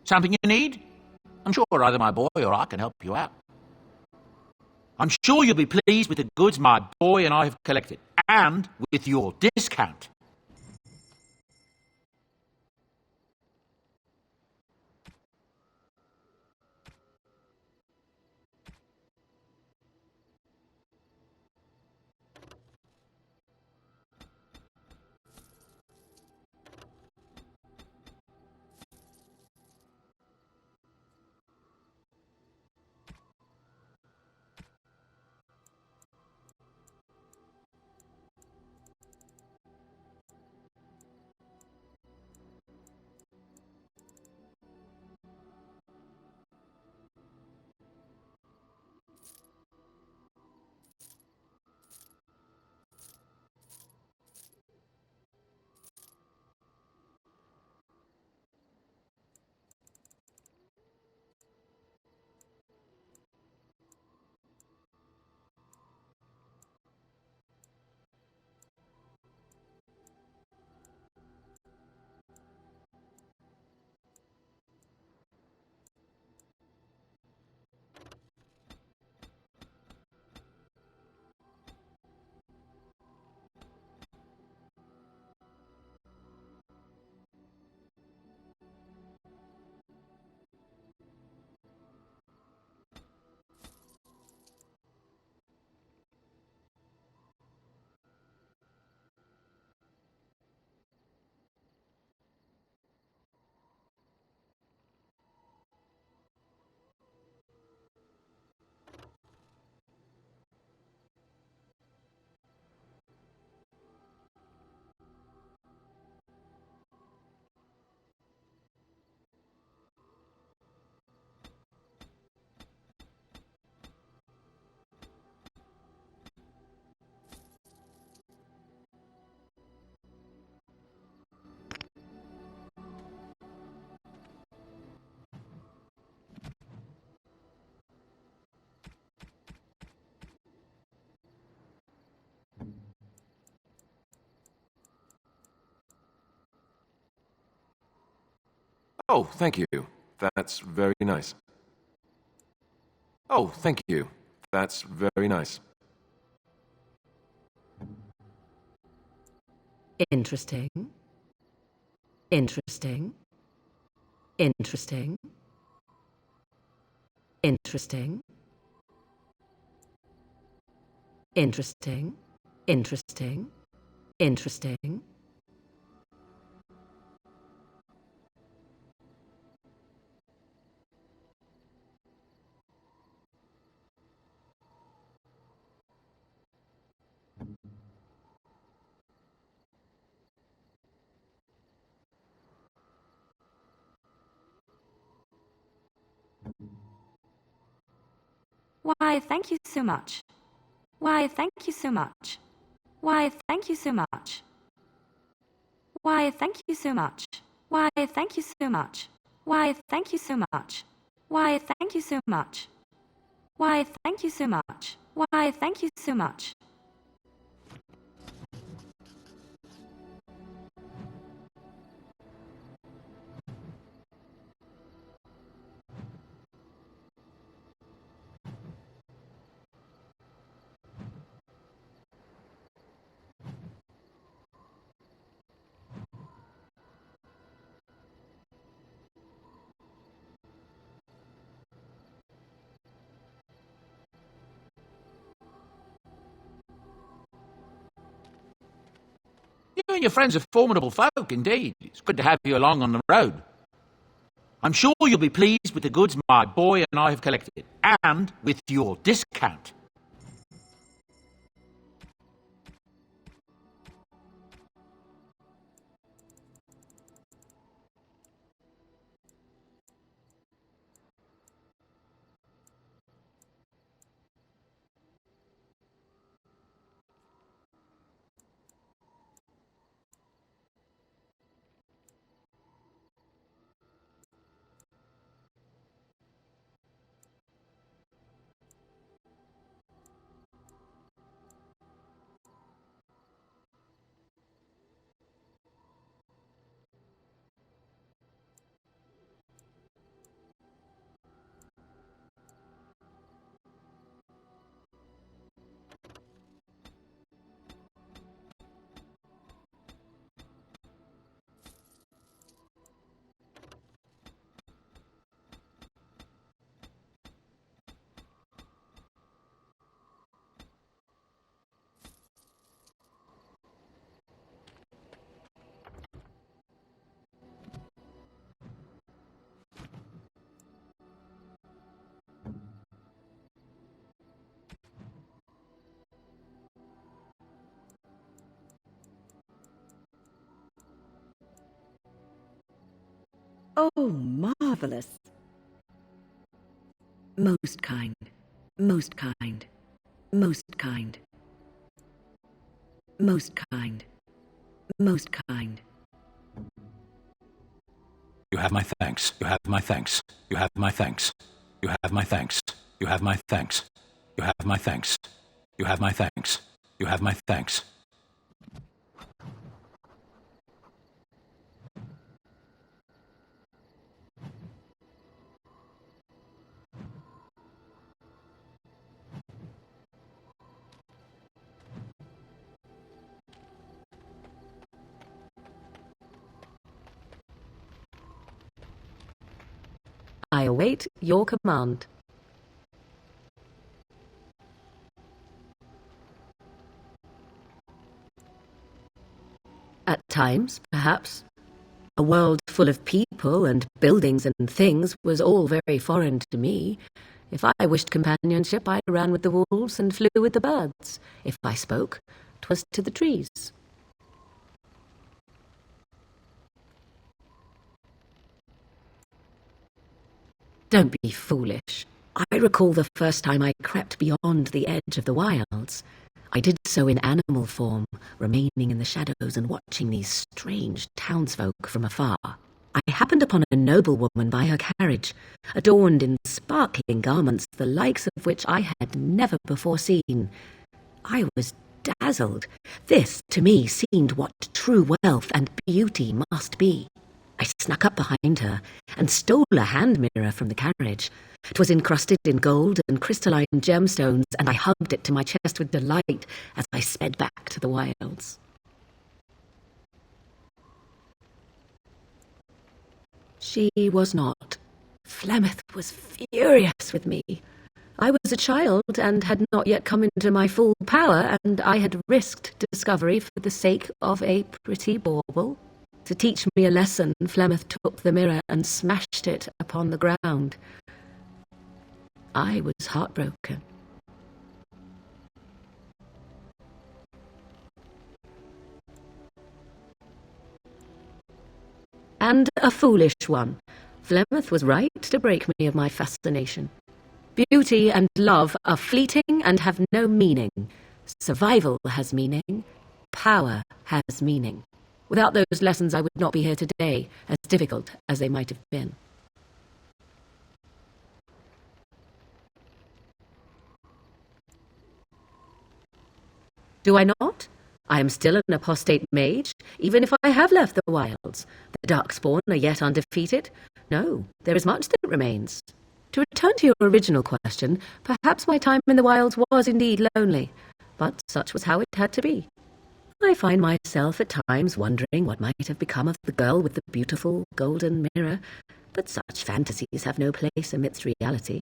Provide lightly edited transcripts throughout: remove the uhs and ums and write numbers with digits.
Something you need? I'm sure either my boy or I can help you out. I'm sure you'll be pleased with the goods my boy and I have collected, and with your discount. Oh, thank you. That's very nice. Oh, thank you. That's very nice. Interesting. Interesting. Interesting. Interesting. Interesting. Interesting. Interesting. Why, thank you so much. Why, thank you so much. Why, thank you so much. Why, thank you so much. Why, thank you so much. Why, thank you so much. Why, thank you so much. Why, thank you so much. Why, thank you so much. You and your friends are formidable folk indeed. It's good to have you along on the road. I'm sure you'll be pleased with the goods my boy and I have collected, and with your discount. Oh, marvelous. Most kind, most kind, most kind, most kind, most kind. You have my thanks. You have my thanks. You have my thanks. You have my thanks. You have my thanks. You have my thanks. You have my thanks. You have my thanks. I await your command. At times, perhaps, a world full of people and buildings and things was all very foreign to me. If I wished companionship, I ran with the wolves and flew with the birds. If I spoke, 'twas to the trees. Don't be foolish. I recall the first time I crept beyond the edge of the wilds. I did so in animal form, remaining in the shadows and watching these strange townsfolk from afar. I happened upon a noblewoman by her carriage, adorned in sparkling garments, the likes of which I had never before seen. I was dazzled. This, to me, seemed what true wealth and beauty must be. I snuck up behind her and stole a hand mirror from the carriage. 'Twas encrusted in gold and crystalline gemstones, and I hugged it to my chest with delight as I sped back to the wilds. She was not. Flemeth was furious with me. I was a child and had not yet come into my full power, and I had risked discovery for the sake of a pretty bauble. To teach me a lesson, Flemeth took the mirror and smashed it upon the ground. I was heartbroken. And a foolish one. Flemeth was right to break me of my fascination. Beauty and love are fleeting and have no meaning. Survival has meaning. Power has meaning. Without those lessons, I would not be here today, as difficult as they might have been. Do I not? I am still an apostate mage, even if I have left the wilds. The Darkspawn are yet undefeated. No, there is much that remains. To return to your original question, perhaps my time in the wilds was indeed lonely, but such was how it had to be. I find myself at times wondering what might have become of the girl with the beautiful golden mirror, but such fantasies have no place amidst reality.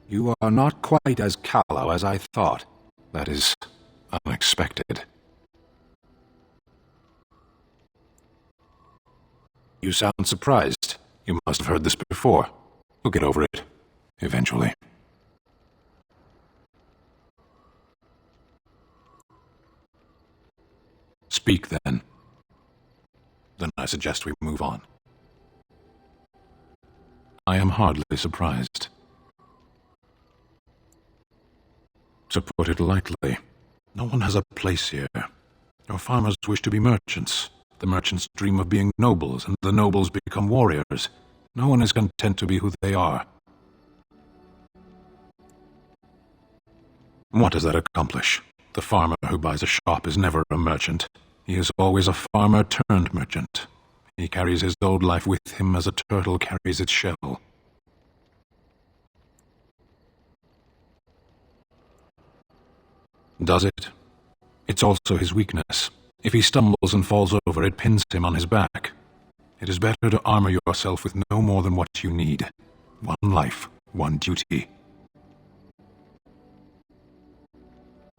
You are not quite as callow as I thought. That is unexpected. You sound surprised. You must have heard this before. We'll get over it. Eventually. Speak, then. Then I suggest we move on. I am hardly surprised. To put it lightly, no one has a place here. Your farmers wish to be merchants. The merchants dream of being nobles, and the nobles become warriors. No one is content to be who they are. What does that accomplish? The farmer who buys a shop is never a merchant. He is always a farmer turned merchant. He carries his old life with him as a turtle carries its shell. Does it? It's also his weakness. If he stumbles and falls over, it pins him on his back. It is better to armor yourself with no more than what you need. One life, one duty.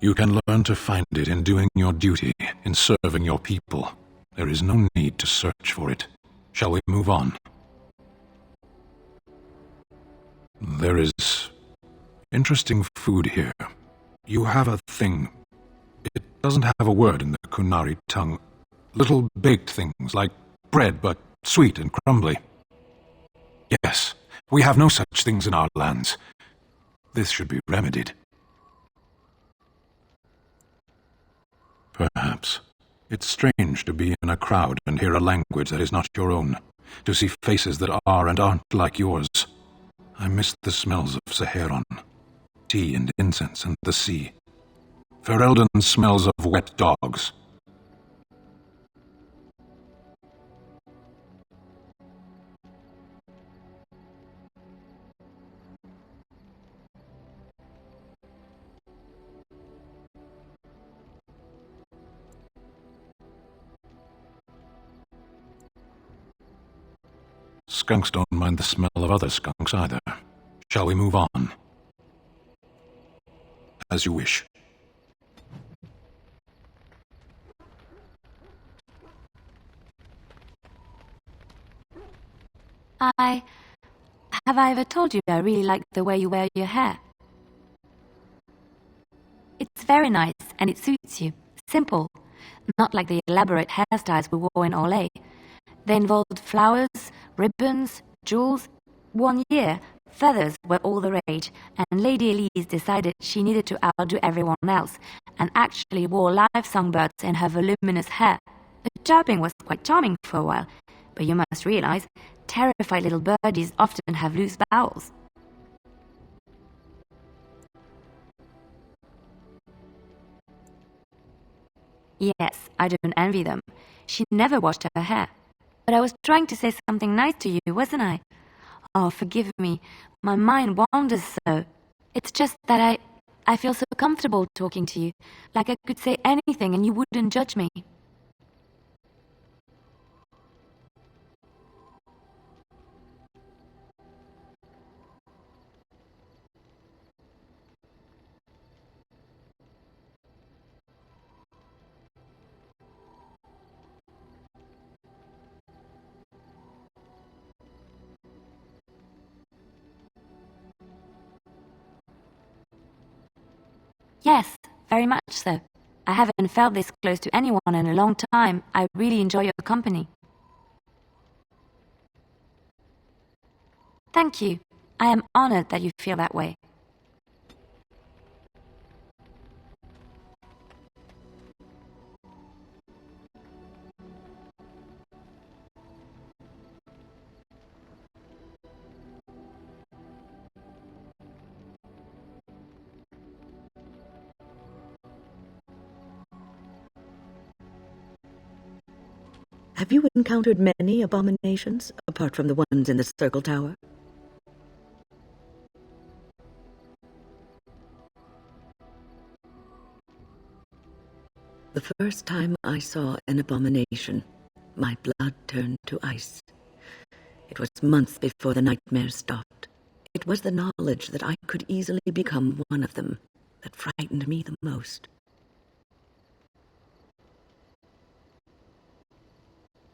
You can learn to find it in doing your duty, in serving your people. There is no need to search for it. Shall we move on? There is interesting food here. You have a thing. It doesn't have a word in the Qunari tongue. Little baked things like bread, but sweet and crumbly. Yes, we have no such things in our lands. This should be remedied. Perhaps. It's strange to be in a crowd and hear a language that is not your own, to see faces that are and aren't like yours. I miss the smells of Saharan, tea and incense and the sea. Ferelden smells of wet dogs. Skunks don't mind the smell of other skunks either. Shall we move on? As you wish. Have I ever told you I really like the way you wear your hair? It's very nice and it suits you. Simple. Not like the elaborate hairstyles we wore in Orlais. They involved flowers, ribbons, jewels. 1 year, feathers were all the rage, and Lady Elise decided she needed to outdo everyone else, and actually wore live songbirds in her voluminous hair. The chirping was quite charming for a while, but you must realize, terrified little birdies often have loose bowels. Yes, I don't envy them. She never washed her hair. But I was trying to say something nice to you, wasn't I? Oh, forgive me. My mind wanders so. It's just that I feel so comfortable talking to you. Like I could say anything and you wouldn't judge me. Yes, very much so. I haven't felt this close to anyone in a long time. I really enjoy your company. Thank you. I am honored that you feel that way. Have you encountered many abominations, apart from the ones in the Circle Tower? The first time I saw an abomination, my blood turned to ice. It was months before the nightmares stopped. It was the knowledge that I could easily become one of them that frightened me the most.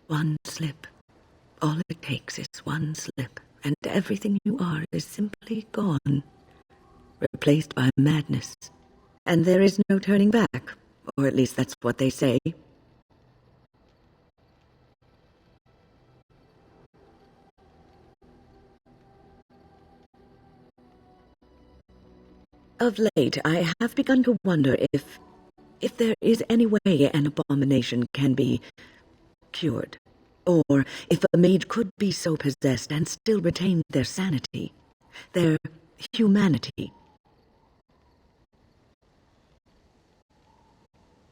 One slip. All it takes is one slip, and everything you are is simply gone, replaced by madness. And there is no turning back, or at least that's what they say. Of late, I have begun to wonder if there is any way an abomination can be cured, or if a mage could be so possessed and still retain their sanity, their humanity.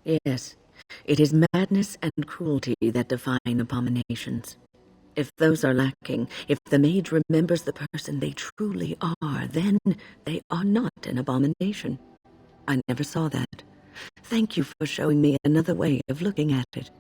Yes, it is madness and cruelty that define abominations. If those are lacking, if the mage remembers the person they truly are, then they are not an abomination. I never saw that. Thank you for showing me another way of looking at it.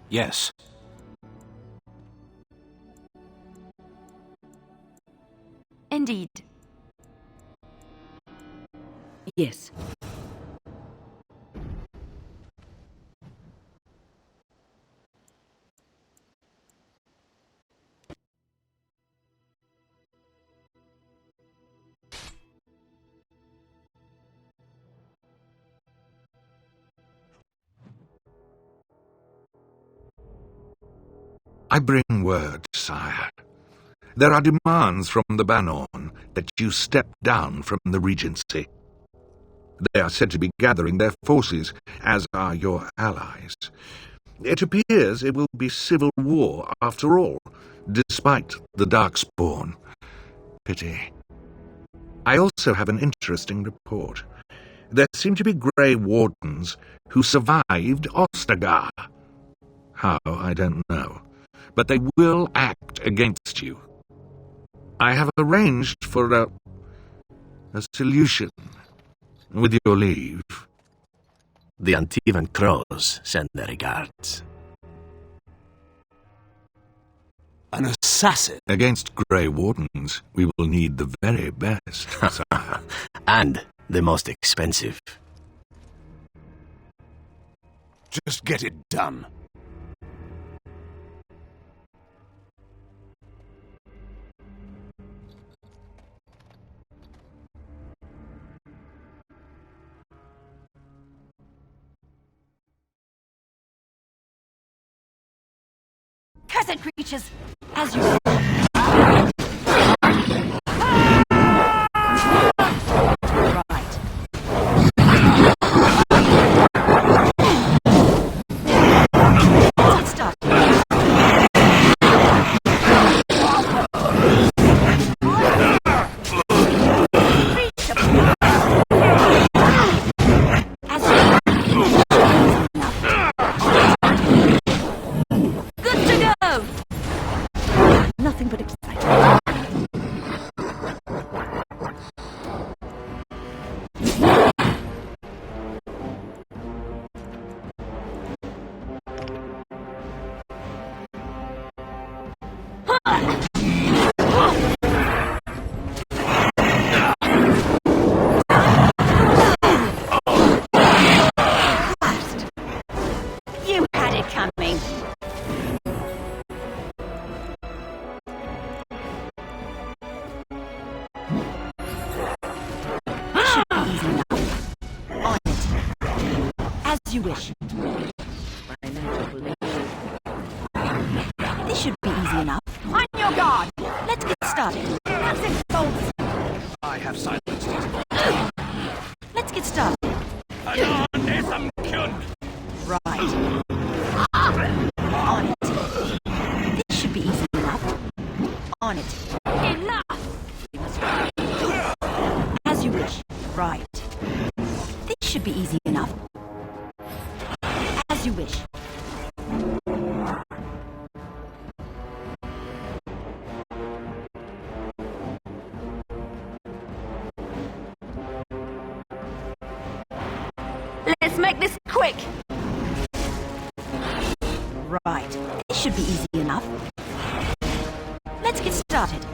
Yes. Indeed. Yes. I bring word, sire. There are demands from the Bannorn that you step down from the Regency. They are said to be gathering their forces, as are your allies. It appears it will be civil war after all, despite the Darkspawn. Pity. I also have an interesting report. There seem to be Grey Wardens who survived Ostagar. How, I don't know. But they will act against you. I have arranged for a solution, with your leave. The Antivan Crows send their regards. An assassin? Against Grey Wardens, we will need the very best, sire. And the most expensive. Just get it done. Cursed creatures! As you... Right. Let's start. Nothing but excitement. You had it coming. As you wish. This should be easy enough. On your guard! Let's get started. As it bolts. I have silenced it. Let's get started. Right. On it. This should be easy enough. On it. Enough! As you wish. Right. This should be easy enough. As you wish. Let's make this quick. Right. This should be easy enough. Let's get started.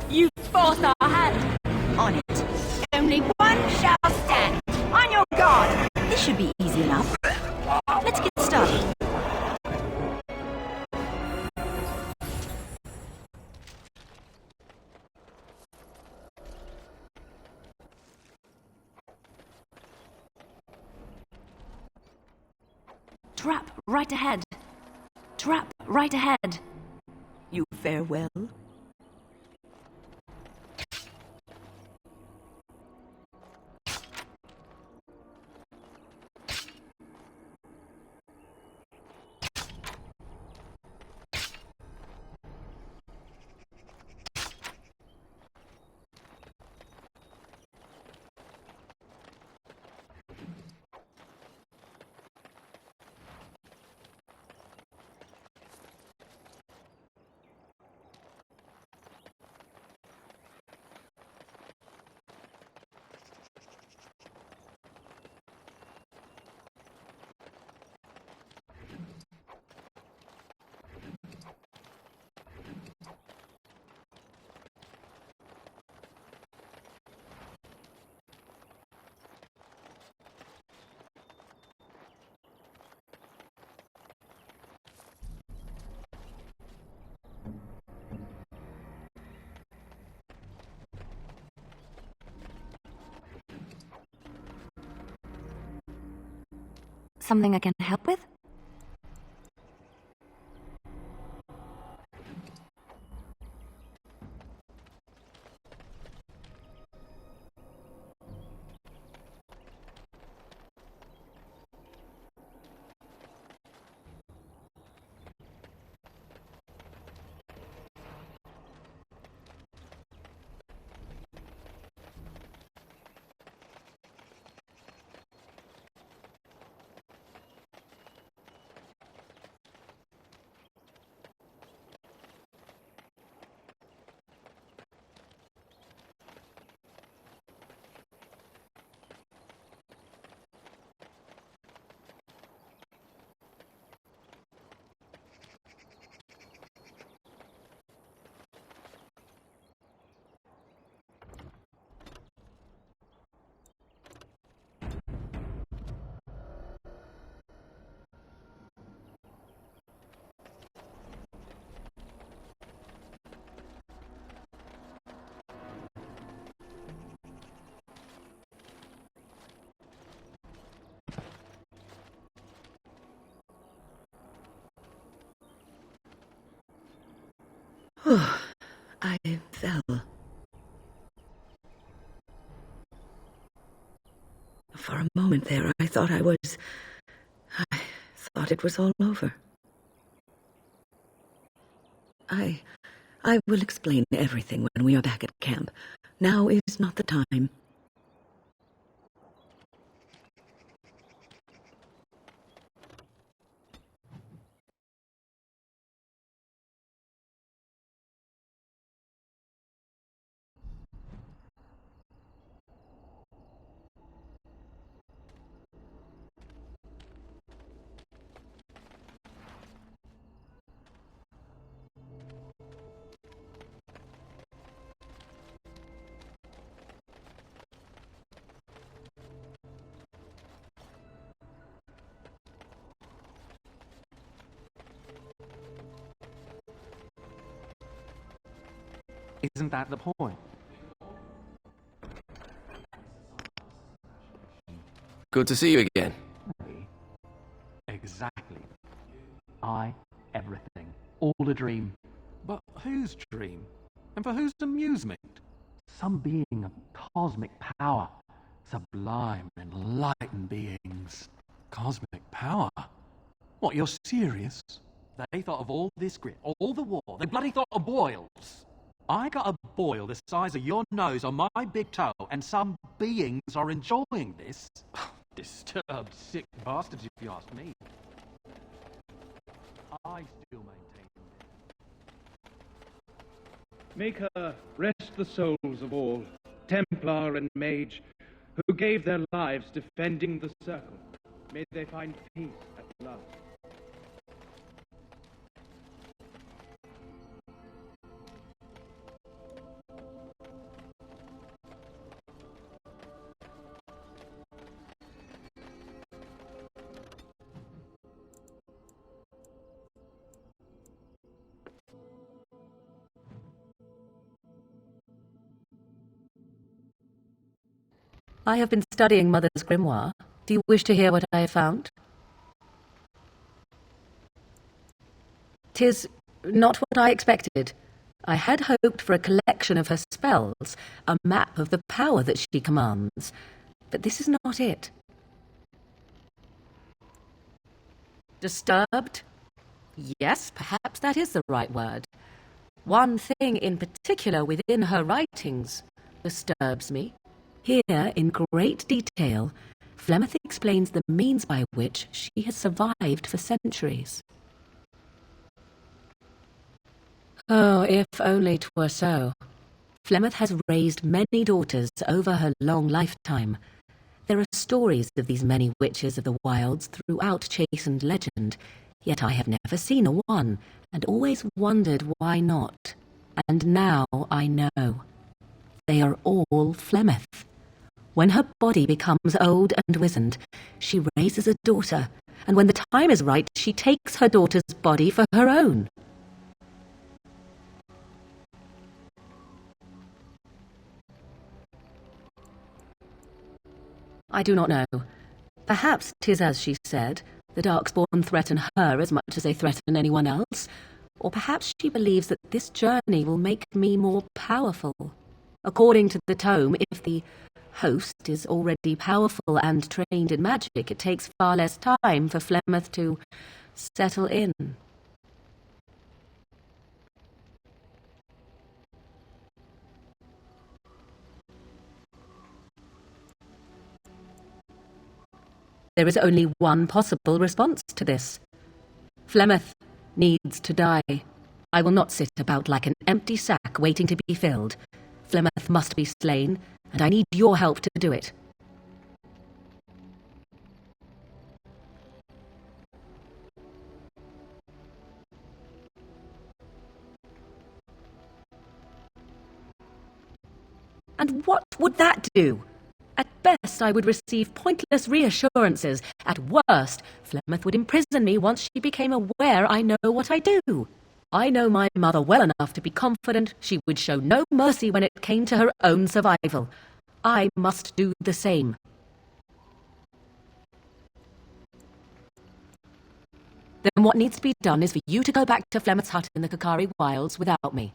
You forced our hand. On it. Only one shall stand. On your guard. This should be easy enough. Let's get started. Trap right ahead. Trap right ahead. You fare well? Something I can help with? I fell. For a moment there, I thought it was all over. I will explain everything when we are back at camp. Now is not the time. Isn't that the point? Good to see you again. Exactly. Everything. All a dream. But whose dream? And for whose amusement? Some being of cosmic power. Sublime, enlightened beings. Cosmic power? What, you're serious? They thought of all this grit, all the war. They bloody thought of boils. I got a boil the size of your nose on my big toe, and some beings are enjoying this. Disturbed, sick bastards, if you ask me. I still maintain. Make her rest the souls of all, Templar and Mage, who gave their lives defending the Circle. May they find peace at last. I have been studying Mother's grimoire. Do you wish to hear what I have found? 'Tis not what I expected. I had hoped for a collection of her spells, a map of the power that she commands, but this is not it. Disturbed? Yes, perhaps that is the right word. One thing in particular within her writings disturbs me. Here, in great detail, Flemeth explains the means by which she has survived for centuries. Oh, if only 'twere so. Flemeth has raised many daughters over her long lifetime. There are stories of these many witches of the wilds throughout chastened legend, yet I have never seen a one, and always wondered why not. And now I know. They are all Flemeth. When her body becomes old and wizened, she raises a daughter, and when the time is right, she takes her daughter's body for her own. I do not know. Perhaps 'tis as she said, the Darkspawn threaten her as much as they threaten anyone else, or perhaps she believes that this journey will make me more powerful. According to the tome, if the host is already powerful and trained in magic, it takes far less time for Flemeth to settle in. There is only one possible response to this. Flemeth needs to die. I will not sit about like an empty sack waiting to be filled. Flemeth must be slain, and I need your help to do it. And what would that do? At best, I would receive pointless reassurances. At worst, Flemeth would imprison me once she became aware I know what I do. I know my mother well enough to be confident she would show no mercy when it came to her own survival. I must do the same. Then what needs to be done is for you to go back to Flemeth's hut in the Kakari Wilds without me.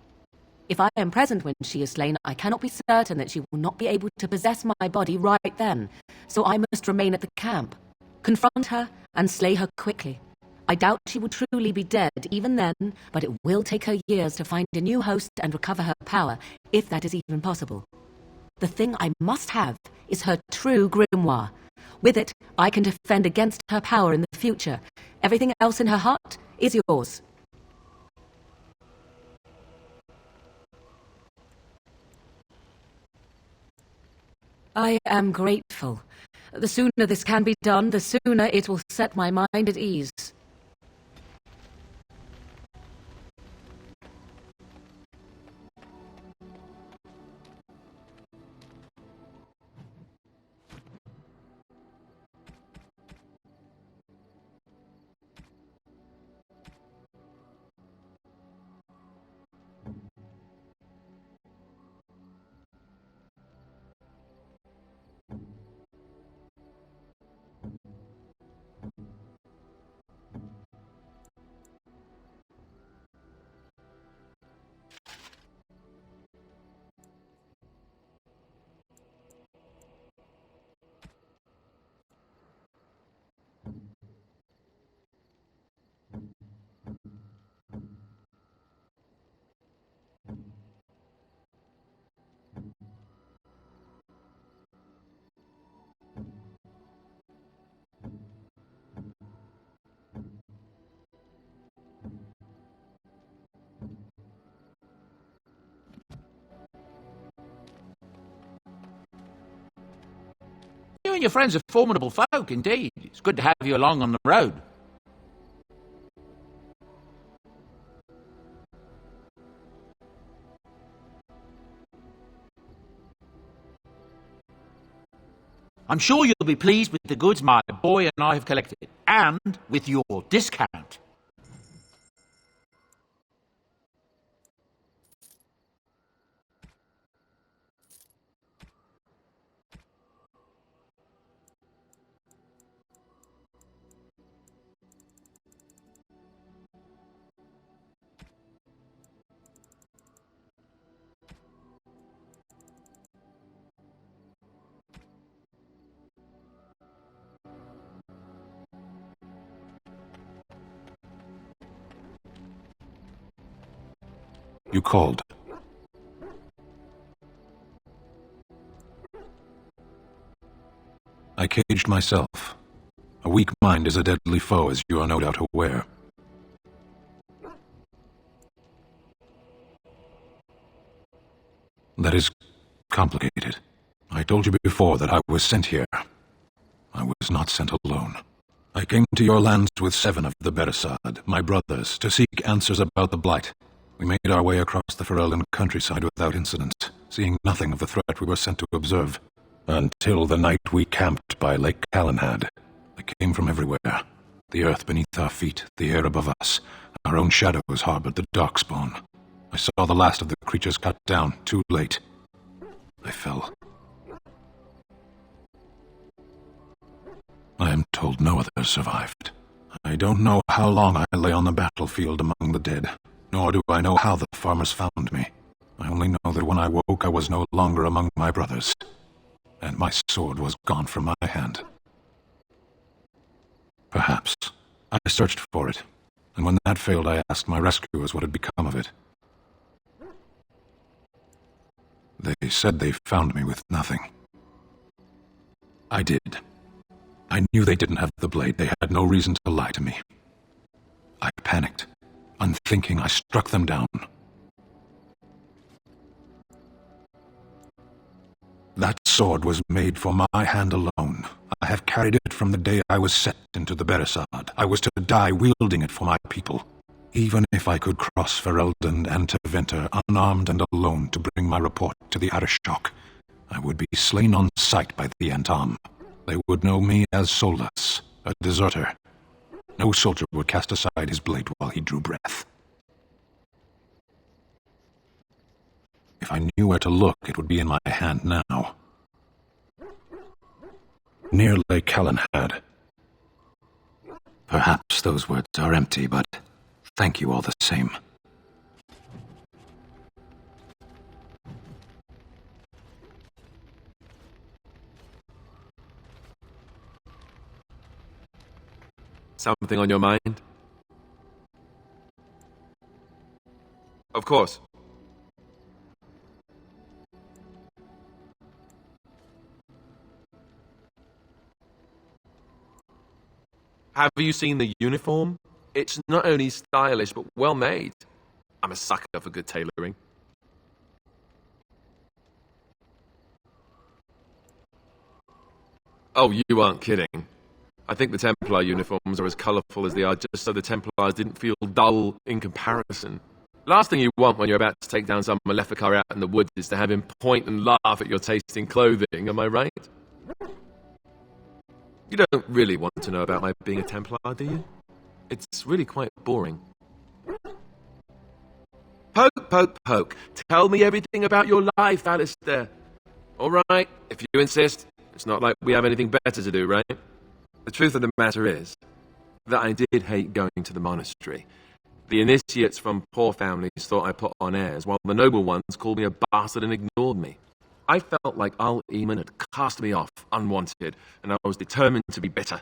If I am present when she is slain, I cannot be certain that she will not be able to possess my body right then, so I must remain at the camp, confront her, and slay her quickly. I doubt she will truly be dead even then, but it will take her years to find a new host and recover her power, if that is even possible. The thing I must have is her true grimoire. With it, I can defend against her power in the future. Everything else in her heart is yours. I am grateful. The sooner this can be done, the sooner it will set my mind at ease. You and your friends are formidable folk, indeed. It's good to have you along on the road. I'm sure you'll be pleased with the goods my boy and I have collected, and with your discount. You called. I caged myself. A weak mind is a deadly foe, as you are no doubt aware. That is complicated. I told you before that I was sent here. I was not sent alone. I came to your lands with 7 of the Beresad, my brothers, to seek answers about the Blight. We made our way across the Ferelden countryside without incident, seeing nothing of the threat we were sent to observe. Until the night we camped by Lake Calenhad. They came from everywhere. The earth beneath our feet, the air above us. Our own shadows harbored the Darkspawn. I saw the last of the creatures cut down, too late. I fell. I am told no others survived. I don't know how long I lay on the battlefield among the dead, nor do I know how the farmers found me. I only know that when I woke I was no longer among my brothers, and my sword was gone from my hand. Perhaps. I searched for it, and when that failed I asked my rescuers what had become of it. They said they found me with nothing. I did. I knew they didn't have the blade. They had no reason to lie to me. I panicked. Unthinking, I struck them down. That sword was made for my hand alone. I have carried it from the day I was set into the Beresad. I was to die wielding it for my people. Even if I could cross Ferelden and Tevinter unarmed and alone to bring my report to the Arishok, I would be slain on sight by the Antam. They would know me as Solas, a deserter. No soldier would cast aside his blade while he drew breath. If I knew where to look, it would be in my hand now. Near Lake Calenhad. Perhaps those words are empty, but thank you all the same. Something on your mind? Of course. Have you seen the uniform? It's not only stylish, but well made. I'm a sucker for good tailoring. Oh, you aren't kidding. I think the Templar uniforms are as colourful as they are just so the Templars didn't feel dull in comparison. Last thing you want when you're about to take down some Maleficar out in the woods is to have him point and laugh at your taste in clothing, am I right? You don't really want to know about my being a Templar, do you? It's really quite boring. Poke, poke, poke. Tell me everything about your life, Alistair. All right, if you insist. It's not like we have anything better to do, right? The truth of the matter is that I did hate going to the monastery. The initiates from poor families thought I put on airs, while the noble ones called me a bastard and ignored me. I felt like Al Eamon had cast me off, unwanted, and I was determined to be bitter.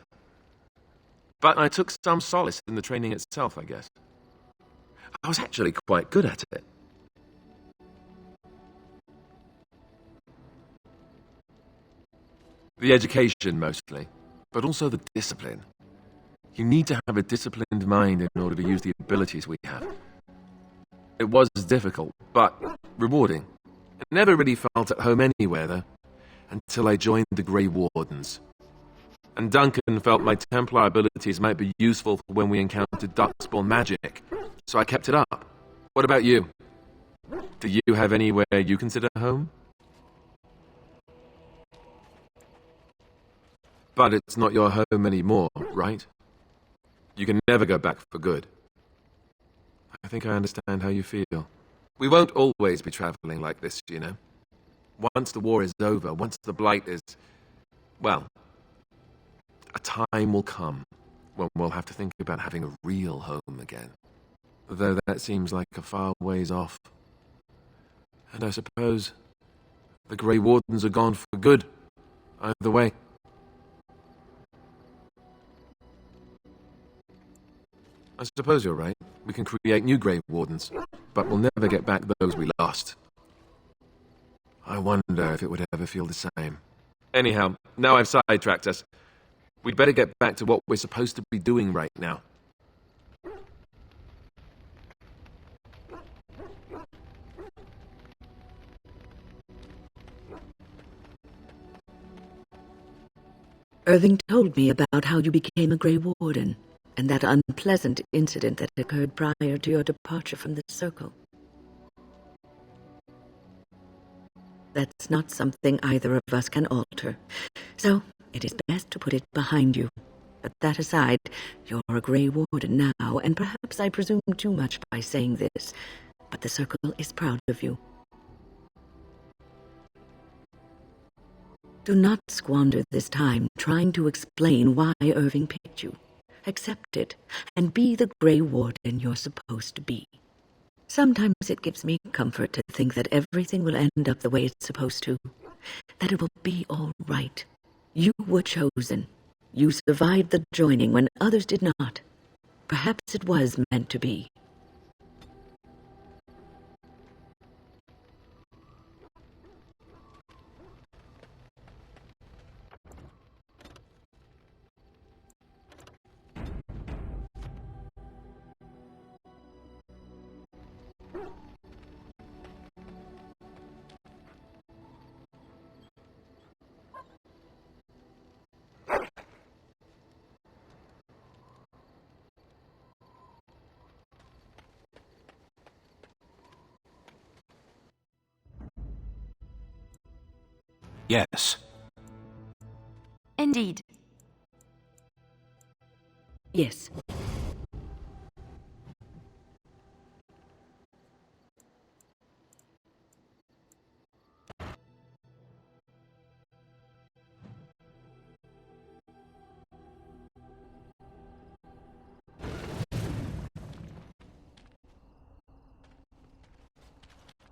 But I took some solace in the training itself, I guess. I was actually quite good at it. The education, mostly, but also the discipline. You need to have a disciplined mind in order to use the abilities we have. It was difficult, but rewarding. I never really felt at home anywhere, though, until I joined the Grey Wardens. And Duncan felt my Templar abilities might be useful for when we encountered Darkspawn magic, so I kept it up. What about you? Do you have anywhere you consider home? But it's not your home anymore, right? You can never go back for good. I think I understand how you feel. We won't always be traveling like this, you know. Once the war is over, once the Blight is... well, a time will come when we'll have to think about having a real home again. Though that seems like a far ways off. And I suppose the Grey Wardens are gone for good, either way. I suppose you're right. We can create new Grey Wardens, but we'll never get back those we lost. I wonder if it would ever feel the same. Anyhow, now I've sidetracked us. We'd better get back to what we're supposed to be doing right now. Irving told me about how you became a Grey Warden, and that unpleasant incident that occurred prior to your departure from the Circle. That's not something either of us can alter, so it is best to put it behind you. But that aside, you're a Grey Warden now, and perhaps I presume too much by saying this, but the Circle is proud of you. Do not squander this time trying to explain why Irving picked you. Accept it, and be the Grey Warden you're supposed to be. Sometimes it gives me comfort to think that everything will end up the way it's supposed to. That it will be all right. You were chosen. You survived the joining when others did not. Perhaps it was meant to be. Yes. Indeed. Yes.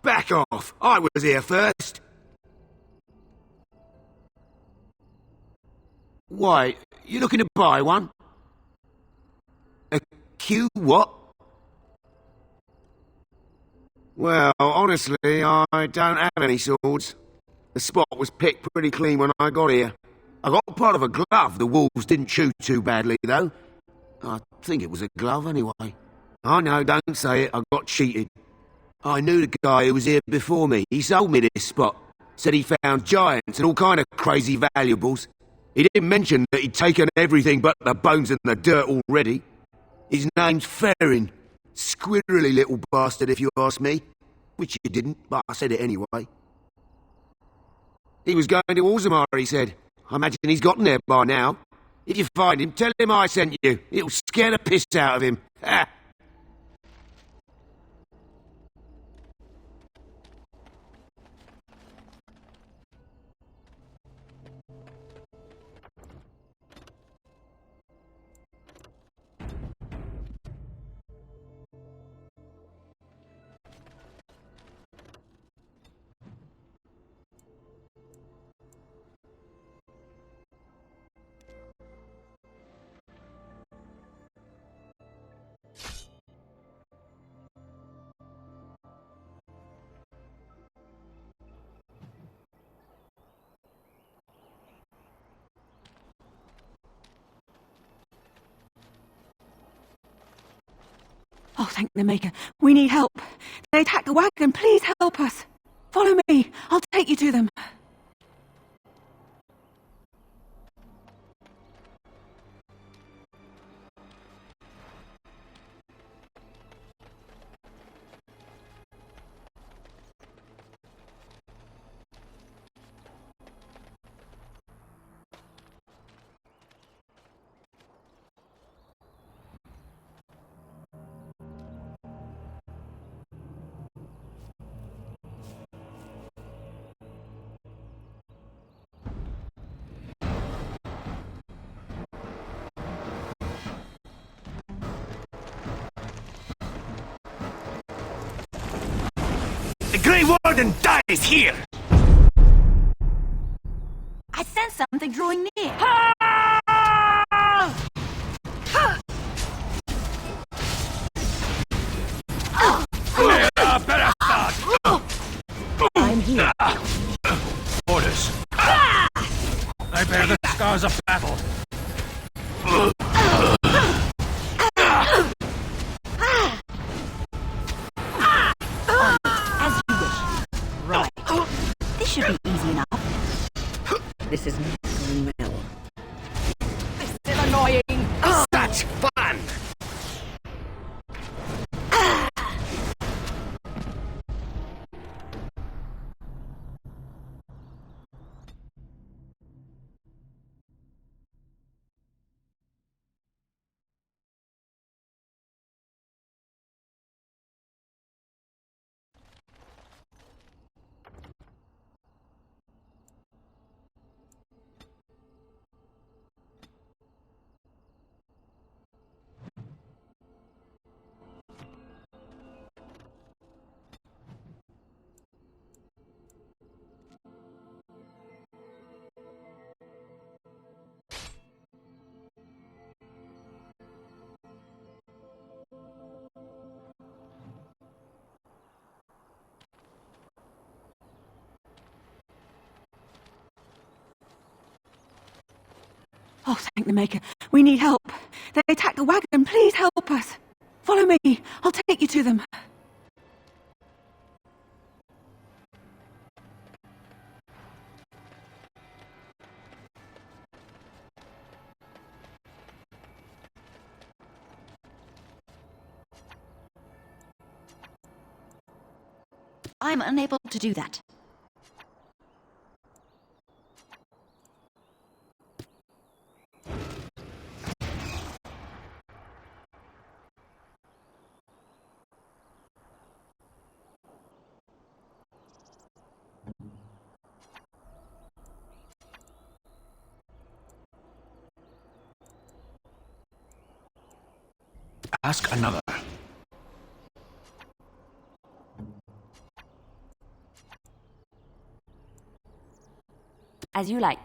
Back off! I was here first! Why, you looking to buy one? A Q what? Well, honestly, I don't have any swords. The spot was picked pretty clean when I got here. I got part of a glove the wolves didn't chew too badly, though. I think it was a glove, anyway. I know, don't say it, I got cheated. I knew the guy who was here before me. He sold me this spot. Said he found giants and all kind of crazy valuables. He didn't mention that he'd taken everything but the bones and the dirt already. His name's Ferrin. Squirrely little bastard, if you ask me. Which you didn't, but I said it anyway. He was going to Orzammar, he said. I imagine he's gotten there by now. If you find him, tell him I sent you. It'll scare the piss out of him. Ha! Oh, thank the Maker. We need help. They attacked the wagon. Please help us. Follow me. I'll take you to them. The Grey Warden dies here! I sense something drawing near. Bear the scars of battle. As you wish. Right. This should be easy enough. This is not going well. This is annoying. Such fun! Oh, thank the Maker. We need help. They attacked the wagon. Please help us. Follow me. I'll take you to them. I'm unable to do that. Ask another. As you like.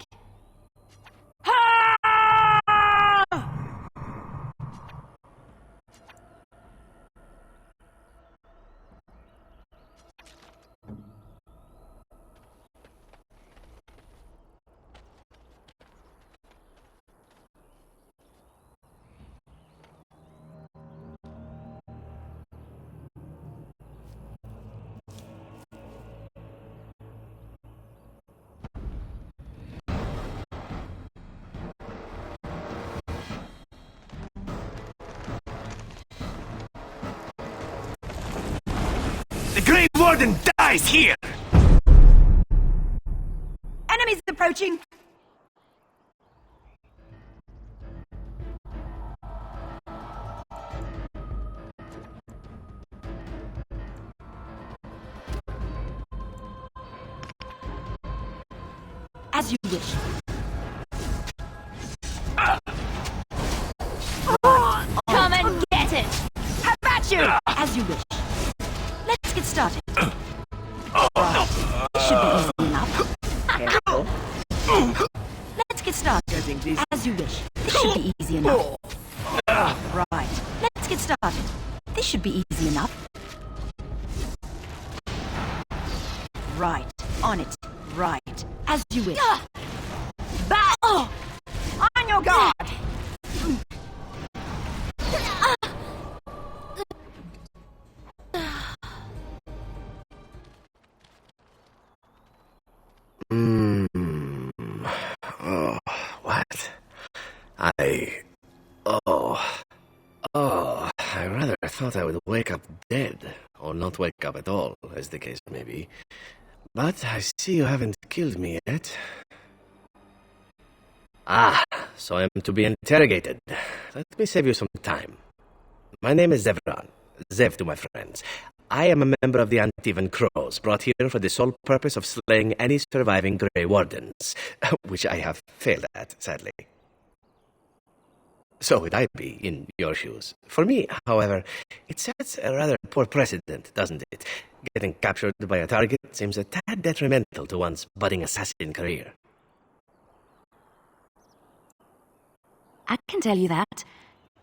The Grey Warden dies here! Enemies approaching! As you wish. Come and get it! How about you? As you wish. Let's get started. Right. This should be easy enough. Careful. Let's get started. As you wish. This should be easy enough. Right. Let's get started. This should be easy enough. Right. On it. Right. As you wish. Back! On your guard! Oh, what? I rather thought I would wake up dead, or not wake up at all, as the case may be. But I see you haven't killed me yet. Ah, so I am to be interrogated. Let me save you some time. My name is Zevran. Zev to my friends. I am a member of the Antivan Crows, brought here for the sole purpose of slaying any surviving Grey Wardens, which I have failed at, sadly. So would I be in your shoes. For me, however, it sets a rather poor precedent, doesn't it? Getting captured by a target seems a tad detrimental to one's budding assassin career. I can tell you that.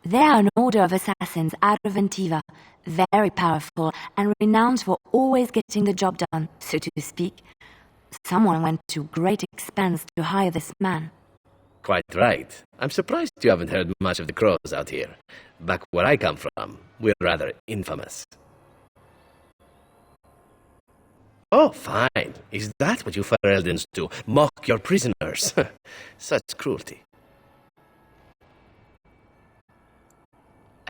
They are an order of assassins out of Antiva, very powerful and renowned for always getting the job done, so to speak. Someone went to great expense to hire this man. Quite right. I'm surprised you haven't heard much of the crows out here. Back where I come from, we're rather infamous. Oh, fine. Is that what you Fereldans do? Mock your prisoners? Such cruelty.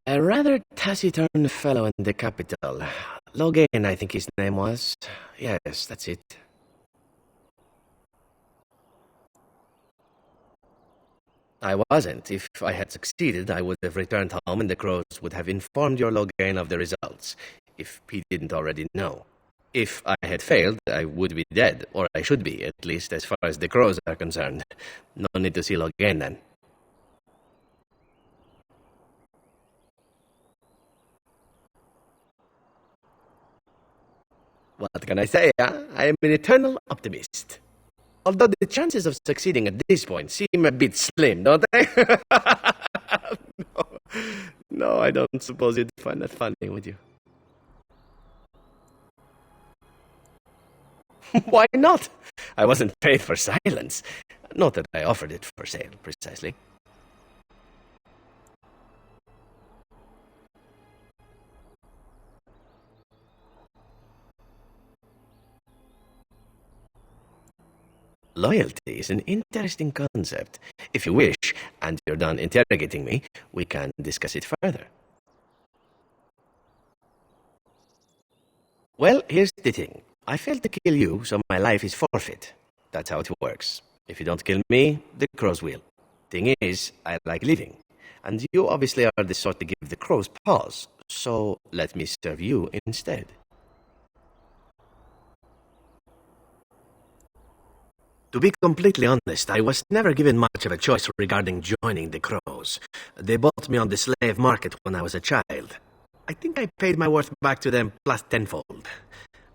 A rather taciturn fellow in the capital. Logain, I think his name was. Yes, that's it. I wasn't. If I had succeeded, I would have returned home and the crows would have informed your Logain of the results, if he didn't already know. If I had failed, I would be dead, or I should be, at least as far as the crows are concerned. No need to see Logain then. What can I say, huh? I am an eternal optimist. Although the chances of succeeding at this point seem a bit slim, don't they? No, I don't suppose you'd find that funny, would you? Why not? I wasn't paid for silence. Not that I offered it for sale, precisely. Loyalty is an interesting concept. If you wish, and you're done interrogating me, we can discuss it further. Well, here's the thing. I failed to kill you, so my life is forfeit. That's how it works. If you don't kill me, the crows will. Thing is, I like living. And you obviously are the sort to give the crows pause, so let me serve you instead. To be completely honest, I was never given much of a choice regarding joining the crows. They bought me on the slave market when I was a child. I think I paid my worth back to them plus tenfold.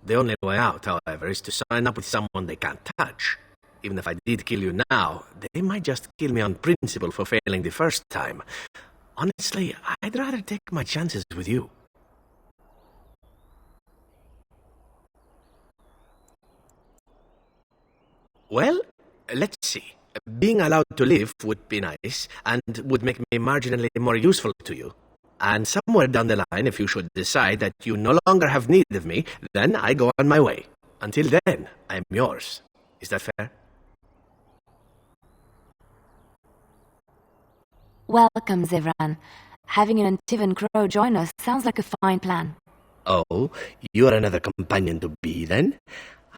The only way out, however, is to sign up with someone they can't touch. Even if I did kill you now, they might just kill me on principle for failing the first time. Honestly, I'd rather take my chances with you. Well, let's see. Being allowed to live would be nice, and would make me marginally more useful to you. And somewhere down the line, if you should decide that you no longer have need of me, then I go on my way. Until then, I'm yours. Is that fair? Welcome, Zevran. Having an Antivan Crow join us sounds like a fine plan. Oh, you're another companion to be, then?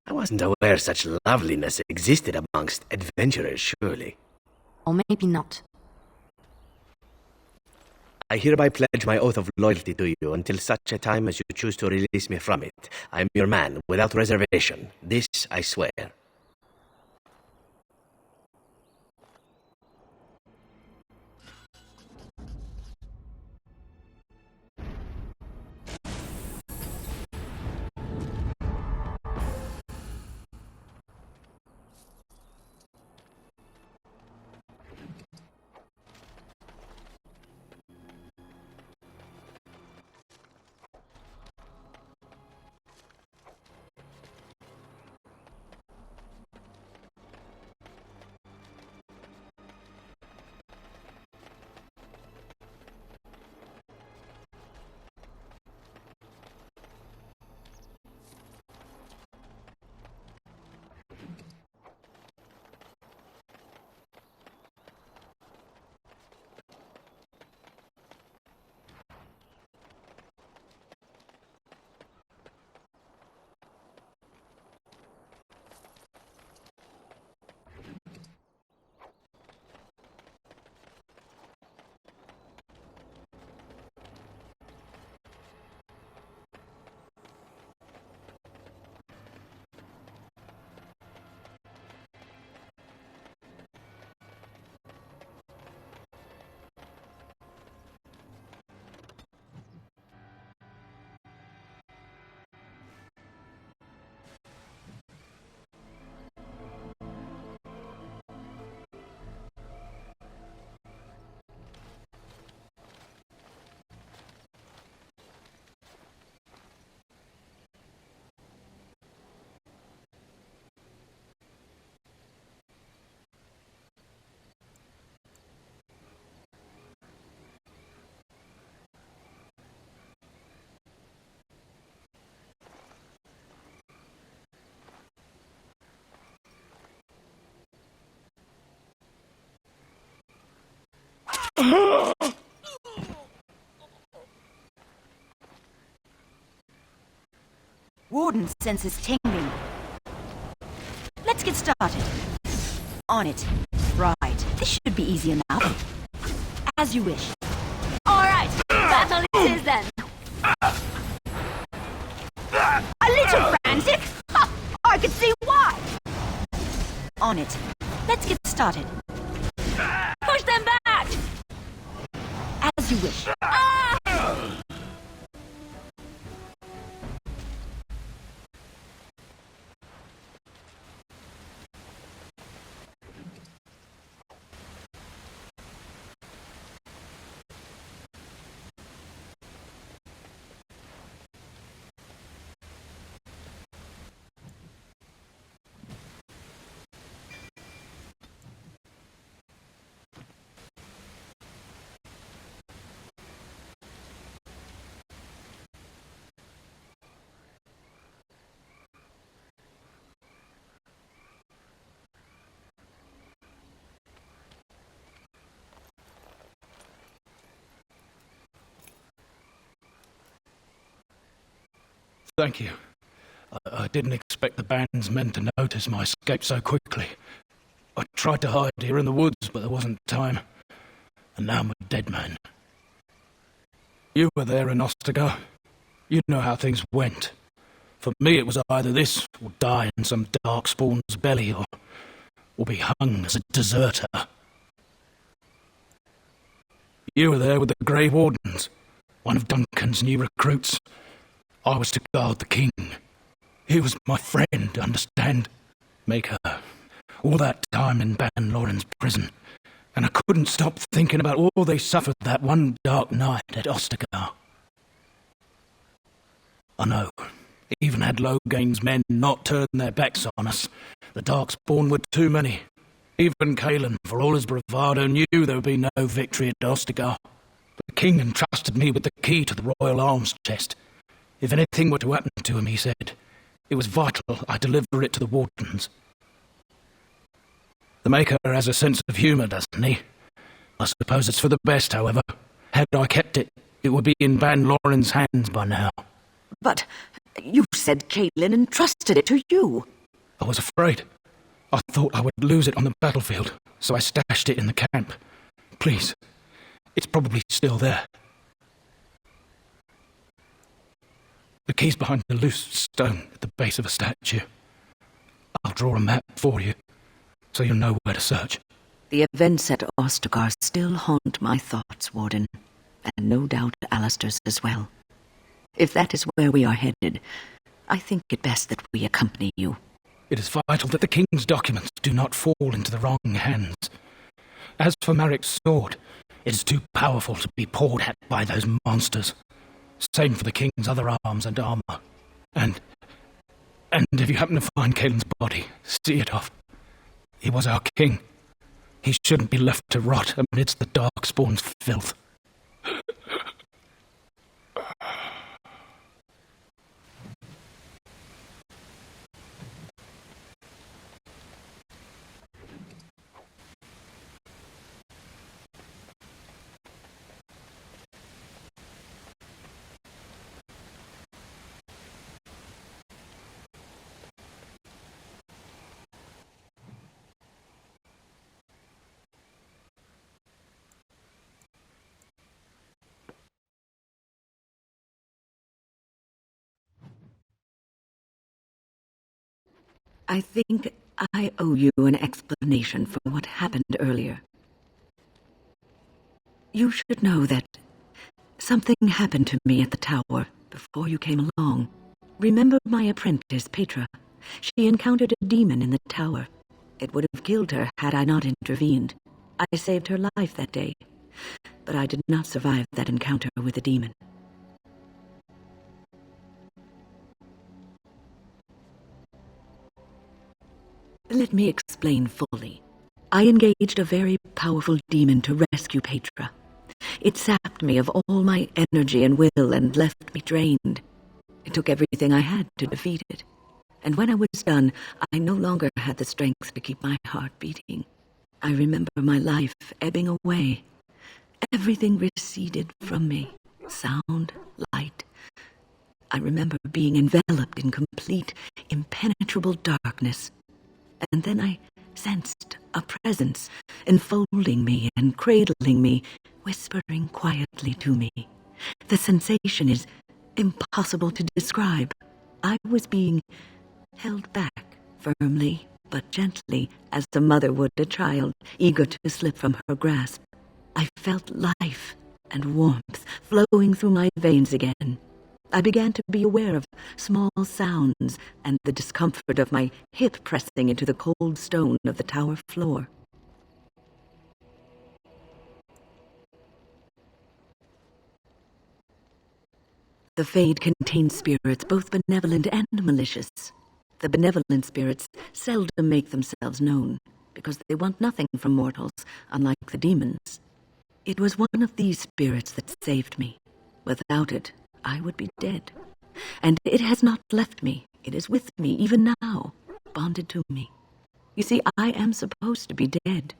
I wasn't aware such loveliness existed amongst adventurers, surely. Or maybe not. I hereby pledge my oath of loyalty to you until such a time as you choose to release me from it. I am your man, without reservation. This I swear. Warden senses tingling. Let's get started. On it. Right. This should be easy enough. As you wish. All right, battle it is then. A little frantic? Ha! I can see why. On it. Let's get started. Push them back. As you wish. Thank you. I didn't expect the band's men to notice my escape so quickly. I tried to hide here in the woods, but there wasn't time. And now I'm a dead man. You were there in Ostagar. You know how things went. For me, it was either this, or die in some darkspawn's belly, or be hung as a deserter. You were there with the Grey Wardens, one of Duncan's new recruits. I was to guard the king. He was my friend, understand? Maker. All that time in Ban Loren's prison. And I couldn't stop thinking about all they suffered that one dark night at Ostagar. I know. Even had Logain's men not turned their backs on us, the Darkspawn were too many. Even Cailan, for all his bravado, knew there would be no victory at Ostagar. The king entrusted me with the key to the royal arms chest. If anything were to happen to him, he said, it was vital I deliver it to the Wardens. The Maker has a sense of humour, doesn't he? I suppose it's for the best, however. Had I kept it, it would be in Ban Loren's hands by now. But you said Caitlin entrusted it to you. I was afraid. I thought I would lose it on the battlefield, so I stashed it in the camp. Please, it's probably still there. The key's behind the loose stone at the base of a statue. I'll draw a map for you, so you'll know where to search. The events at Ostagar still haunt my thoughts, Warden, and no doubt Alistair's as well. If that is where we are headed, I think it best that we accompany you. It is vital that the king's documents do not fall into the wrong hands. As for Marik's sword, it is too powerful to be pawed at by those monsters. Same for the king's other arms and armor. And if you happen to find Cailan's body, see it off. He was our king. He shouldn't be left to rot amidst the Darkspawn's filth. I think I owe you an explanation for what happened earlier. You should know that something happened to me at the tower before you came along. Remember my apprentice, Petra? She encountered a demon in the tower. It would have killed her had I not intervened. I saved her life that day, but I did not survive that encounter with the demon. Let me explain fully. I engaged a very powerful demon to rescue Petra. It sapped me of all my energy and will and left me drained. It took everything I had to defeat it. And when I was done, I no longer had the strength to keep my heart beating. I remember my life ebbing away, Everything receded from me. Sound, light. I remember being enveloped in complete, impenetrable darkness. And then I sensed a presence enfolding me and cradling me, whispering quietly to me. The sensation is impossible to describe. I was being held back firmly but gently, as a mother would a child, eager to slip from her grasp. I felt life and warmth flowing through my veins again. I began to be aware of small sounds and the discomfort of my hip pressing into the cold stone of the tower floor. The Fade contains spirits both benevolent and malicious. The benevolent spirits seldom make themselves known, because they want nothing from mortals, unlike the demons. It was one of these spirits that saved me. Without it, I would be dead. And it has not left me. It is with me even now, bonded to me. You see, I am supposed to be dead.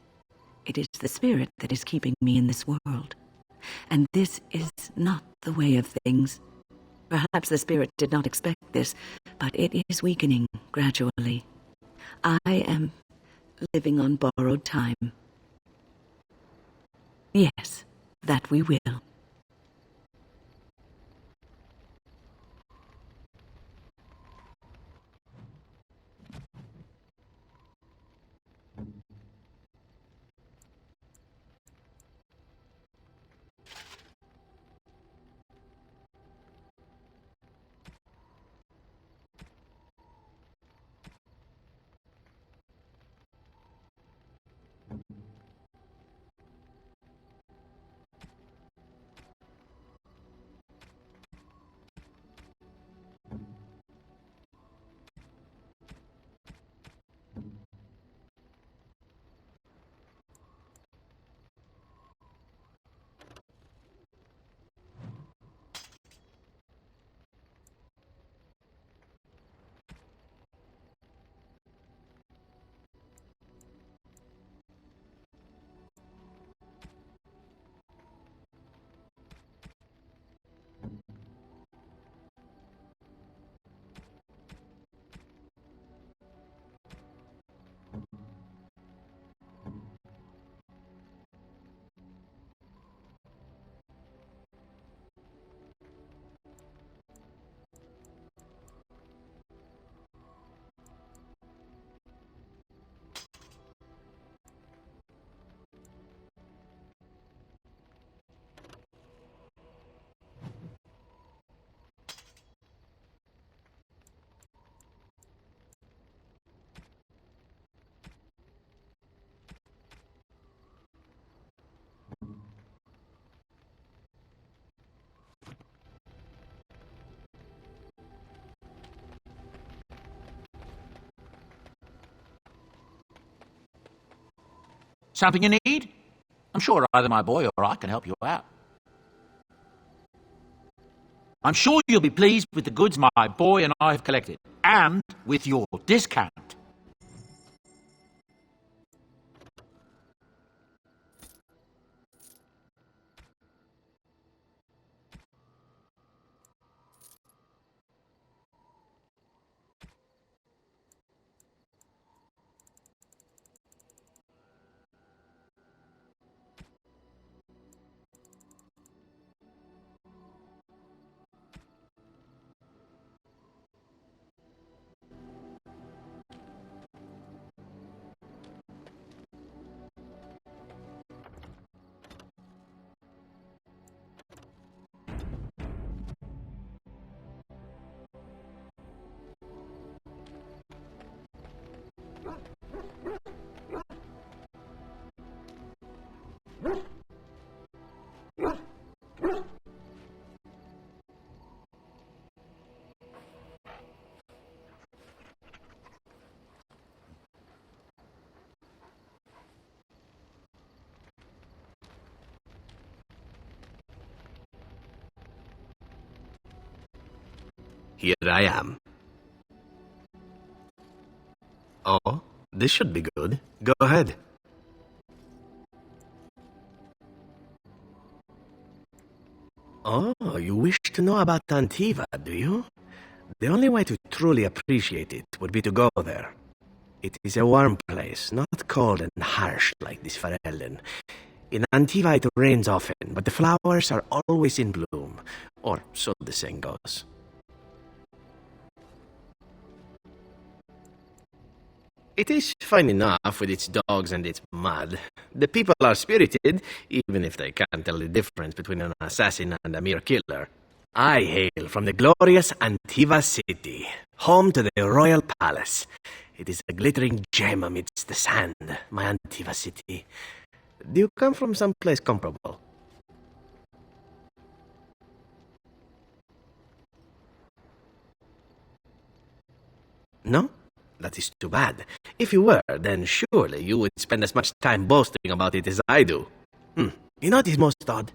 It is the spirit that is keeping me in this world. And this is not the way of things. Perhaps the spirit did not expect this, but it is weakening gradually. I am living on borrowed time. Yes, that we will. Something you need? I'm sure either my boy or I can help you out. I'm sure you'll be pleased with the goods my boy and I have collected, and with your discount. Here I am. Oh, this should be good. Go ahead. Oh, you wish to know about Antiva, do you? The only way to truly appreciate it would be to go there. It is a warm place, not cold and harsh like this Ferelden. In Antiva it rains often, but the flowers are always in bloom, or so the saying goes. It is fine enough with its dogs and its mud. The people are spirited, even if they can't tell the difference between an assassin and a mere killer. I hail from the glorious Antiva city, home to the royal palace. It is a glittering gem amidst the sand, my Antiva city. Do you come from some place comparable? No? That is too bad. If you were, then surely you would spend as much time boasting about it as I do. You know what is most odd?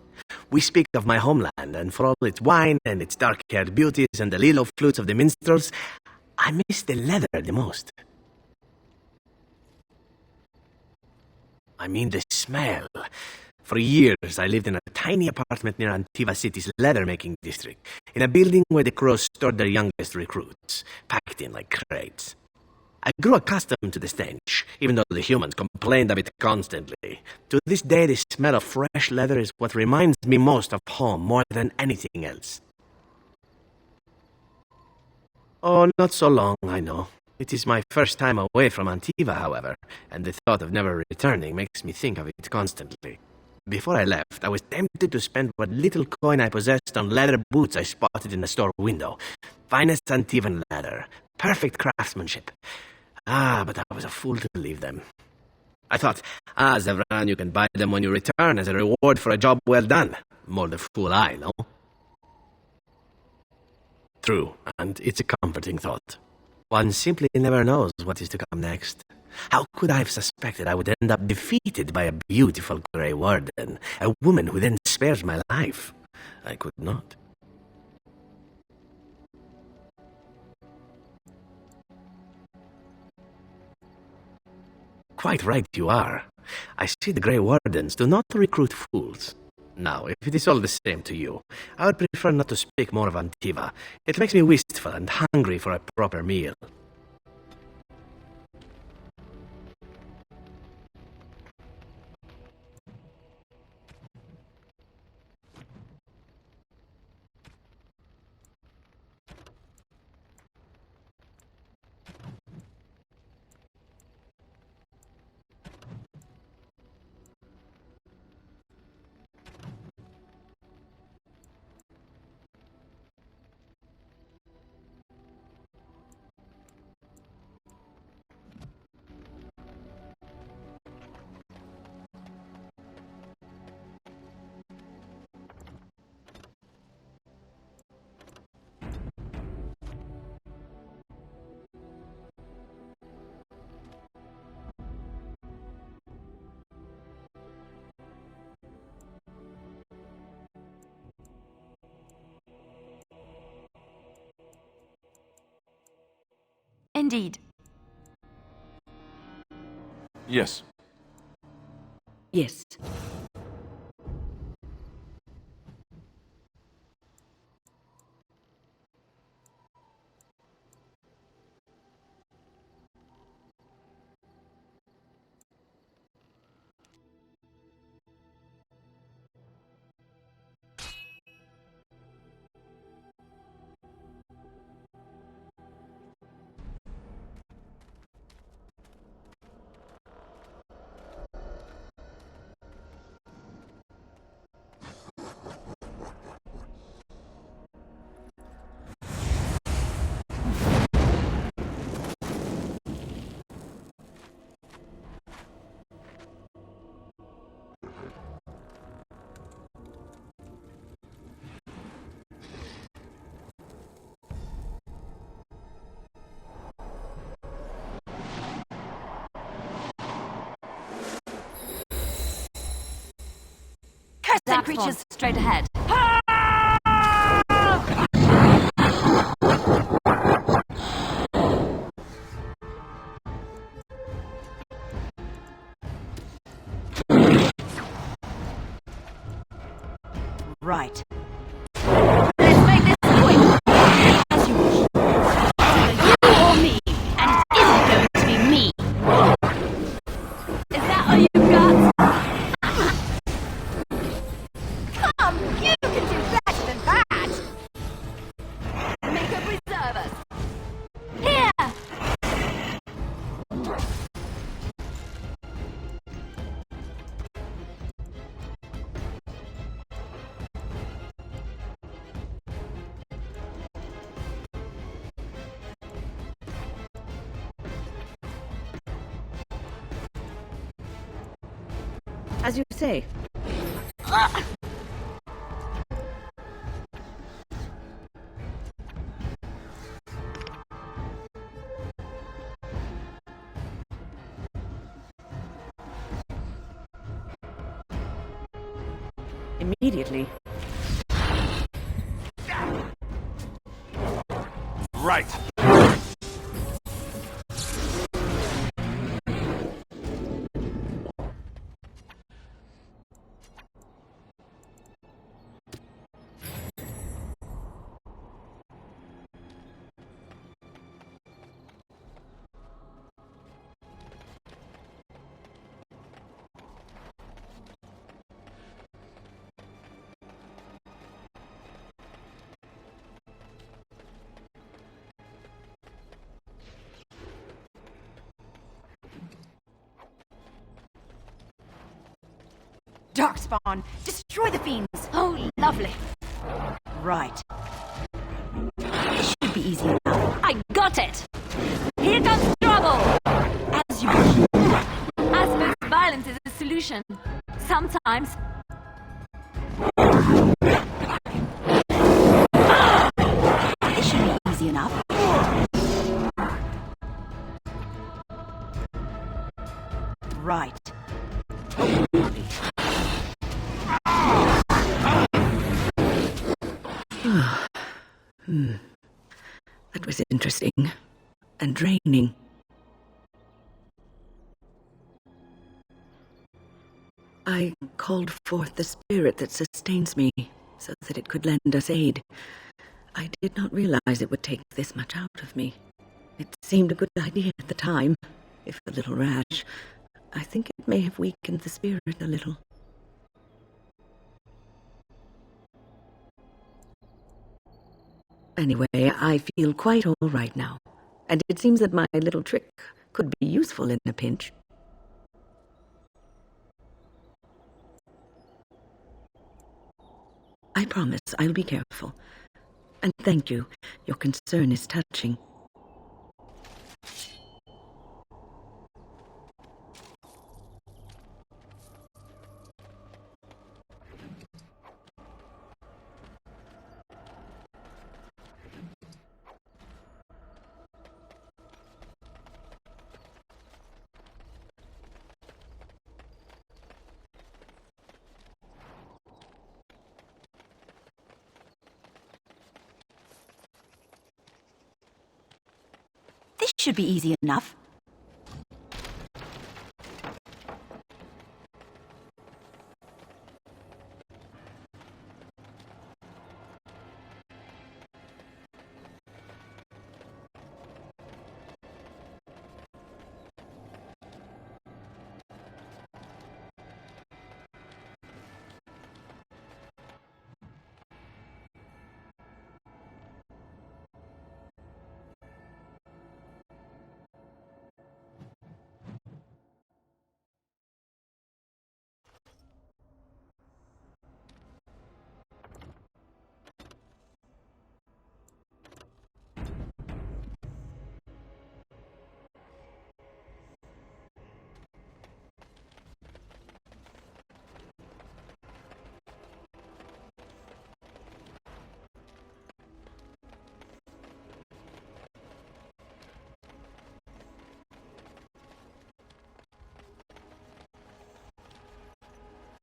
We speak of my homeland, and for all its wine and its dark-haired beauties and the lilo flutes of the minstrels, I miss the leather the most. I mean the smell. For years, I lived in a tiny apartment near Antiva City's leather-making district, in a building where the crows stored their youngest recruits, packed in like crates. I grew accustomed to the stench, even though the humans complained of it constantly. To this day, the smell of fresh leather is what reminds me most of home more than anything else. Oh, not so long, I know. It is my first time away from Antiva, however, and the thought of never returning makes me think of it constantly. Before I left, I was tempted to spend what little coin I possessed on leather boots I spotted in the store window. Finest Antivan leather. Perfect craftsmanship. But I was a fool to leave them. I thought, Zevran, you can buy them when you return as a reward for a job well done. More the fool I, no? True, and it's a comforting thought. One simply never knows what is to come next. How could I have suspected I would end up defeated by a beautiful Grey Warden, a woman who then spares my life? I could not. Quite right you are. I see the Grey Wardens do not recruit fools. Now, if it is all the same to you, I would prefer not to speak more of Antiva. It makes me wistful and hungry for a proper meal. Indeed. Yes. Yes. Cursed creatures straight ahead. Right. say? Immediately. Right. Darkspawn, destroy the fiends. Oh, lovely. Right. Should be easy enough. I got it. Here comes trouble. As you wish. I suppose violence is a solution. Sometimes. It should be easy enough. Right. That was interesting and draining. I called forth the spirit that sustains me so that it could lend us aid. I did not realize it would take this much out of me. It seemed a good idea at the time, if a little rash. I think it may have weakened the spirit a little. Anyway, I feel quite all right now, and it seems that my little trick could be useful in a pinch. I promise I'll be careful. And thank you. Your concern is touching. This should be easy enough.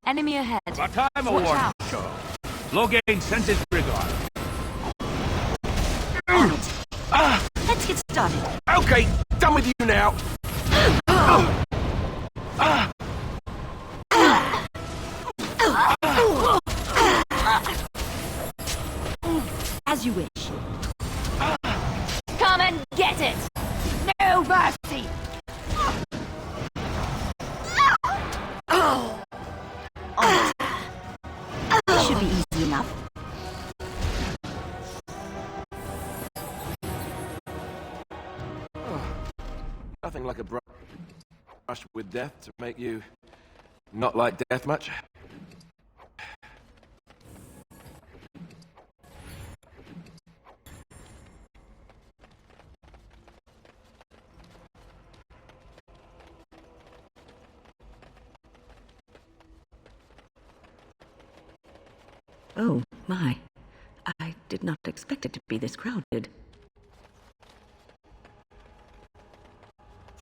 Enemy ahead. About time a Watch war out. show. Loghain sends his regard. Let's get started. Okay, done with you now. As you wish. Come and get it. No mercy. This should be easy enough. Nothing like a brush with death to make you not like death much. Oh, my. I did not expect it to be this crowded.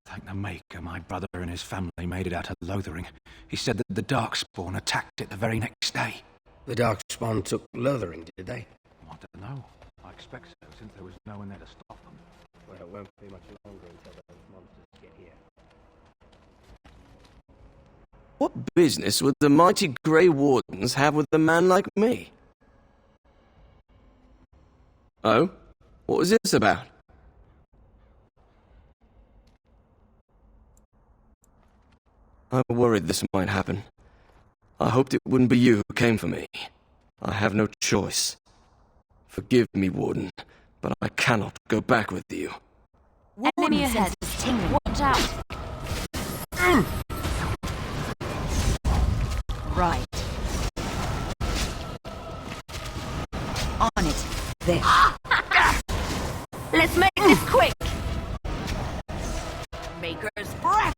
Thank the Maker, my brother and his family made it out of Lothering. He said that the Darkspawn attacked it the very next day. The Darkspawn took Lothering, did they? I don't know. I expect so, since there was no one there to stop them. Well, it won't be much longer until those monsters get here. What business would the mighty Grey Wardens have with a man like me? Oh? What was this about? I worried this might happen. I hoped it wouldn't be you who came for me. I have no choice. Forgive me, Warden, but I cannot go back with you. Enemy ahead. Watch out. Right. On it. There. Let's make this quick. Maker's breath.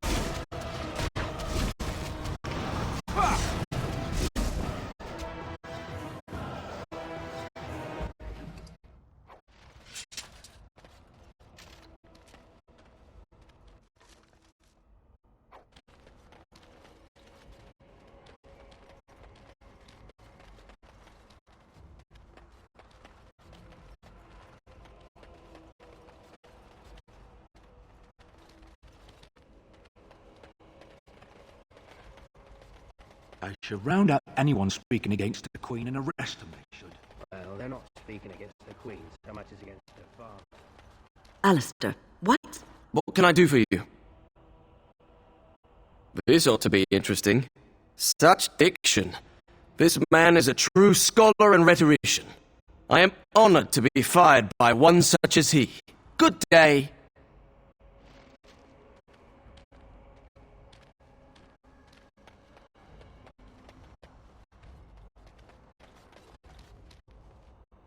I should round up anyone speaking against the Queen and arrest them, they should. Well, they're not speaking against the Queen so much as against her father. Alistair, what? What can I do for you? This ought to be interesting. Such diction. This man is a true scholar and rhetorician. I am honored to be fired by one such as he. Good day.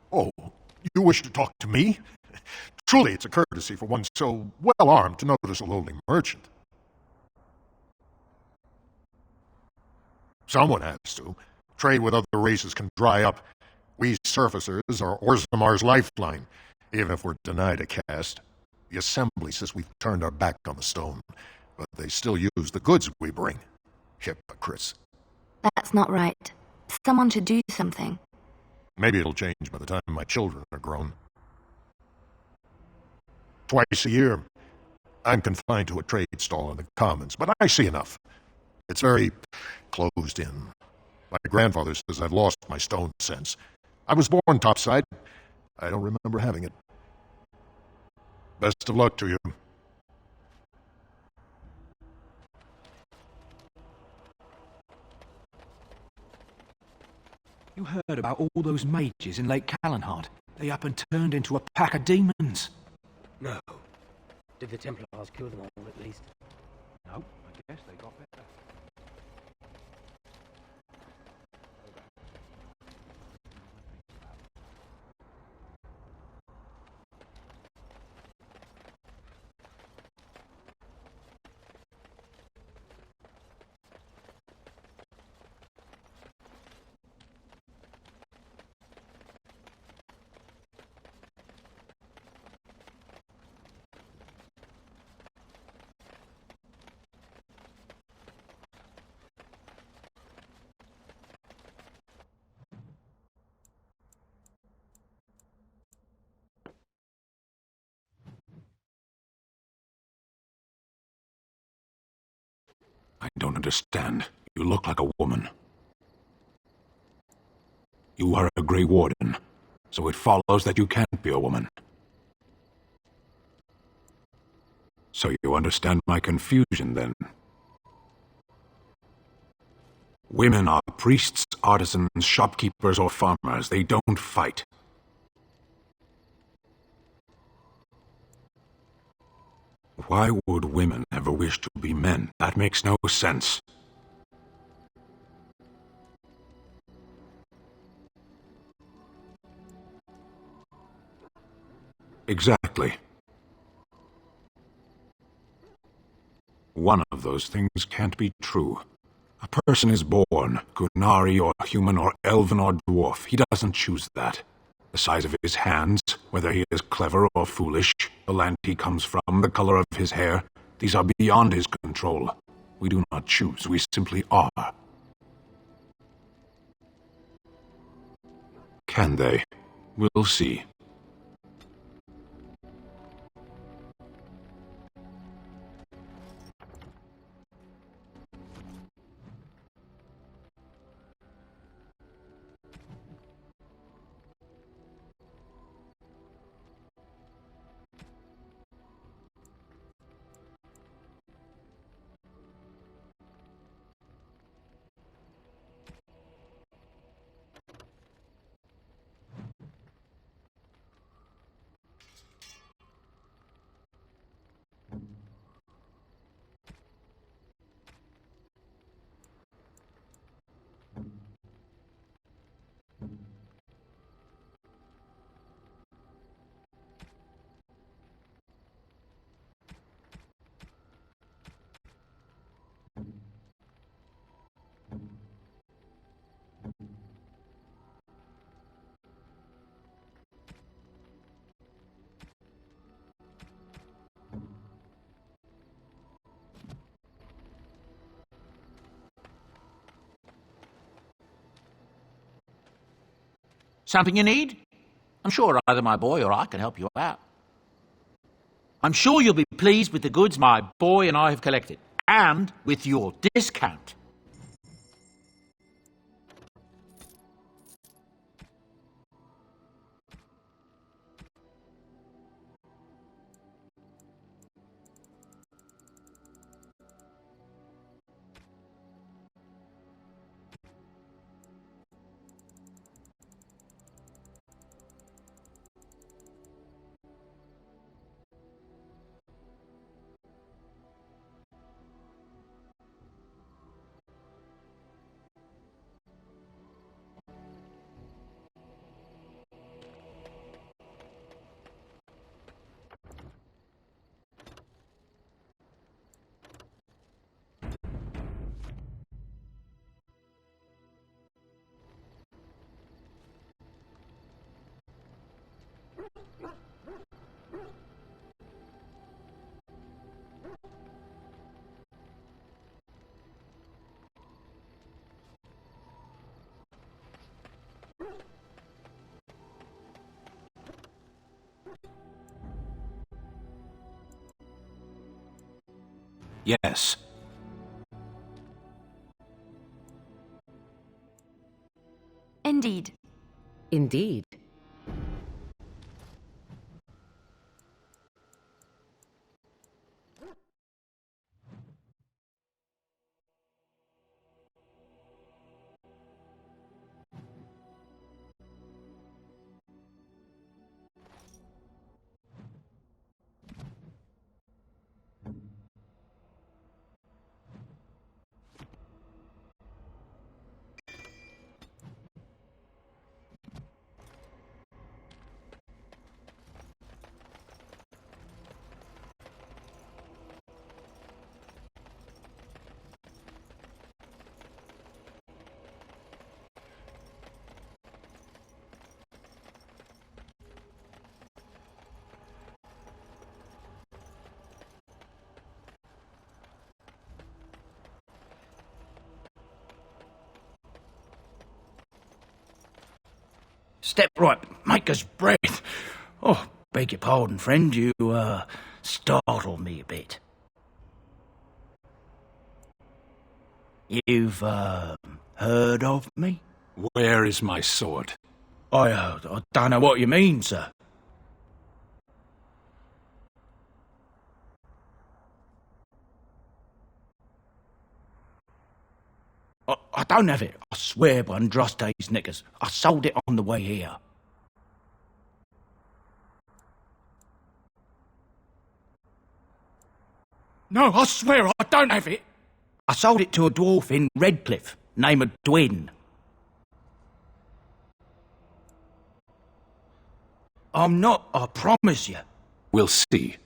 Oh, you wish to talk to me? Truly, it's a courtesy for one so well-armed to notice a lowly merchant. Someone has to. Trade with other races can dry up. We surfacers are Orzamar's lifeline, even if we're denied a caste. The Assembly says we've turned our back on the stone, but they still use the goods we bring. Hypocrites. That's not right. Someone should do something. Maybe it'll change by the time my children are grown. Twice a year, I'm confined to a trade stall in the Commons, but I see enough. It's very closed in. My grandfather says I've lost my stone sense. I was born topside. I don't remember having it. Best of luck to you. You heard about all those mages in Lake Callanhard? They up and turned into a pack of demons. No. Did the Templars kill them all, at least? No, I guess they got better. I don't understand. You look like a woman. You are a Grey Warden, so it follows that you can't be a woman. So you understand my confusion, then? Women are priests, artisans, shopkeepers, or farmers. They don't fight. Why would women ever wish to be men? That makes no sense. Exactly. One of those things can't be true. A person is born, Gunari or human or elven or dwarf. He doesn't choose that. The size of his hands, whether he is clever or foolish, the land he comes from, the color of his hair, these are beyond his control. We do not choose, we simply are. Can they? We'll see. Something you need? I'm sure either my boy or I can help you out. I'm sure you'll be pleased with the goods my boy and I have collected, and with your discount. Yes. Indeed. Indeed. Step right, maker's breath. Oh, beg your pardon, friend, you, startled me a bit. You've, heard of me? Where is my sword? I don't know what you mean, sir. I don't have it, I swear by Andraste's knickers. I sold it on the way here. No, I swear I don't have it. I sold it to a dwarf in Redcliffe, named Dwyn. I'm not, I promise you. We'll see.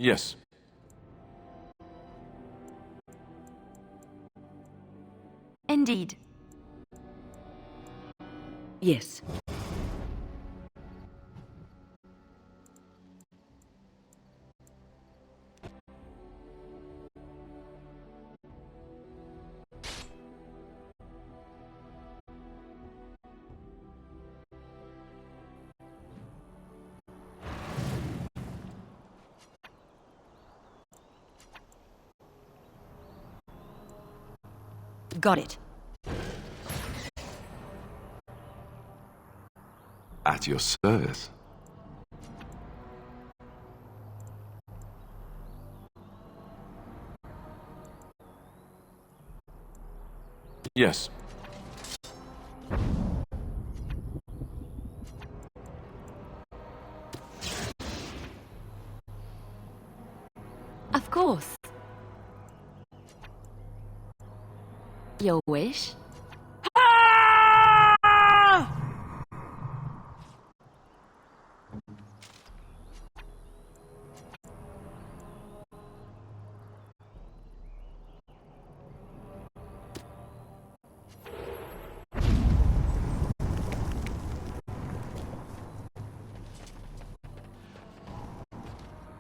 Yes. Indeed. Yes. Got it. At your service. Yes. Of course. Your wish?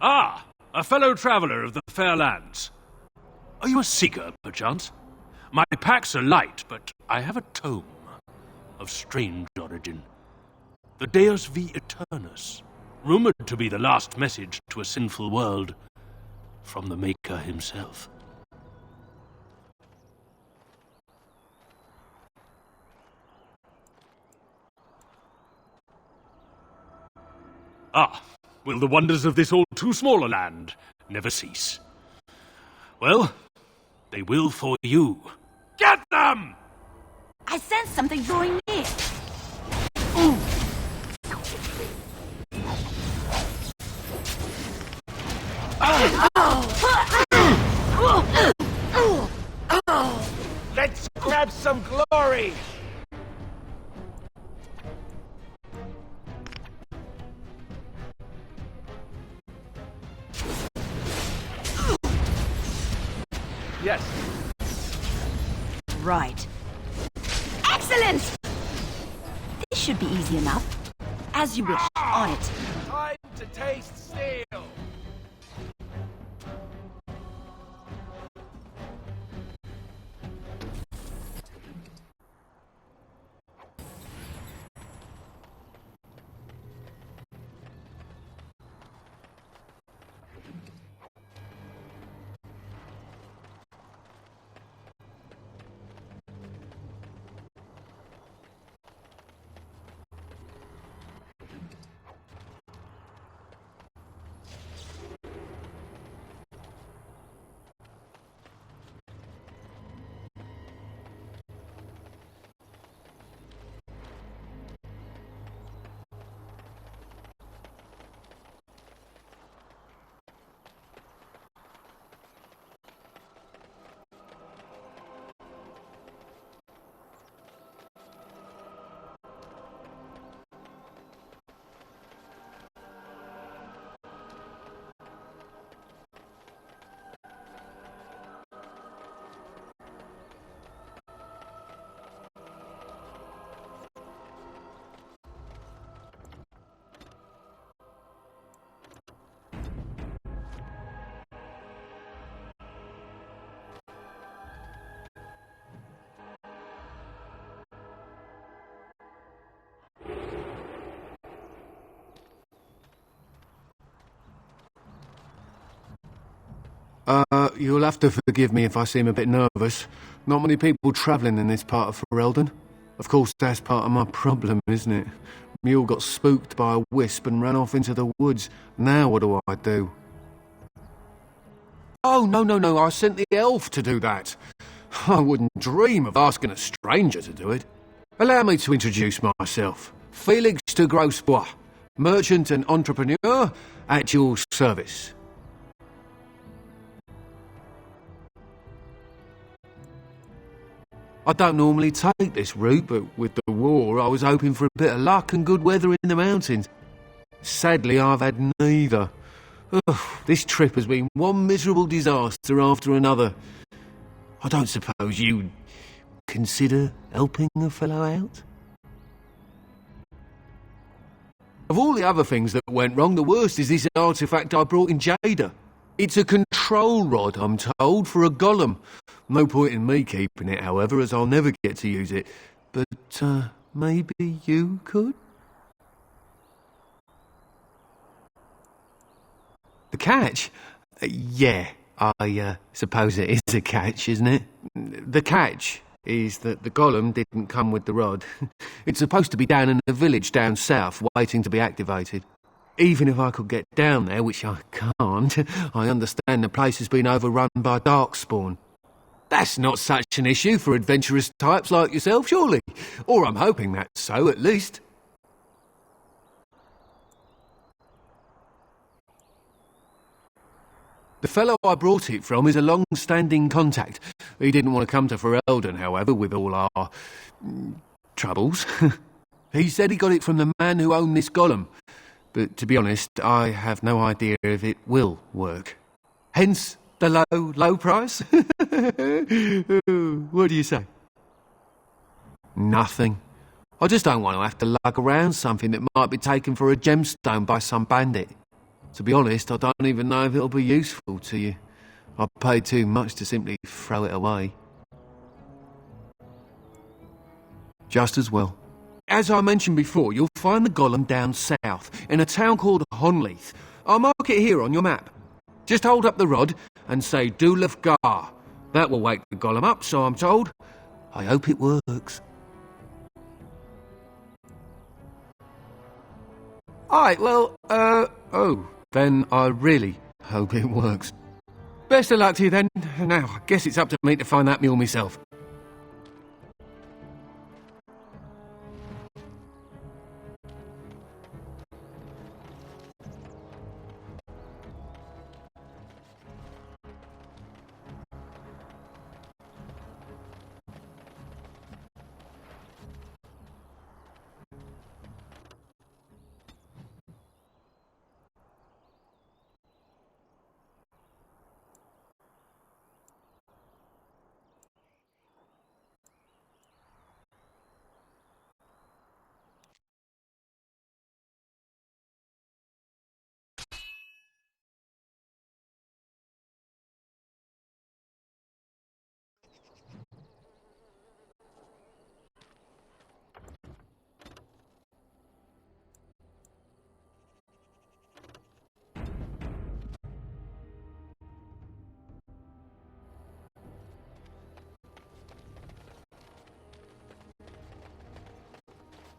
Ah, a fellow traveller of the fair lands. Are you a seeker, perchance? My packs are light, but I have a tome of strange origin. The Deus V Eternus, rumoured to be the last message to a sinful world from the Maker himself. Ah, will the wonders of this all too small a land never cease? Well, they will for you. Get them! I sense something drawing near. Let's grab some glory! Yes. Right. Excellent! This should be easy enough. As you wish. On it. Time to taste steel! You'll have to forgive me if I seem a bit nervous. Not many people travelling in this part of Ferelden. Of course, that's part of my problem, isn't it? Mule got spooked by a wisp and ran off into the woods. Now what do I do? Oh, no, I sent the elf to do that. I wouldn't dream of asking a stranger to do it. Allow me to introduce myself. Felix de Grosbois, merchant and entrepreneur at your service. I don't normally take this route, but with the war, I was hoping for a bit of luck and good weather in the mountains. Sadly, I've had neither. This trip has been one miserable disaster after another. I don't suppose you'd consider helping a fellow out? Of all the other things that went wrong, the worst is this artifact I brought in Jada. It's a control rod, I'm told, for a golem. No point in me keeping it, however, as I'll never get to use it. But, maybe you could? The catch? Yeah, I suppose it is a catch, isn't it? The catch is that the golem didn't come with the rod. It's supposed to be down in the village down south, waiting to be activated. Even if I could get down there, which I can't, I understand the place has been overrun by darkspawn. That's not such an issue for adventurous types like yourself, surely? Or I'm hoping that's so, at least. The fellow I brought it from is a long-standing contact. He didn't want to come to Ferelden, however, with all our troubles. He said he got it from the man who owned this golem. But to be honest, I have no idea if it will work. Hence the low price? What do you say? Nothing. I just don't want to have to lug around something that might be taken for a gemstone by some bandit. To be honest, I don't even know if it'll be useful to you. I paid too much to simply throw it away. Just as well. As I mentioned before, you'll find the golem down south, in a town called Honleith. I'll mark it here on your map. Just hold up the rod and say Dulaf Gar. That will wake the golem up, so I'm told. I hope it works. Alright, well, then I really hope it works. Best of luck to you then. Now, I guess it's up to me to find that mule myself.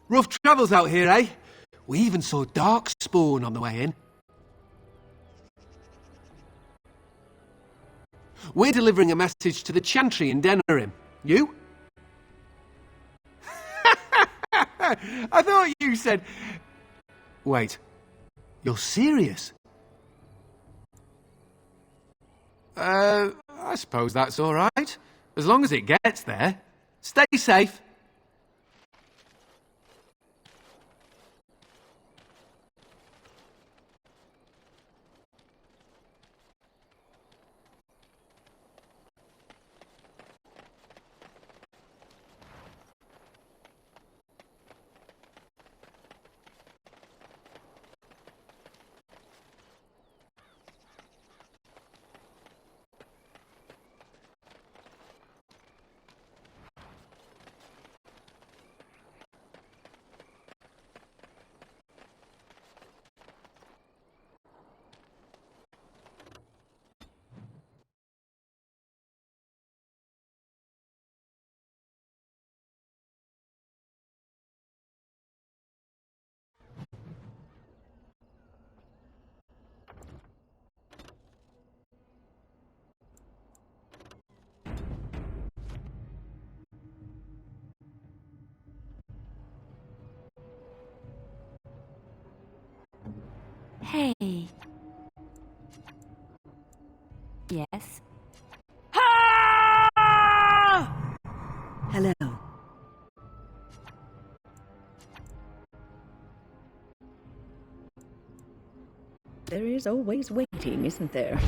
Rough travels out here, eh? We even saw darkspawn on the way in. We're delivering a message to the Chantry in Denerim. You? I thought you said... Wait. You're serious? I suppose that's all right. As long as it gets there. Stay safe. Hey. Yes. Hello. there is always waiting, isn't there?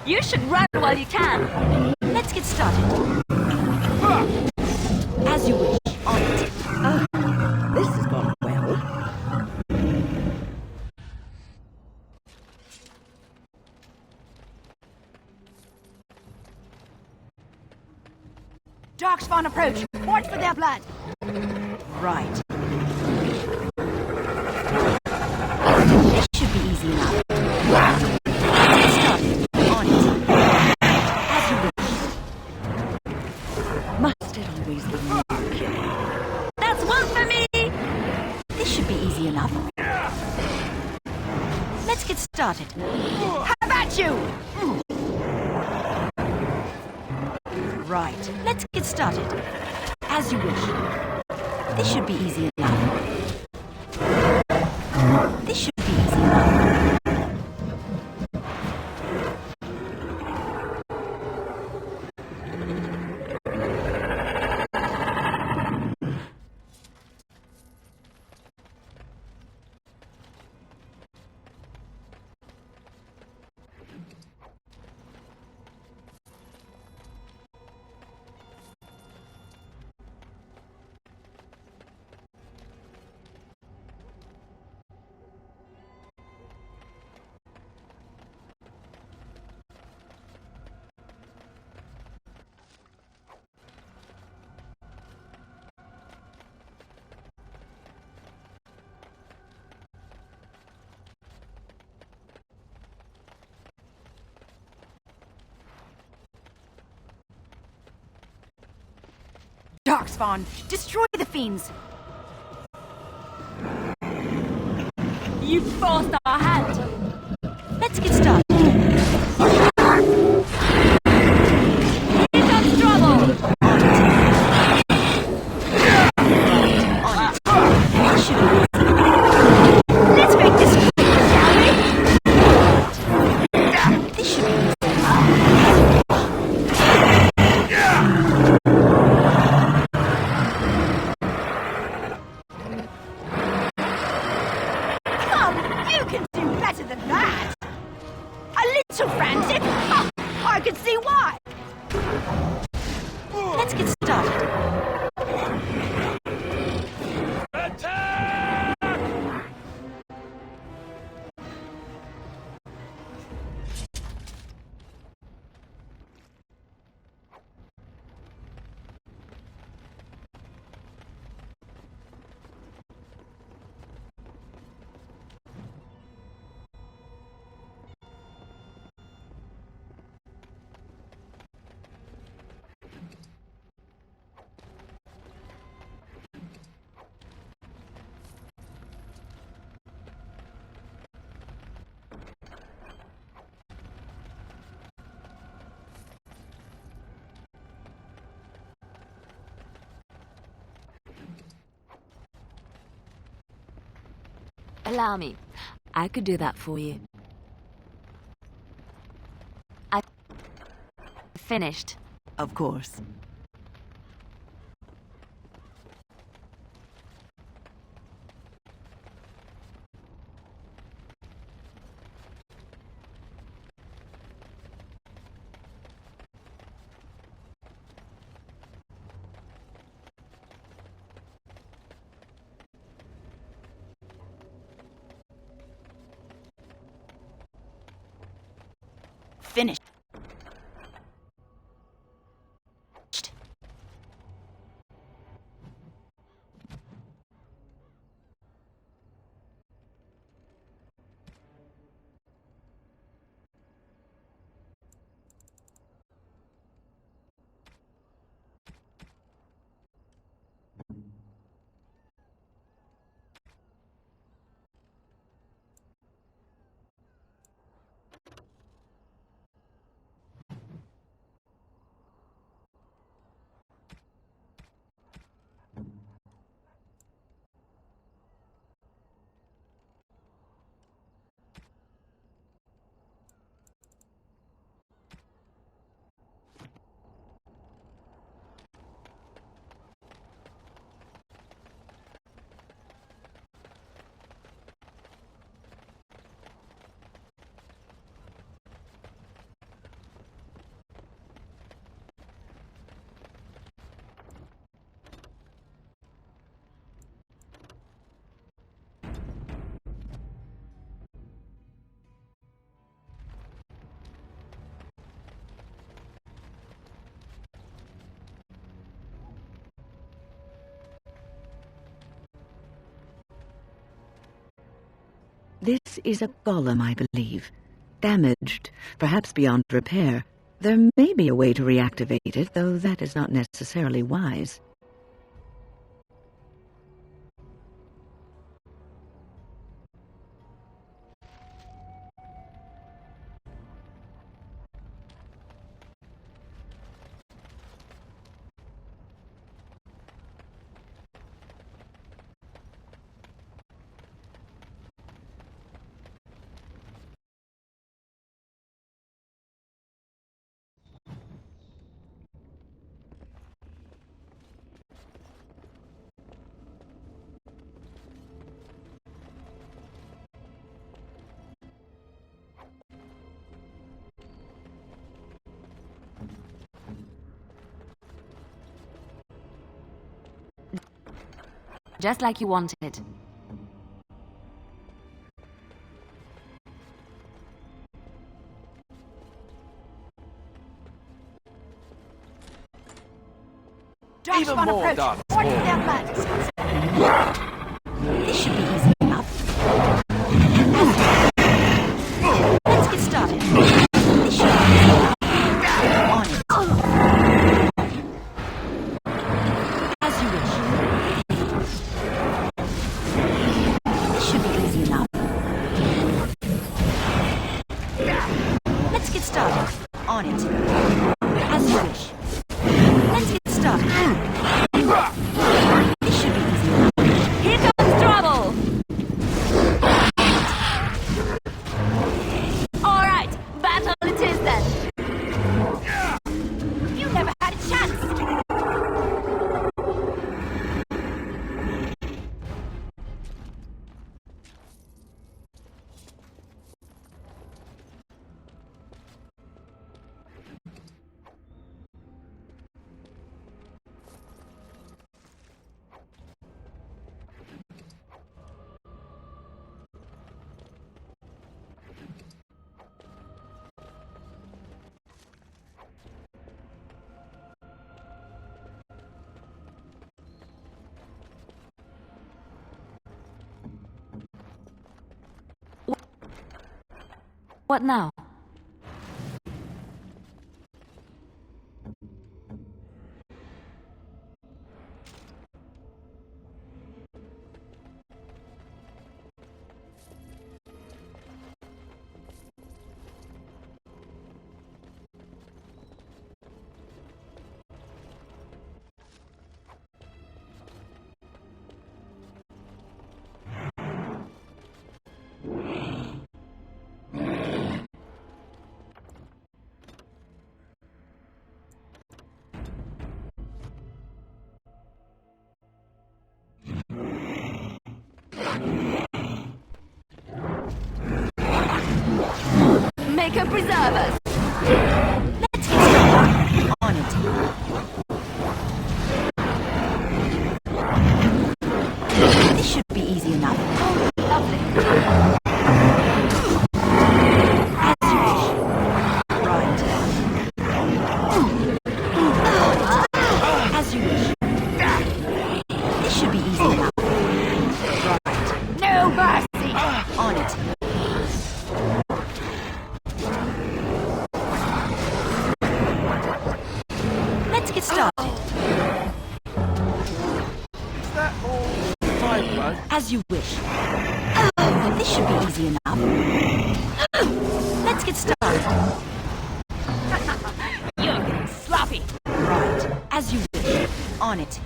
You should run while you can. Let's get started. As you wish. On it. This has gone well. Darkspawn approach. Watch for their blood. Right. This should be easy enough. Let's get started. On it. As you wish. Must it always be me? That's one for me! This should be easy enough. Let's get started. How about you? Right. Let's get started. As you wish. This should be easy enough. This should be easy enough. Darkspawn, destroy the fiends! You forced our hand! Let's get started. Here comes trouble! On it. That should be easy. Let's make this quick, shall we? This should be easy. Let's get started. Allow me. I could do that for you. I finished. Of course. Finished. This is a golem, I believe. Damaged, perhaps beyond repair. There may be a way to reactivate it, though that is not necessarily wise. Just like you wanted. Even more dark. This should be easy enough. Let's get started. This should be easy enough. On it. As you wish. This should be easy enough. Let's get started. On it. As you wish. Let's get started. This should be easy enough. Here comes trouble! Alright, battle it is then. You never had a chance. What now? Make her preserve us. Let's get started. On it. This should be easy enough. Oh, lovely. As you wish. Right. As you wish. This should be easy enough. Right. No mercy. On it. Let's get started. Is that all time, bud? As you wish. Oh, this should be easy enough. Let's get started. You're getting sloppy. Right. As you wish. On it.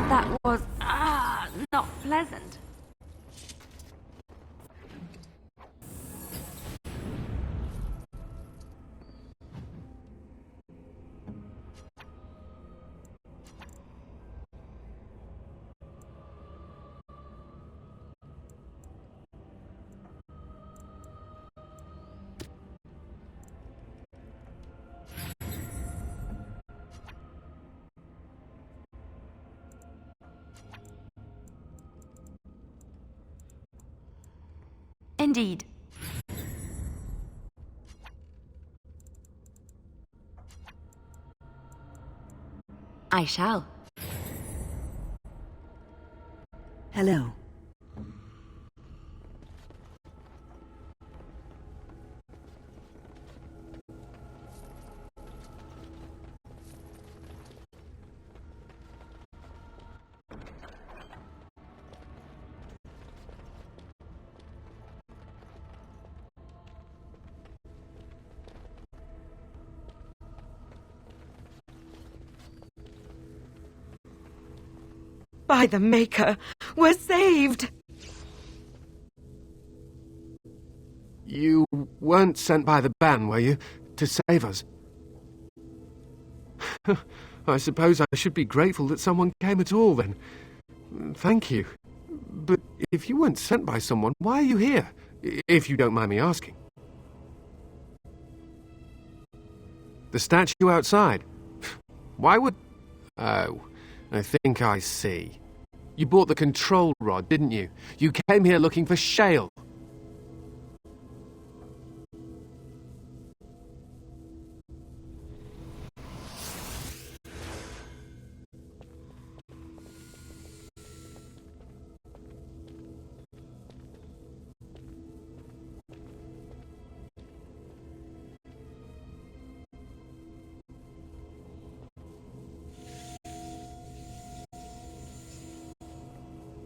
That was not pleasant. Indeed. I shall. Hello. By the Maker, we're saved! You weren't sent by the ban, were you? To save us? I suppose I should be grateful that someone came at all, then. Thank you. But if you weren't sent by someone, why are you here? If you don't mind me asking. The statue outside? Why would... Oh, I think I see. You bought the control rod, didn't you? You came here looking for Shale.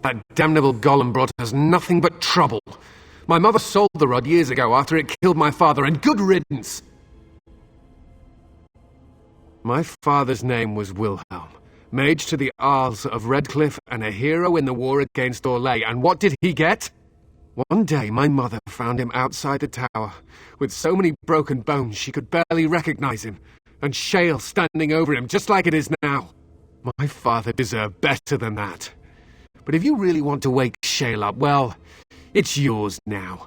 That damnable golem brought us nothing but trouble. My mother sold the rod years ago after it killed my father, and good riddance. My father's name was Wilhelm, mage to the Arls of Redcliffe and a hero in the war against Orlais, and what did he get? One day my mother found him outside the tower, with so many broken bones she could barely recognize him, and Shale standing over him just like it is now. My father deserved better than that. But if you really want to wake Shale up, well, it's yours now.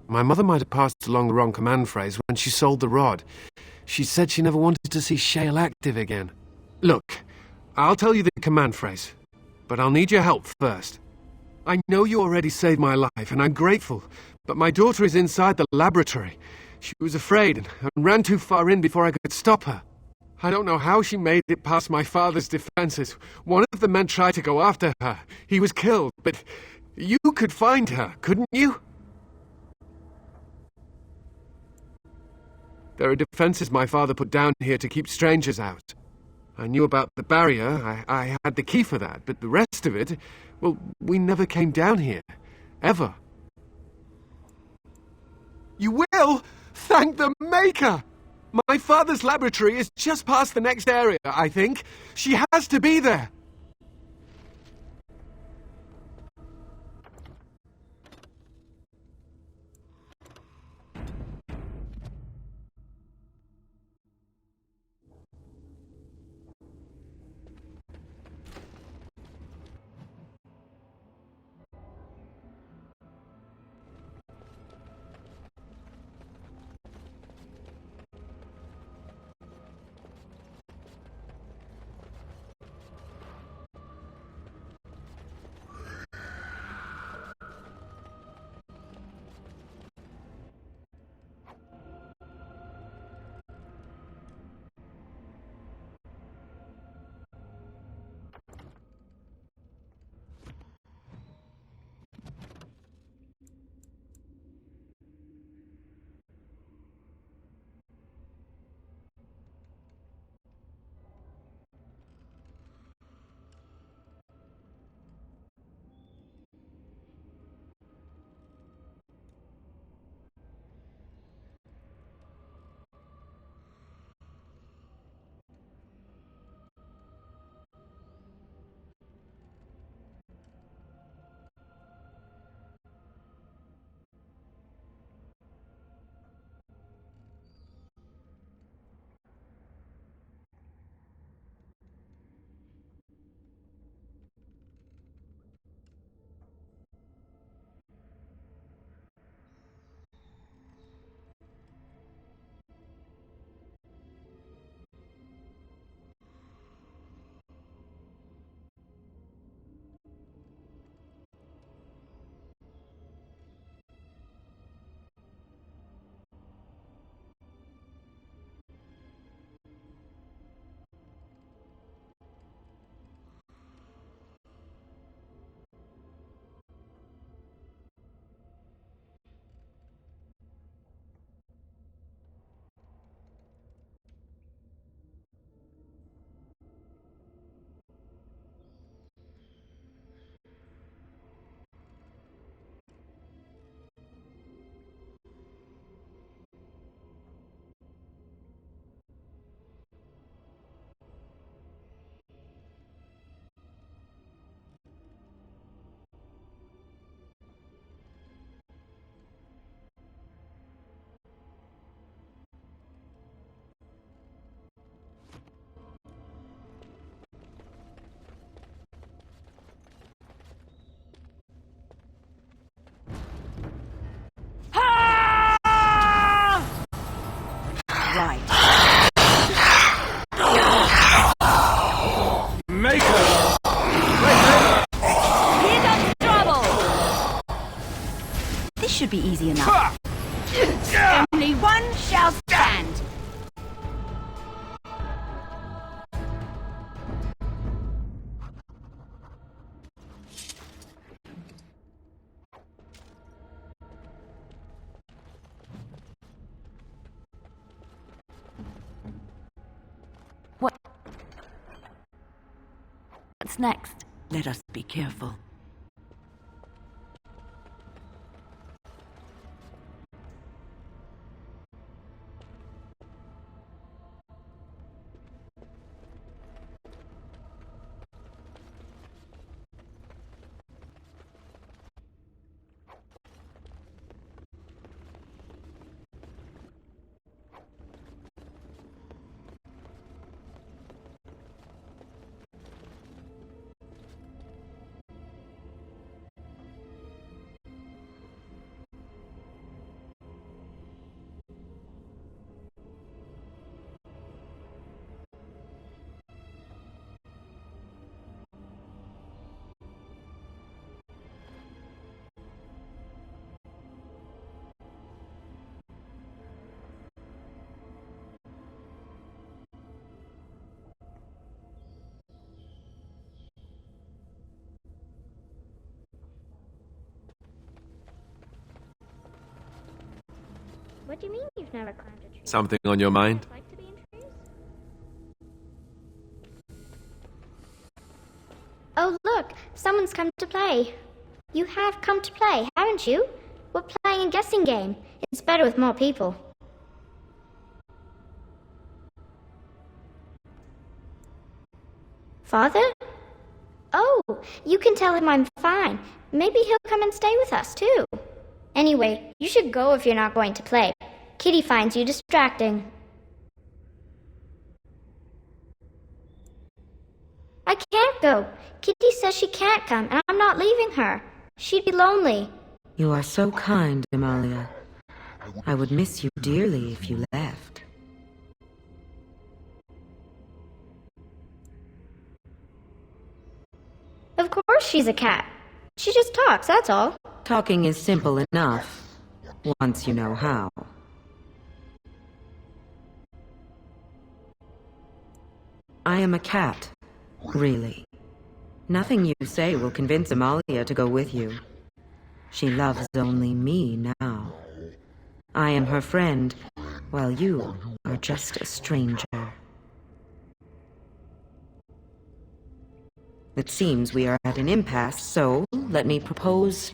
My mother might have passed along the wrong command phrase when she sold the rod. She said she never wanted to see Shale active again. Look, I'll tell you the command phrase, but I'll need your help first. I know you already saved my life, and I'm grateful, but my daughter is inside the laboratory. She was afraid and ran too far in before I could stop her. I don't know how she made it past my father's defenses. One of the men tried to go after her. He was killed, but you could find her, couldn't you? There are defenses my father put down here to keep strangers out. I knew about the barrier. I had the key for that, but the rest of it, well, we never came down here. Ever. You will? Thank the Maker! My father's laboratory is just past the next area, I think. She has to be there. should be easy enough. Only one shall stand. What's next? Let us be careful. What do you mean you've never climbed a tree? Something on your mind? Like to be in trees? Oh, look! Someone's come to play. You have come to play, haven't you? We're playing a guessing game. It's better with more people. Father? Oh, you can tell him I'm fine. Maybe he'll come and stay with us, too. Anyway, you should go if you're not going to play. Kitty finds you distracting. I can't go. Kitty says she can't come, and I'm not leaving her. She'd be lonely. You are so kind, Amalia. I would miss you dearly if you left. Of course she's a cat. She just talks, that's all. Talking is simple enough, once you know how. I am a cat, really. Nothing you say will convince Amalia to go with you. She loves only me now. I am her friend, while you are just a stranger. It seems we are at an impasse, so let me propose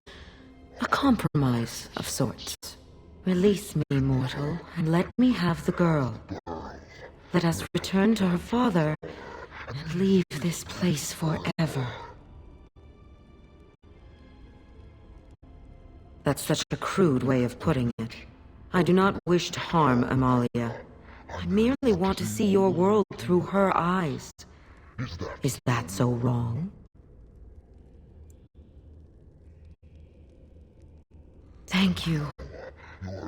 a compromise of sorts. Release me, mortal, and let me have the girl. Let us return to her father and leave this place forever. That's such a crude way of putting it. I do not wish to harm Amalia. I merely want to see your world through her eyes. Is that so wrong? Thank you.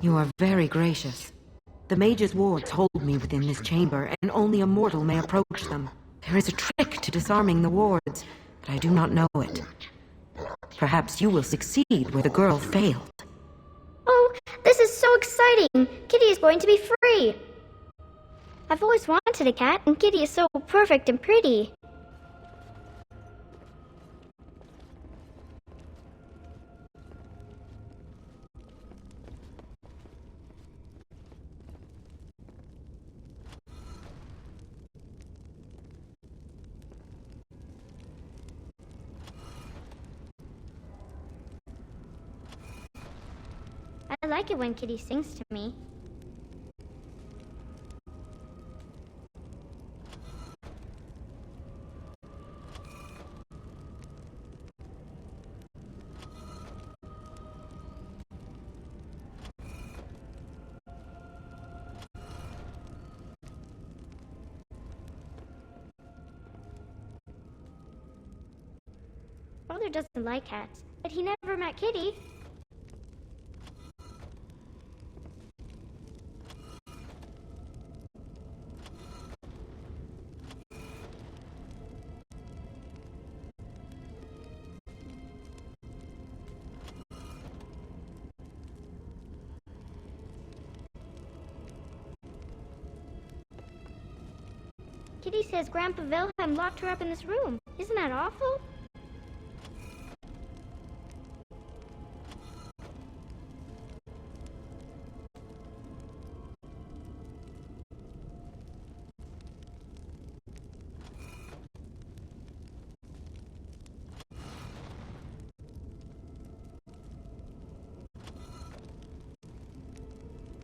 You are very gracious. The mage's wards hold me within this chamber, and only a mortal may approach them. There is a trick to disarming the wards, but I do not know it. Perhaps you will succeed where the girl failed. Oh, this is so exciting! Kitty is going to be free! I've always wanted a cat, and Kitty is so perfect and pretty. I like it when Kitty sings to me. Father doesn't like cats, but he never met Kitty. Kitty says Grandpa Wilhelm locked her up in this room. Isn't that awful?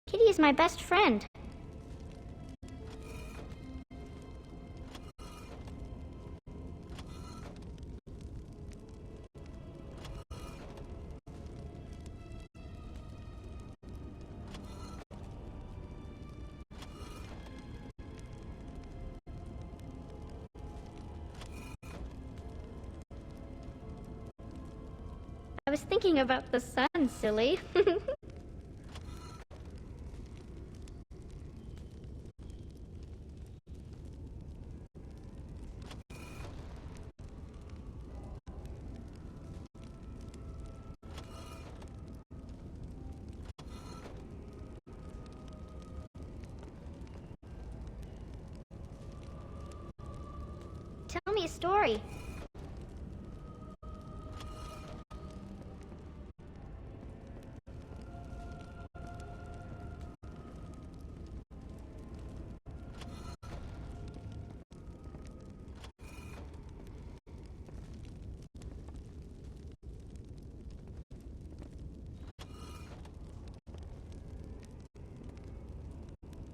Kitty is my best friend. I was thinking about the sun, silly. Tell me a story.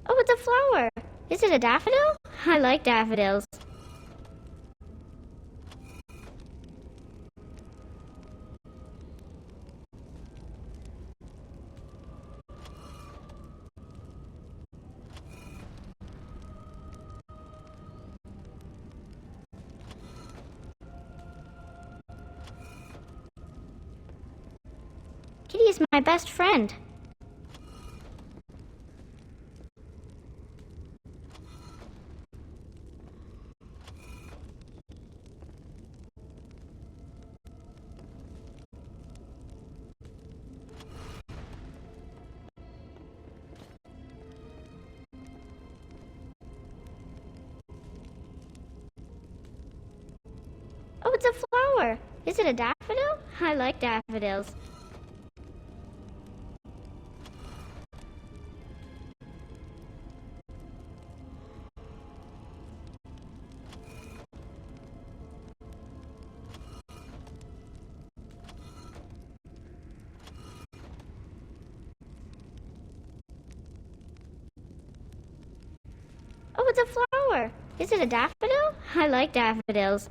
Oh, it's a flower. Is it a daffodil? I like daffodils. Kitty is my best friend. Oh, it's a flower. Is it a daffodil? I like daffodils. Oh, it's a flower. Is it a daffodil? I like daffodils.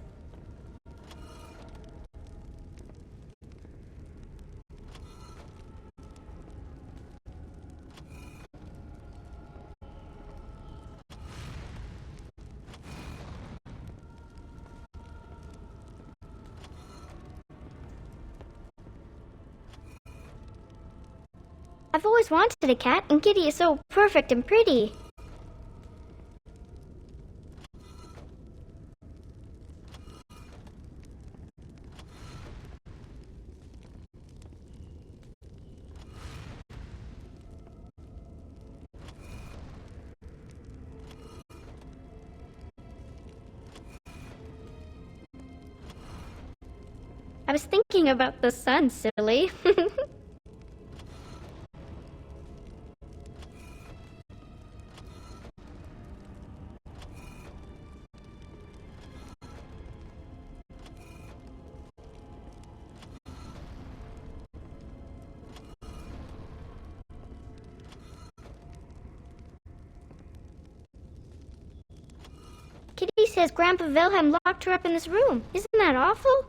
I've always wanted a cat, and Kitty is so perfect and pretty. I was thinking about the sun, silly. Kitty says Grandpa Wilhelm locked her up in this room. Isn't that awful?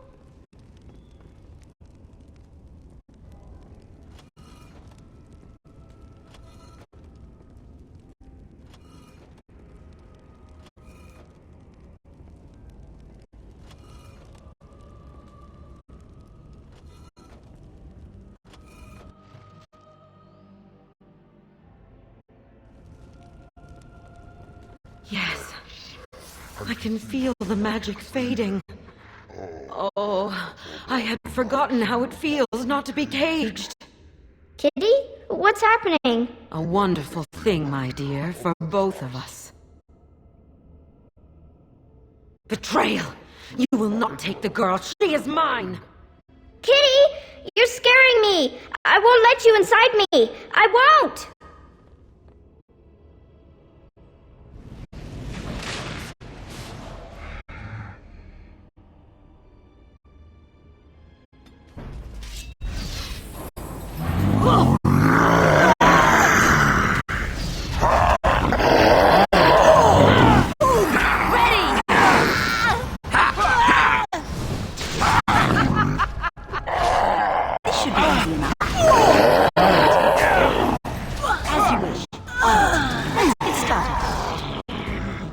Yes. I can feel the magic fading. Oh, I had forgotten how it feels not to be caged. Kitty? What's happening? A wonderful thing, my dear, for both of us. Betrayal! You will not take the girl. She is mine! Kitty! You're scaring me! I won't let you inside me! I won't!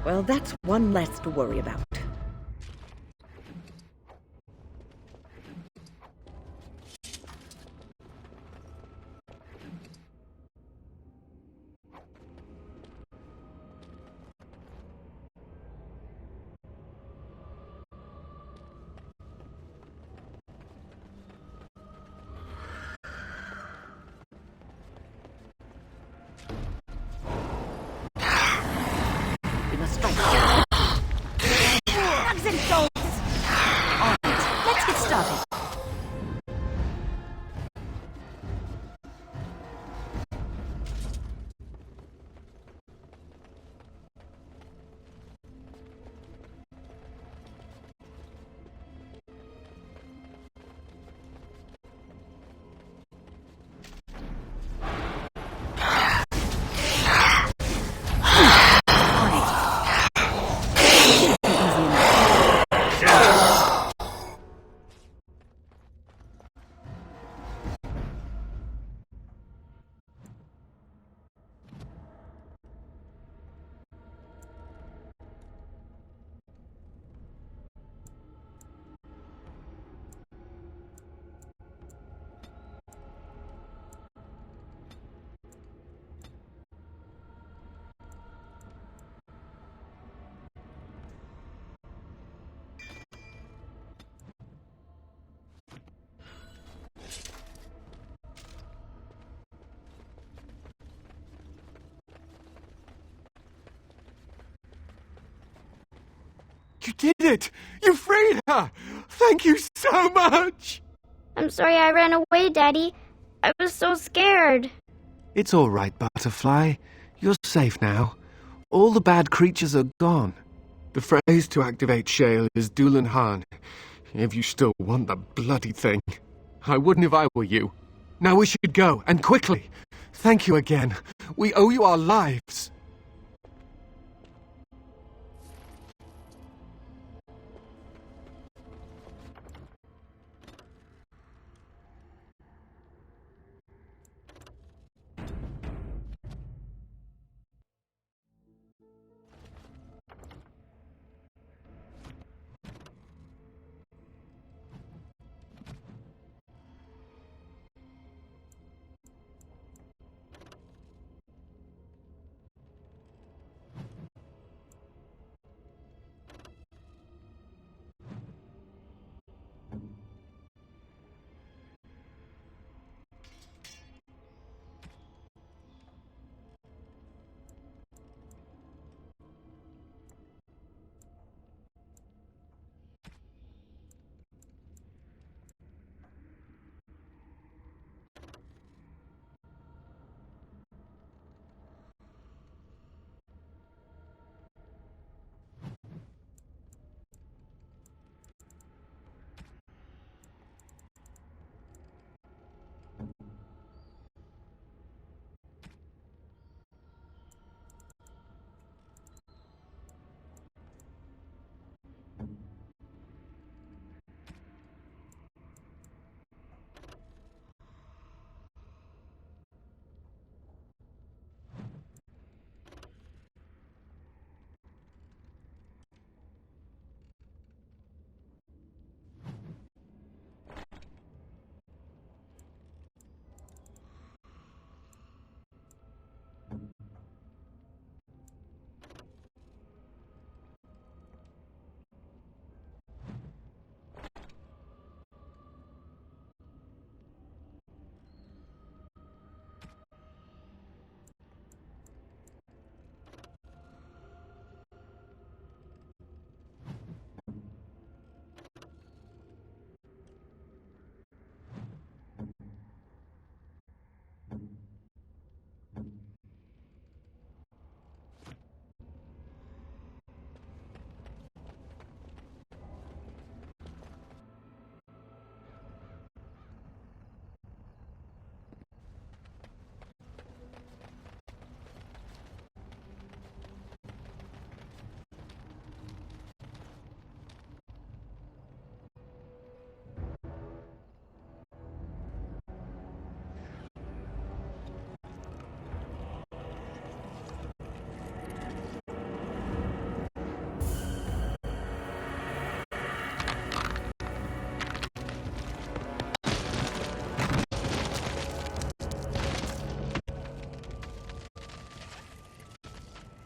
Well, that's one less to worry about. Nugs and bolts! All right, let's get started. You did it! You freed her! Thank you so much! I'm sorry I ran away, Daddy. I was so scared. It's all right, Butterfly. You're safe now. All the bad creatures are gone. The phrase to activate Shale is Dulan Han. If you still want the bloody thing. I wouldn't if I were you. Now we should go, and quickly. Thank you again. We owe you our lives.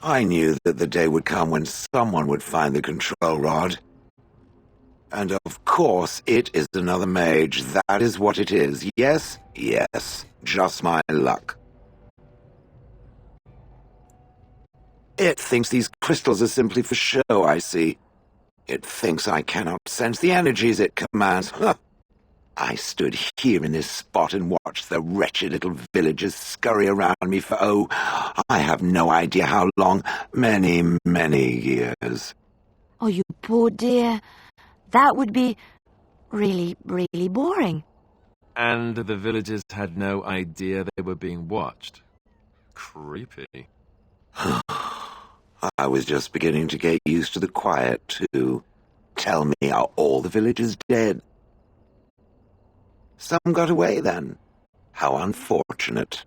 I knew that the day would come when someone would find the control rod. And of course, it is another mage. That is what it is. Yes, yes. Just my luck. It thinks these crystals are simply for show, I see. It thinks I cannot sense the energies it commands. Huh. I stood here in this spot and watched the wretched little villagers scurry around me for, oh, I have no idea how long. Many, many years. Oh, you poor dear. That would be really, really boring. And the villagers had no idea they were being watched. Creepy. I was just beginning to get used to the quiet, too. Tell me, are all the villagers dead? Some got away, then. How unfortunate.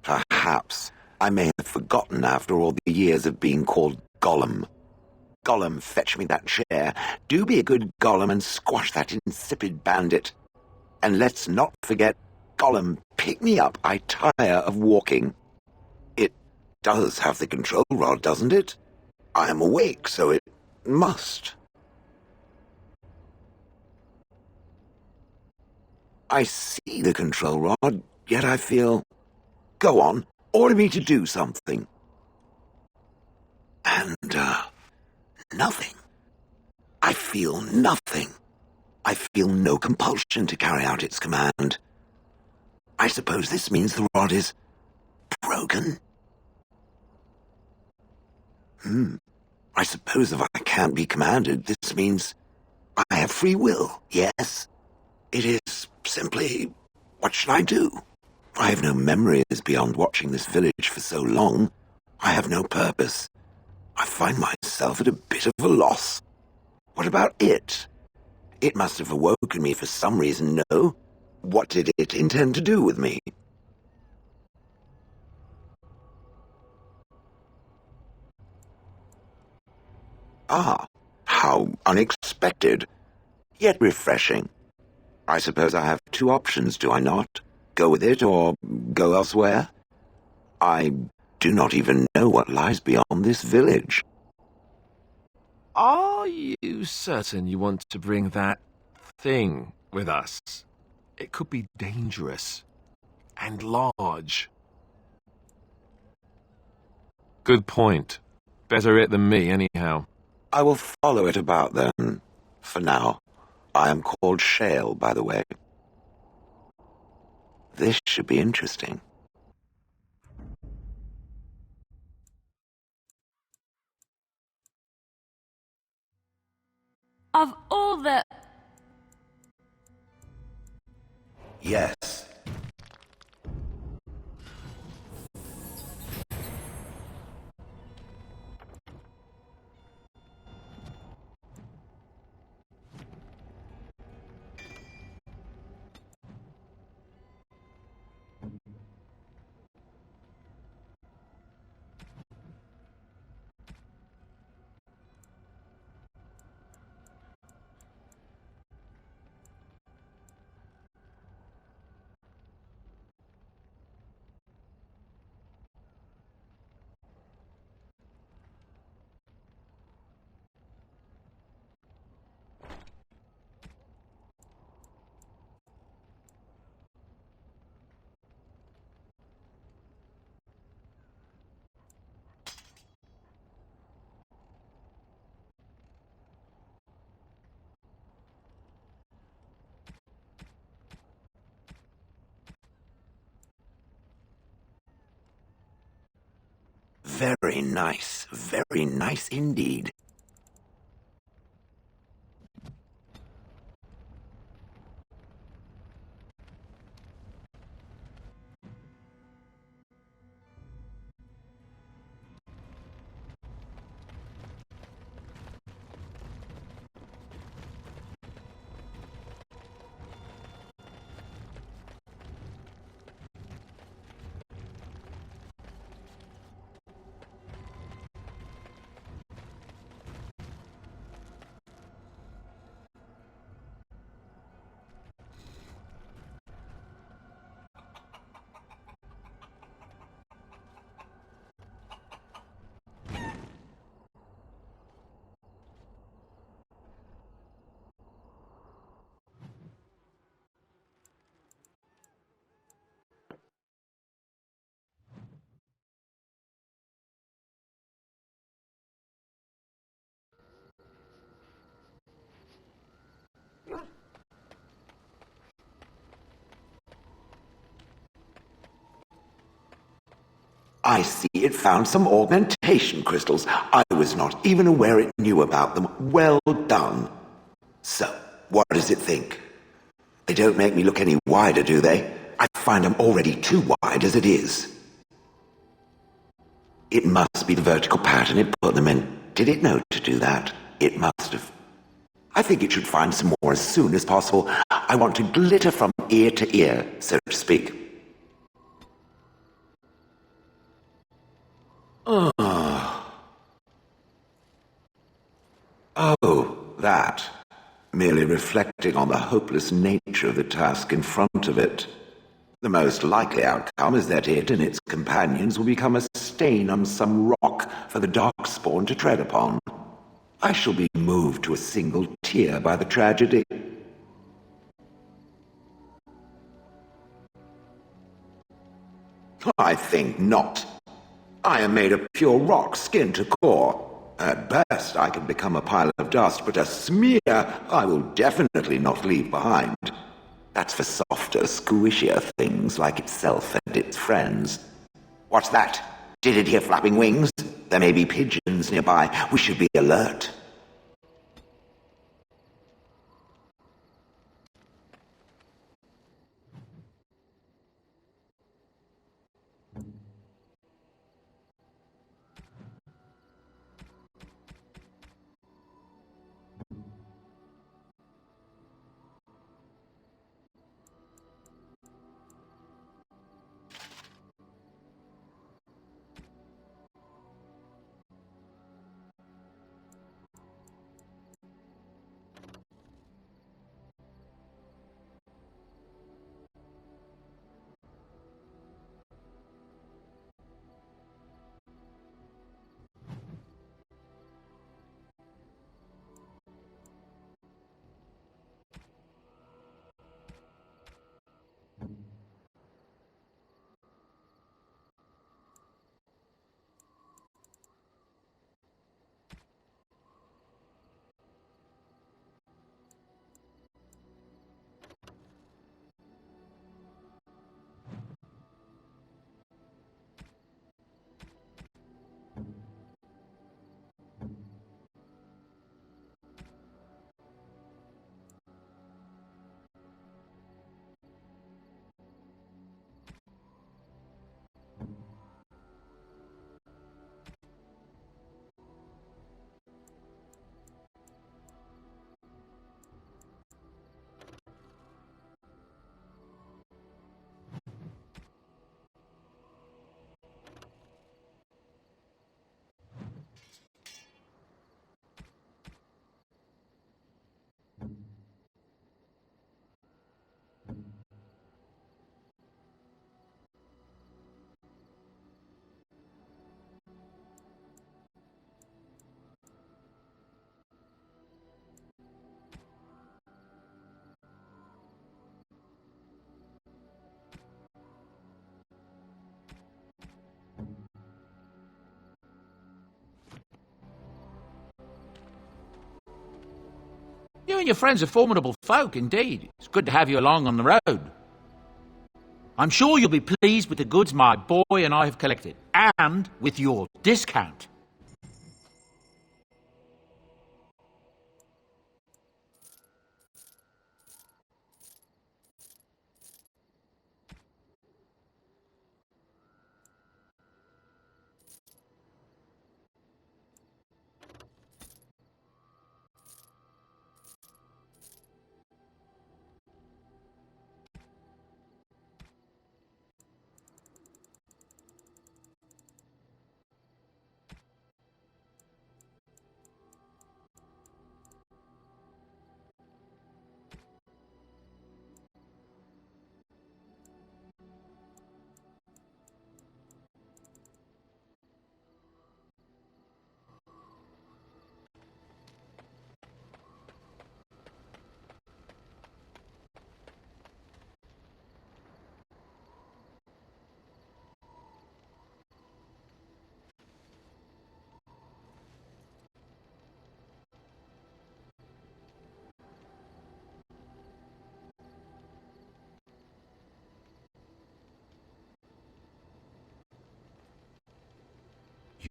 Perhaps I may have forgotten after all the years of being called Gollum. Gollum, fetch me that chair. Do be a good Gollum and squash that insipid bandit. And let's not forget, Gollum, pick me up. I tire of walking. It does have the control rod, doesn't it? I am awake, so it must. I see the control rod, yet I feel... Go on, order me to do something. And, nothing. I feel nothing. I feel no compulsion to carry out its command. I suppose this means the rod is broken? I suppose if I can't be commanded, this means I have free will, yes? It is simply, what should I do? I have no memories beyond watching this village for so long. I have no purpose. I find myself at a bit of a loss. What about it? It must have awoken me for some reason, no? What did it intend to do with me? Ah, how unexpected, yet refreshing. I suppose I have two options, do I not? Go with it or go elsewhere? I do not even know what lies beyond this village. Are you certain you want to bring that thing with us? It could be dangerous and large. Good point. Better it than me, anyhow. I will follow it about then. For now, I am called Shale, by the way. This should be interesting. Of all the... Yes. Very nice indeed. I see it found some augmentation crystals. I was not even aware it knew about them. Well done. So, what does it think? They don't make me look any wider, do they? I find I'm already too wide as it is. It must be the vertical pattern it put them in. Did it know to do that? It must have. I think it should find some more as soon as possible. I want to glitter from ear to ear, so to speak. Oh, that. Merely reflecting on the hopeless nature of the task in front of it. The most likely outcome is that it and its companions will become a stain on some rock for the Darkspawn to tread upon. I shall be moved to a single tear by the tragedy. I think not. I am made of pure rock, skin to core. At best, I can become a pile of dust, but a smear I will definitely not leave behind. That's for softer, squishier things like itself and its friends. What's that? Did it hear flapping wings? There may be pigeons nearby. We should be alert. You and your friends are formidable folk indeed. It's good to have you along on the road. I'm sure you'll be pleased with the goods my boy and I have collected, and with your discount.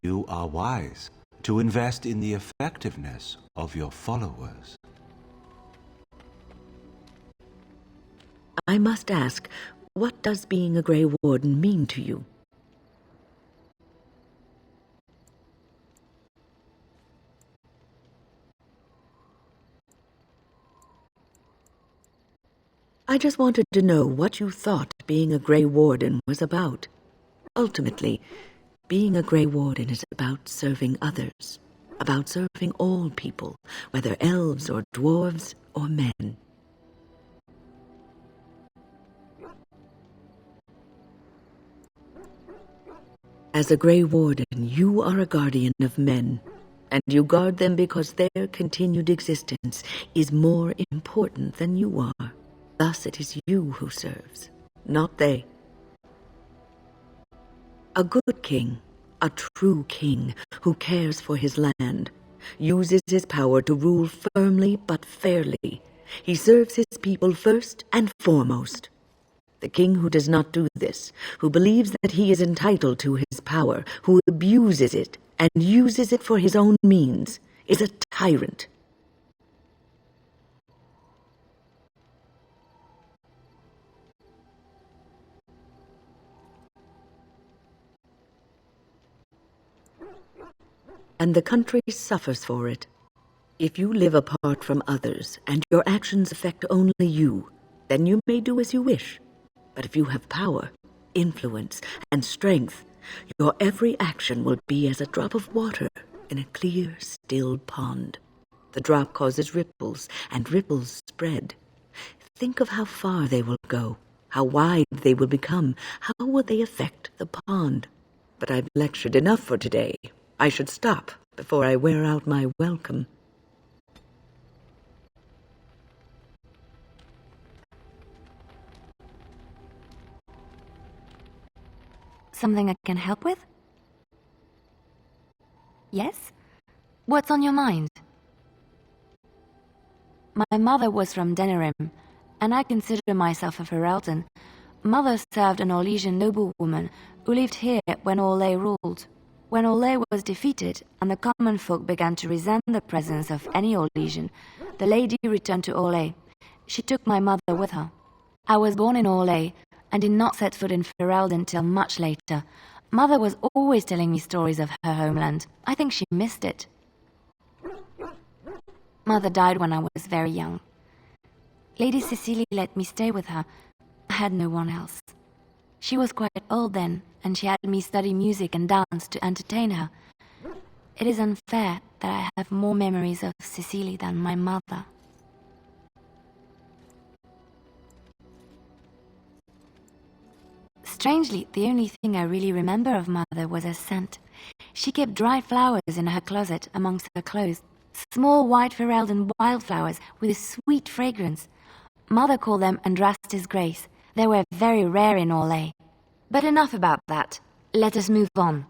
you are wise to invest in the effectiveness of your followers. I must ask, what does being a Grey Warden mean to you? I just wanted to know what you thought being a Grey Warden was about. Ultimately, being a Grey Warden is about serving others, about serving all people, whether elves or dwarves or men. As a Grey Warden, you are a guardian of men, and you guard them because their continued existence is more important than you are. Thus it is you who serves, not they. A good king, a true king who cares for his land, uses his power to rule firmly but fairly. He serves his people first and foremost. The king who does not do this, who believes that he is entitled to his power, who abuses it and uses it for his own means, is a tyrant. And the country suffers for it. If you live apart from others and your actions affect only you, then you may do as you wish. But if you have power, influence, and strength, your every action will be as a drop of water in a clear, still pond. The drop causes ripples, and ripples spread. Think of how far they will go, how wide they will become, how will they affect the pond. But I've lectured enough for today. I should stop before I wear out my welcome. Something I can help with? Yes? What's on your mind? My mother was from Denerim, and I consider myself a Ferelden. Mother served an Orlesian noblewoman who lived here when Orlais ruled. When Orlais was defeated and the common folk began to resent the presence of any Orlesian, the lady returned to Orlais. She took my mother with her. I was born in Orlais and did not set foot in Ferelden till much later. Mother was always telling me stories of her homeland. I think she missed it. Mother died when I was very young. Lady Cecily let me stay with her. I had no one else. She was quite old then, and she had me study music and dance to entertain her. It is unfair that I have more memories of Cecily than my mother. Strangely, the only thing I really remember of Mother was her scent. She kept dried flowers in her closet amongst her clothes, small white Ferelden wildflowers with a sweet fragrance. Mother called them Andrastis Grace. They were very rare in Orlais. But enough about that. Let us move on.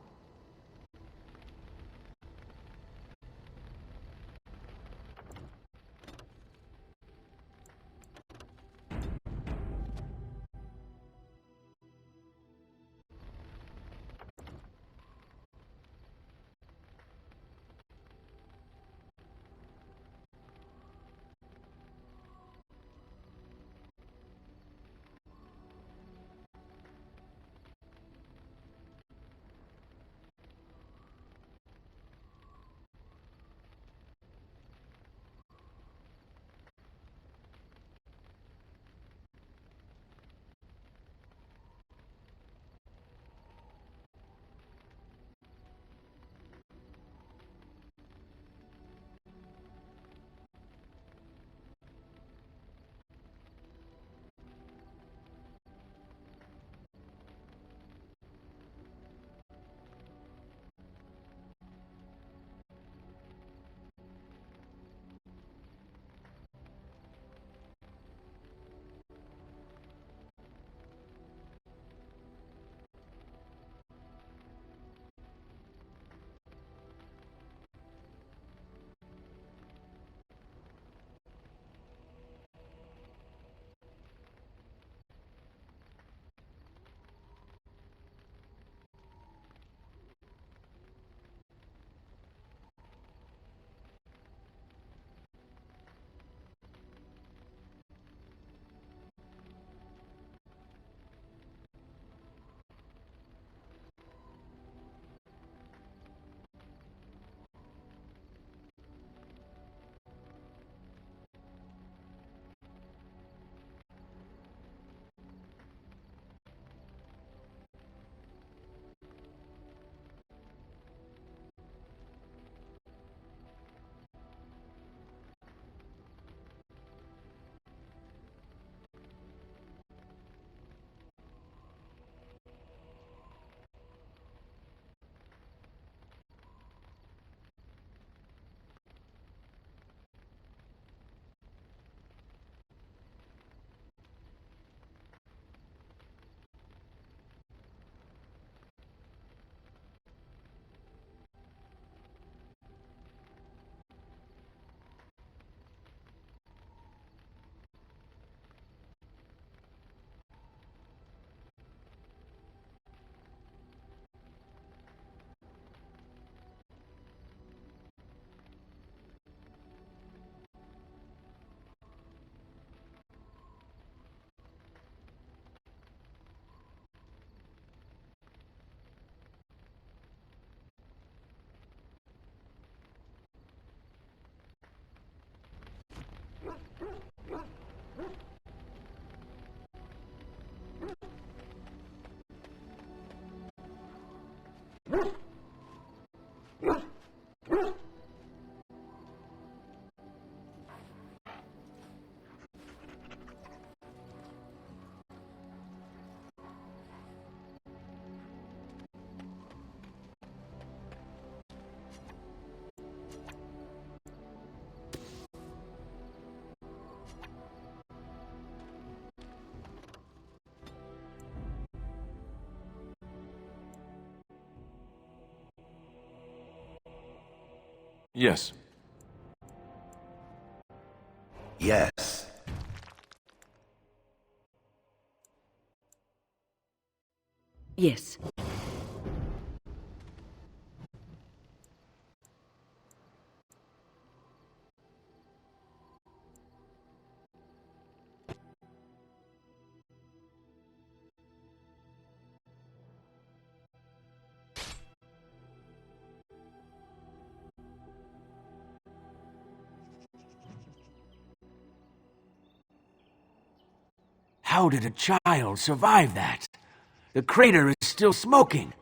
Yes. Yes. Yes. How did a child survive that? The crater is still smoking.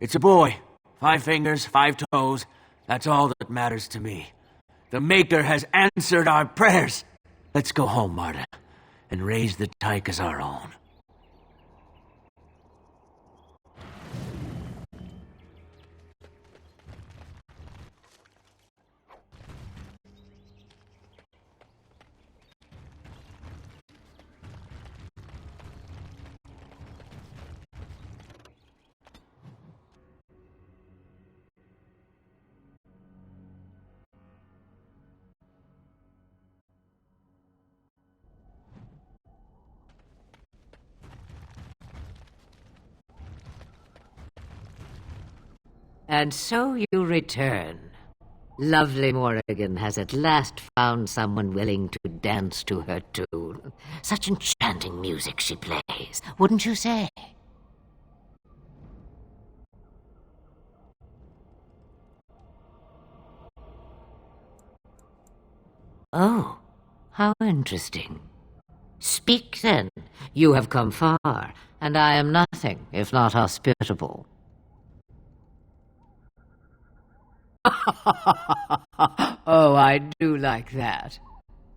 It's a boy. 5 fingers, 5 toes. That's all that matters to me. The Maker has answered our prayers. Let's go home, Marta, and raise the tyke as our own. And so you return. Lovely Morrigan has at last found someone willing to dance to her tune. Such enchanting music she plays, wouldn't you say? Oh, how interesting. Speak then. You have come far, and I am nothing if not hospitable. Oh, I do like that.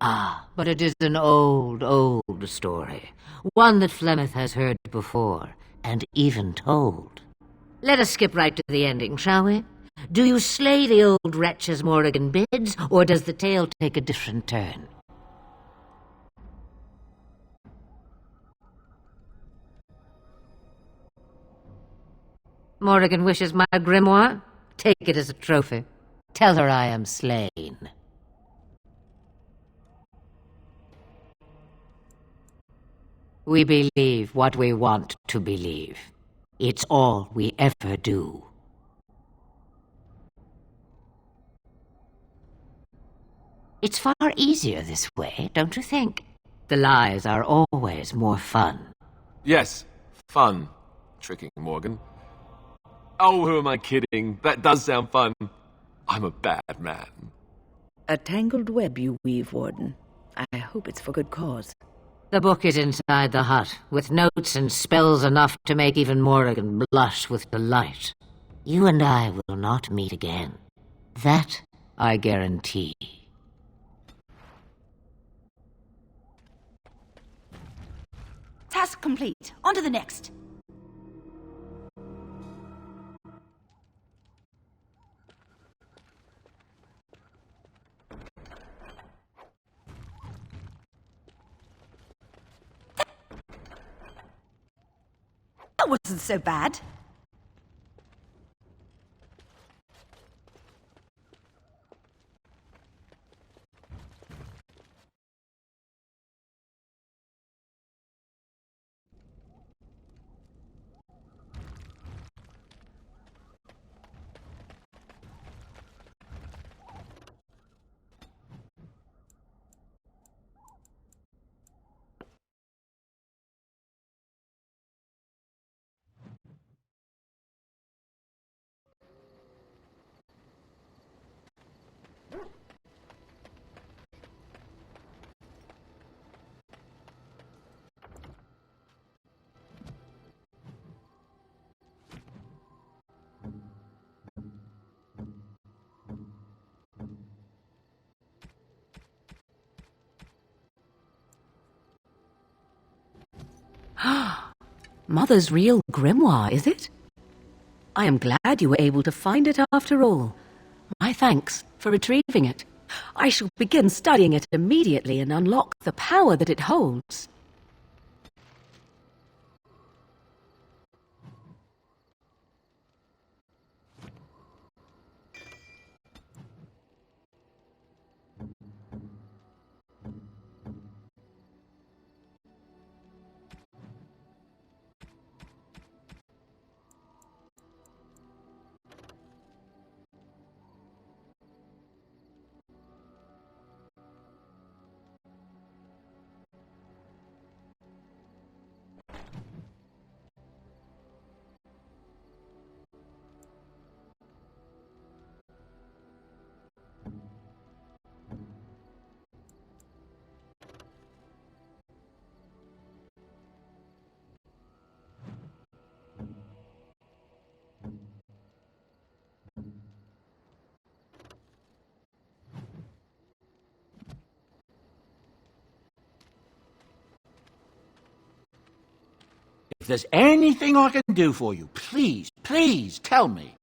Ah, but it is an old, old story. One that Flemeth has heard before, and even told. Let us skip right to the ending, shall we? Do you slay the old wretch as Morrigan bids, or does the tale take a different turn? Morrigan wishes my grimoire? Take it as a trophy. Tell her I am slain. We believe what we want to believe. It's all we ever do. It's far easier this way, don't you think? The lies are always more fun. Yes, fun. Tricking Morgan. Oh, who am I kidding? That does sound fun. I'm a bad man. A tangled web you weave, Warden. I hope it's for good cause. The book is inside the hut, with notes and spells enough to make even Morrigan blush with delight. You and I will not meet again. That I guarantee. Task complete. On to the next. That wasn't so bad. Mother's real grimoire, is it? I am glad you were able to find it after all. My thanks for retrieving it. I shall begin studying it immediately and unlock the power that it holds. If there's anything I can do for you, please, please tell me.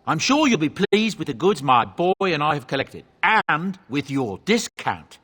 I'm sure you'll be pleased with the goods my boy and I have collected, and with your discount.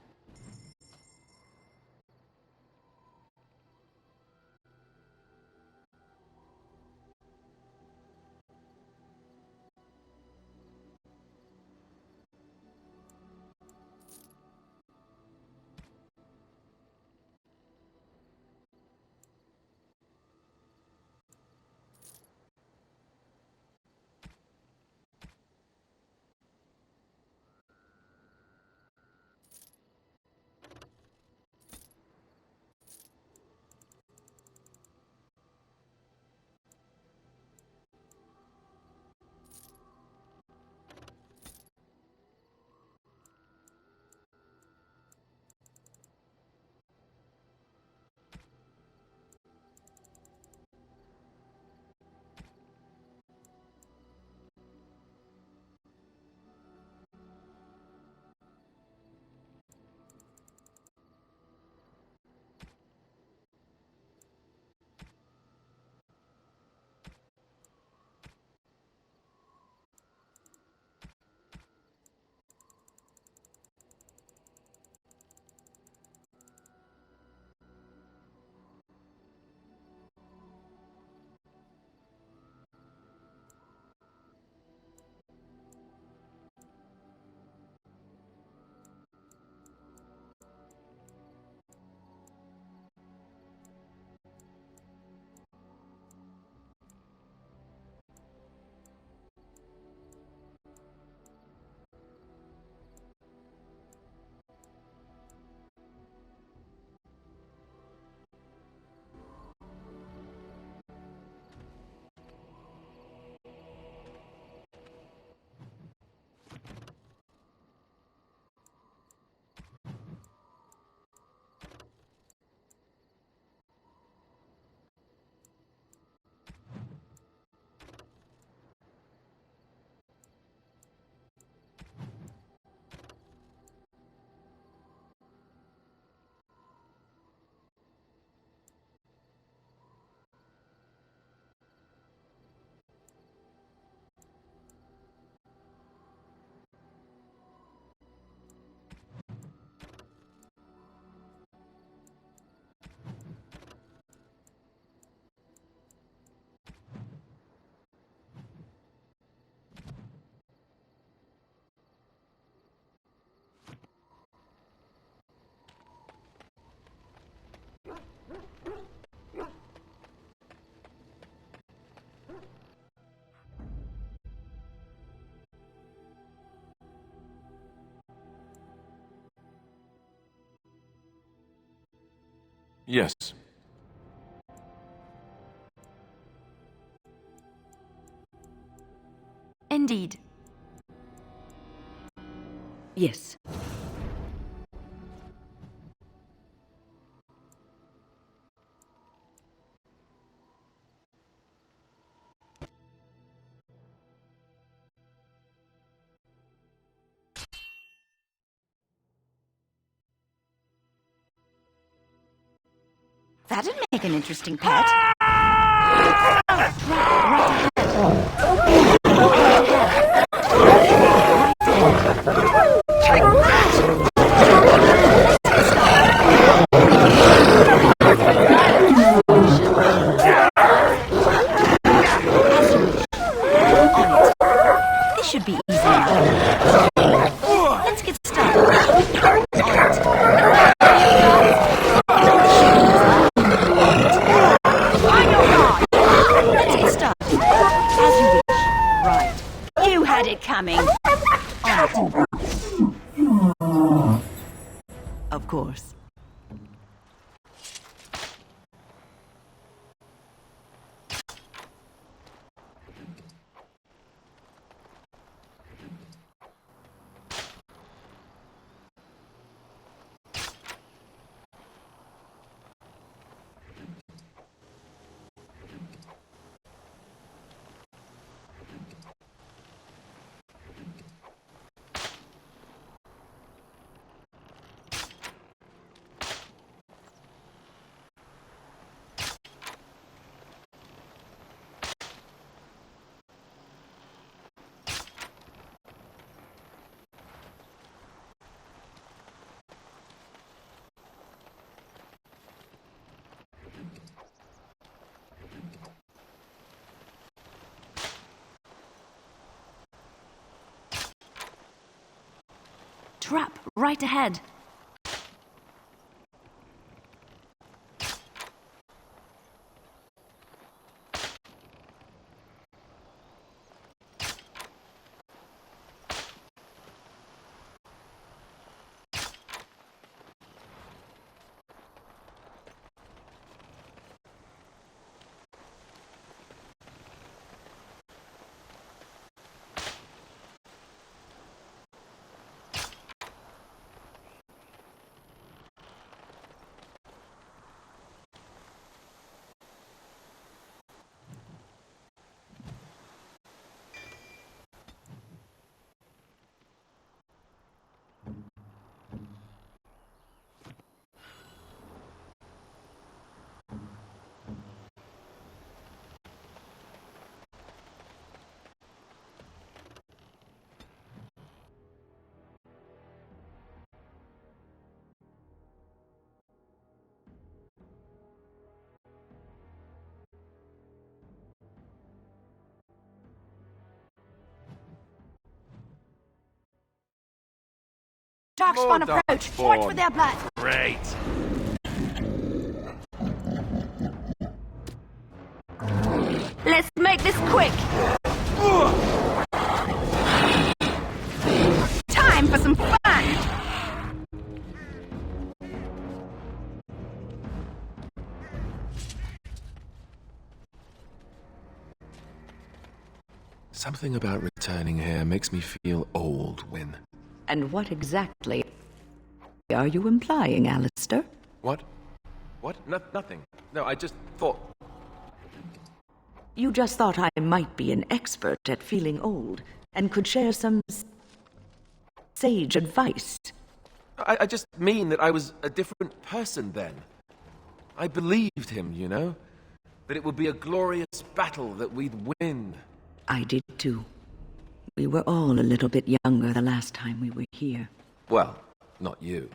Yes. Indeed. Yes. That'd make an interesting pet. This should be easy enough. Let's get started. Let's get started. As you wish. Right. You had it coming. On it. Of course. trap right ahead. Darkspawn approach! Watch for their blood! Great! Let's make this quick! Time for some fun! Something about returning here makes me feel old, Wyn. And what exactly are you implying, Alistair? What? What? Nothing. No, I just thought... You just thought I might be an expert at feeling old and could share some sage advice. I just mean that I was a different person then. I believed him, you know? That it would be a glorious battle, that we'd win. I did too. We were all a little bit younger the last time we were here. Well, not you.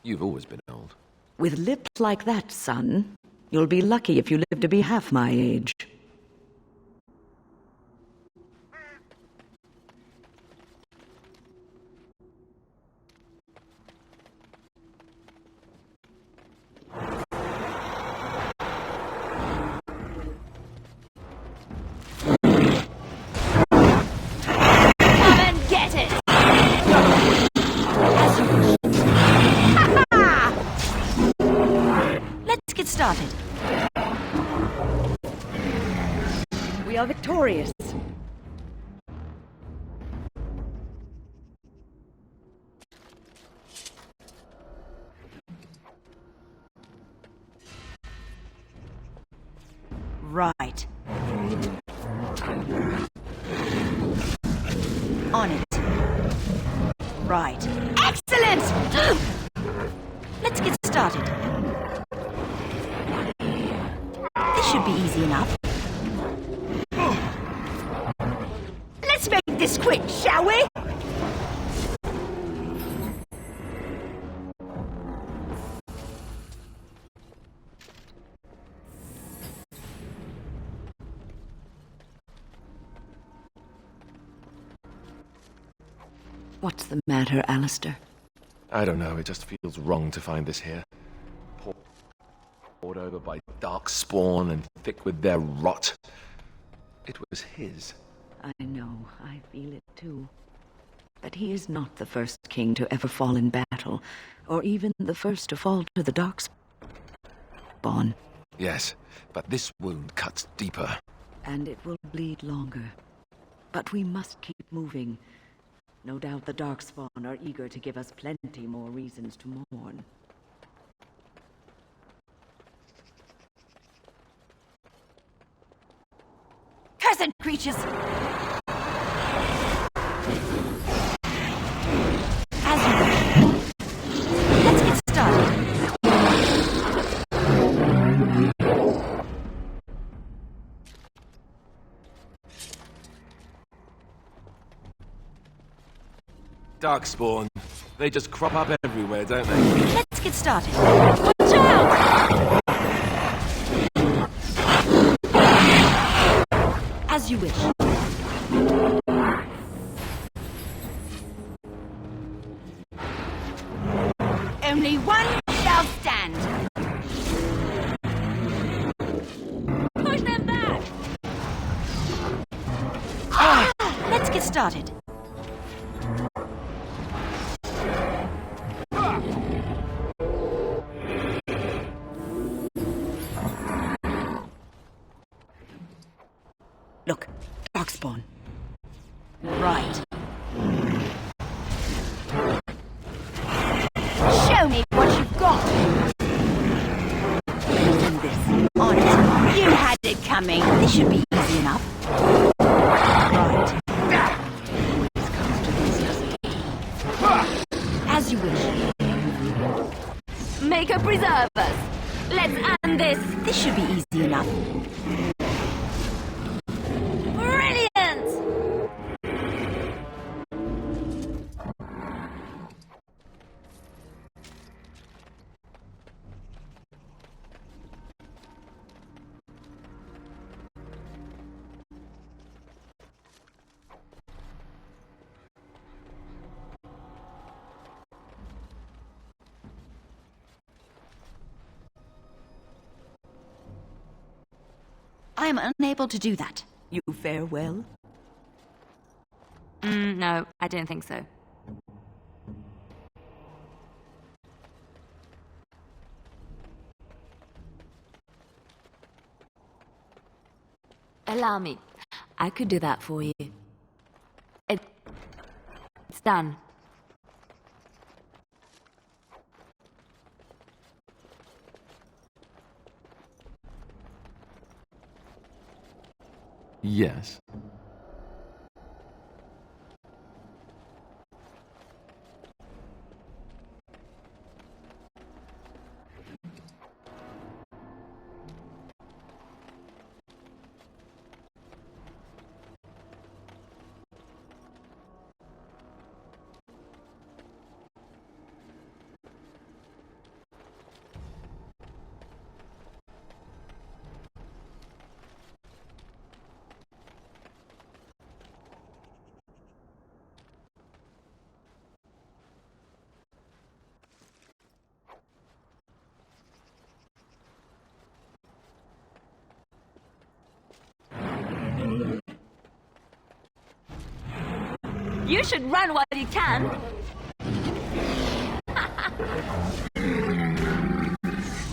You've always been old. With lips like that, son, you'll be lucky if you live to be half my age. Started. We are victorious. Right. On it. Right. Excellent! Let's get started. Should be easy enough. Let's make this quick, shall we? What's the matter, Alistair? I don't know, it just feels wrong to find this here. Poured over by Darkspawn and thick with their rot. It was his. I know, I feel it too. But he is not the first king to ever fall in battle, or even the first to fall to the Darkspawn. Yes, but this wound cuts deeper. And it will bleed longer. But we must keep moving. No doubt the Darkspawn are eager to give us plenty more reasons to mourn. Cursed creatures! As you wish. Let's get started. Darkspawn. They just crop up everywhere, don't they? Let's get started. Watch out! As you wish. only one shall stand. Push them back! Let's get started. Look, Darkspawn. Right. Show me what you've got. Listen this. Honest, you had it coming. This should be easy enough. Right. As you wish. Maker preserve us. Let's end this. This should be easy enough. Brilliant! I am unable to do that. You fare well? No, I don't think so. Allow me. I could do that for you. It's done. Yes. You should run while you can.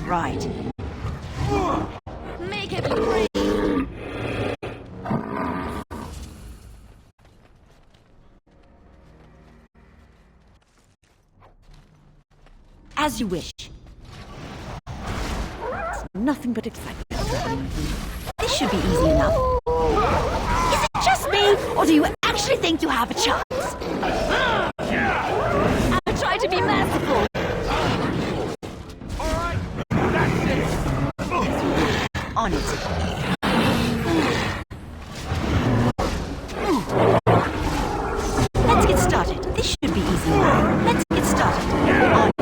Right. Make it free. As you wish. It's nothing but excitement. This should be easy enough. Is it just me, or do you actually think you have a chance? I'll try to be merciful. On it. Let's get started. This should be easy now. Let's get started. On it.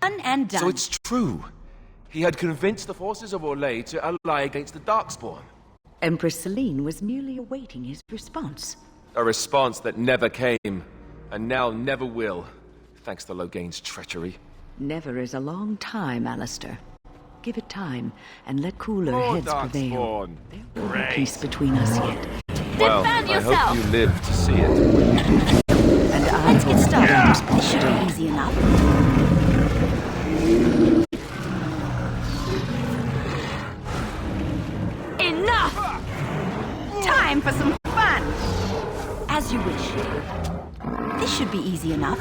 Done and done. So it's true. He had convinced the forces of Orlais to ally against the Darkspawn. Empress Celine was merely awaiting his response. A response that never came, and now never will, thanks to Loghain's treachery. Never is a long time, Alistair. Give it time, and let cooler More heads prevail. Darkspawn. There will be peace between us yet. Well, I hope you live to see it. And Let's get started. This should be easy enough. Enough! Time for some fun! As you wish. This should be easy enough.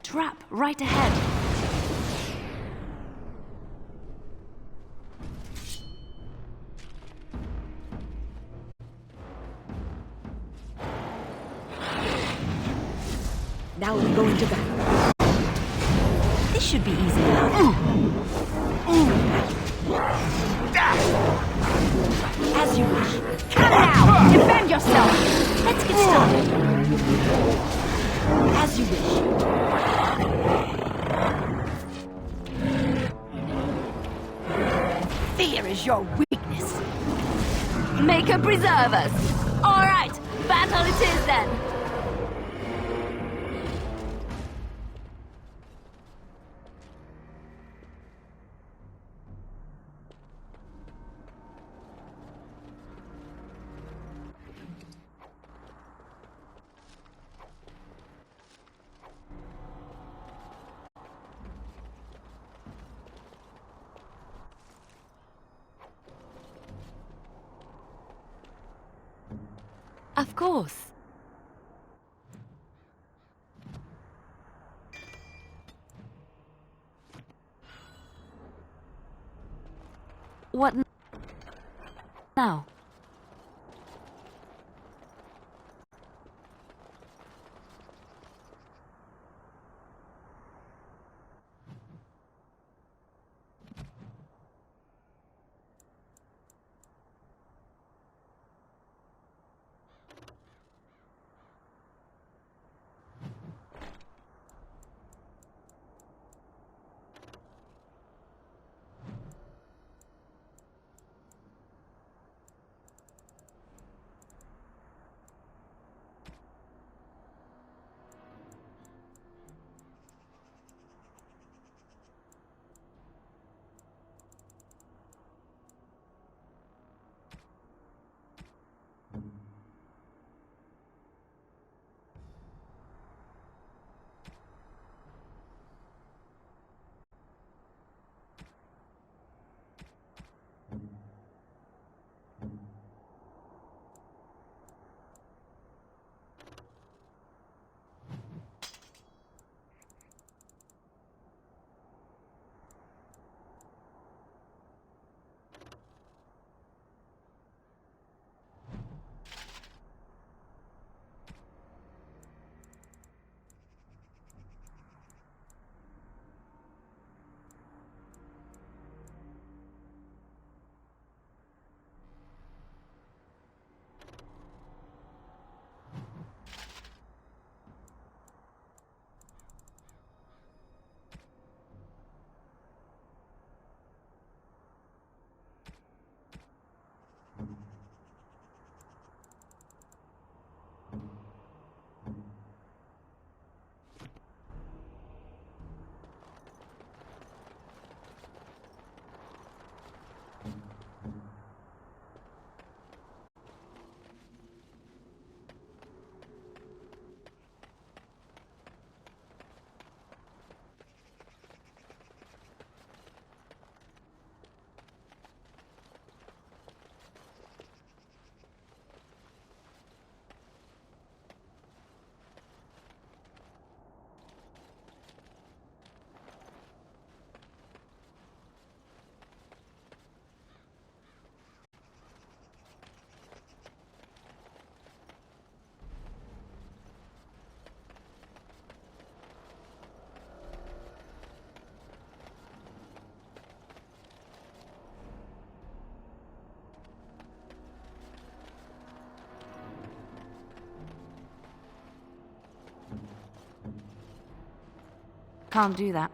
Trap right ahead. Now we're going to battle. This should be easy enough. As you wish. Come now! Defend yourself! Let's get started. As you wish. Fear is your weakness. Maker preserve us. All right, battle it is then. Of course. What now? can't do that.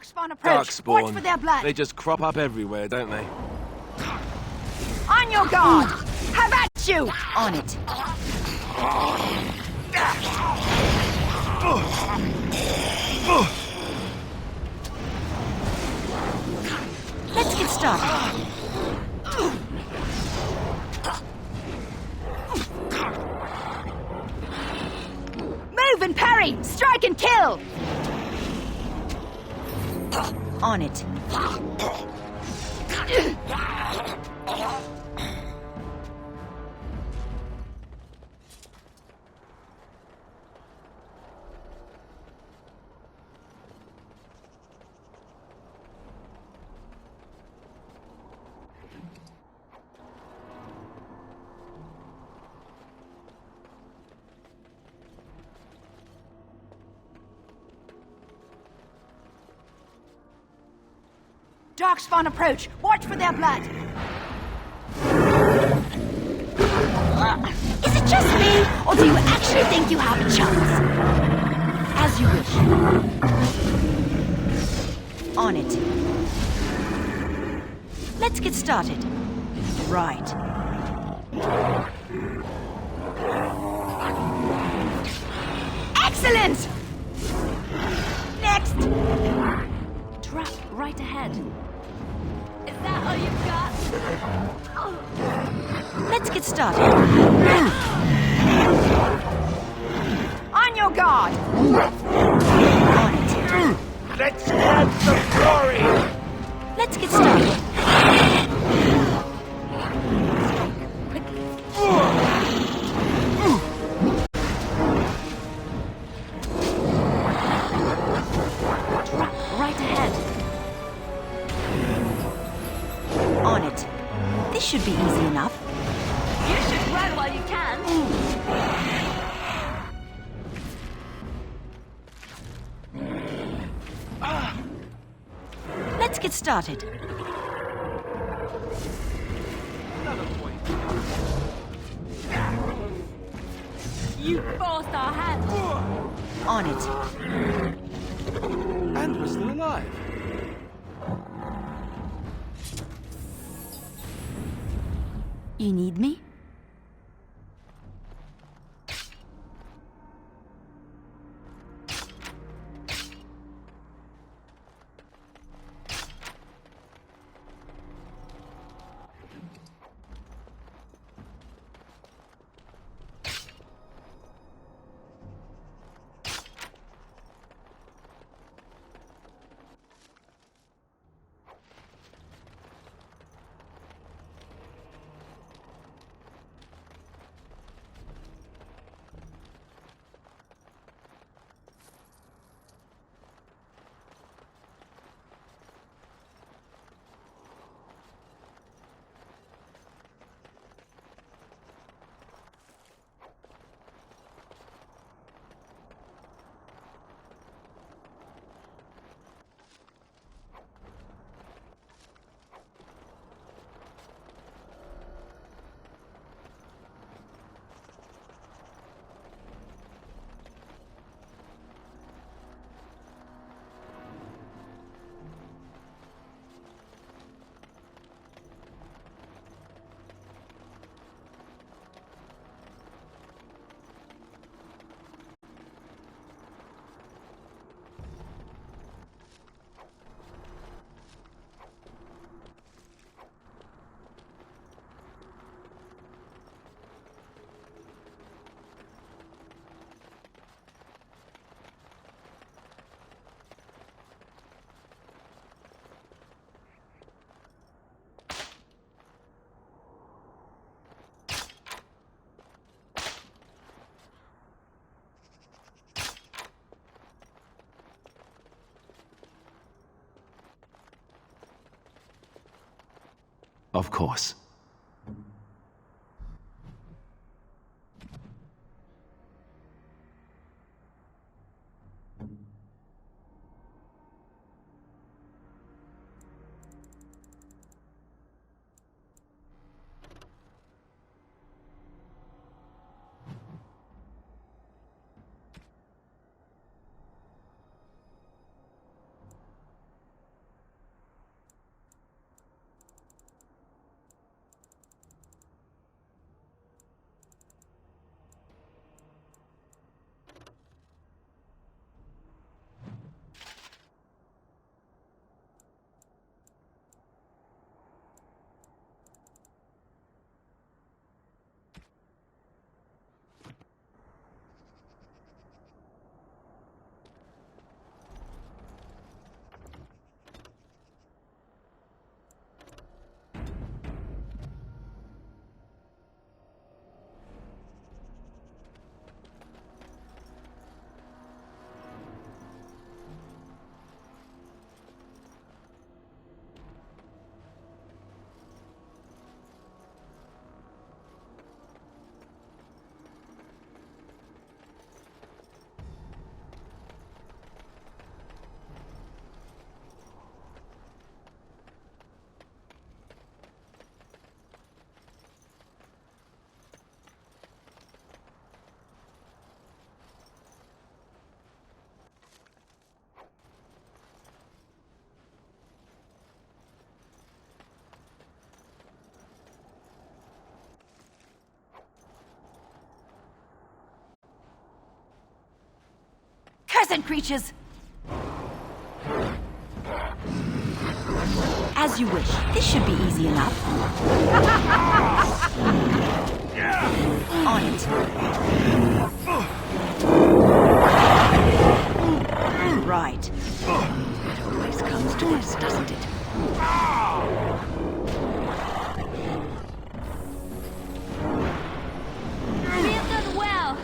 Darkspawn approach. Watch for their blood. They just crop up everywhere, don't they? On your guard. Have at you. On it. Let's get started. Move and parry. Strike and kill. On it. Darkspawn approach. Watch for their blood. Is it just me, or do you actually think you have a chance? As you wish. On it. Let's get started. Right. Excellent! Next! Trap right ahead. Is that all you've got? Let's get started. On your guard! On it. Let's add some glory! Let's get started. Trap right ahead. On it. This should be easy enough. You should run while you can. Let's get started. You forced our hand. On it. And we're still alive. You need me? Of course. Crescent creatures! As you wish. This should be easy enough. On it. Right. It always comes to this, doesn't it? We have done well.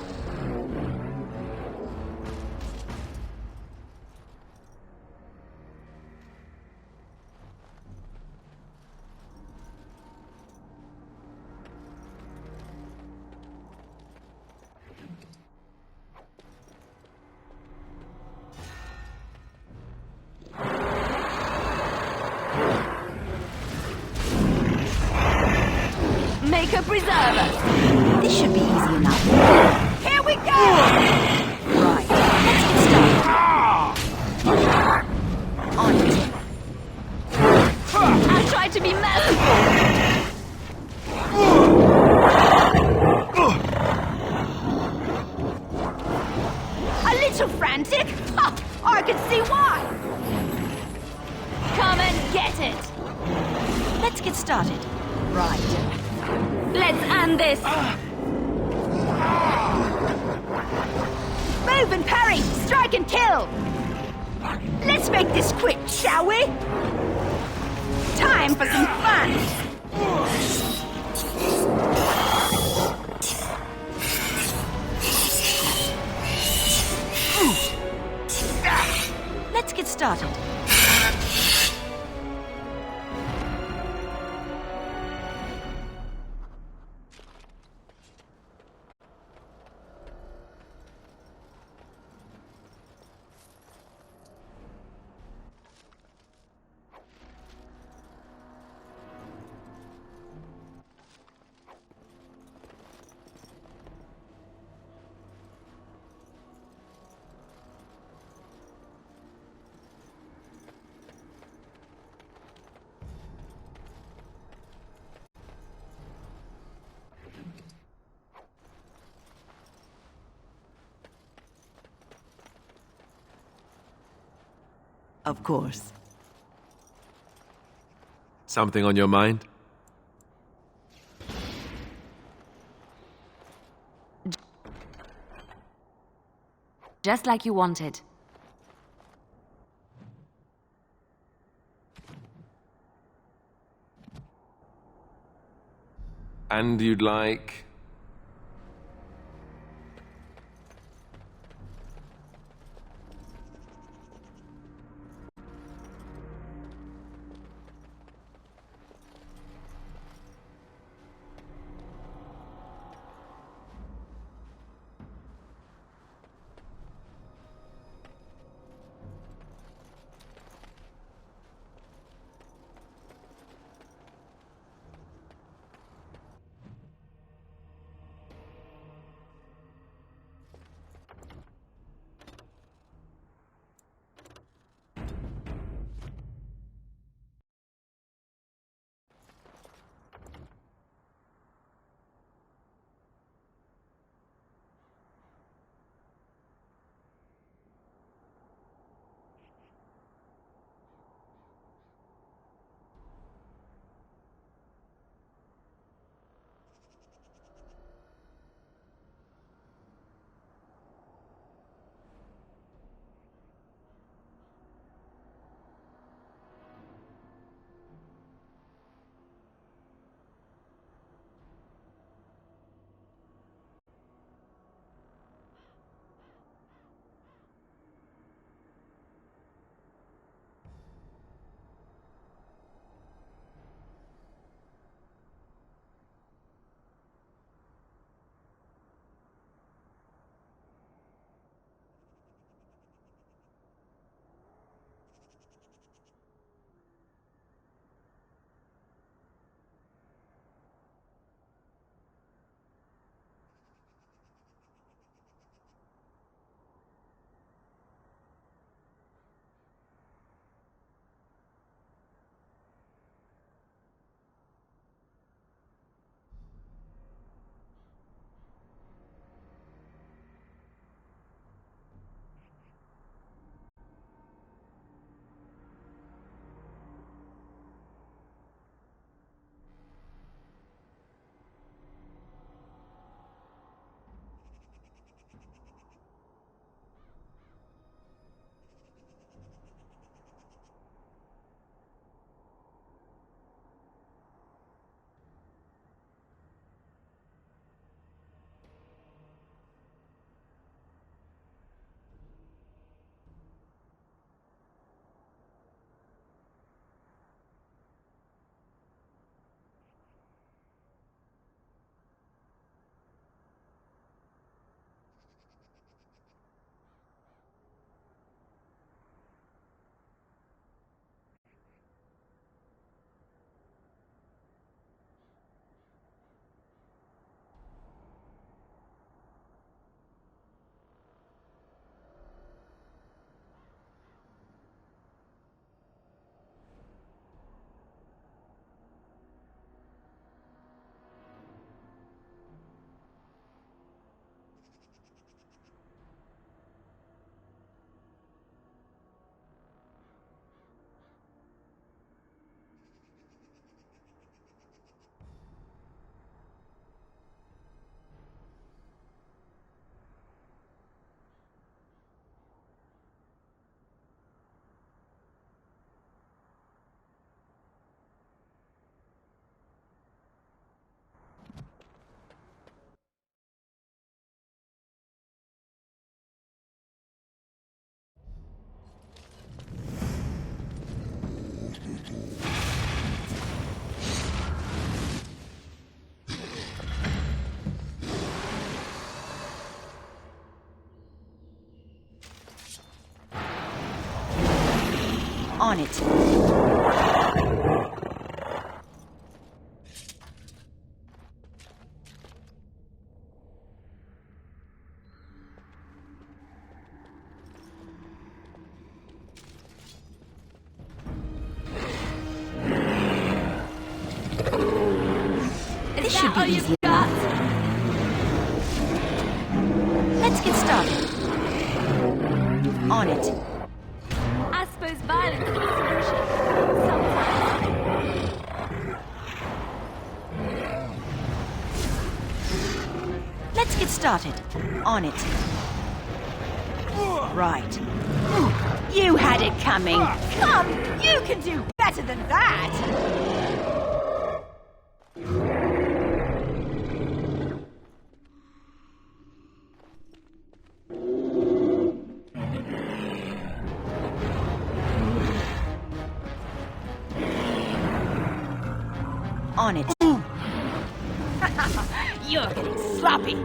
Maker preserve us. This should be easy enough. Here we go! Right. Let's get started. On it. I'll try to be merciful. A little frantic? Ha! I can see why. Come and get it. Let's get started. Right. Let's end this. Move and parry! Strike and kill! Let's make this quick, shall we? Time for some fun! Let's get started. Of course. Something on your mind? Just like you wanted. And you'd like... On it. This should be easy. Let's get started. On it. I suppose violence is the solution. Sometimes. Let's get started. On it. Right. You had it coming. Come, you can do better than that. On it. You're getting sloppy.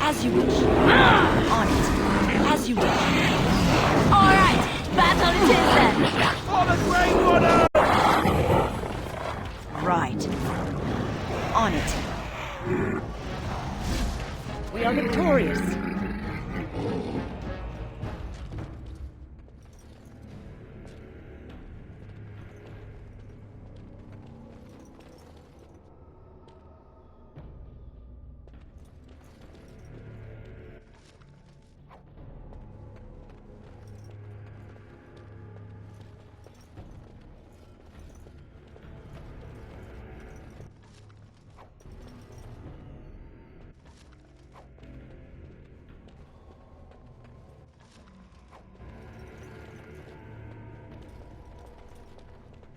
As you wish. On it. As you wish. All right, battle it is then. For the Grey Water! Right. On it. We are victorious.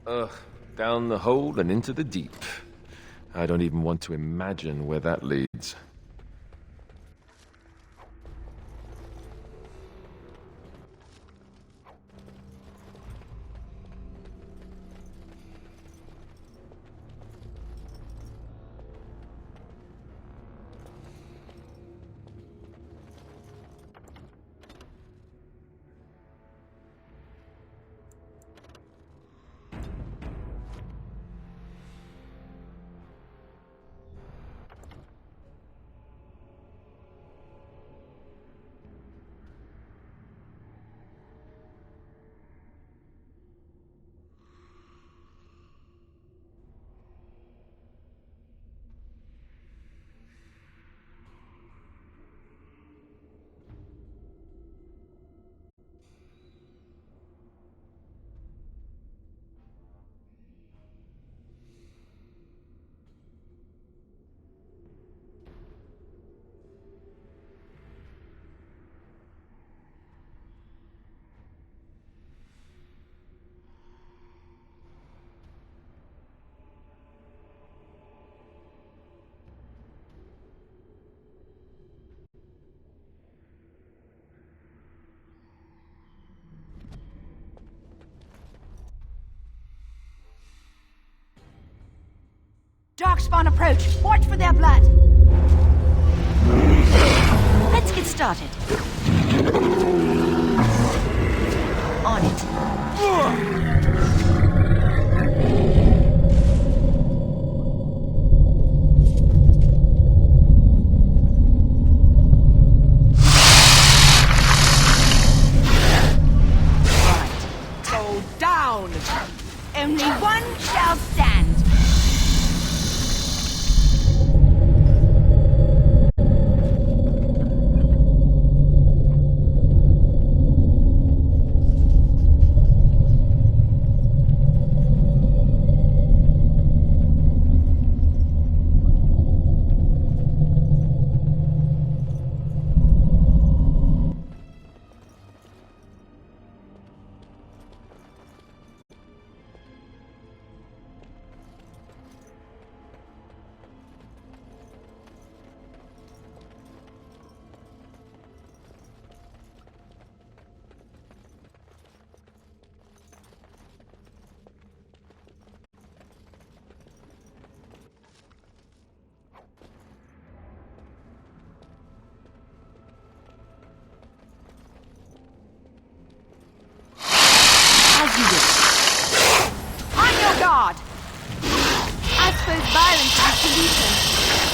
Ugh, down the hole and into the deep. I don't even want to imagine where that leads. Darkspawn approach. Watch for their blood. Let's get started. On it. Go down! Only one shall stand!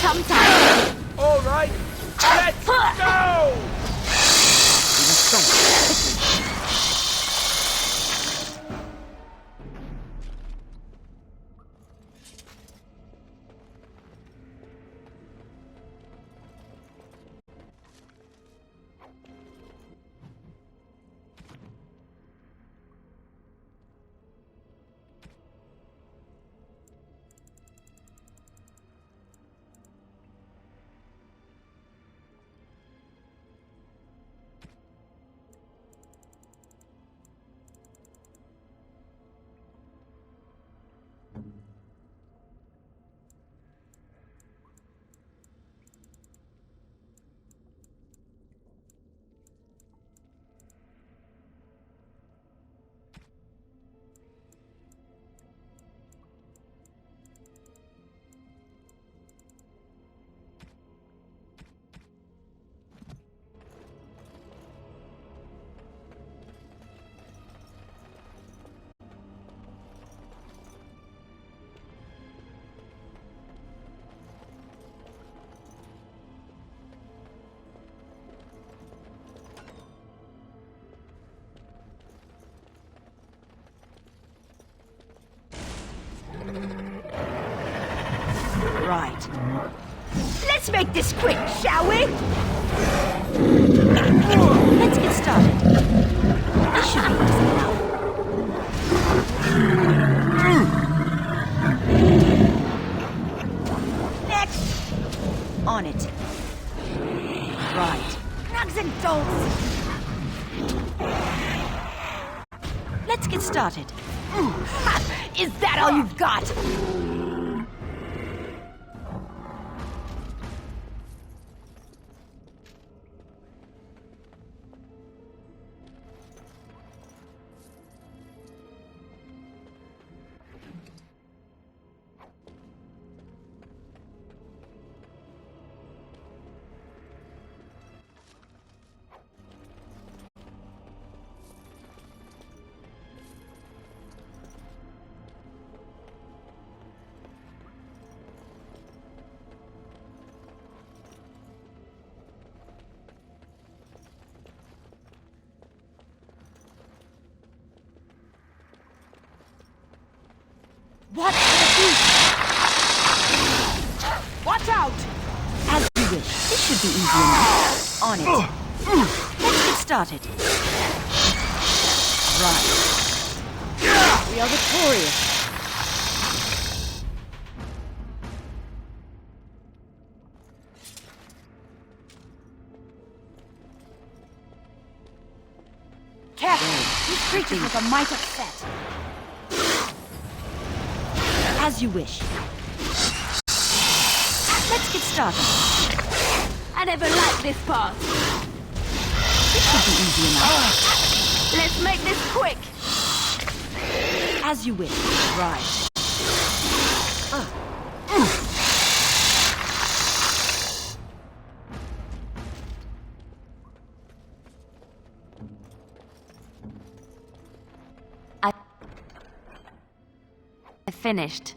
Sometimes. All right, let's go! Right. Let's make this quick, shall we? Let's get started. This should be easy enough. Next. On it. Right. Nugs and bolts. Let's get started. Is that all you've got? What the beast? Watch out! As you wish. This should be easy enough. On it. Let's get started. Right. We are victorious. Careful! These creatures look a mite upset. As you wish. Let's get started. I never liked this part. This should be easy enough. Let's make this quick. As you wish. Right. I finished.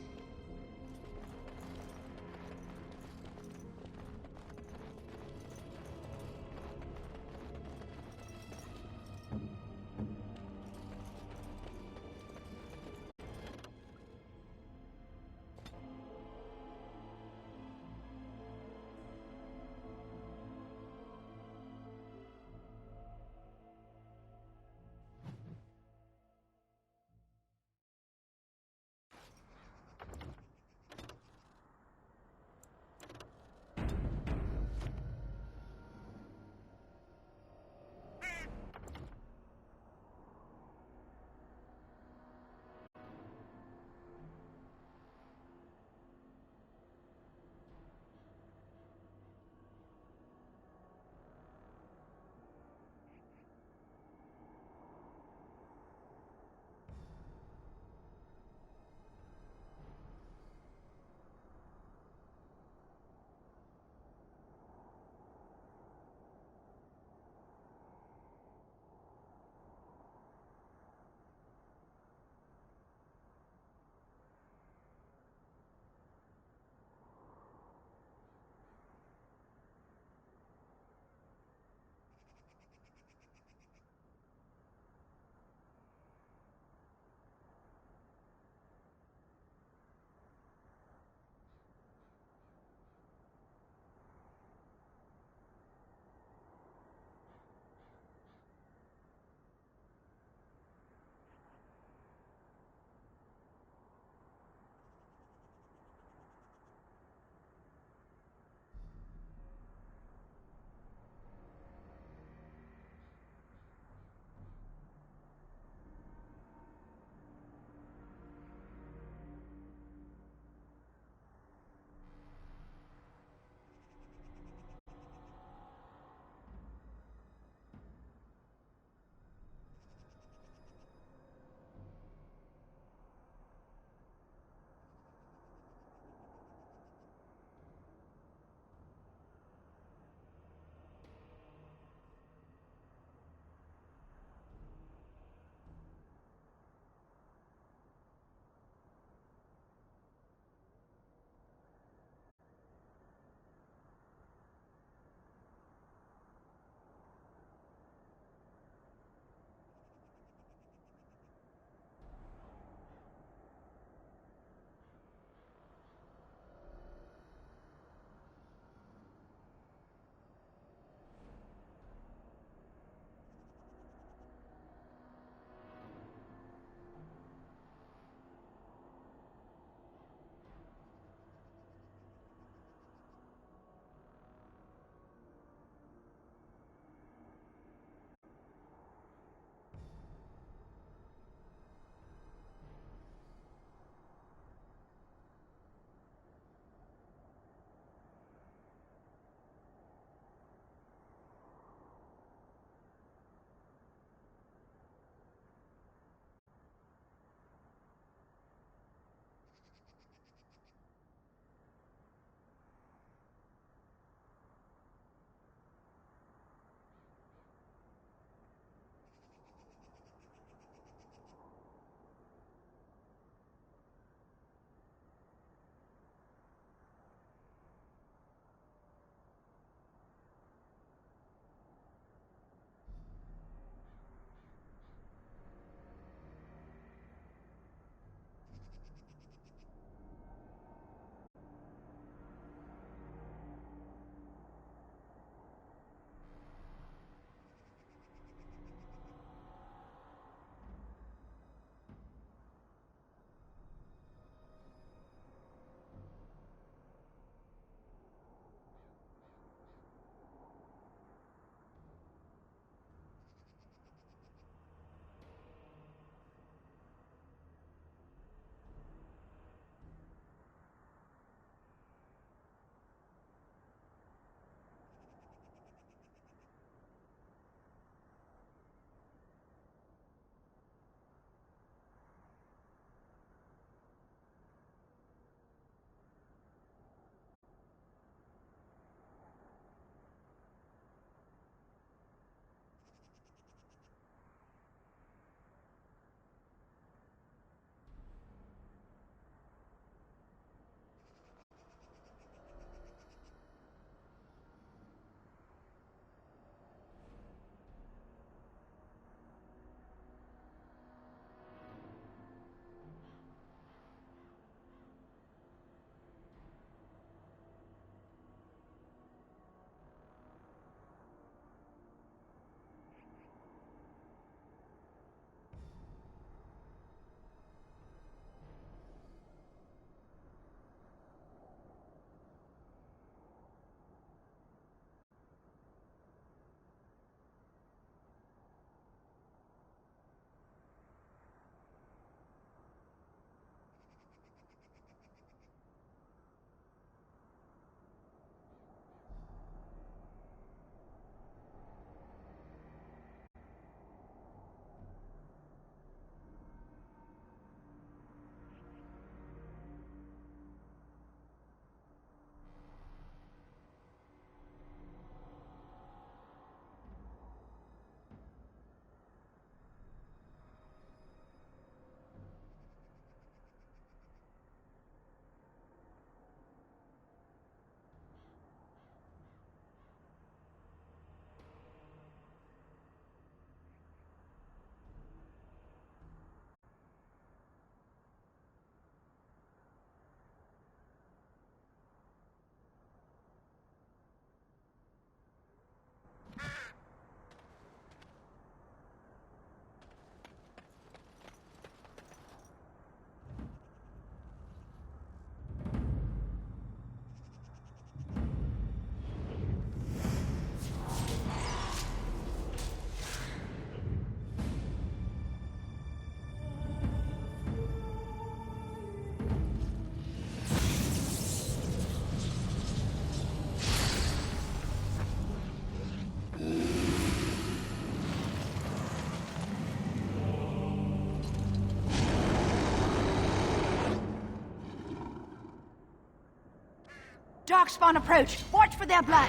Darkspawn approach. Watch for their blood.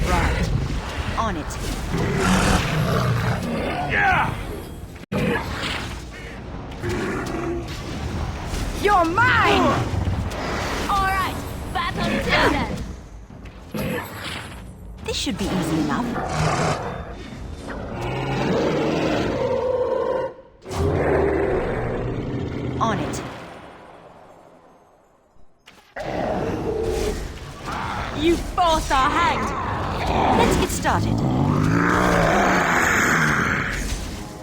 Right. On it. Yeah! You're mine! All right, battle two then. This should be easy enough. On it. You both are hanged. Let's get started.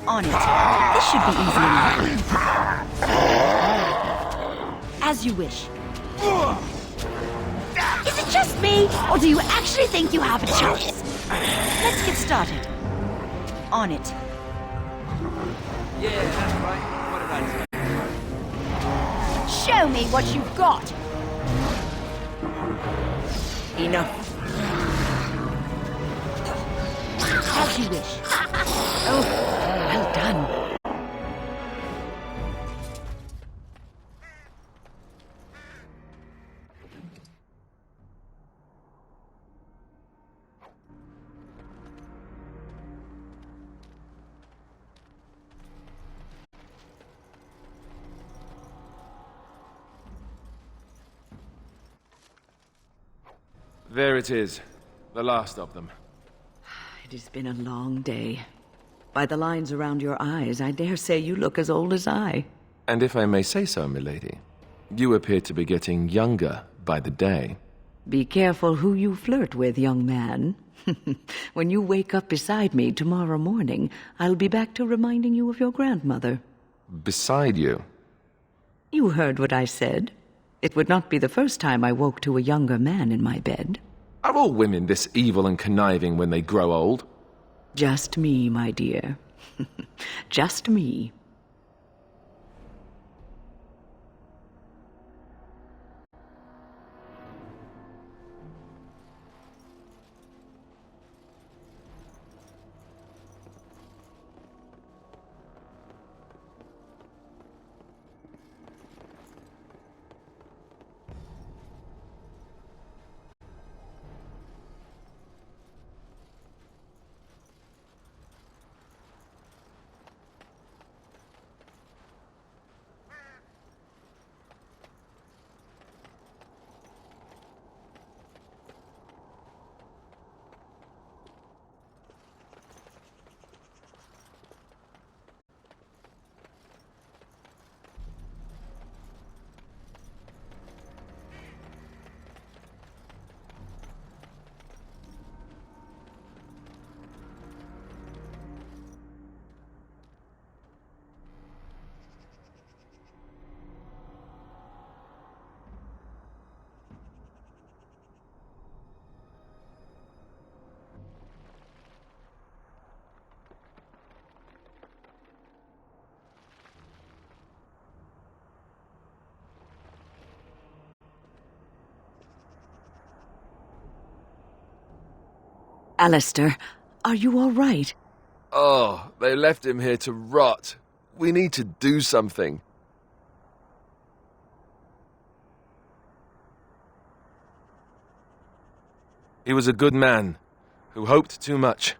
On it. This should be easy enough. As you wish. Is it just me, or do you actually think you have a chance? Let's get started. On it. Yeah, that's right. What did I say? Show me what you've got. Enough. As you wish. Oh, well done. There it is. The last of them. It has been a long day. By the lines around your eyes, I dare say you look as old as I. And if I may say so, milady, you appear to be getting younger by the day. Be careful who you flirt with, young man. When you wake up beside me tomorrow morning, I'll be back to reminding you of your grandmother. Beside you? You heard what I said. It would not be the first time I woke to a younger man in my bed. Are all women this evil and conniving when they grow old? Just me, my dear. Just me. Alistair, are you all right? Oh, they left him here to rot. We need to do something. He was a good man who hoped too much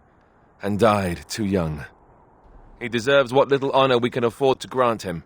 and died too young. He deserves what little honor we can afford to grant him.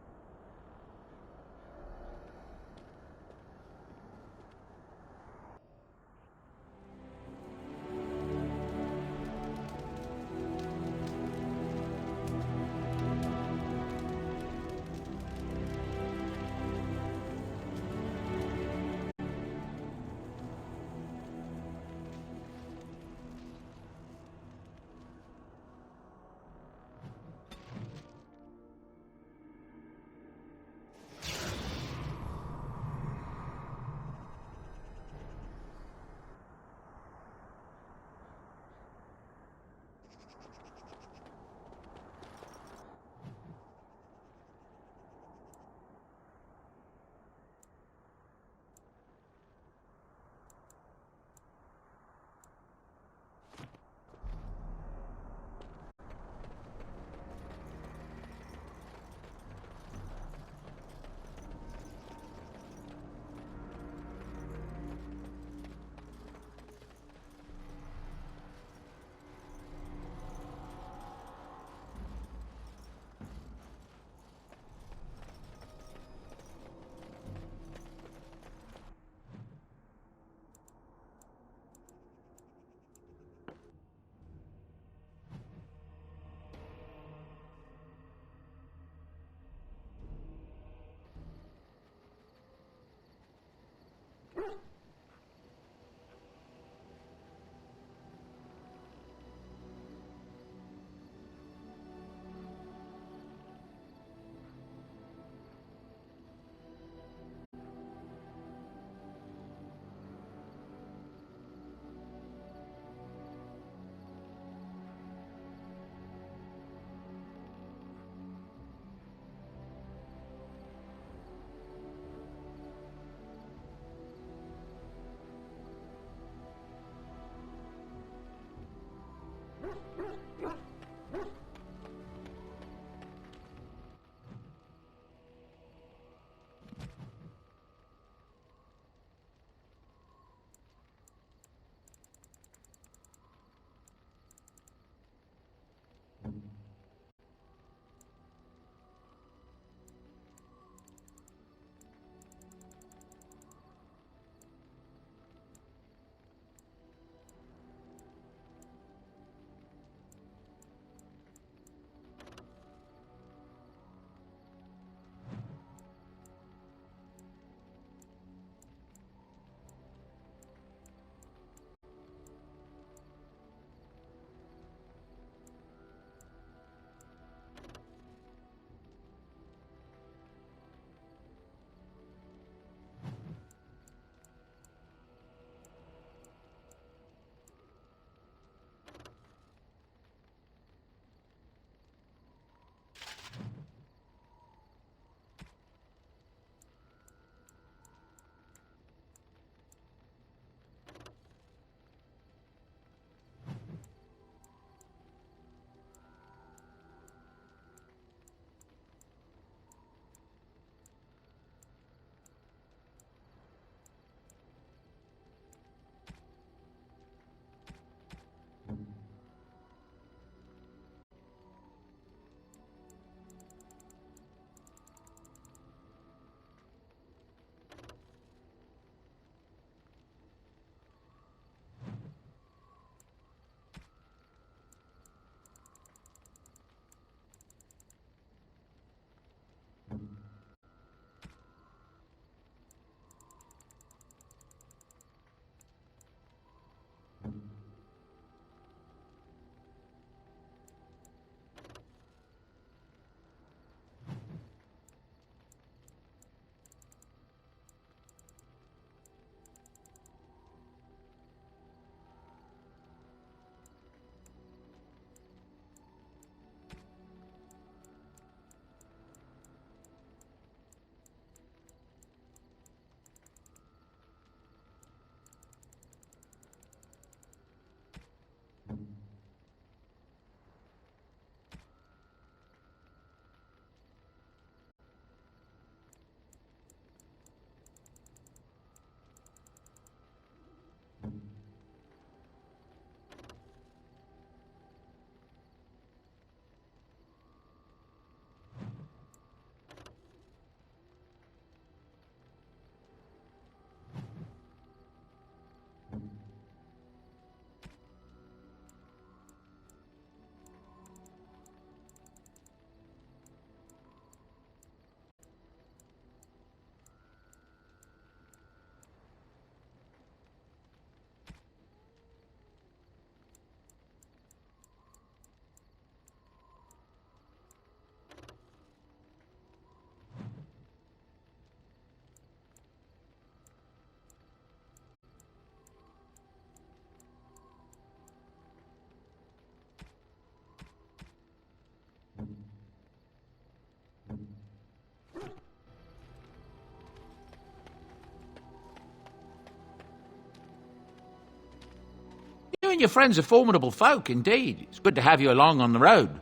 and your friends are formidable folk indeed. It's good to have you along on the road.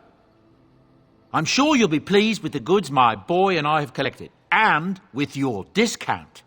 I'm sure you'll be pleased with the goods my boy and I have collected, and with your discount.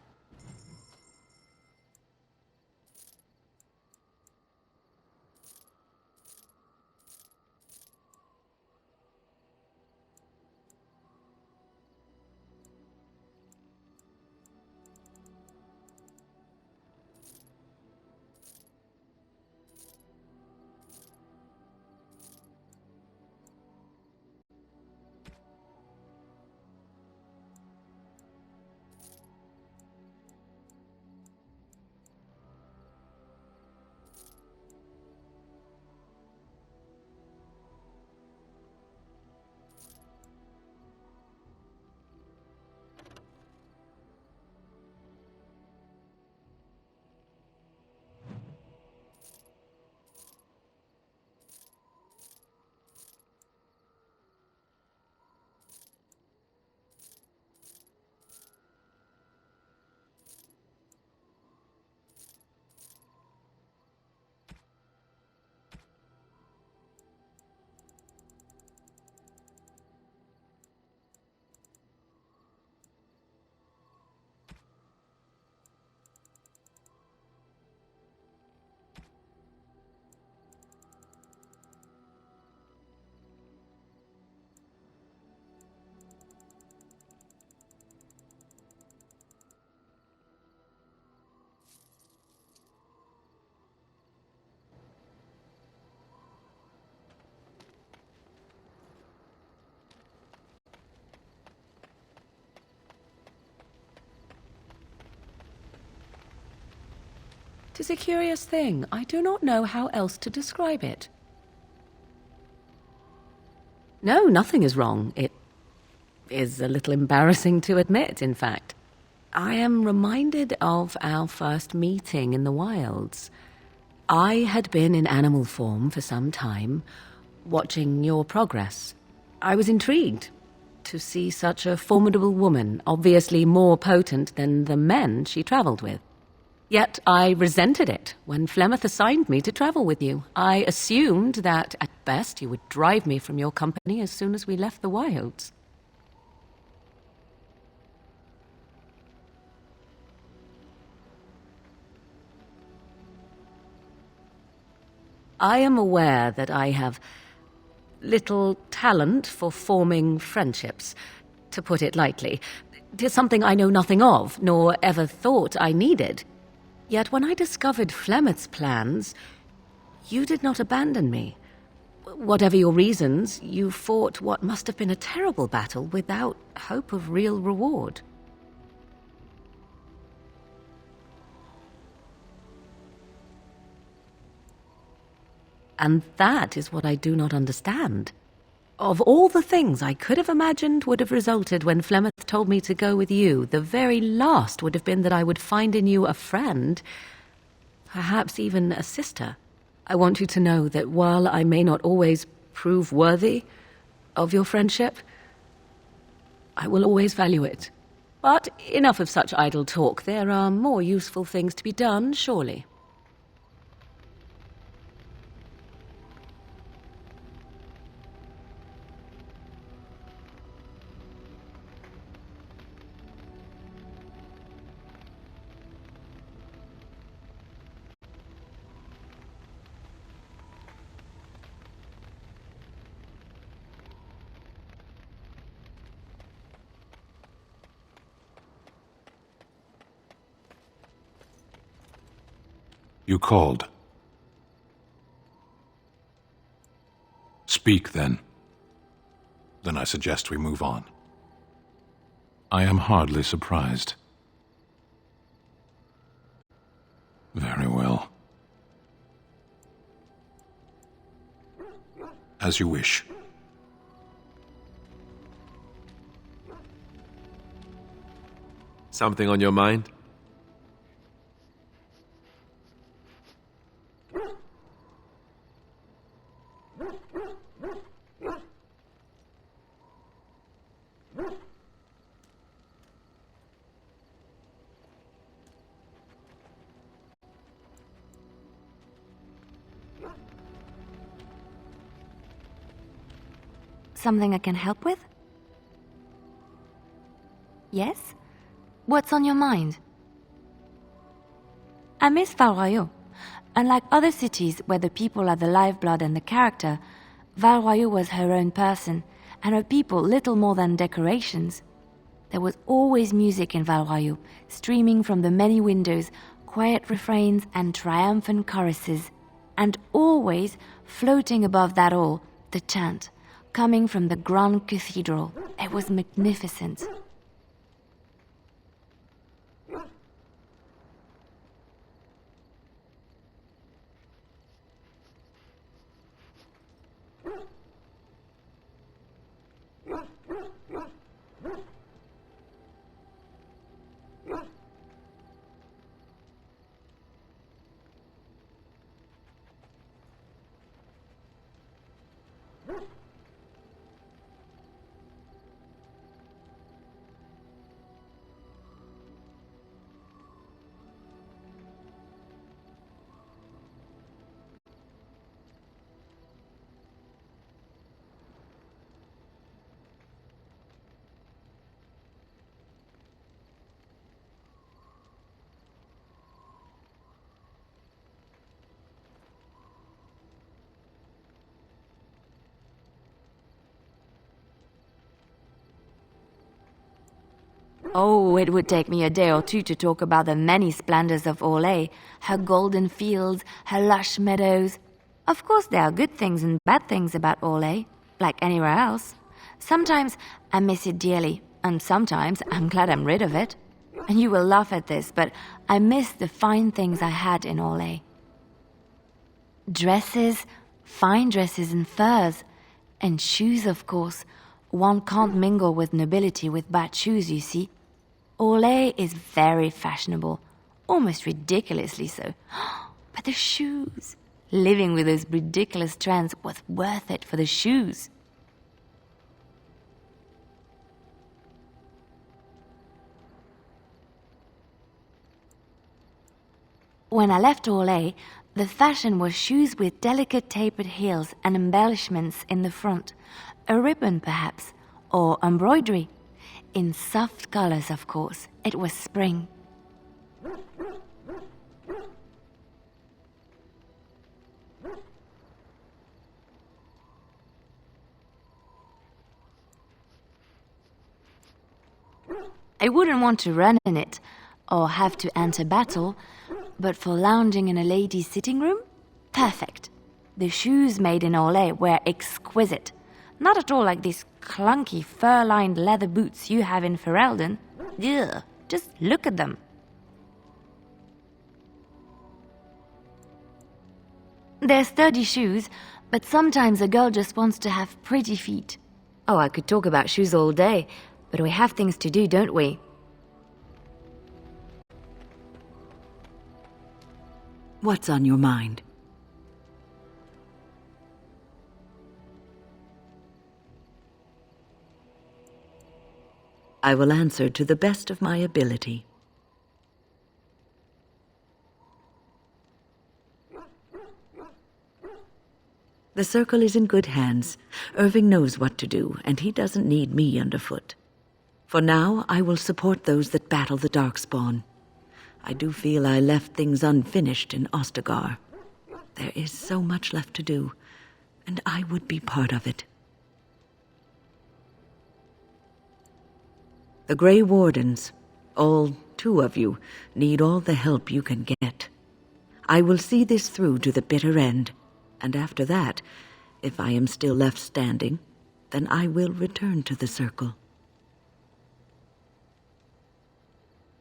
Tis a curious thing. I do not know how else to describe it. No, nothing is wrong. It is a little embarrassing to admit, in fact. I am reminded of our first meeting in the wilds. I had been in animal form for some time, watching your progress. I was intrigued to see such a formidable woman, obviously more potent than the men she travelled with. Yet I resented it when Flemeth assigned me to travel with you. I assumed that, at best, you would drive me from your company as soon as we left the wilds. I am aware that I have little talent for forming friendships, to put it lightly. 'Tis something I know nothing of, nor ever thought I needed. Yet when I discovered Flemeth's plans, you did not abandon me. Whatever your reasons, you fought what must have been a terrible battle without hope of real reward. And that is what I do not understand. Of all the things I could have imagined would have resulted when Flemeth told me to go with you, the very last would have been that I would find in you a friend, perhaps even a sister. I want you to know that while I may not always prove worthy of your friendship, I will always value it. But enough of such idle talk. There are more useful things to be done, surely. You called. Speak, then. Then I suggest we move on. I am hardly surprised. Very well. As you wish. Something on your mind? Something I can help with? Yes? What's on your mind? I miss Val Royeaux. Unlike other cities where the people are the lifeblood and the character, Val Royeaux was her own person, and her people little more than decorations. There was always music in Val Royeaux, streaming from the many windows, quiet refrains and triumphant choruses, and always, floating above that all, the chant, coming from the Grand Cathedral. It was magnificent. Oh, it would take me a day or two to talk about the many splendors of Orlais, her golden fields, her lush meadows. Of course, there are good things and bad things about Orlais, like anywhere else. Sometimes I miss it dearly, and sometimes I'm glad I'm rid of it. And you will laugh at this, but I miss the fine things I had in Orlais. Dresses, fine dresses and furs, and shoes, of course. One can't mingle with nobility with bad shoes, you see. Orlais is very fashionable, almost ridiculously so. But the shoes! Living with those ridiculous trends was worth it for the shoes. When I left Orlais, the fashion was shoes with delicate tapered heels and embellishments in the front, a ribbon perhaps, or embroidery. In soft colors, of course. It was spring. I wouldn't want to run in it, or have to enter battle, but for lounging in a lady's sitting room, perfect. The shoes made in Orlais were exquisite. Not at all like these clunky fur-lined leather boots you have in Ferelden. Ugh, just look at them. They're sturdy shoes, but sometimes a girl just wants to have pretty feet. Oh, I could talk about shoes all day, but we have things to do, don't we? What's on your mind? I will answer to the best of my ability. The Circle is in good hands. Irving knows what to do, and he doesn't need me underfoot. For now, I will support those that battle the Darkspawn. I do feel I left things unfinished in Ostagar. There is so much left to do, and I would be part of it. The Grey Wardens, all 2 of you, need all the help you can get. I will see this through to the bitter end, and after that, if I am still left standing, then I will return to the Circle.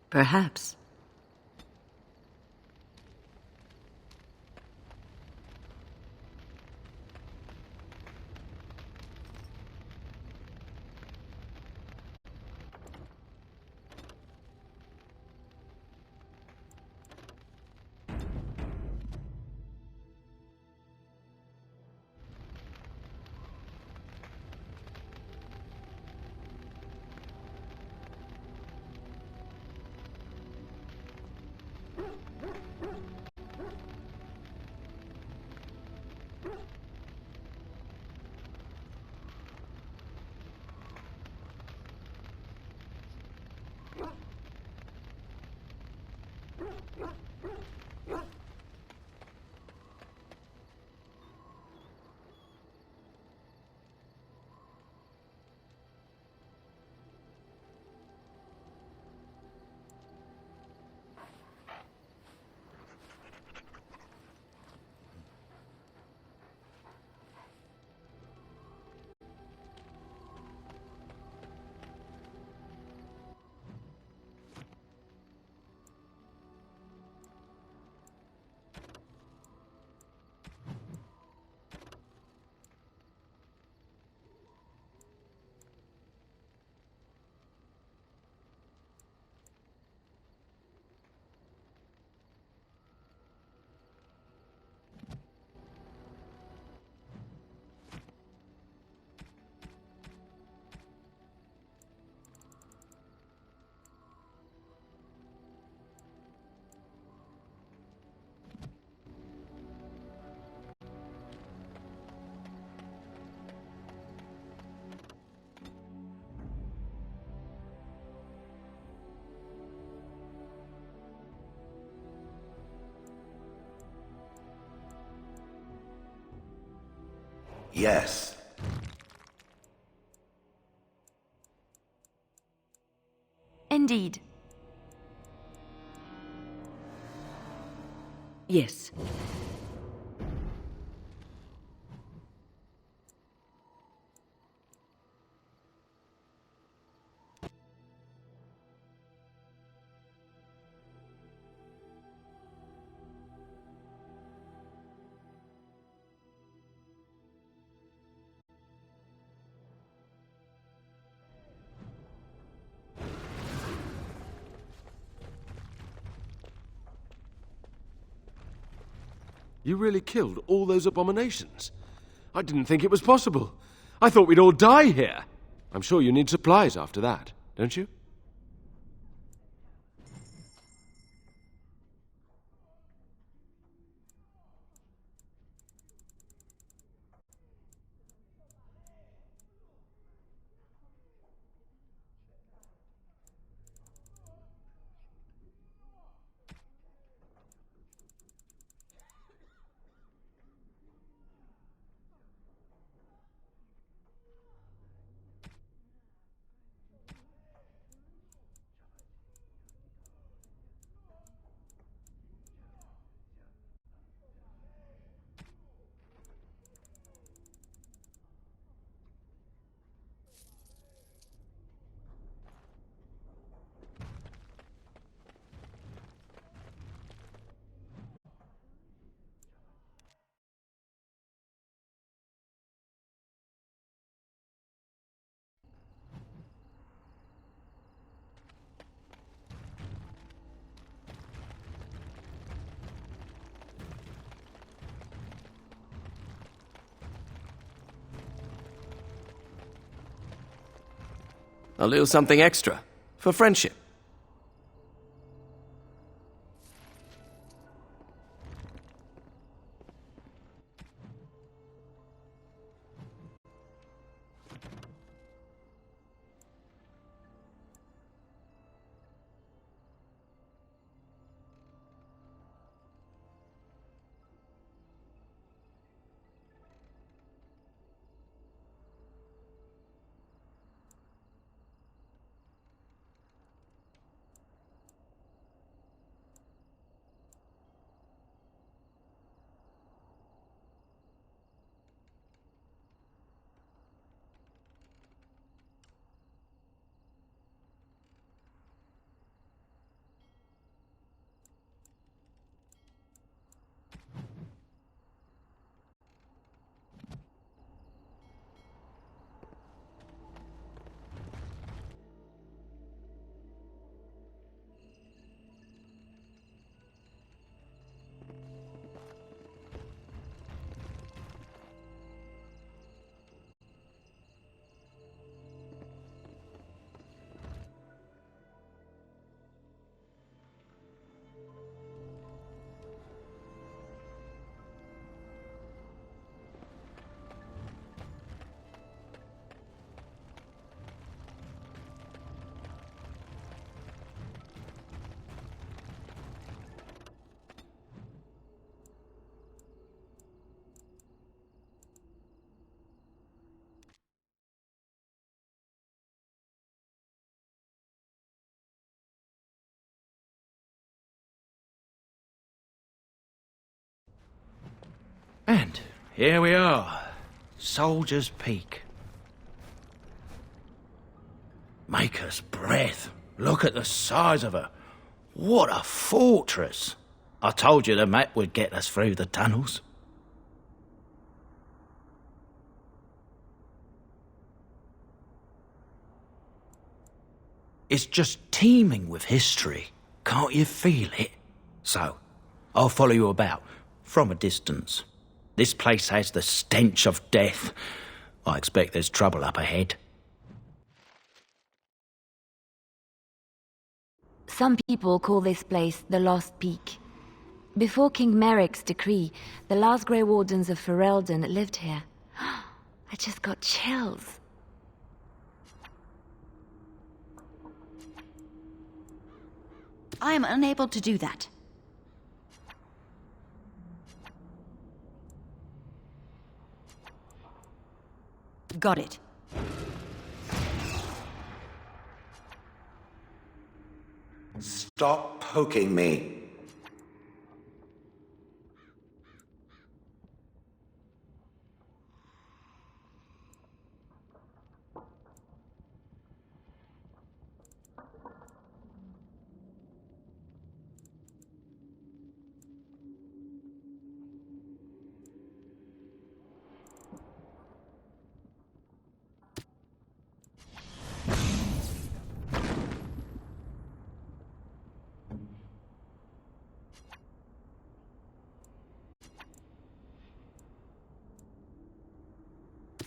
Perhaps. Yes. Indeed. Yes. You really killed all those abominations? I didn't think it was possible. I thought we'd all die here. I'm sure you need supplies after that, don't you? A little something extra. For friendship. And here we are, Soldier's Peak. Maker's breath. Look at the size of her. What a fortress. I told you the map would get us through the tunnels. It's just teeming with history. Can't you feel it? So, I'll follow you about, from a distance. This place has the stench of death. I expect there's trouble up ahead. Some people call this place the Lost Peak. Before King Merrick's decree, the last Grey Wardens of Ferelden lived here. I just got chills. I am unable to do that. Got it. Stop poking me.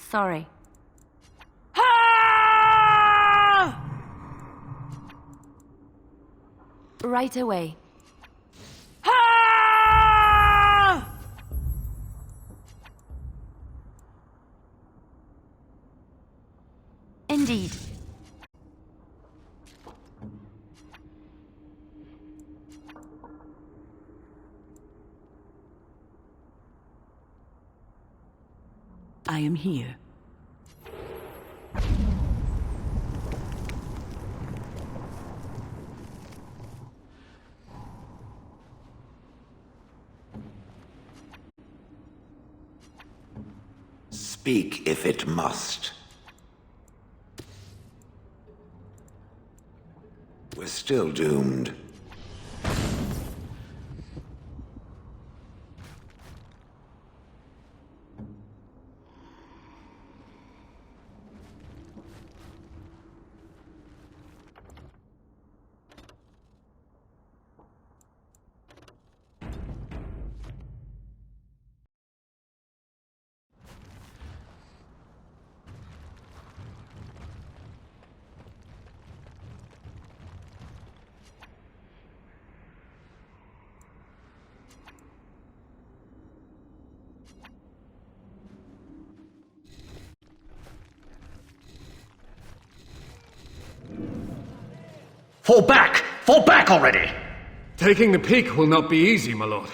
Sorry. Right away. Indeed. I am here. Speak if it must. We're still doomed. Fall back! Fall back already! Taking the peak will not be easy, my lord.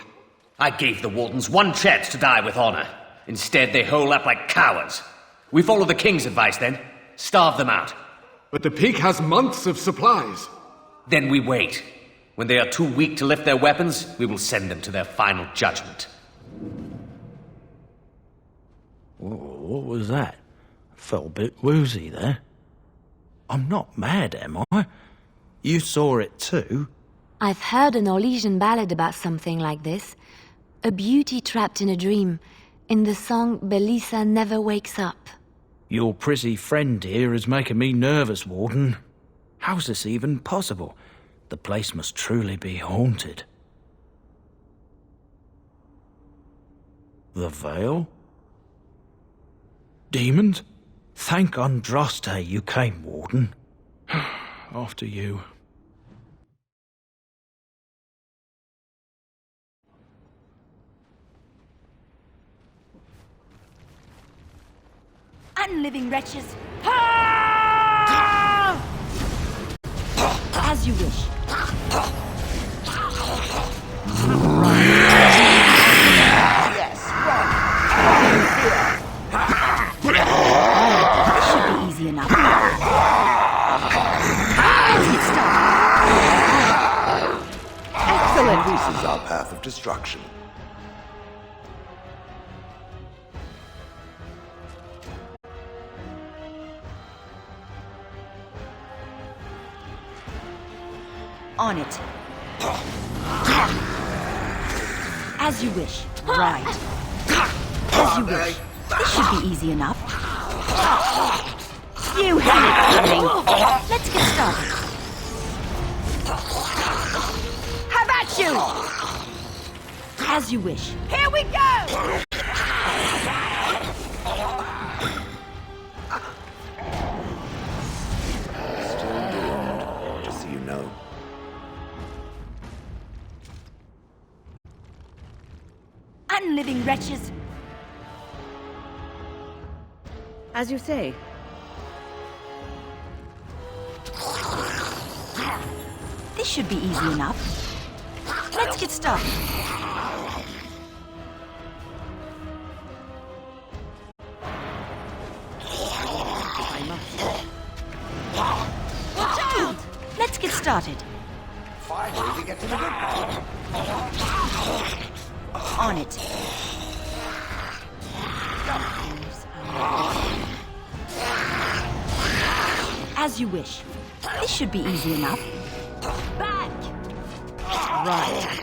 I gave the Wardens one chance to die with honor. Instead, they hole up like cowards. We follow the King's advice, then. Starve them out. But the peak has months of supplies. Then we wait. When they are too weak to lift their weapons, we will send them to their final judgment. What was that? I felt a bit woozy there. I'm not mad, am I? You saw it too? I've heard an Orlesian ballad about something like this. A beauty trapped in a dream. In the song, Belisa never wakes up. Your pretty friend here is making me nervous, Warden. How's this even possible? The place must truly be haunted. The Veil? Demons? Thank Andraste you came, Warden. After you. Unliving wretches! As you wish. Yes, This should be easy enough. Let's get started. Excellent! This is our path of destruction. On it. As you wish. Right. As you wish. This should be easy enough. You had it coming. Let's get started. How about you? As you wish. Here we go! Still doomed, just so you know. Unliving wretches. As you say. This should be easy enough. Let's get started. Watch out! Let's get started. Finally, we get to the good part. On it. As you wish. This should be easy enough. Back! Right.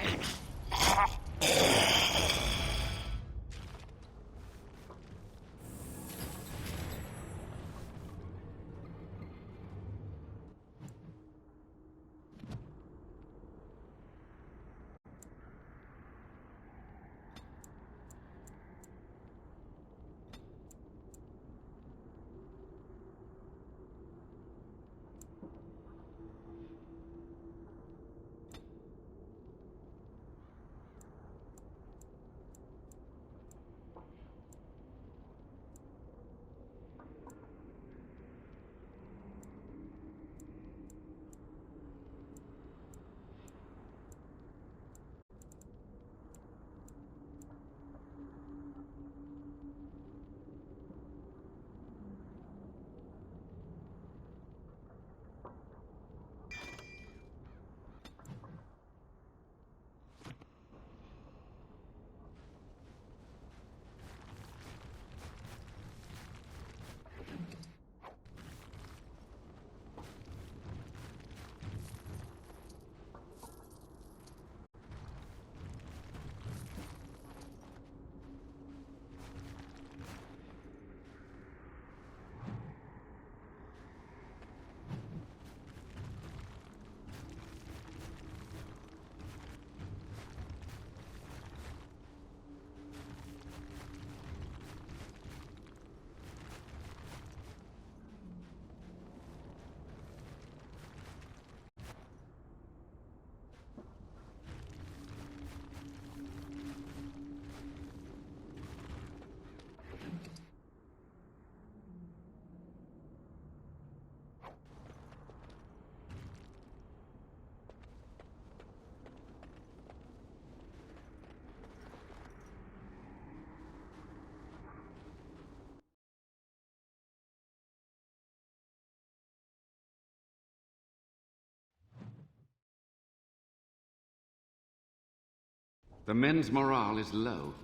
The men's morale is low.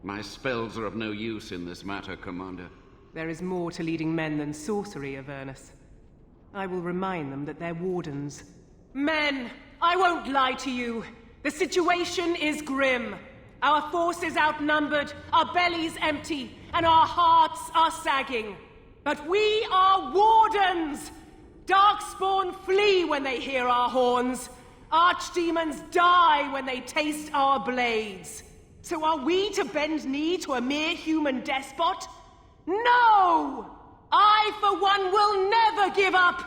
My spells are of no use in this matter, Commander. There is more to leading men than sorcery, Avernus. I will remind them that they're wardens. Men! I won't lie to you. The situation is grim. Our forces outnumbered, our bellies empty, and our hearts are sagging. But we are wardens! Darkspawn flee when they hear our horns. Archdemons die when they taste our blades. So are we to bend knee to a mere human despot? No! I, for one, will never give up!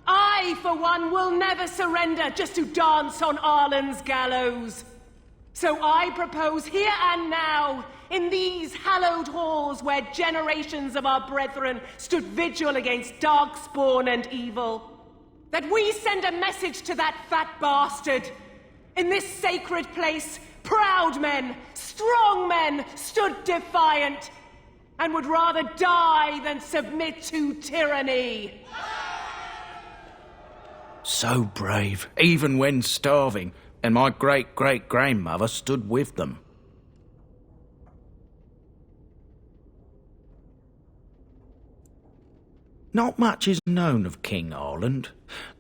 I, for one, will never surrender just to dance on Arlen's gallows. So I propose here and now, in these hallowed halls where generations of our brethren stood vigil against darkspawn and evil, that we send a message to that fat bastard. In this sacred place, proud men, strong men stood defiant, and would rather die than submit to tyranny. So brave, even when starving, and my great-great-grandmother stood with them. Not much is known of King Arland.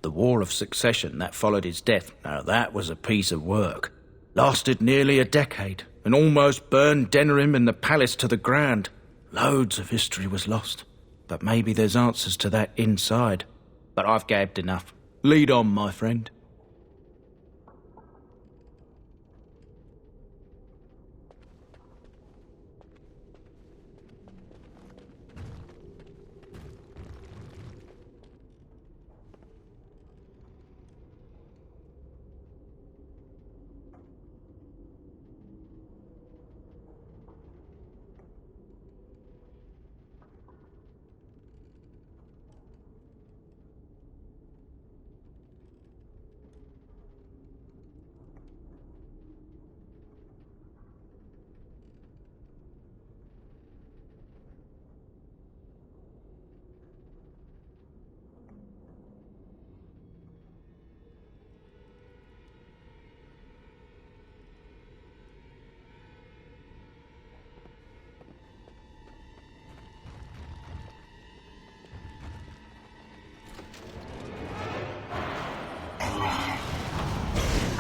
The War of Succession that followed his death, now that was a piece of work. Lasted nearly a decade, and almost burned Denerim and the palace to the ground. Loads of history was lost, but maybe there's answers to that inside. But I've gabbed enough. Lead on, my friend.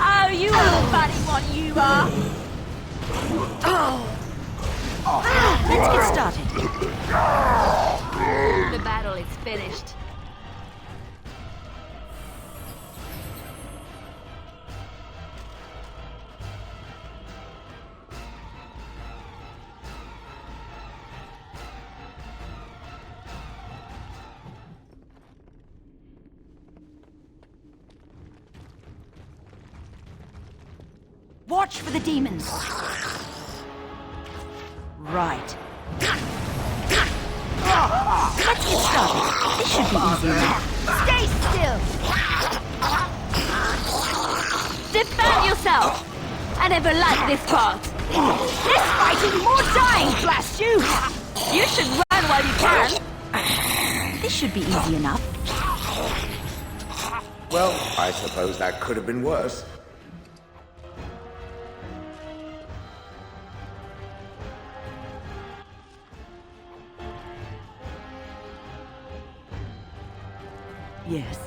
Oh, you are the funny one, you are! Let's get started. The battle is finished. Watch for the demons. Right. Let's get started. This should be easy enough. Stay still. Defend yourself. I never liked this part. Less fighting, more dying, blast you. You should run while you can. This should be easy enough. Well, I suppose that could have been worse. Yes.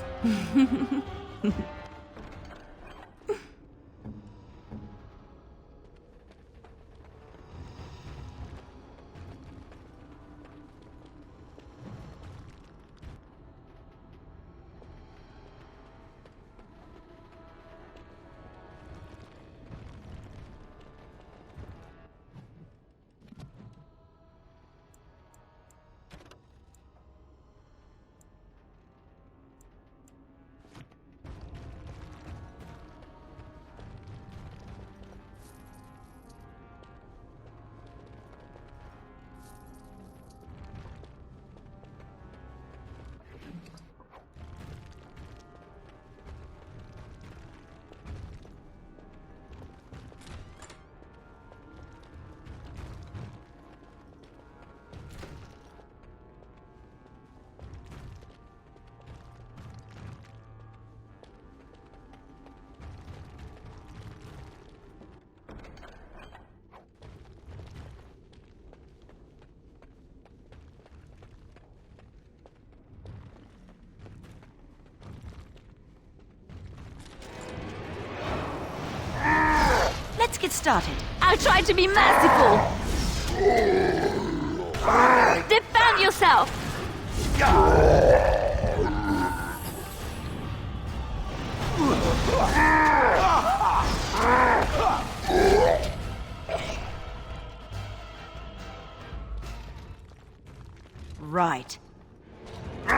Let's get started. I'll try to be merciful. Defend yourself. Right. We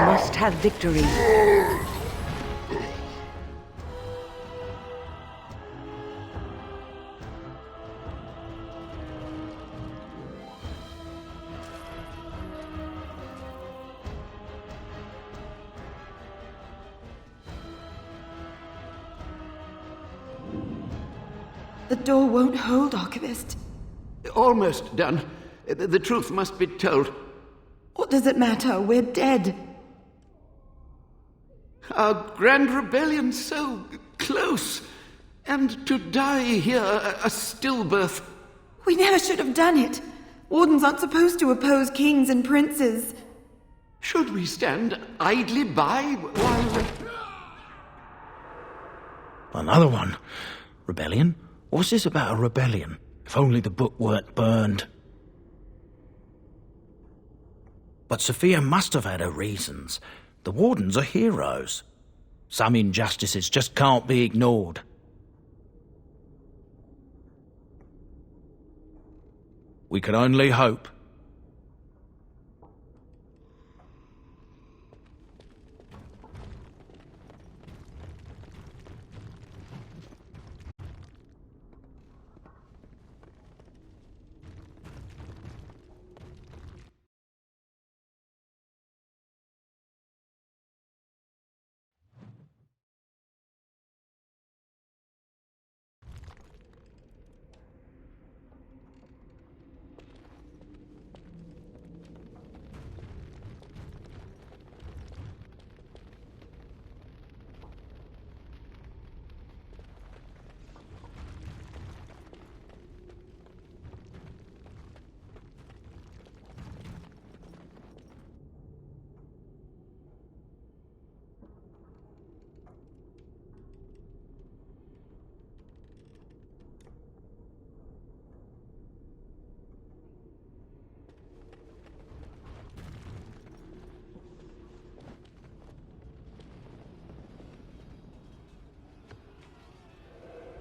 must have victory. The door won't hold, Archivist. Almost done. The truth must be told. What does it matter? We're dead. Our grand rebellion so close. And to die here, a stillbirth. We never should have done it. Wardens aren't supposed to oppose kings and princes. Should we stand idly by while... Another one? Rebellion? What's this about a rebellion? If only the book weren't burned. But Sophia must have had her reasons. The Wardens are heroes. Some injustices just can't be ignored. We can only hope.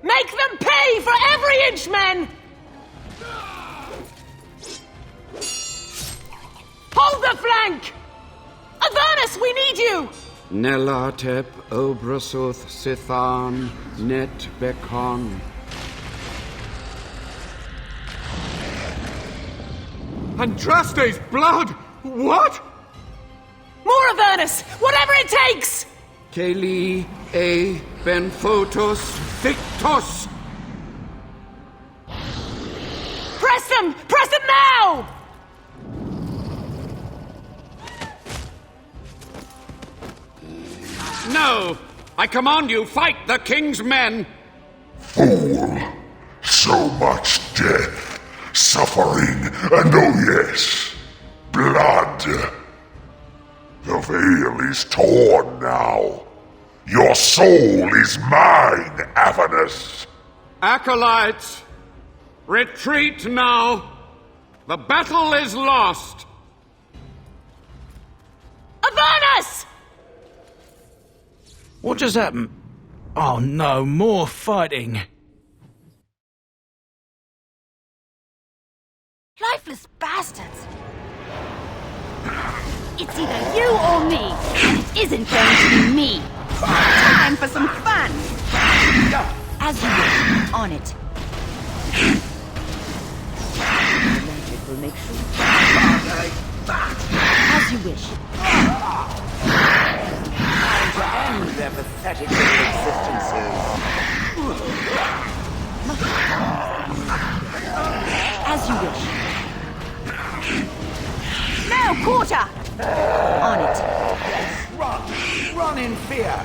Make them pay for every inch, men! Hold the flank! Avernus, we need you! Nelatep Obrasoth Sithan Net Bekon. Andraste's blood! What? More Avernus! Whatever it takes! Keli e Benfotos Victos! Press them! Press them now! No! I command you, fight the king's men! Fool! So much death, suffering, and oh yes, blood. The veil is torn now. Your soul is mine, Avernus. Acolytes, retreat now! The battle is lost! Avernus! What just happened? Oh no, more fighting. Lifeless bastards! It's either you or me, and it isn't going to be me! Time for some fun! As you wish, on it. Magic will make sure. As you wish. Time to end their pathetic little existences. As you wish. Now, quarter! On it. Yes, run! Run in fear!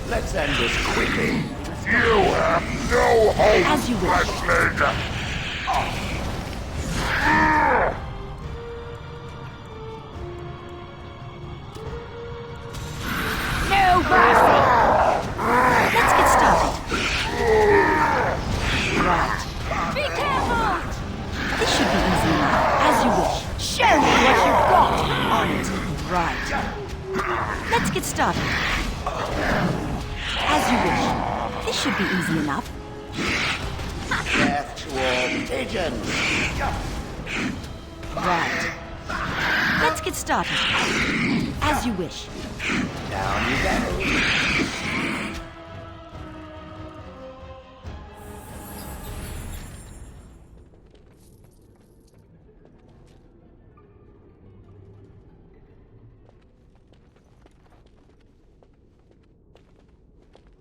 Let's end this quickly. You have no hope, As you wish. Wrestling. No mercy! Let's get started. Right. Be careful! This should be easy enough. As you wish. Show me what you've got. On it. Right. Let's get started. As you wish. This should be easy enough. Death to all pigeons! Right. Let's get started. As you wish. Down you go.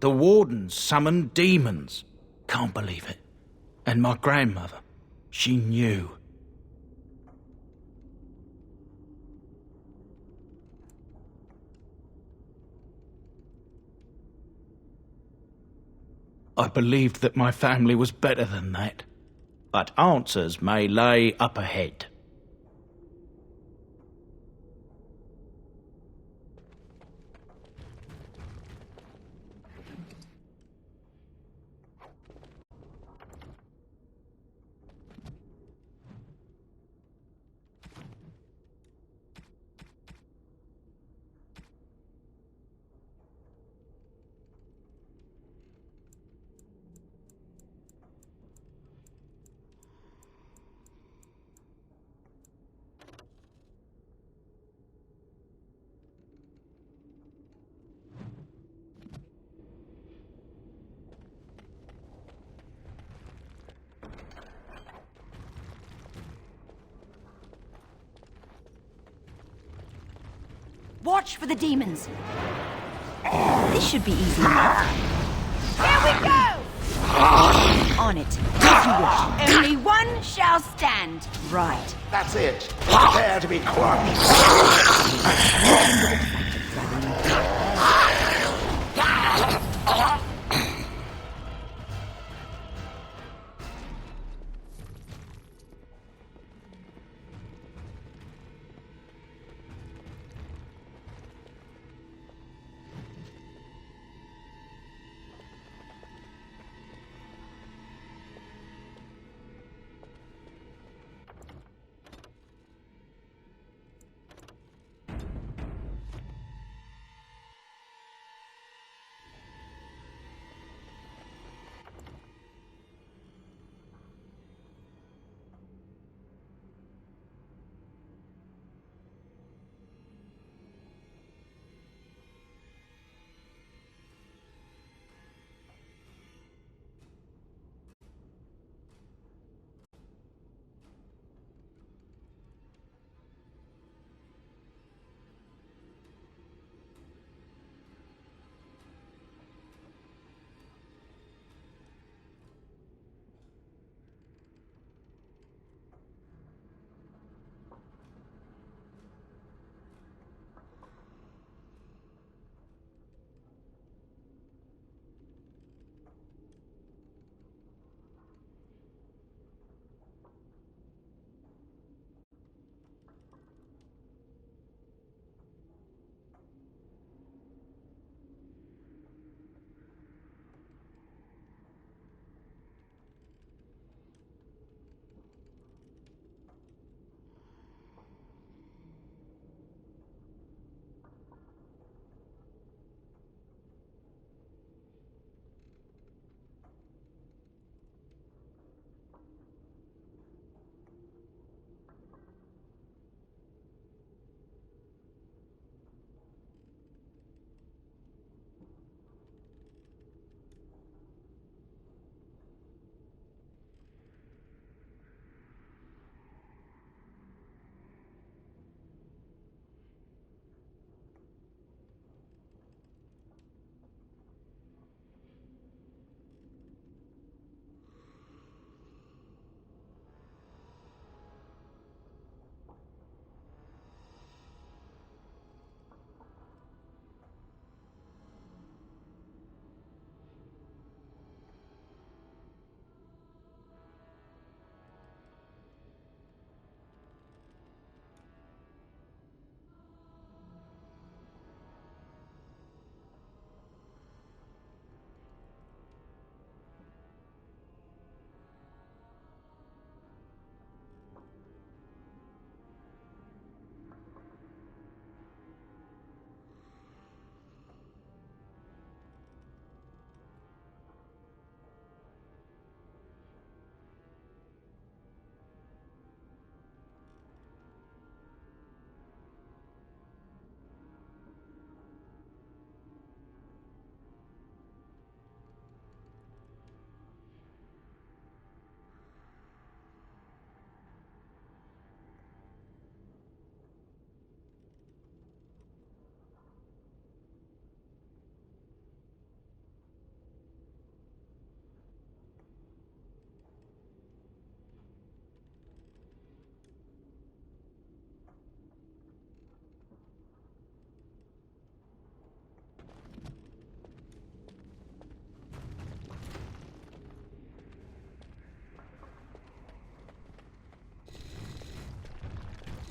The Wardens summoned demons. Can't believe it. And my grandmother, she knew. I believed that my family was better than that. but answers may lay up ahead. Watch for the demons. This should be easy enough. Here we go! On it, as you wish. Only one shall stand. Right. That's it. Prepare to be crushed.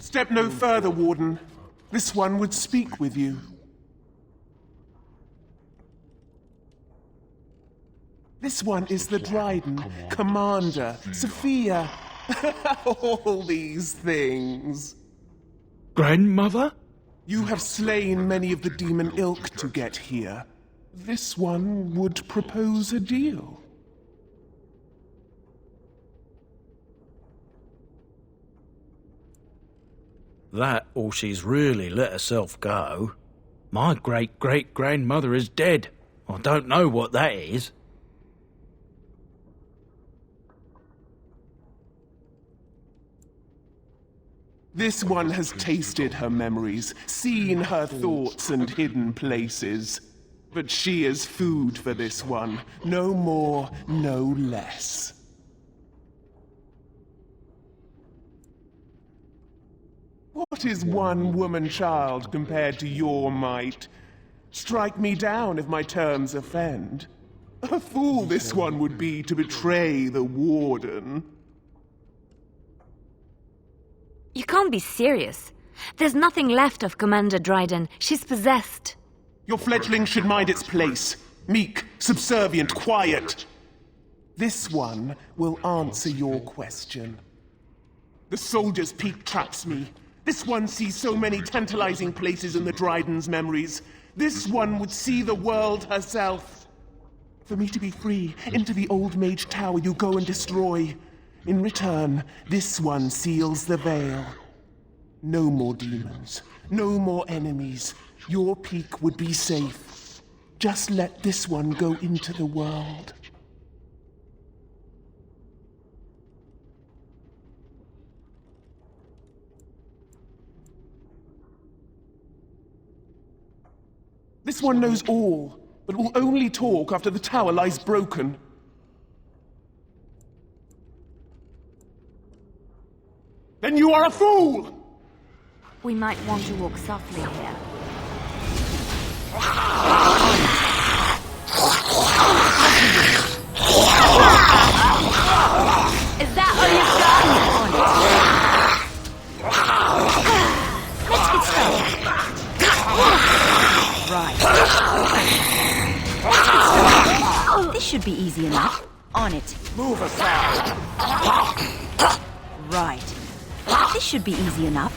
Step no further, Warden. This one would speak with you. This one is the Dryden, Commander, Sophia. All these things. Grandmother? You have slain many of the demon ilk to get here. This one would propose a deal. That, or she's really let herself go. My great-great-grandmother is dead. I don't know what that is. This one has tasted her memories, seen her thoughts and hidden places. But she is food for this one. No more, no less. What is one woman-child compared to your might? Strike me down if my terms offend. A fool this one would be to betray the Warden. You can't be serious. There's nothing left of Commander Dryden. She's possessed. Your fledgling should mind its place. Meek, subservient, quiet. This one will answer your question. The soldier's peak traps me. This one sees so many tantalizing places in the Dryden's memories. This one would see the world herself. For me to be free, into the old mage tower you go and destroy. In return, this one seals the veil. No more demons, no more enemies. Your peak would be safe. Just let this one go into the world. This one knows all, but will only talk after the tower lies broken. Then you are a fool! We might want to walk softly here. Is that all you've got? Let's get started. Right. This should be easy enough. On it. Move aside. Right. This should be easy enough.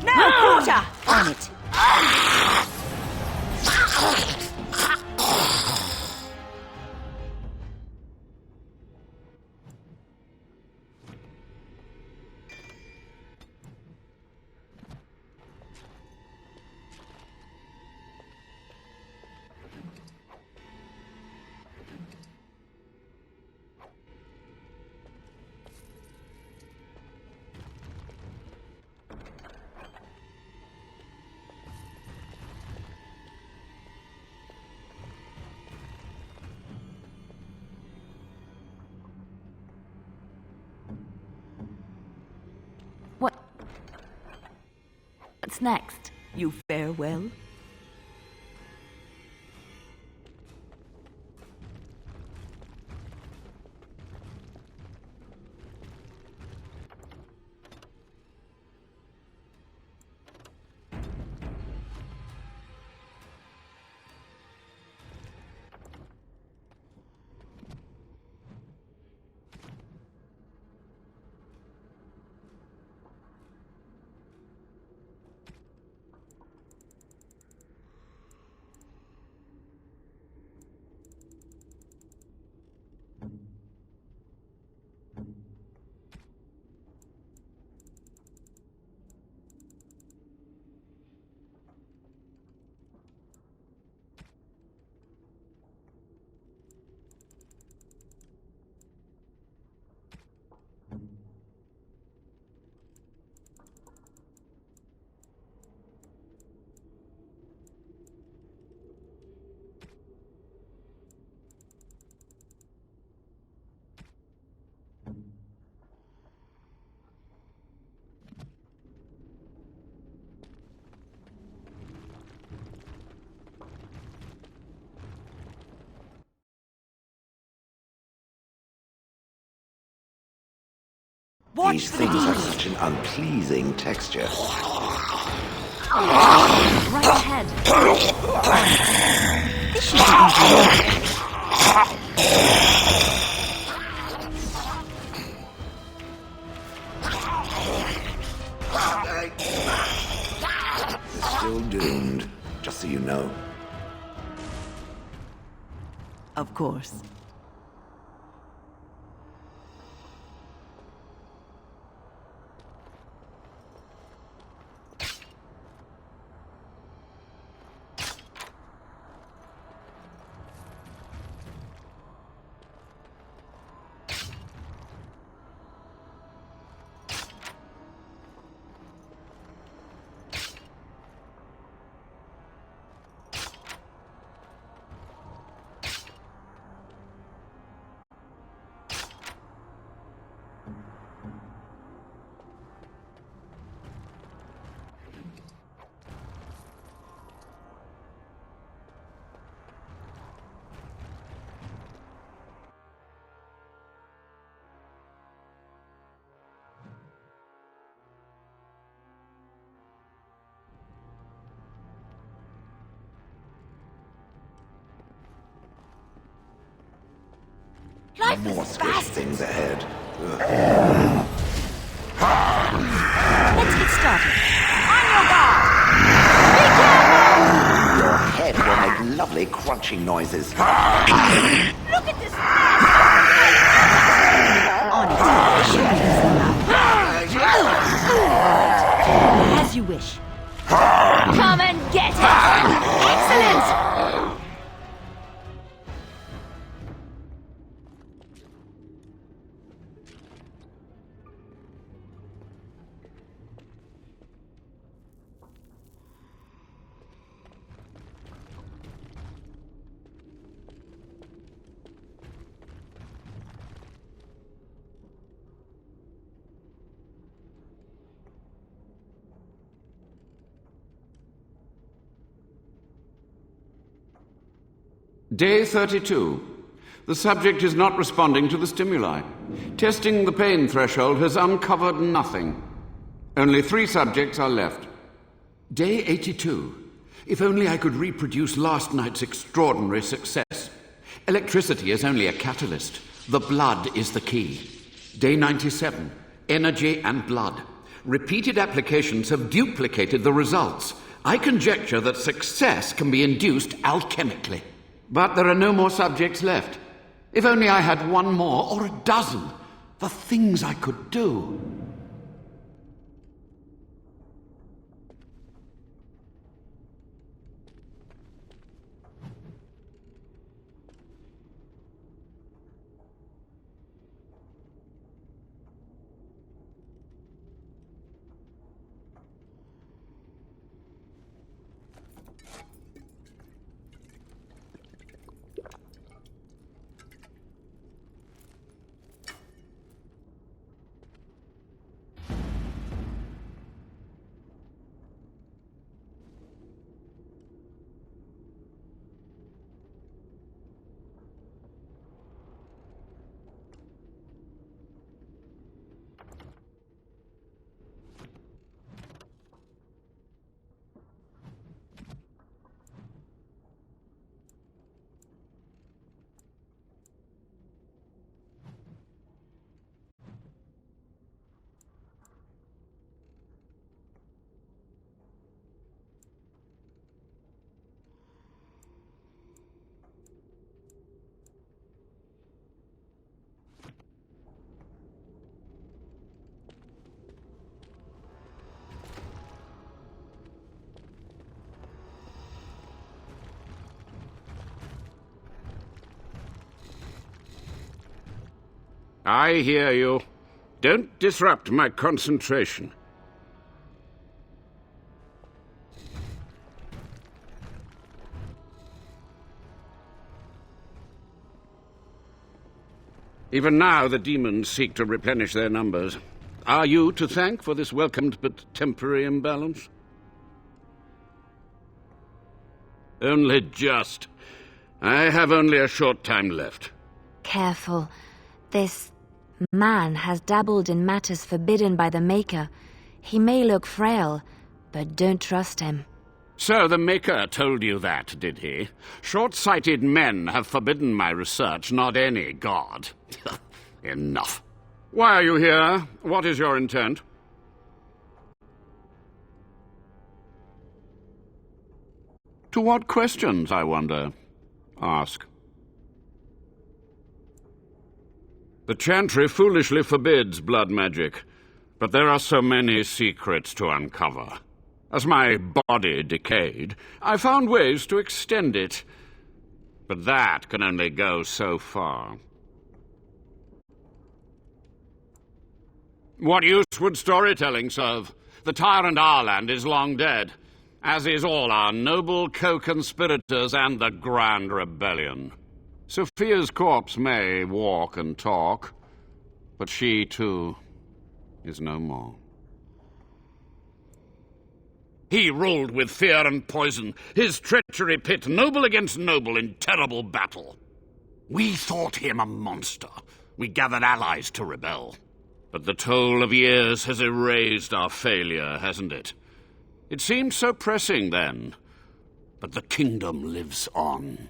Now, quarter! On it. What's next? You fare well. Watch These for things the have demons. such an unpleasing texture. Right ahead. This should be easy. They're still doomed, just so you know. Of course. Life More is squish fast. things ahead. Let's get started. On your guard. Be careful! Your head will make lovely crunching noises. Look at this mess. On it. As you wish. Come and get it. Excellent. Day 32. The subject is not responding to the stimuli. Testing the pain threshold has uncovered nothing. Only 3 subjects are left. Day 82. If only I could reproduce last night's extraordinary success. Electricity is only a catalyst. The blood is the key. Day 97. Energy and blood. Repeated applications have duplicated the results. I conjecture that success can be induced alchemically. But there are no more subjects left. If only I had 1 more, or a dozen. The things I could do. I hear you. Don't disrupt my concentration. Even now the demons seek to replenish their numbers. Are you to thank for this welcomed but temporary imbalance? Only just. I have only a short time left. Careful. This Man has dabbled in matters forbidden by the Maker. He may look frail, but don't trust him. So the Maker told you that, did he? Short-sighted men have forbidden my research, not any god. Enough. Why are you here? What is your intent? To what questions, I wonder? Ask. The Chantry foolishly forbids blood magic, but there are so many secrets to uncover. As my body decayed, I found ways to extend it, but that can only go so far. What use would storytelling serve? The tyrant Arland is long dead, as is all our noble co-conspirators and the Grand Rebellion. Sophia's corpse may walk and talk, but she, too, is no more. He ruled with fear and poison, his treachery pit noble against noble in terrible battle. We thought him a monster. We gathered allies to rebel. But the toll of years has erased our failure, hasn't it? It seemed so pressing then, but the kingdom lives on.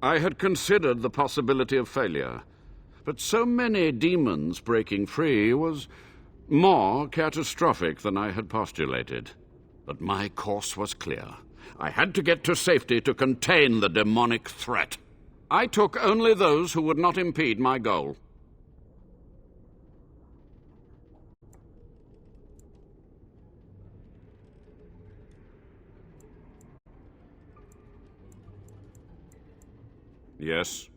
I had considered the possibility of failure, but so many demons breaking free was more catastrophic than I had postulated. But my course was clear. I had to get to safety to contain the demonic threat. I took only those who would not impede my goal. Yes?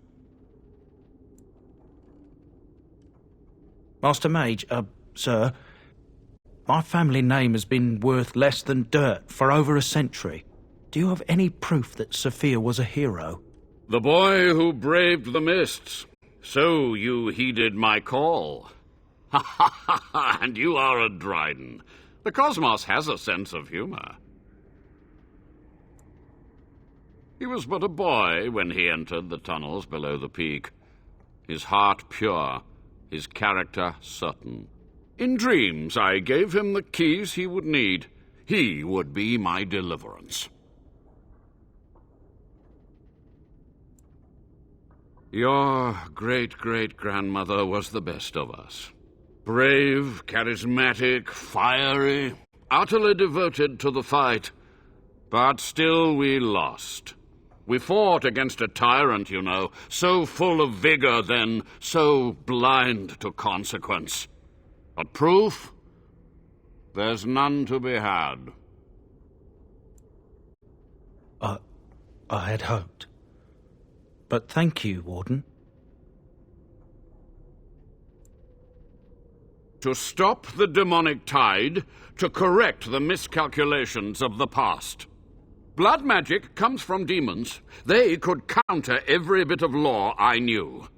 Master Mage, sir, my family name has been worth less than dirt for over a century. Do you have any proof that Sophia was a hero? The boy who braved the mists. So you heeded my call. Ha ha ha ha, and you are a Dryden. The cosmos has a sense of humor. He was but a boy when he entered the tunnels below the peak. His heart pure, his character certain. In dreams I gave him the keys he would need. He would be my deliverance. Your great-great-grandmother was the best of us. Brave, charismatic, fiery, utterly devoted to the fight. But still we lost. We fought against a tyrant, you know, so full of vigor then, so blind to consequence. But proof? There's none to be had. I had hoped. But thank you, Warden. To stop the demonic tide, to correct the miscalculations of the past. Blood magic comes from demons. They could counter every bit of law I knew.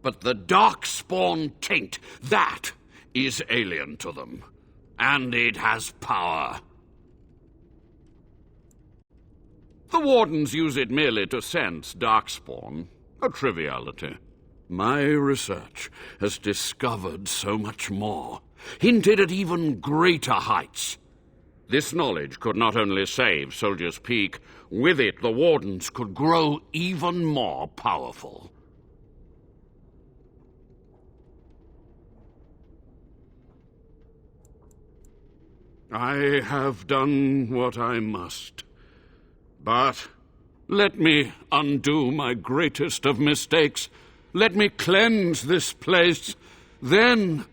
But the darkspawn taint, that is alien to them. And it has power. The Wardens use it merely to sense darkspawn, a triviality. My research has discovered so much more, hinted at even greater heights. This knowledge could not only save Soldier's Peak, with it the Wardens could grow even more powerful. I have done what I must. But let me undo my greatest of mistakes. Let me cleanse this place. Then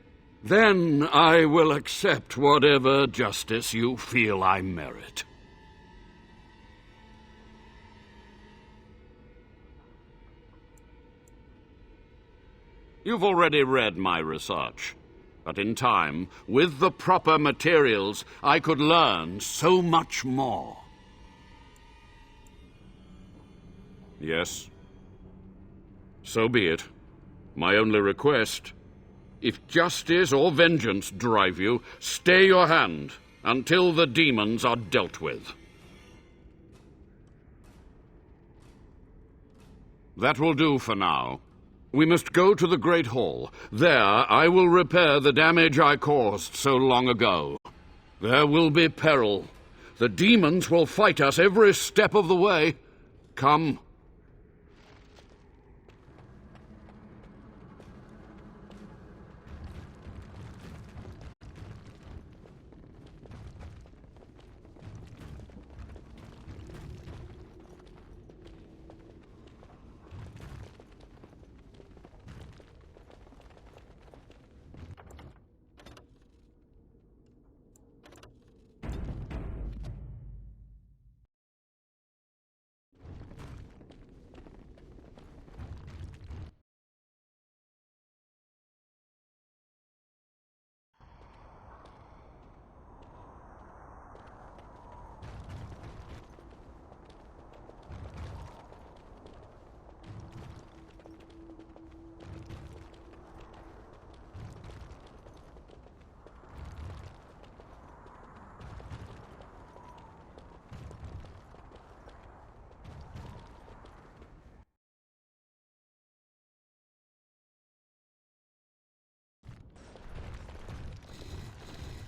I will accept whatever justice you feel I merit. You've already read my research. But in time, with the proper materials, I could learn so much more. Yes. So be it. My only request, if justice or vengeance drive you, stay your hand until the demons are dealt with. That will do for now. We must go to the Great Hall. There I will repair the damage I caused so long ago. There will be peril. The demons will fight us every step of the way. Come.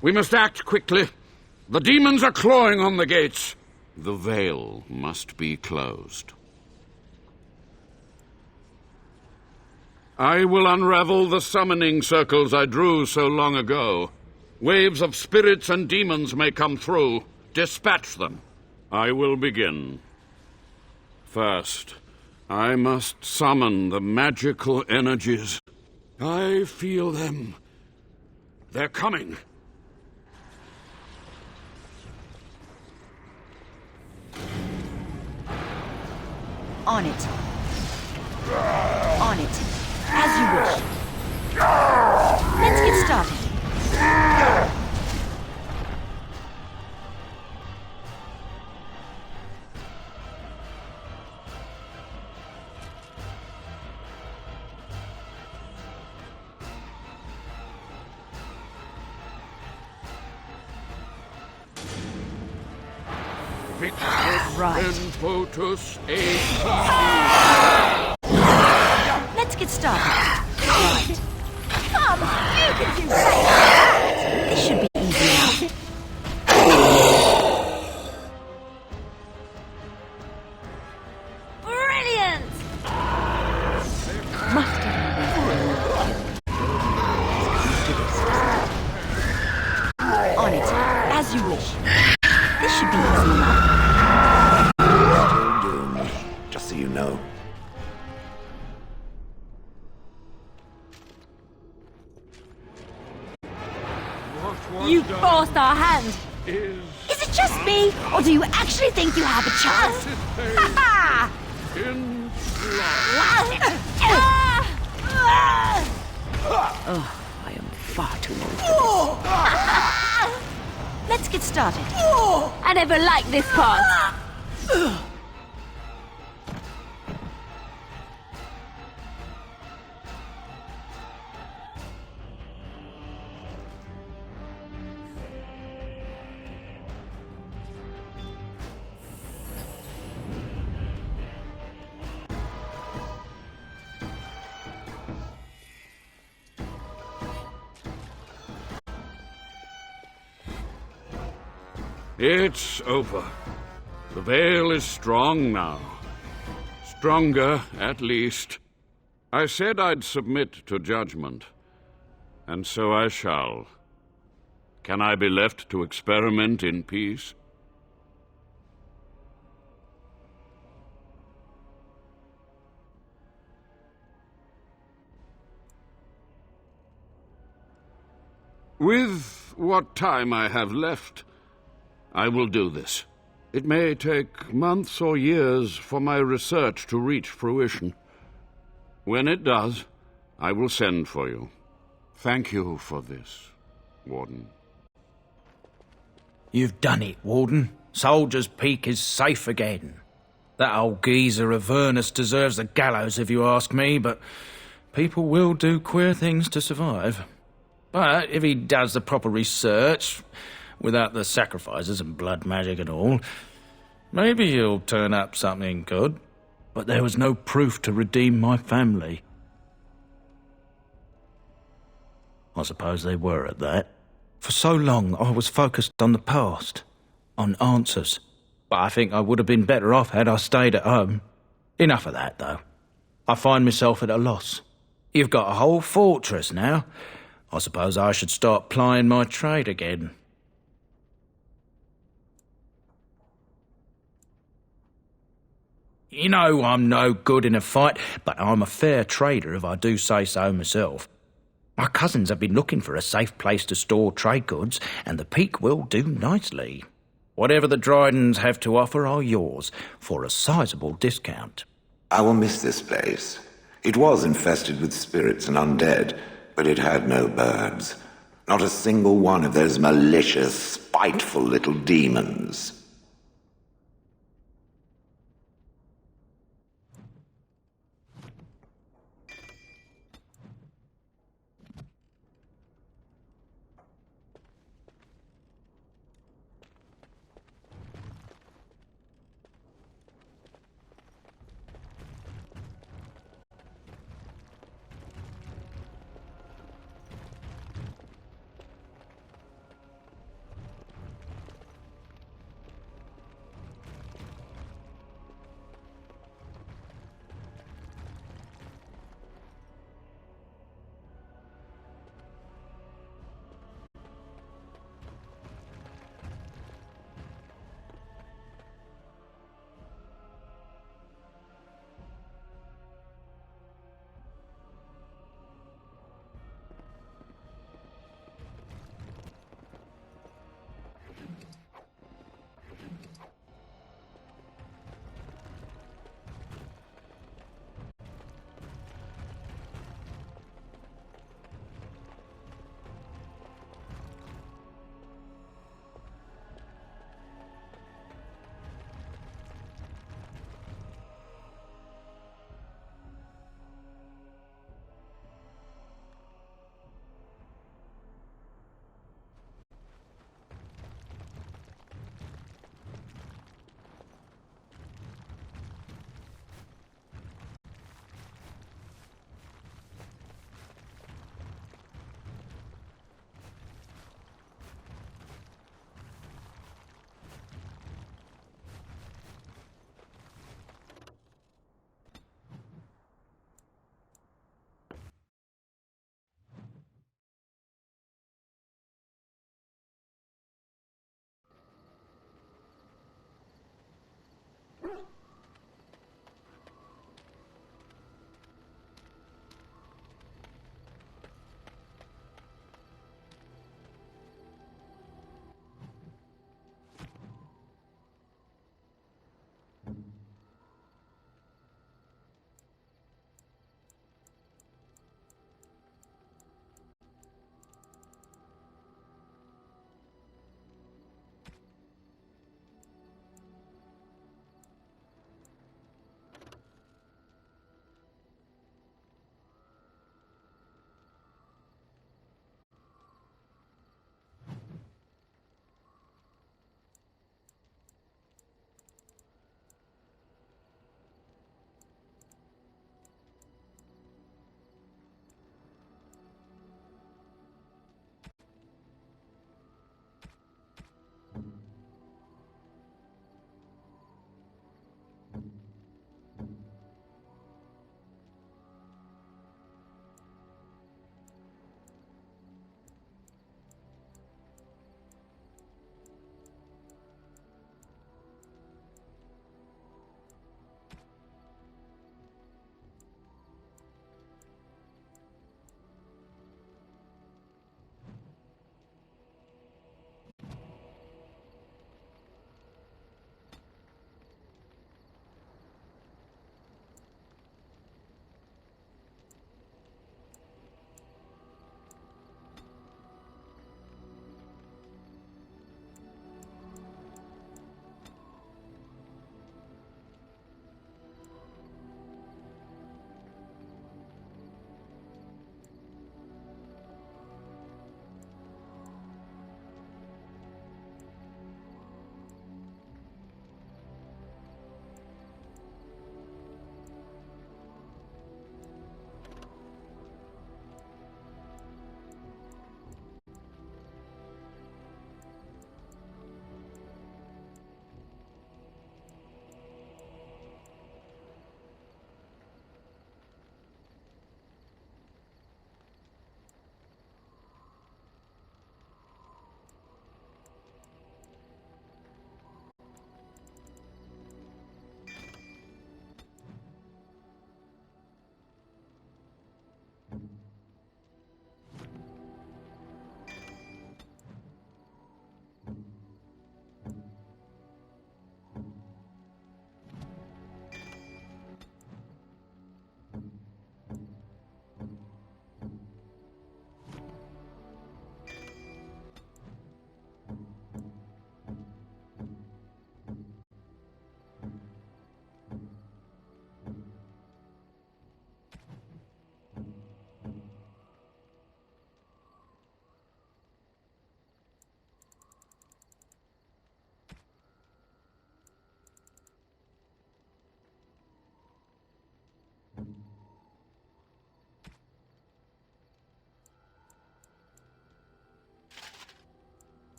We must act quickly. The demons are clawing on the gates. The veil must be closed. I will unravel the summoning circles I drew so long ago. Waves of spirits and demons may come through. Dispatch them. I will begin. First, I must summon the magical energies. I feel them. They're coming. On it. On it. As you wish. Let's get started. Right. Let's get started. Right. Come, you can do that. This should be easy enough. Brilliant! Must On it, as you wish. This should be easy enough. Just so you know. You forced our hand. Is it just me, or do you actually think you have a chance? Ha ha! Oh, I am far too old for this. Let's get started. I never liked this part. It's over. The veil is strong now. Stronger, at least. I said I'd submit to judgment, and so I shall. Can I be left to experiment in peace? With what time I have left, I will do this. It may take months or years for my research to reach fruition. When it does, I will send for you. Thank you for this, Warden. You've done it, Warden. Soldier's Peak is safe again. That old geezer Avernus deserves the gallows if you ask me, but people will do queer things to survive. But if he does the proper research, without the sacrifices and blood magic and all, maybe he'll turn up something good. but there was no proof to redeem my family. I suppose they were at that. For so long I was focused on the past, on answers. But I think I would have been better off had I stayed at home. Enough of that, though. I find myself at a loss. You've got a whole fortress now. I suppose I should start plying my trade again. You know I'm no good in a fight, but I'm a fair trader if I do say so myself. My cousins have been looking for a safe place to store trade goods, and the Peak will do nicely. Whatever the Drydens have to offer are yours, for a sizable discount. I will miss this place. It was infested with spirits and undead, but it had no birds. Not a single one of those malicious, spiteful little demons.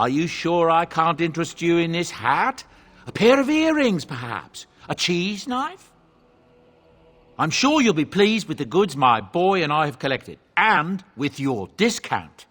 Are you sure I can't interest you in this hat? A pair of earrings, perhaps? A cheese knife? I'm sure you'll be pleased with the goods my boy and I have collected, and with your discount.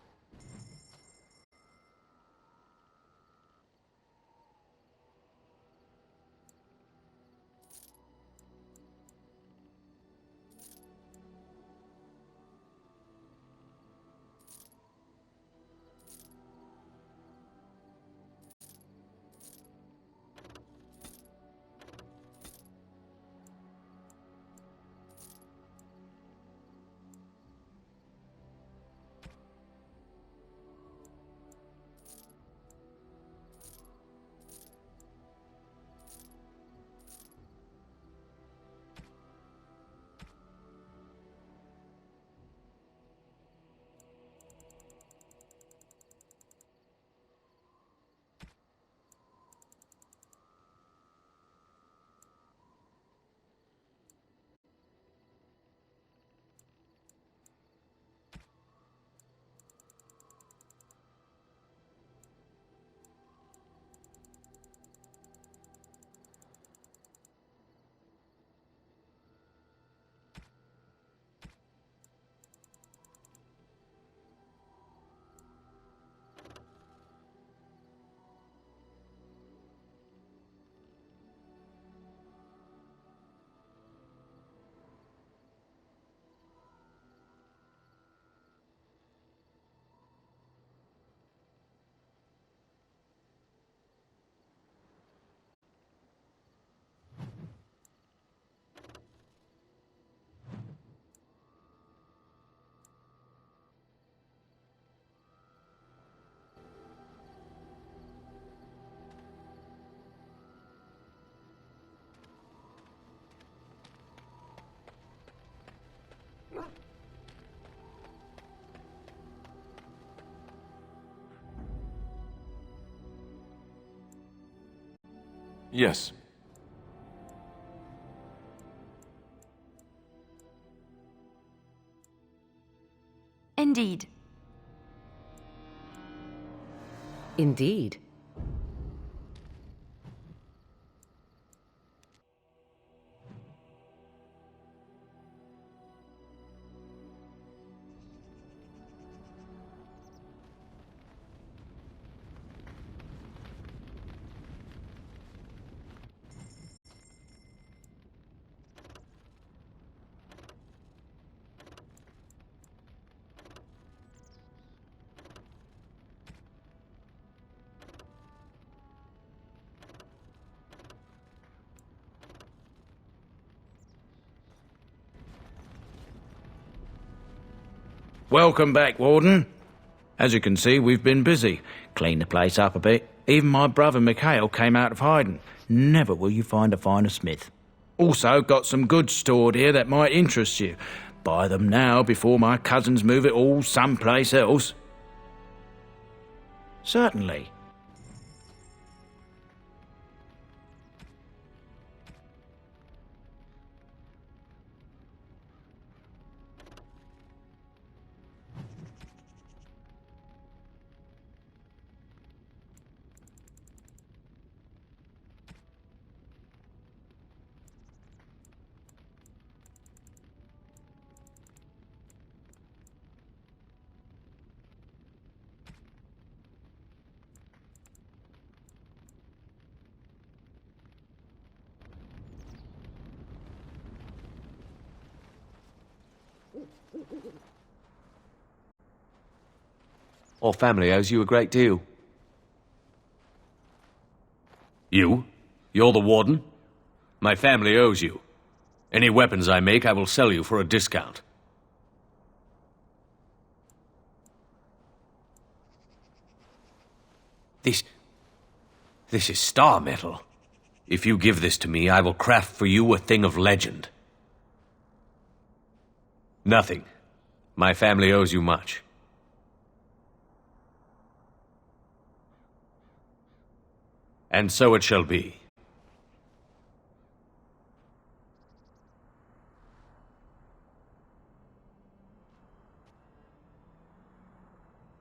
Yes. Indeed. Indeed. Welcome back, Warden. As you can see, we've been busy. Cleaned the place up a bit. Even my brother Mikhail came out of hiding. Never will you find a finer smith. Also, got some goods stored here that might interest you. Buy them now before my cousins move it all someplace else. Certainly. Our family owes you a great deal. You? You're the warden? My family owes you. Any weapons I make, I will sell you for a discount. This is star metal. If you give this to me, I will craft for you a thing of legend. Nothing. My family owes you much. And so it shall be.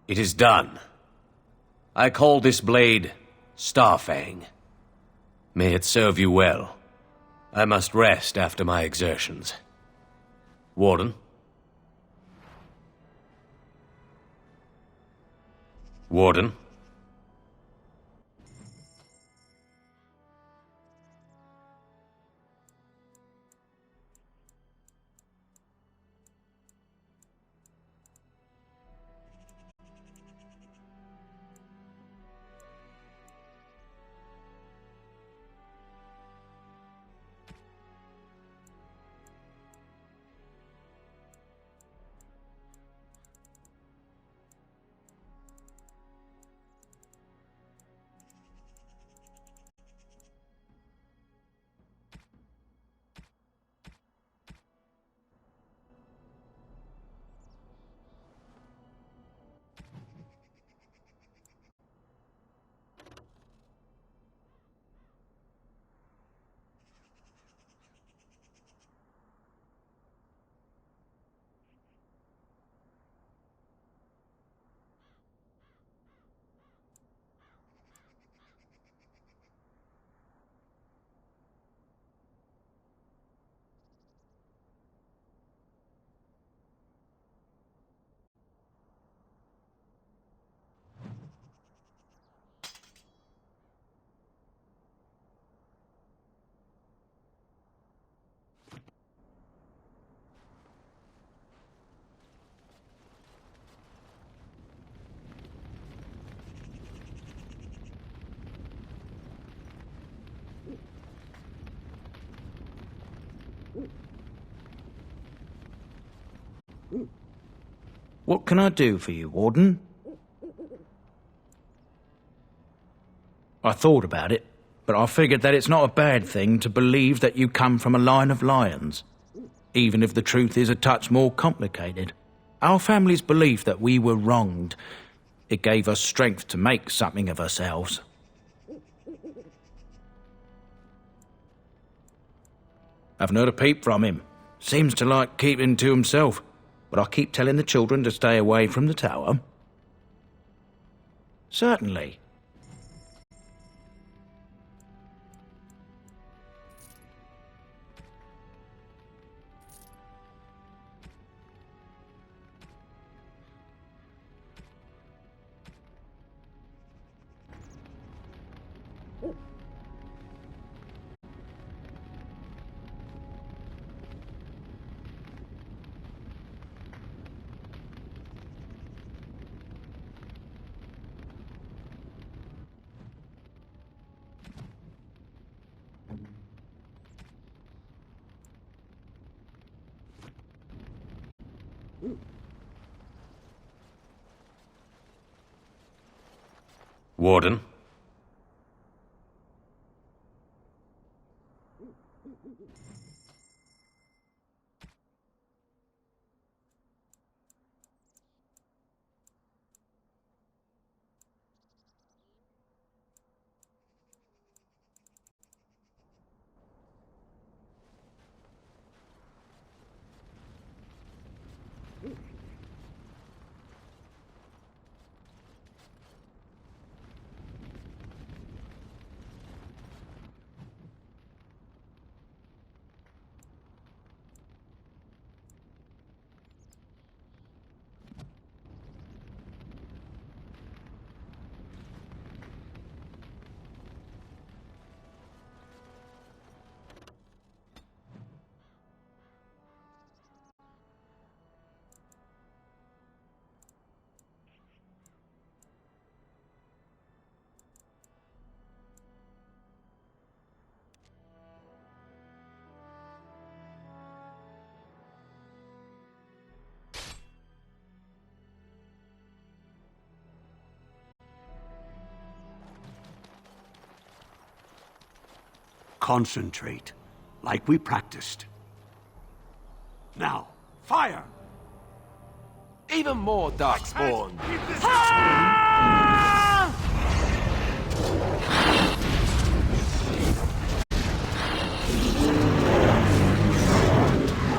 It is done. I call this blade Starfang. May it serve you well. I must rest after my exertions. Warden? Warden? What can I do for you, Warden? I thought about it, but I figured that it's not a bad thing to believe that you come from a line of lions, even if the truth is a touch more complicated. Our family's belief that we were wronged, it gave us strength to make something of ourselves. Haven't heard a peep from him. Seems to like keeping to himself. But I keep telling the children to stay away from the tower. Certainly. Warden? Concentrate, like we practiced. Now, fire! Even more darkspawn.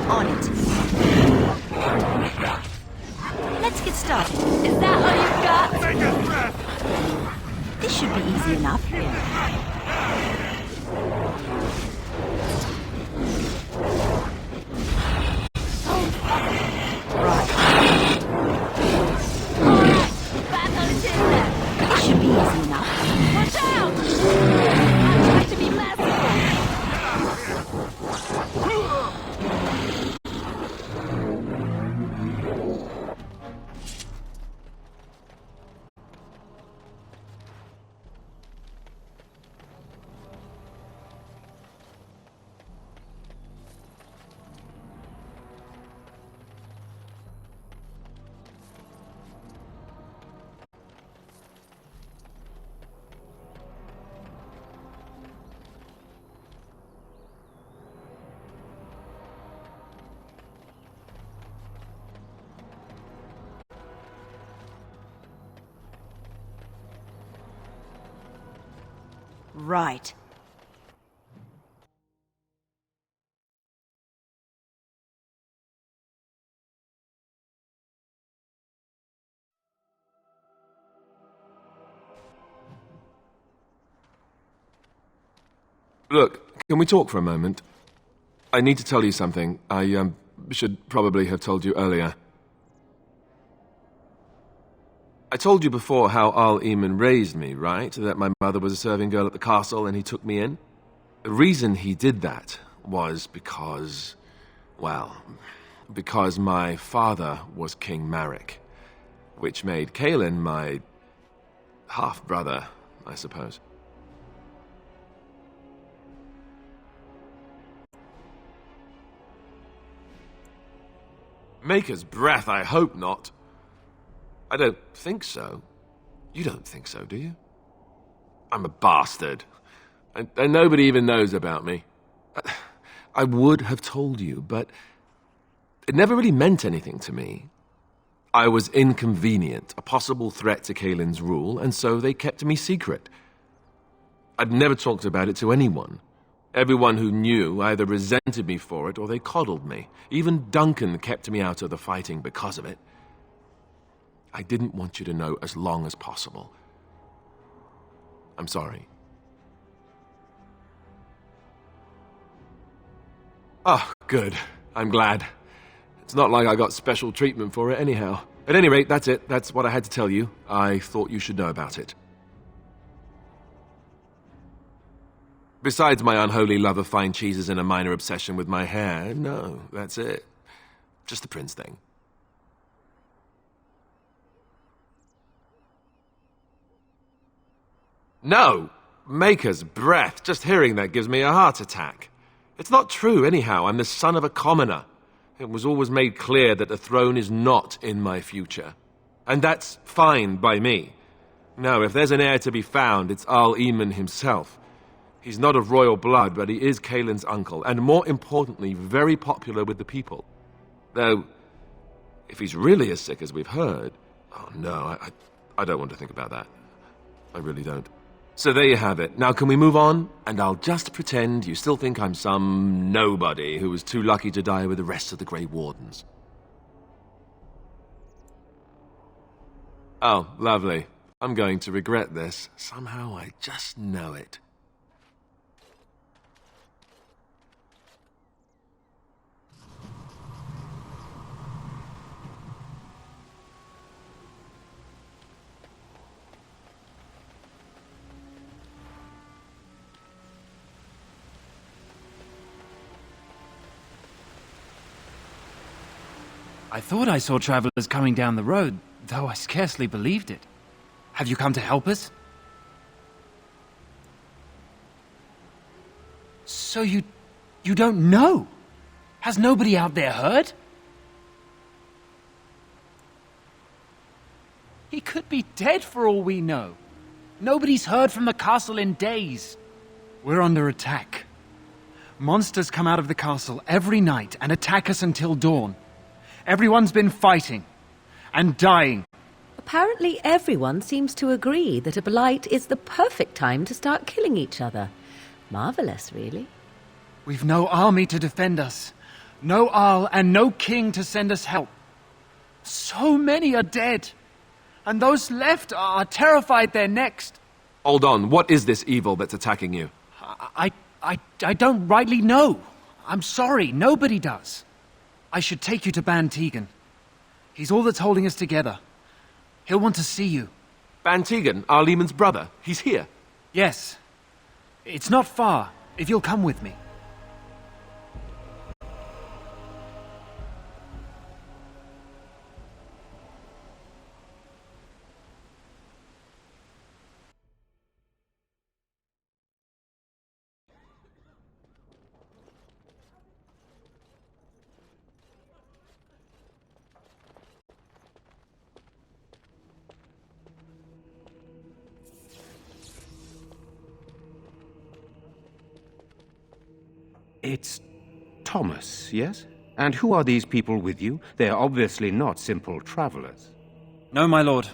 On it. Let's get started. Is that all you've got? Take a breath! It should be easy enough. Watch out! I tried to be merciful. Right. Look, can we talk for a moment? I need to tell you something. I should probably have told you earlier. I told you before how Al Eamon raised me, right? That my mother was a serving girl at the castle and he took me in. The reason he did that was because, well, because my father was King Marek, which made Kaelin my half-brother, I suppose. Maker's breath, I hope not. I don't think so. You don't think so, do you? I'm a bastard. And nobody even knows about me. I would have told you, but it never really meant anything to me. I was inconvenient, a possible threat to Kaelin's rule, and so they kept me secret. I'd never talked about it to anyone. Everyone who knew either resented me for it or they coddled me. Even Duncan kept me out of the fighting because of it. I didn't want you to know as long as possible. I'm sorry. Oh, good. I'm glad. It's not like I got special treatment for it anyhow. At any rate, that's it. That's what I had to tell you. I thought you should know about it. Besides my unholy love of fine cheeses and a minor obsession with my hair, no, that's it. Just the prince thing. No! Maker's breath. Just hearing that gives me a heart attack. It's not true, anyhow. I'm the son of a commoner. It was always made clear that the throne is not in my future. And that's fine by me. No, if there's an heir to be found, it's Al Eamon himself. He's not of royal blood, but he is Kaelin's uncle, and more importantly, very popular with the people. Though, if he's really as sick as we've heard... Oh, no, I don't want to think about that. I really don't. So there you have it. Now can we move on? And I'll just pretend you still think I'm some nobody who was too lucky to die with the rest of the Grey Wardens. Oh, lovely. I'm going to regret this. Somehow I just know it. I thought I saw travelers coming down the road, though I scarcely believed it. Have you come to help us? So you don't know? Has nobody out there heard? He could be dead for all we know. Nobody's heard from the castle in days. We're under attack. Monsters come out of the castle every night and attack us until dawn. Everyone's been fighting and dying. Apparently everyone seems to agree that a blight is the perfect time to start killing each other. Marvelous, really. We've no army to defend us, no Arl and no king to send us help. So many are dead, and those left are terrified they're next. Hold on, what is this evil that's attacking you? I don't rightly know. I'm sorry, nobody does. I should take you to Ban Tegan. He's all that's holding us together. He'll want to see you. Ban Tegan, Arlemon's brother, he's here. Yes. It's not far, if you'll come with me. It's Thomas, yes? And who are these people with you? They are obviously not simple travelers. No, my lord.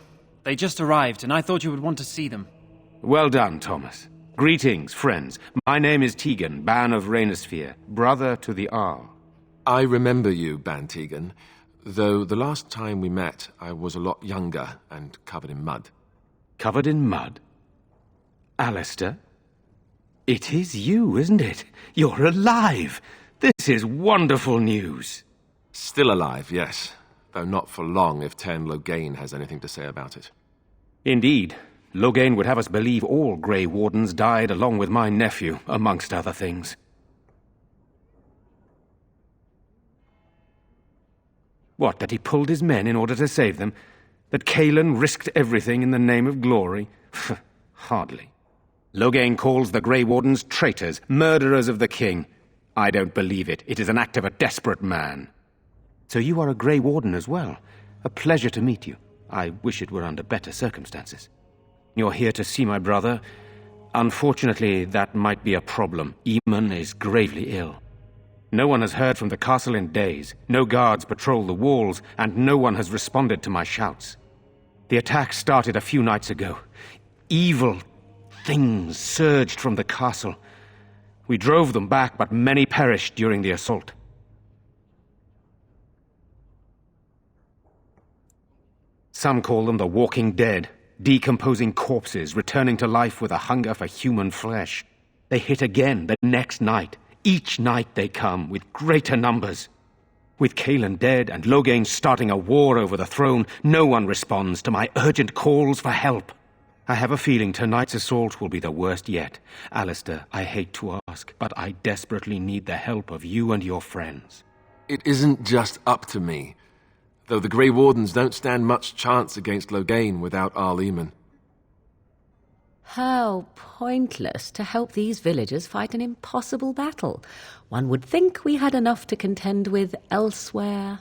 They just arrived, and I thought you would want to see them. Well done, Thomas. Greetings, friends. My name is Tegan, Ban of Reynisphere, brother to the Arl. I remember you, Ban Tegan, though the last time we met, I was a lot younger and covered in mud. Covered in mud? Alistair? It is you, isn't it? You're alive! This is wonderful news! Still alive, yes. Though not for long if Tern Loghain has anything to say about it. Indeed. Loghain would have us believe all Grey Wardens died along with my nephew, amongst other things. What, that he pulled his men in order to save them? That Cailan risked everything in the name of glory? Hardly. Loghain calls the Grey Wardens traitors, murderers of the king. I don't believe it. It is an act of a desperate man. So you are a Grey Warden as well. A pleasure to meet you. I wish it were under better circumstances. You're here to see my brother. Unfortunately, that might be a problem. Eamon is gravely ill. No one has heard from the castle in days. No guards patrol the walls, and no one has responded to my shouts. The attack started a few nights ago. Evil things surged from the castle. We drove them back, but many perished during the assault. Some call them the Walking Dead, decomposing corpses, returning to life with a hunger for human flesh. They hit again the next night. Each night they come, with greater numbers. With Cailan dead and Loghain starting a war over the throne, no one responds to my urgent calls for help. I have a feeling tonight's assault will be the worst yet. Alistair, I hate to ask, but I desperately need the help of you and your friends. It isn't just up to me. Though the Grey Wardens don't stand much chance against Loghain without Arleman. How pointless to help these villagers fight an impossible battle. One would think we had enough to contend with elsewhere.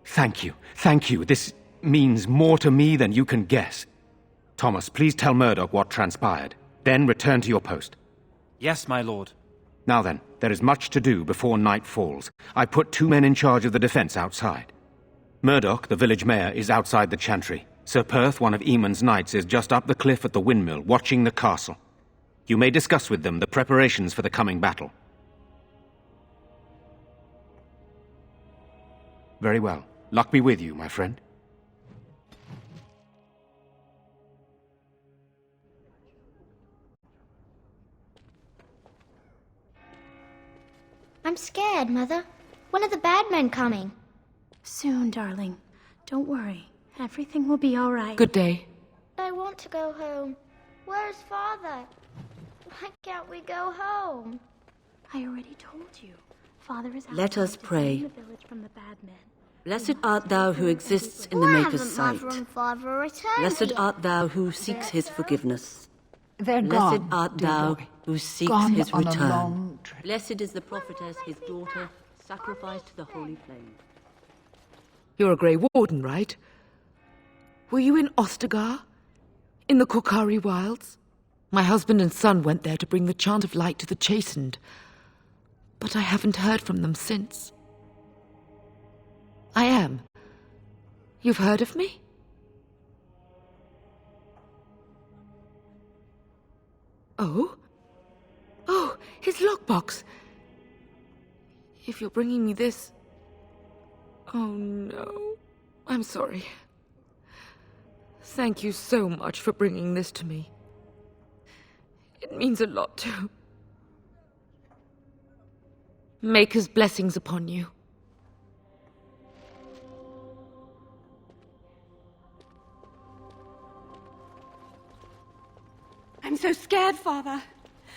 Thank you. Thank you. This means more to me than you can guess. Thomas, please tell Murdoch what transpired. Then return to your post. Yes, my lord. Now then, there is much to do before night falls. I put 2 men in charge of the defense outside. Murdoch, the village mayor, is outside the chantry. Sir Perth, one of Eamon's knights, is just up the cliff at the windmill, watching the castle. You may discuss with them the preparations for the coming battle. Very well. Luck be with you, my friend. I'm scared, Mother. When are the bad men coming? Soon, darling. Don't worry. Everything will be all right. Good day. I want to go home. Where's Father? Why can't we go home? I already told you. Father is out. Let us pray. The village from the bad men. Blessed art thou who exists in the Why Maker's haven't sight. Mother and Father returned Blessed yet? art thou who seeks his forgiveness. They're Blessed gone, art dear thou boy. who seeks Gone his on a return. long trip. Blessed is the prophetess, his daughter, sacrificed to the holy flame. You're a Grey Warden, right? Were you in Ostagar? In the Korkari Wilds? My husband and son went there to bring the chant of light to the chastened, but I haven't heard from them since. I am. You've heard of me? Oh? Oh, his lockbox. If you're bringing me this... Oh, no. I'm sorry. Thank you so much for bringing this to me. It means a lot too. Maker's blessings upon you. I'm so scared, Father.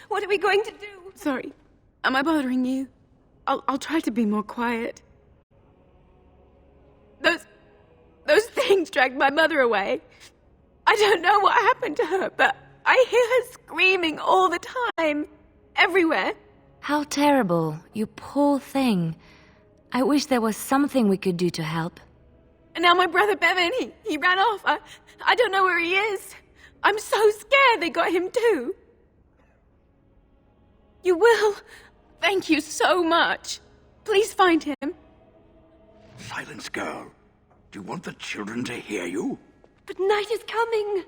What are we going to do? Sorry. Am I bothering you? I'll try to be more quiet. Those things dragged my mother away. I don't know what happened to her, but I hear her screaming all the time. Everywhere. How terrible, you poor thing. I wish there was something we could do to help. And now my brother Bevan, he ran off. I don't know where he is. I'm so scared they got him too. You will? Thank you so much. Please find him. Silence, girl. Do you want the children to hear you? But night is coming.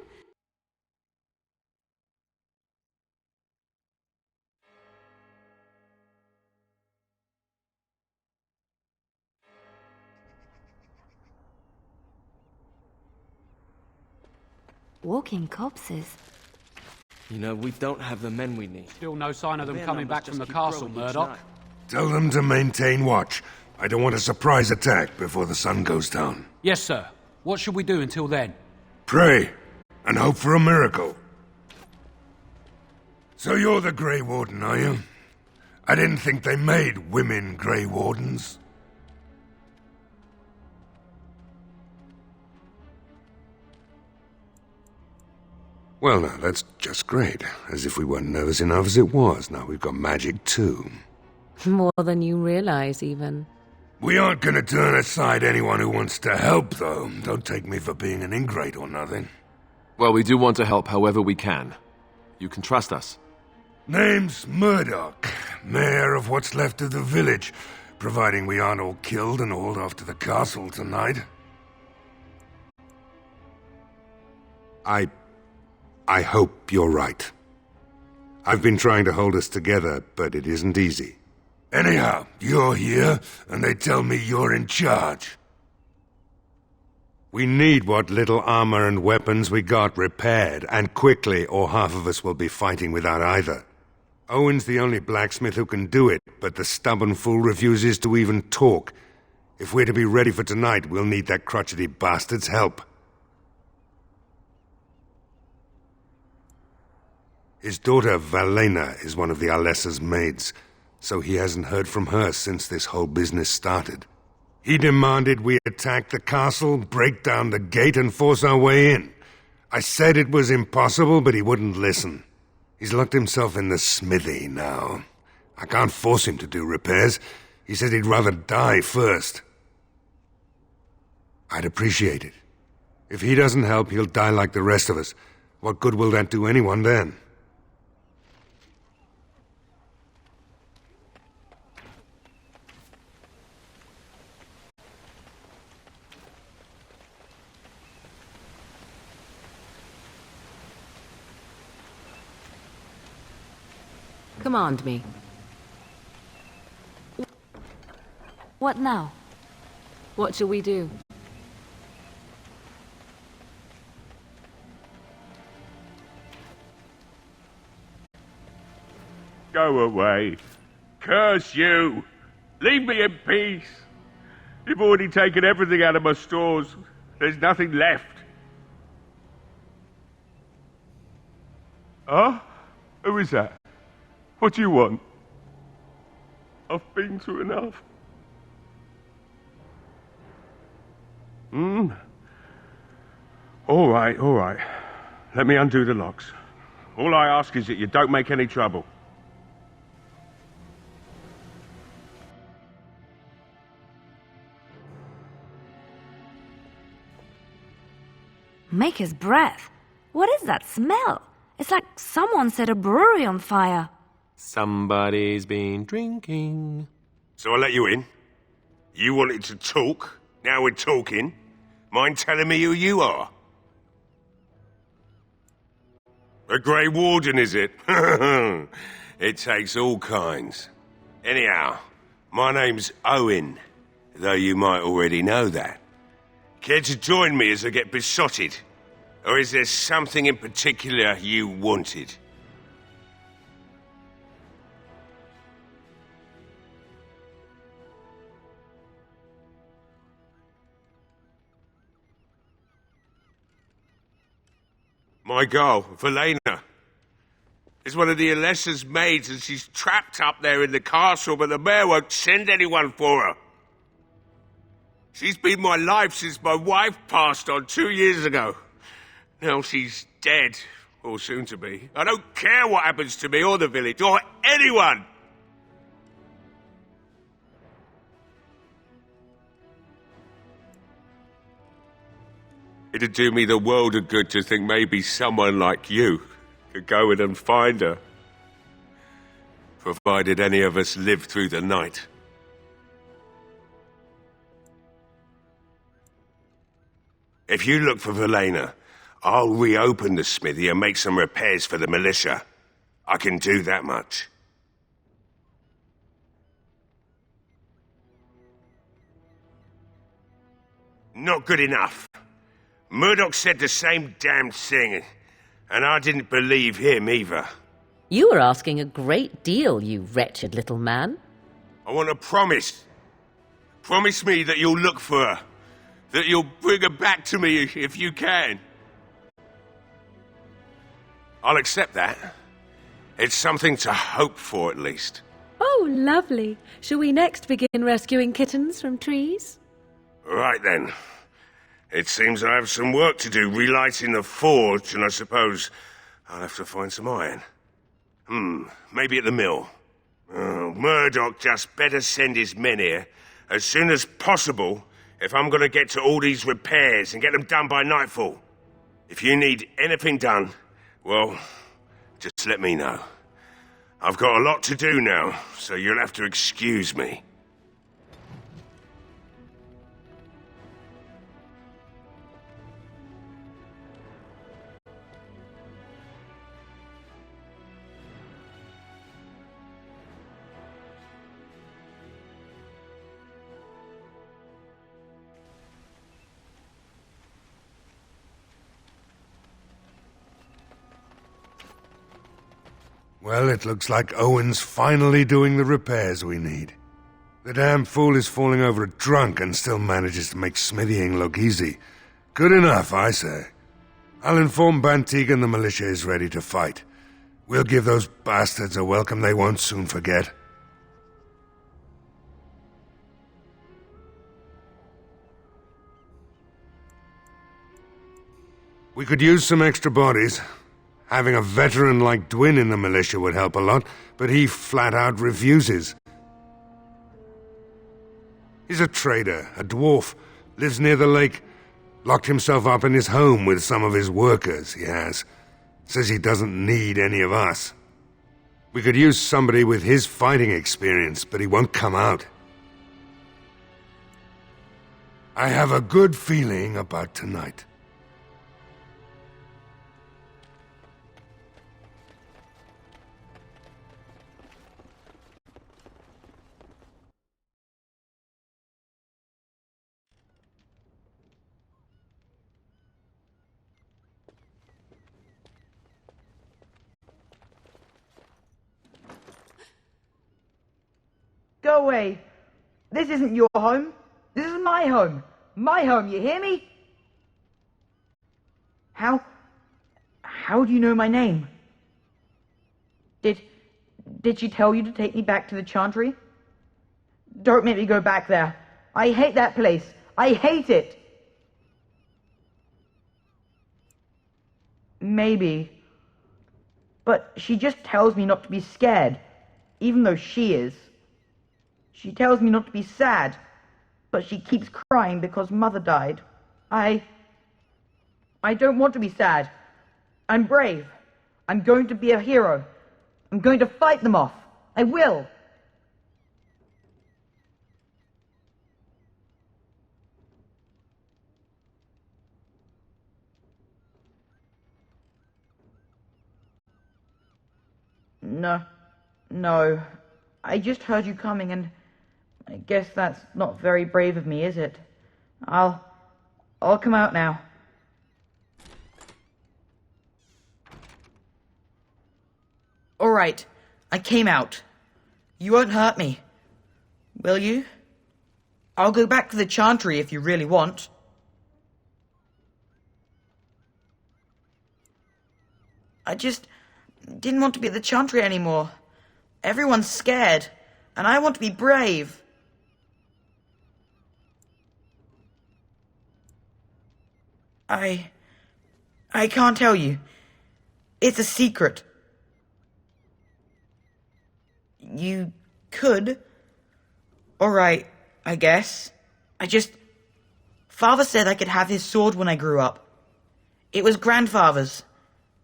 Walking corpses. You know, we don't have the men we need. Still no sign of them Their coming numbers back from just the keep castle, growing each Murdoch. night. Tell them to maintain watch. I don't want a surprise attack before the sun goes down. Yes, sir. What should we do until then? Pray, and hope for a miracle. So you're the Grey Warden, are you? I didn't think they made women Grey Wardens. Well, now, that's just great. As if we weren't nervous enough as it was. Now we've got magic, too. More than you realize, even. We aren't gonna turn aside anyone who wants to help, though. Don't take me for being an ingrate or nothing. Well, we do want to help however we can. You can trust us. Name's Murdoch, mayor of what's left of the village, providing we aren't all killed and hauled off to the castle tonight. I hope you're right. I've been trying to hold us together, but it isn't easy. Anyhow, you're here, and they tell me you're in charge. We need what little armor and weapons we got repaired, and quickly, or half of us will be fighting without either. Owen's the only blacksmith who can do it, but the stubborn fool refuses to even talk. If we're to be ready for tonight, we'll need that crotchety bastard's help. His daughter, Valena, is one of the Alessa's maids, so he hasn't heard from her since this whole business started. He demanded we attack the castle, break down the gate, and force our way in. I said it was impossible, but he wouldn't listen. He's locked himself in the smithy now. I can't force him to do repairs. He said he'd rather die first. I'd appreciate it. If he doesn't help, he'll die like the rest of us. What good will that do anyone then? Command me. What now? What shall we do? Go away. Curse you! Leave me in peace! You've already taken everything out of my stores. There's nothing left. Huh? Who is that? What do you want? I've been through enough. All right. Let me undo the locks. All I ask is that you don't make any trouble. Maker's breath. What is that smell? It's like someone set a brewery on fire. Somebody's been drinking. So I let you in. You wanted to talk. Now we're talking. Mind telling me who you are? A Grey Warden, is it? It takes all kinds. Anyhow, my name's Owen, though you might already know that. Care to join me as I get besotted? Or is there something in particular you wanted? My girl, Valena, is one of the Alessa's maids, and she's trapped up there in the castle, but the mayor won't send anyone for her. She's been my life since my wife passed on 2 years ago. Now she's dead, or soon to be. I don't care what happens to me or the village, or anyone! It'd do me the world of good to think maybe someone like you could go in and find her. Provided any of us live through the night. If you look for Valena, I'll reopen the smithy and make some repairs for the militia. I can do that much. Not good enough. Murdoch said the same damn thing, and I didn't believe him either. You were asking a great deal, you wretched little man. I want a promise. Promise me that you'll look for her. That you'll bring her back to me if you can. I'll accept that. It's something to hope for, at least. Oh, lovely. Shall we next begin rescuing kittens from trees? Right then. It seems I have some work to do relighting the forge, and I suppose I'll have to find some iron. Maybe at the mill. Oh, Murdoch just better send his men here as soon as possible if I'm going to get to all these repairs and get them done by nightfall. If you need anything done, well, just let me know. I've got a lot to do now, so you'll have to excuse me. Well, it looks like Owen's finally doing the repairs we need. The damn fool is falling over drunk and still manages to make smithying look easy. Good enough, I say. I'll inform Bantigan the militia is ready to fight. We'll give those bastards a welcome they won't soon forget. We could use some extra bodies. Having a veteran like Dwyn in the militia would help a lot, but he flat out refuses. He's a trader, a dwarf, lives near the lake, locked himself up in his home with some of his workers, he has. Says he doesn't need any of us. We could use somebody with his fighting experience, but he won't come out. I have a good feeling about tonight. Go away. This isn't your home. This is my home. My home, you hear me? How do you know my name? Did she tell you to take me back to the Chantry? Don't make me go back there. I hate that place. I hate it. Maybe. But she just tells me not to be scared, even though she is. She tells me not to be sad, but she keeps crying because Mother died. I don't want to be sad. I'm brave. I'm going to be a hero. I'm going to fight them off. I will. No. I just heard you coming, and I guess that's not very brave of me, is it? I'll come out now. All right, I came out. You won't hurt me, will you? I'll go back to the Chantry if you really want. I just didn't want to be at the Chantry anymore. Everyone's scared, and I want to be brave. I can't tell you. It's a secret. You could. Alright, I guess. Father said I could have his sword when I grew up. It was Grandfather's,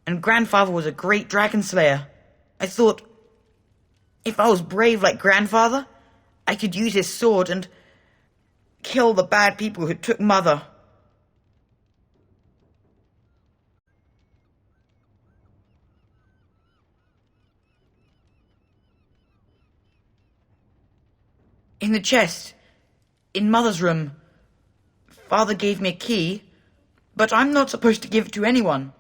and Grandfather was a great dragon slayer. I thought, if I was brave like Grandfather, I could use his sword and kill the bad people who took Mother. In the chest, in Mother's room. Father gave me a key, but I'm not supposed to give it to anyone.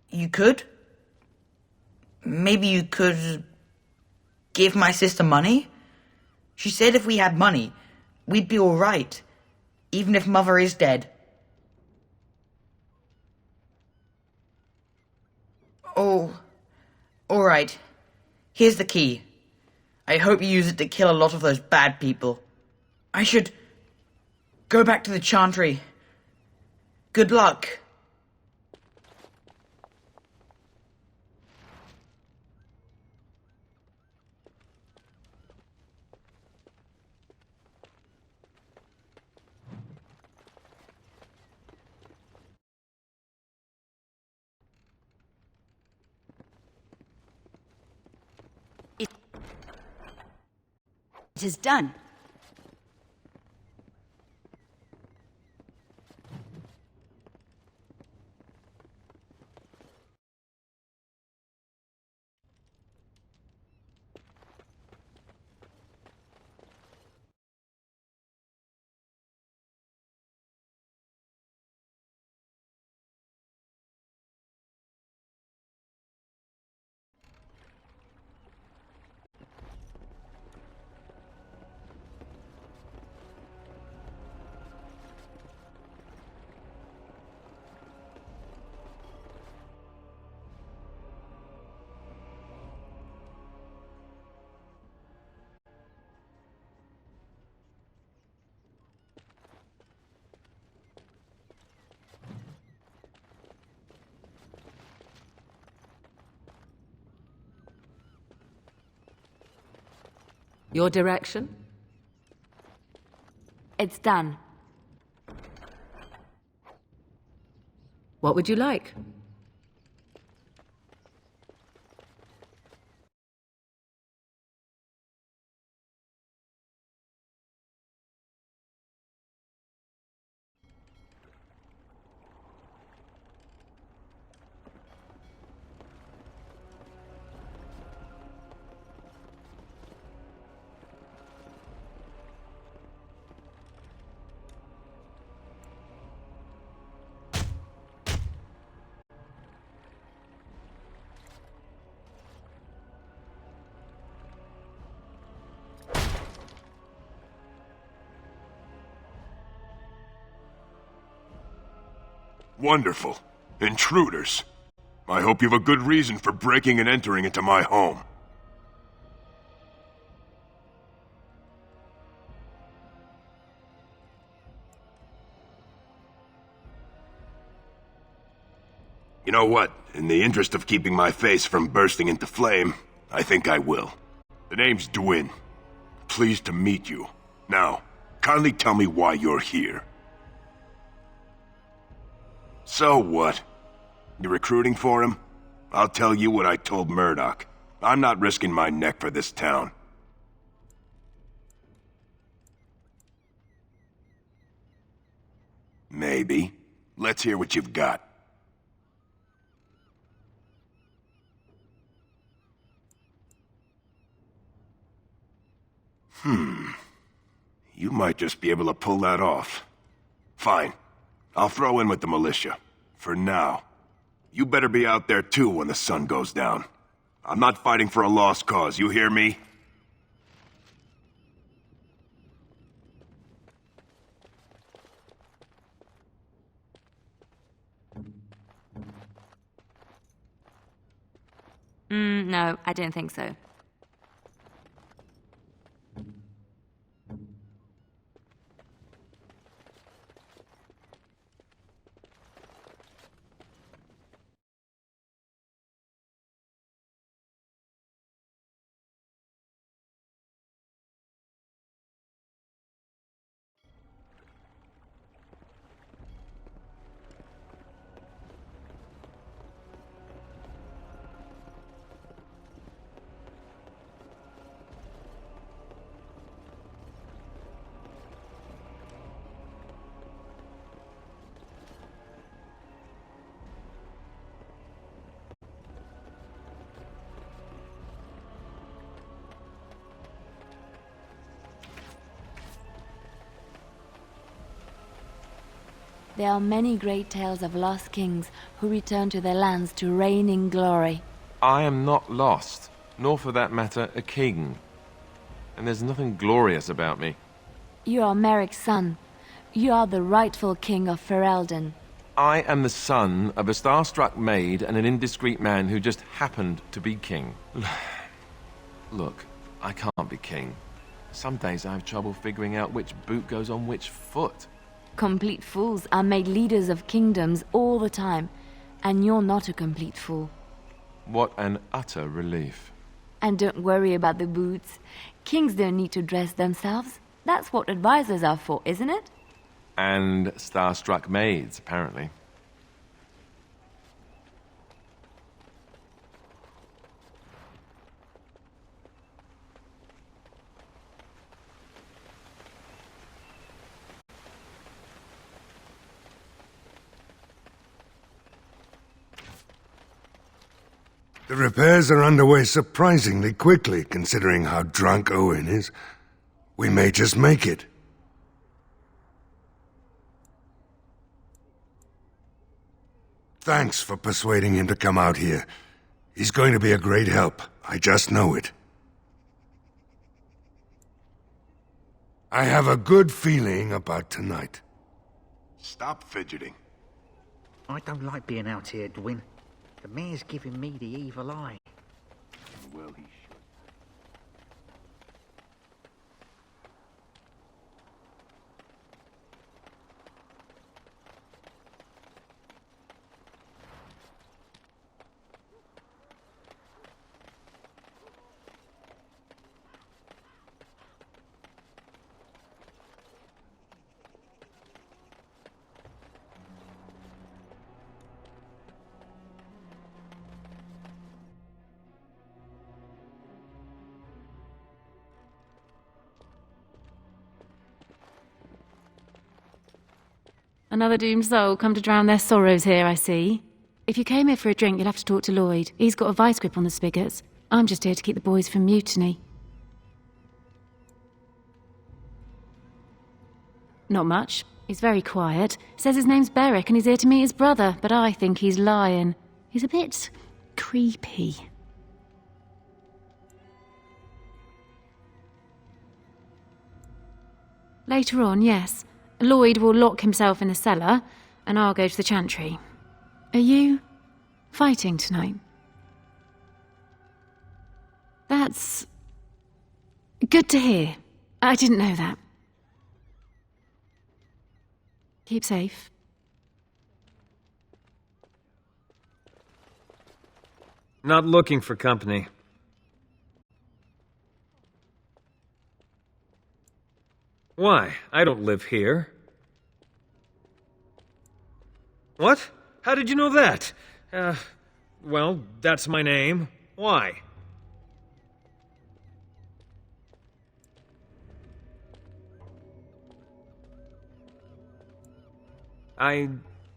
You could? Maybe you could give my sister money? She said if we had money, we'd be all right, even if Mother is dead. Oh, all right. Here's the key. I hope you use it to kill a lot of those bad people. I should go back to the Chantry. Good luck. It is done. Your direction? It's done. What would you like? Wonderful. Intruders. I hope you have a good reason for breaking and entering into my home. You know what? In the interest of keeping my face from bursting into flame, I think I will. The name's Dwyn. Pleased to meet you. Now, kindly tell me why you're here. So what? You recruiting for him? I'll tell you what I told Murdoch. I'm not risking my neck for this town. Maybe. Let's hear what you've got. You might just be able to pull that off. Fine. I'll throw in with the militia. For now. You better be out there too when the sun goes down. I'm not fighting for a lost cause, you hear me? No, I don't think so. There are many great tales of lost kings who return to their lands to reign in glory. I am not lost, nor for that matter, a king. And there's nothing glorious about me. You are Merrick's son. You are the rightful king of Ferelden. I am the son of a starstruck maid and an indiscreet man who just happened to be king. Look, I can't be king. Some days I have trouble figuring out which boot goes on which foot. Complete fools are made leaders of kingdoms all the time, and you're not a complete fool. What an utter relief. And don't worry about the boots. Kings don't need to dress themselves. That's what advisors are for, isn't it? And starstruck maids, apparently. The repairs are underway surprisingly quickly, considering how drunk Owen is. We may just make it. Thanks for persuading him to come out here. He's going to be a great help. I just know it. I have a good feeling about tonight. Stop fidgeting. I don't like being out here, Dwyn. The mayor's giving me the evil eye. Well, he should. Another doomed soul come to drown their sorrows here, I see. If you came here for a drink, you'll have to talk to Lloyd. He's got a vice grip on the spigots. I'm just here to keep the boys from mutiny. Not much. He's very quiet. Says his name's Beric and he's here to meet his brother, but I think he's lying. He's a bit creepy. Later on, yes. Lloyd will lock himself in the cellar, and I'll go to the chantry. Are you fighting tonight? That's good to hear. I didn't know that. Keep safe. Not looking for company. Why? I don't live here. What? How did you know that? Well, that's my name. Why?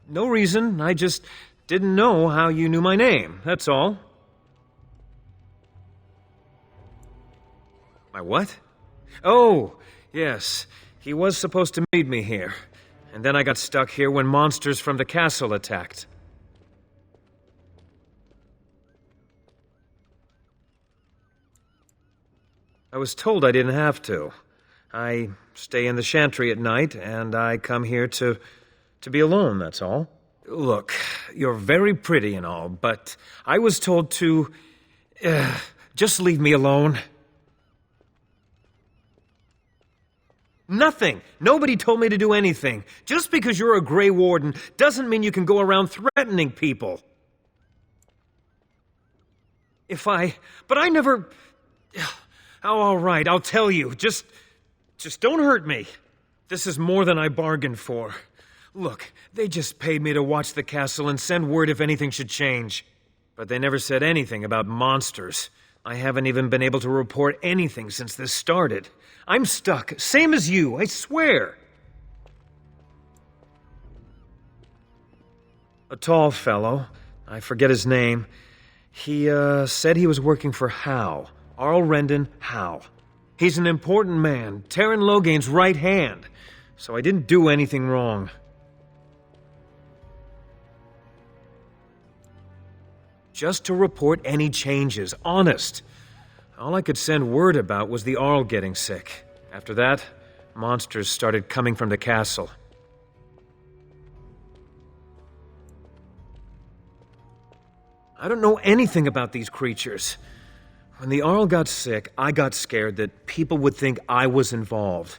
No reason. I just didn't know how you knew my name, that's all. My what? Oh, yes. He was supposed to meet me here. And then I got stuck here when monsters from the castle attacked. I was told I didn't have to. I stay in the chantry at night, and I come here to be alone, that's all. Look, you're very pretty and all, but I was told to Just leave me alone. Nothing. Nobody told me to do anything. Just because you're a Grey Warden doesn't mean you can go around threatening people. But I never... Oh, all right, I'll tell you. Just don't hurt me. This is more than I bargained for. Look, they just paid me to watch the castle and send word if anything should change. But they never said anything about monsters. I haven't even been able to report anything since this started. I'm stuck, same as you, I swear. A tall fellow, I forget his name, he said he was working for Hal. Arl Rendon Hal. He's an important man, Taron Loghain's right hand, so I didn't do anything wrong. Just to report any changes, honest. All I could send word about was the Arl getting sick. After that, monsters started coming from the castle. I don't know anything about these creatures. When the Arl got sick, I got scared that people would think I was involved.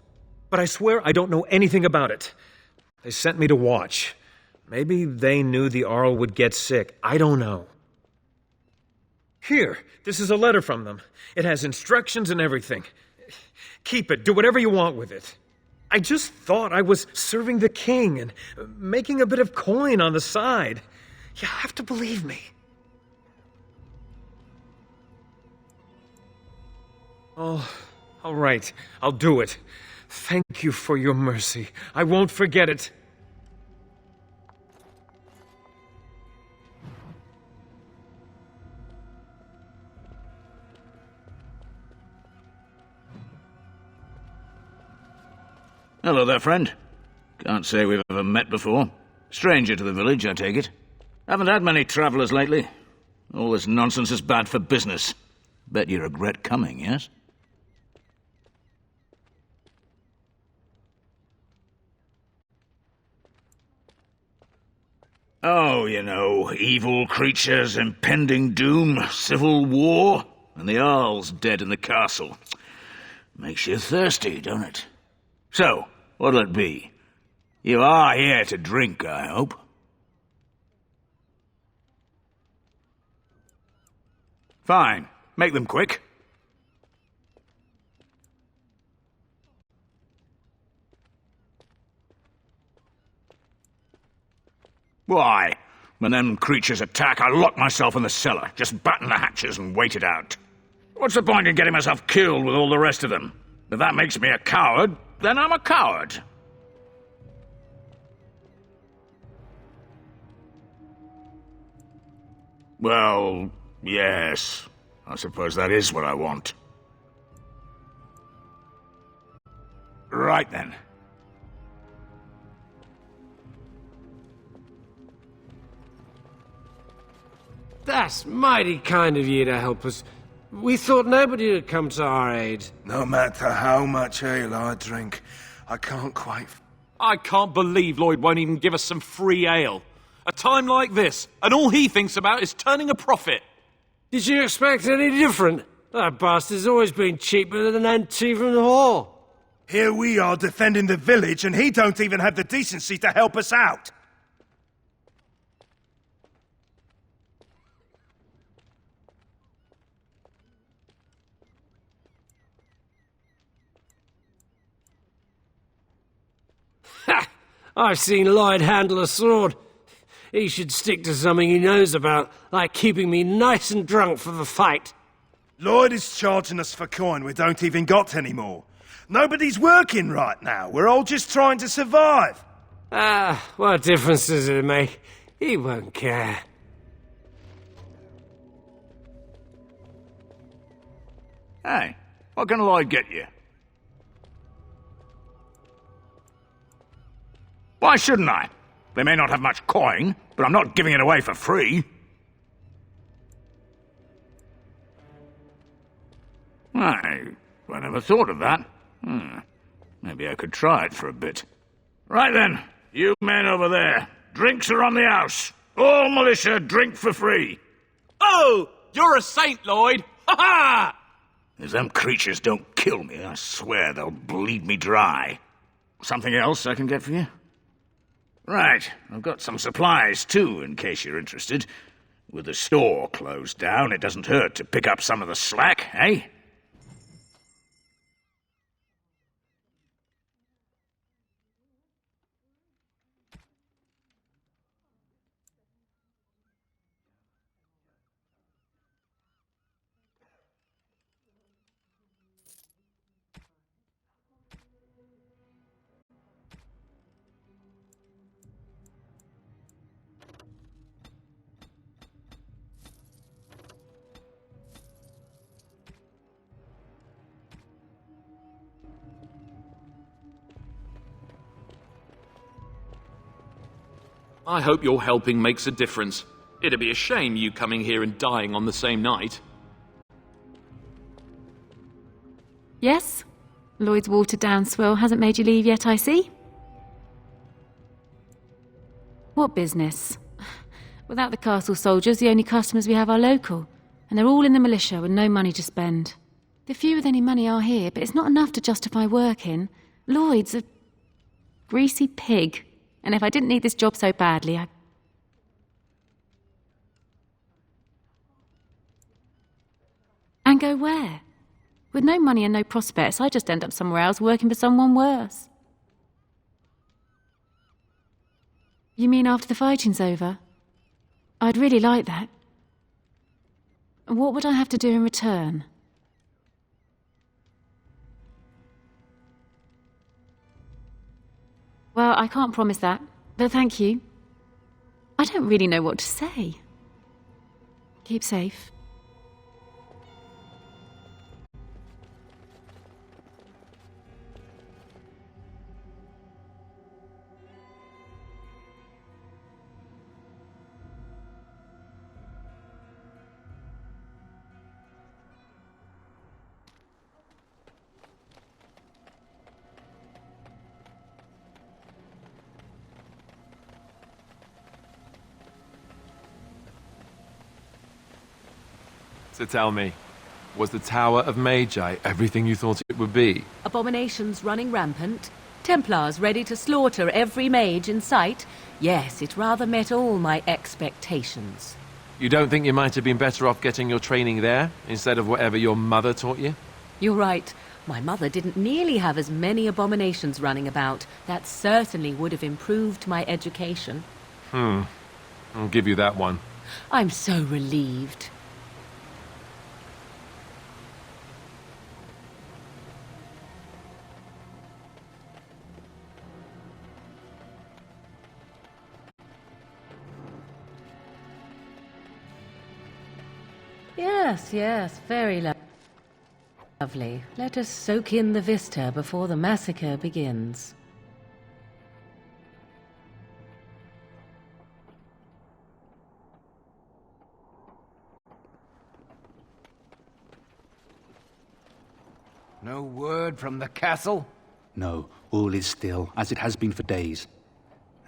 But I swear I don't know anything about it. They sent me to watch. Maybe they knew the Arl would get sick. I don't know. Here, this is a letter from them. It has instructions and everything. Keep it. Do whatever you want with it. I just thought I was serving the king and making a bit of coin on the side. You have to believe me. Oh, all right. I'll do it. Thank you for your mercy. I won't forget it. Hello there, friend. Can't say we've ever met before. Stranger to the village, I take it. Haven't had many travellers lately. All this nonsense is bad for business. Bet you regret coming, yes? Oh, you know, evil creatures, impending doom, civil war, and the Arl's dead in the castle. Makes you thirsty, don't it? So, what'll it be? You are here to drink, I hope. Fine. Make them quick. Why? When them creatures attack, I lock myself in the cellar. Just batten the hatches and wait it out. What's the point in getting myself killed with all the rest of them? If that makes me a coward, then I'm a coward. Well, yes. I suppose that is what I want. Right then. That's mighty kind of you to help us. We thought nobody would come to our aid. No matter how much ale I drink, I can't quite... I can't believe Lloyd won't even give us some free ale. A time like this, and all he thinks about is turning a profit. Did you expect any different? That bastard's always been cheaper than an NT from the hall. Here we are defending the village, and he don't even have the decency to help us out. Ha! I've seen Lloyd handle a sword. He should stick to something he knows about, like keeping me nice and drunk for the fight. Lloyd is charging us for coin we don't even got anymore. Nobody's working right now. We're all just trying to survive. Ah, what difference does it make? He won't care. Hey, what can Lloyd get you? Why shouldn't I? They may not have much coin, but I'm not giving it away for free. I never thought of that. Maybe I could try it for a bit. Right then, you men over there. Drinks are on the house. All militia drink for free. Oh! You're a saint, Lloyd! Ha ha! If them creatures don't kill me, I swear they'll bleed me dry. Something else I can get for you? Right, I've got some supplies too, in case you're interested. With the store closed down, it doesn't hurt to pick up some of the slack, eh? I hope your helping makes a difference. It'd be a shame you coming here and dying on the same night. Yes? Lloyd's watered-down swill hasn't made you leave yet, I see. What business? Without the castle soldiers, the only customers we have are local, and they're all in the militia with no money to spend. The few with any money are here, but it's not enough to justify working. Lloyd's a greasy pig, and if I didn't need this job so badly, I... And go where? With no money and no prospects, I just end up somewhere else working for someone worse. You mean after the fighting's over? I'd really like that. What would I have to do in return? Well, I can't promise that, but thank you. I don't really know what to say. Keep safe. So tell me, was the Tower of Magi everything you thought it would be? Abominations running rampant? Templars ready to slaughter every mage in sight? Yes, it rather met all my expectations. You don't think you might have been better off getting your training there, instead of whatever your mother taught you? You're right. My mother didn't nearly have as many abominations running about. That certainly would have improved my education. I'll give you that one. I'm so relieved. Yes, very lovely. Let us soak in the vista before the massacre begins. No word from the castle? No, all is still, as it has been for days.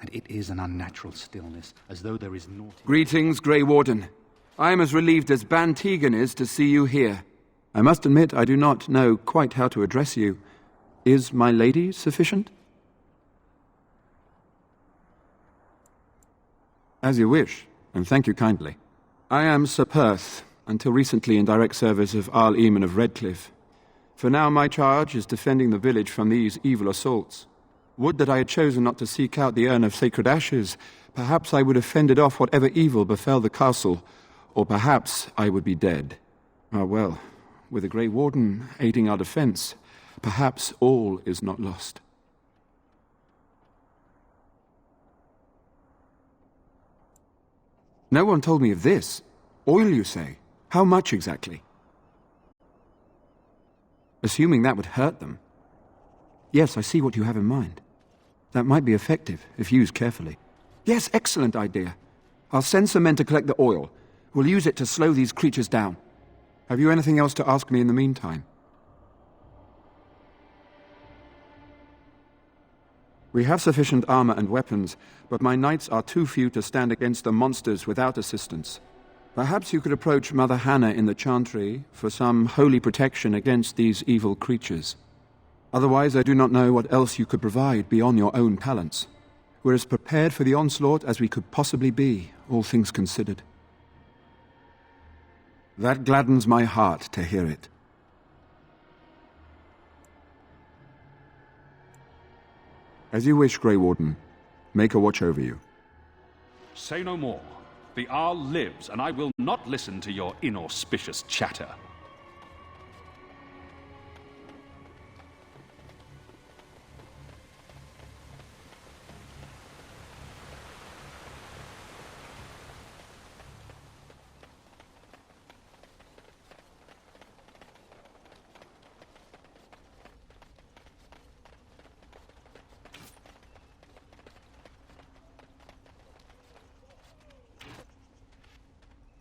And it is an unnatural stillness, as though there is naught... Greetings, Grey Warden. I am as relieved as Ban Tegan is to see you here. I must admit I do not know quite how to address you. Is my lady sufficient? As you wish, and thank you kindly. I am Sir Perth, until recently in direct service of Arl Eamon of Redcliffe. For now my charge is defending the village from these evil assaults. Would that I had chosen not to seek out the urn of sacred ashes. Perhaps I would have fended off whatever evil befell the castle, or perhaps I would be dead. Ah well, with the Grey Warden aiding our defense, perhaps all is not lost. No one told me of this. Oil, you say? How much exactly? Assuming that would hurt them. Yes, I see what you have in mind. That might be effective, if used carefully. Yes, excellent idea. I'll send some men to collect the oil. We'll use it to slow these creatures down. Have you anything else to ask me in the meantime? We have sufficient armor and weapons, but my knights are too few to stand against the monsters without assistance. Perhaps you could approach Mother Hannah in the Chantry for some holy protection against these evil creatures. Otherwise, I do not know what else you could provide beyond your own talents. We're as prepared for the onslaught as we could possibly be, all things considered. That gladdens my heart to hear it. As you wish, Grey Warden. Make a watch over you. Say no more. The Arl lives, and I will not listen to your inauspicious chatter.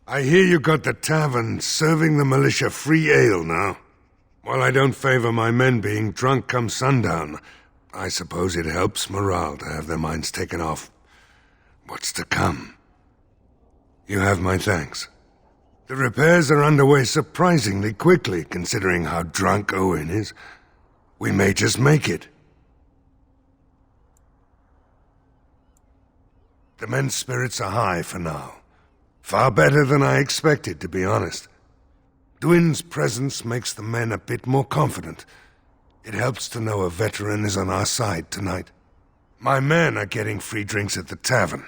I hear you got the tavern serving the militia free ale now. While I don't favor my men being drunk come sundown, I suppose it helps morale to have their minds taken off what's to come. You have my thanks. The repairs are underway surprisingly quickly, considering how drunk Owen is. We may just make it. The men's spirits are high for now. Far better than I expected, to be honest. Dwin's presence makes the men a bit more confident. It helps to know a veteran is on our side tonight. My men are getting free drinks at the tavern.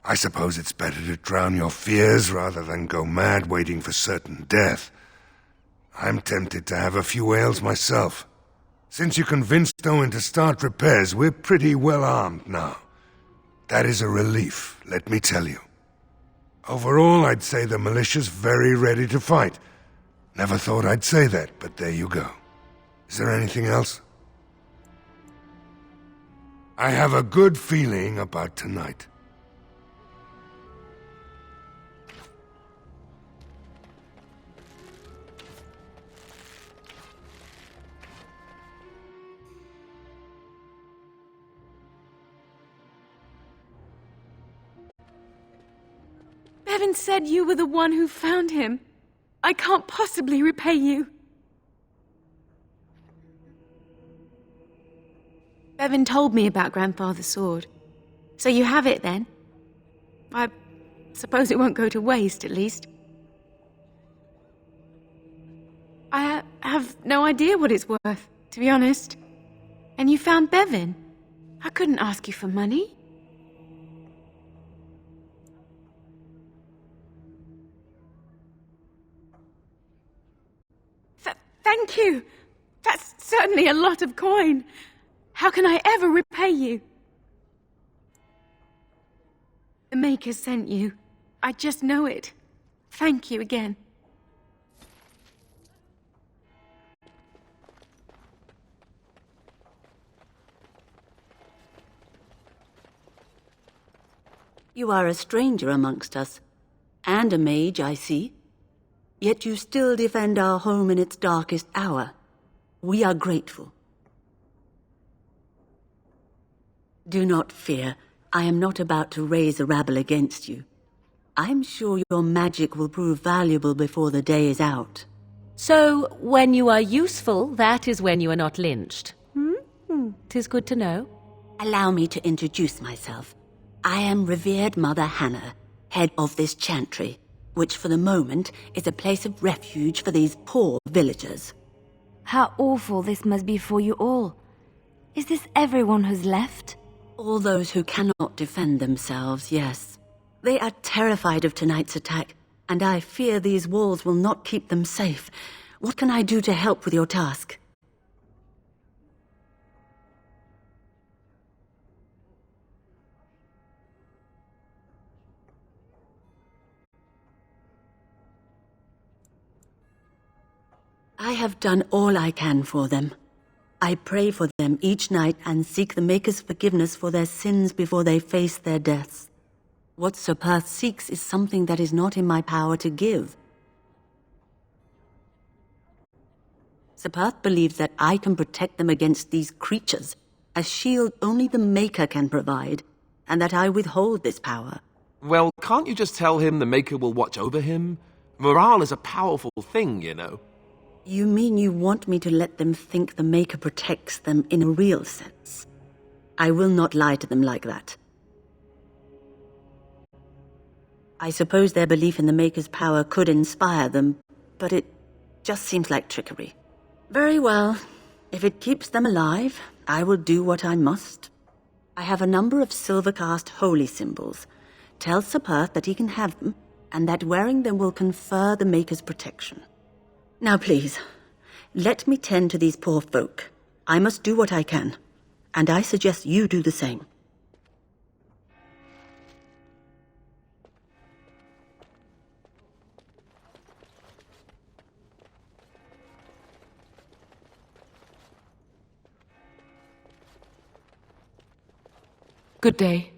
I suppose it's better to drown your fears rather than go mad waiting for certain death. I'm tempted to have a few ales myself. Since you convinced Owen to start repairs, we're pretty well armed now. That is a relief, let me tell you. Overall, I'd say the militia's very ready to fight. Never thought I'd say that, but there you go. Is there anything else? I have a good feeling about tonight. Bevan said you were the one who found him. I can't possibly repay you. Bevan told me about Grandfather's sword. So you have it then? I suppose it won't go to waste, at least. I have no idea what it's worth, to be honest. And you found Bevan. I couldn't ask you for money. Thank you. That's certainly a lot of coin. How can I ever repay you? The Maker sent you. I just know it. Thank you again. You are a stranger amongst us, and a mage, I see. Yet you still defend our home in its darkest hour. We are grateful. Do not fear. I am not about to raise a rabble against you. I'm sure your magic will prove valuable before the day is out. So, when you are useful, that is when you are not lynched. 'Tis good to know. Allow me to introduce myself. I am revered Mother Hannah, head of this chantry, which for the moment is a place of refuge for these poor villagers. How awful this must be for you all. Is this everyone who's left? All those who cannot defend themselves, yes. They are terrified of tonight's attack, and I fear these walls will not keep them safe. What can I do to help with your task? I have done all I can for them. I pray for them each night and seek the Maker's forgiveness for their sins before they face their deaths. What Sir Perth seeks is something that is not in my power to give. Sir Perth believes that I can protect them against these creatures, a shield only the Maker can provide, and that I withhold this power. Well, can't you just tell him the Maker will watch over him? Morale is a powerful thing, you know. You mean you want me to let them think the Maker protects them in a real sense? I will not lie to them like that. I suppose their belief in the Maker's power could inspire them, but it just seems like trickery. Very well. If it keeps them alive, I will do what I must. I have a number of Silvercast holy symbols. Tell Sir Perth that he can have them, and that wearing them will confer the Maker's protection. Now please, let me tend to these poor folk. I must do what I can, and I suggest you do the same. Good day.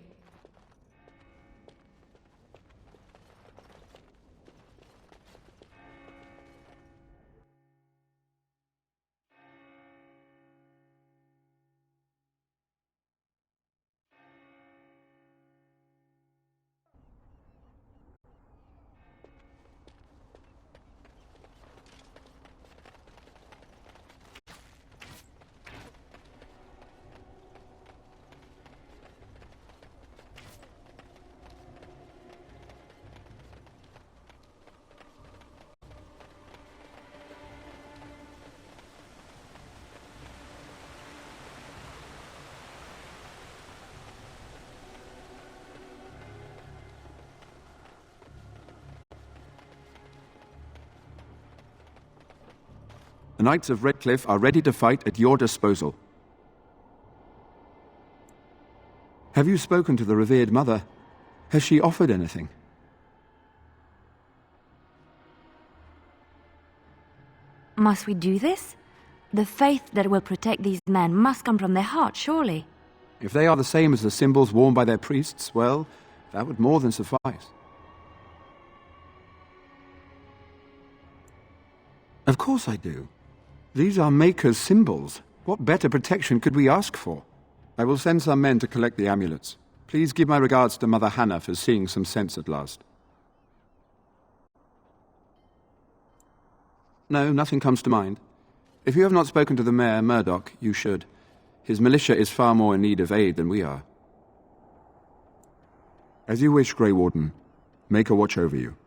The Knights of Redcliffe are ready to fight at your disposal. Have you spoken to the revered mother? Has she offered anything? Must we do this? The faith that will protect these men must come from their heart, surely. If they are the same as the symbols worn by their priests, well, that would more than suffice. Of course I do. These are Maker's symbols. What better protection could we ask for? I will send some men to collect the amulets. Please give my regards to Mother Hannah for seeing some sense at last. No, nothing comes to mind. If you have not spoken to the Mayor, Murdoch, you should. His militia is far more in need of aid than we are. As you wish, Grey Warden. Maker watch over you.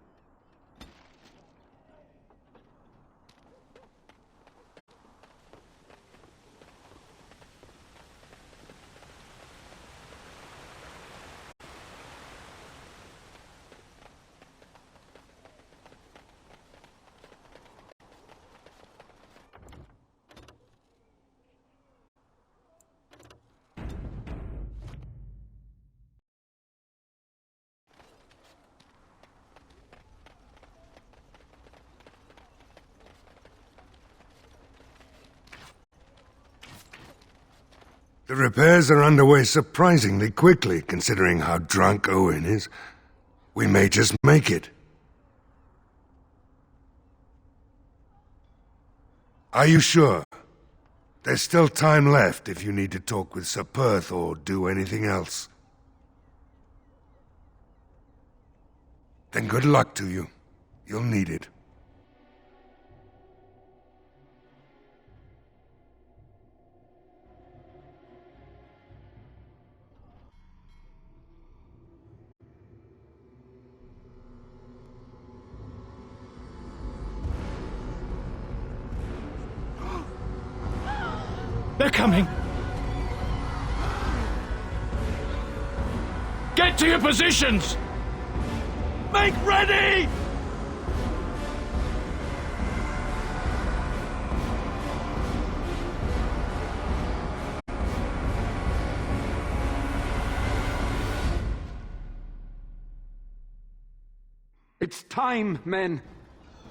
The repairs are underway surprisingly quickly, considering how drunk Owen is. We may just make it. Are you sure? There's still time left if you need to talk with Sir Perth or do anything else. Then good luck to you. You'll need it. They're coming! Get to your positions! Make ready! It's time, men.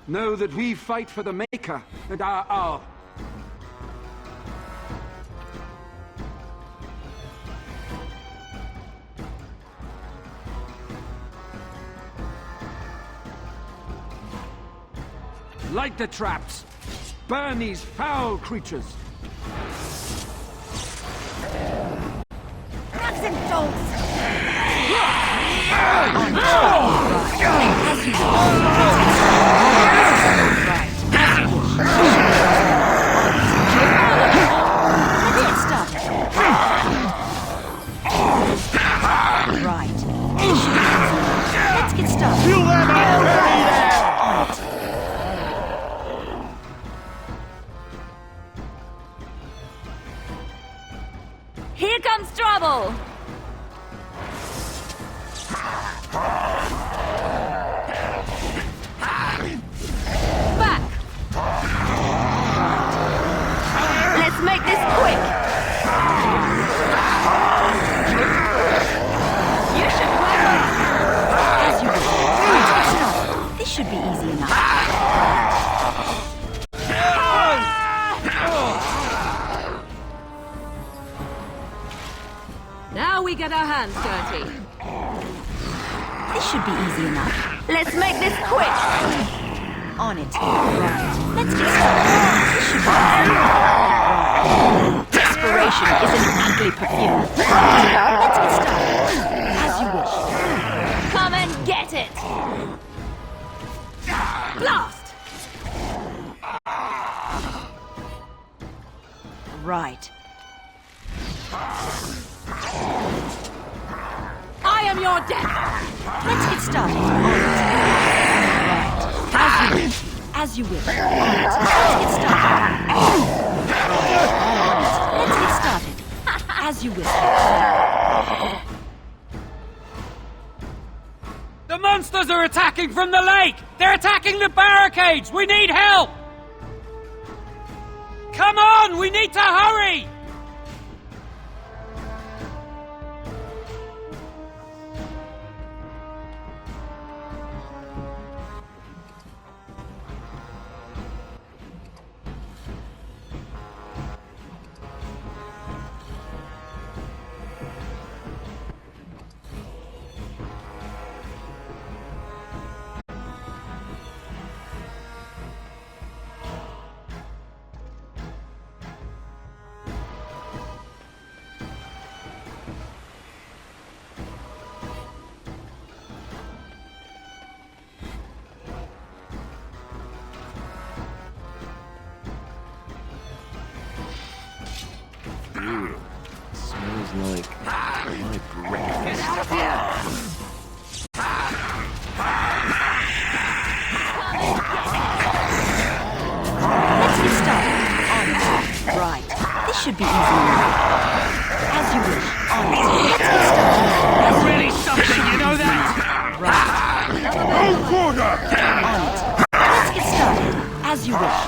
Know that we fight for the Maker and our hour. Light the traps! Burn these foul creatures! Nuts and bolts! Here comes trouble! Back! Let's make this quick! You should run as you wish. This should be easy enough. Now we get our hands dirty. This should be easy enough. Let's make this quick. On it. Right. Let's get started. This should be easy enough. Desperation is an ugly perfume. Let's get started. As you wish. Come and get it. Blast. Right. I am your death! Let's get started. Right. As you wish. Let's get started. Let's get started. As you wish. The monsters are attacking from the lake! They're attacking the barricades! We need help! Come on! We need to hurry! Smells like my breath. Get out of here! Let's get started. Right. This should be easy enough. As you wish. On it. Let's get started. You're really something, you know that? Right. On it. Let's get started. As you wish.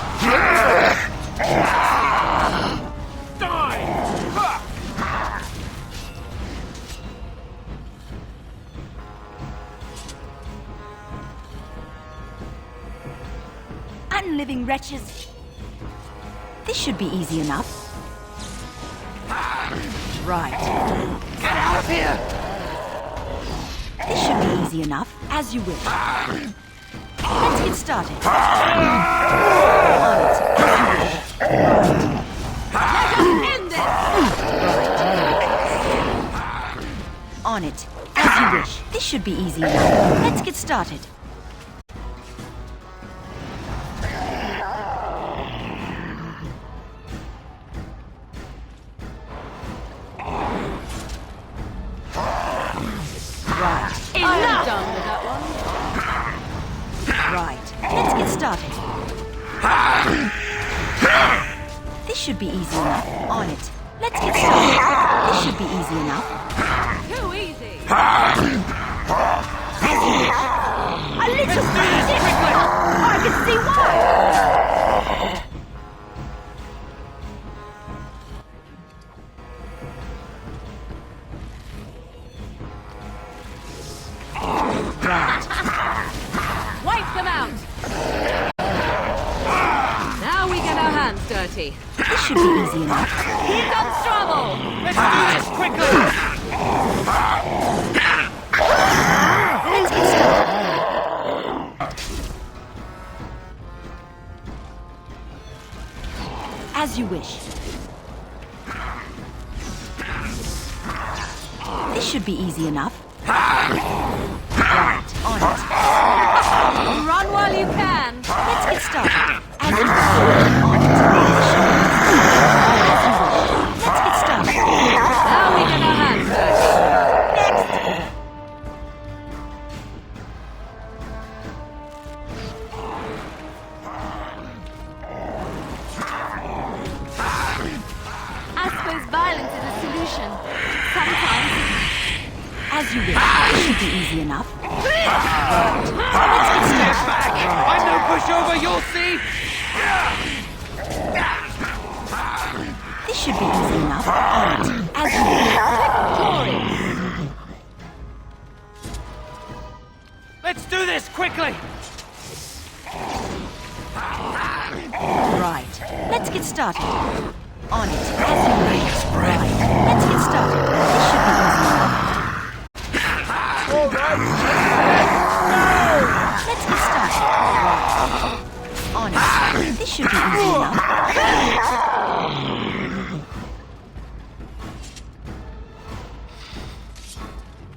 Unliving wretches. This should be easy enough. Right. Get out of here! This should be easy enough, as you wish. Let's get started. On it, as you wish. Right. Let us end this! Right. On it, as you wish. This should be easy enough. Let's get started. I'm done with that one. Right. Let's get started. This should be easy enough. On it. Let's get started. This should be easy enough. Too easy. As you wish. A little bit difficult. I can see why. Right. Wipe them out. Now we get our hands dirty. This should be easy enough. Here comes trouble. Let's do this quickly. Let's get started. As you wish. This should be easy enough. Right, on it. Run while you can. Let's get started. As you wish. On it. As you wish. Let's get started. Now we get our hands dirty. I suppose violence is a solution. Sometimes. As you wish. This should be easy enough. Right. Let's get started. Back! I'm no pushover, you'll see! This should be easy enough. On it. As you wish. Let's do this quickly! Right. Let's get started. On it. As you wish. Right. Let's get started. This should be easy enough. All right. Let's get started. Right. On it. This should be easy enough.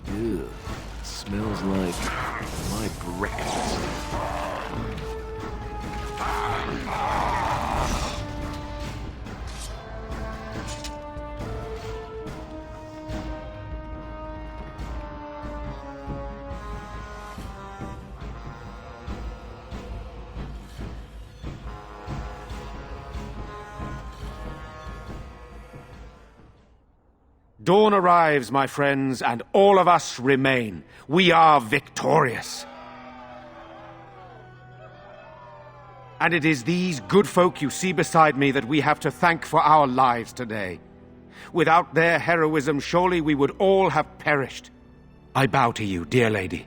Ew, smells like my breakfast. Dawn arrives, my friends, and all of us remain. We are victorious. And it is these good folk you see beside me that we have to thank for our lives today. Without their heroism, surely we would all have perished. I bow to you, dear lady.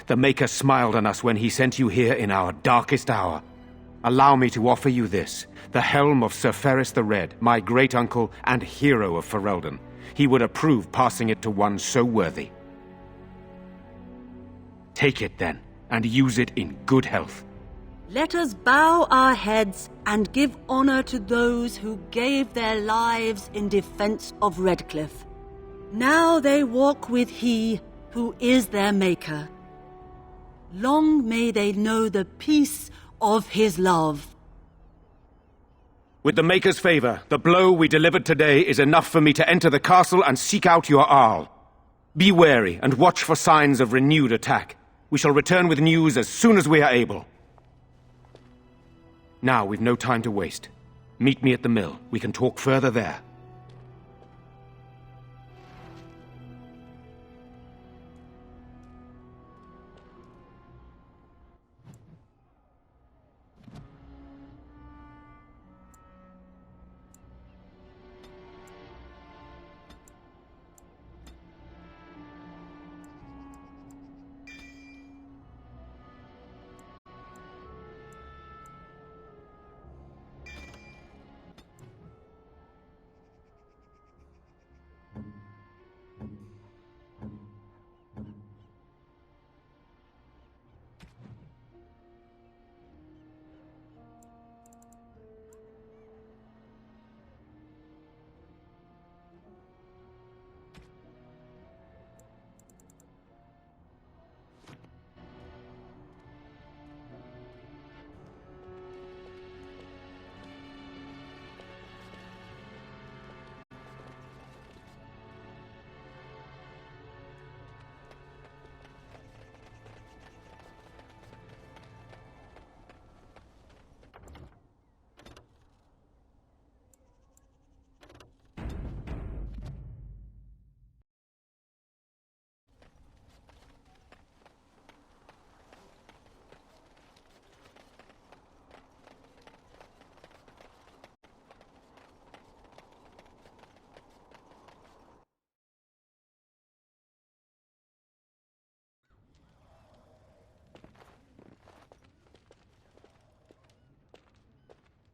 The Maker smiled on us when he sent you here in our darkest hour. Allow me to offer you this, the helm of Sir Ferris the Red, my great-uncle and hero of Ferelden. He would approve passing it to one so worthy. Take it, then, and use it in good health. Let us bow our heads and give honor to those who gave their lives in defense of Redcliffe. Now they walk with He who is their Maker. Long may they know the peace of His love. With the Maker's favor, the blow we delivered today is enough for me to enter the castle and seek out your Arl. Be wary and watch for signs of renewed attack. We shall return with news as soon as we are able. Now we've no time to waste. Meet me at the mill. We can talk further there.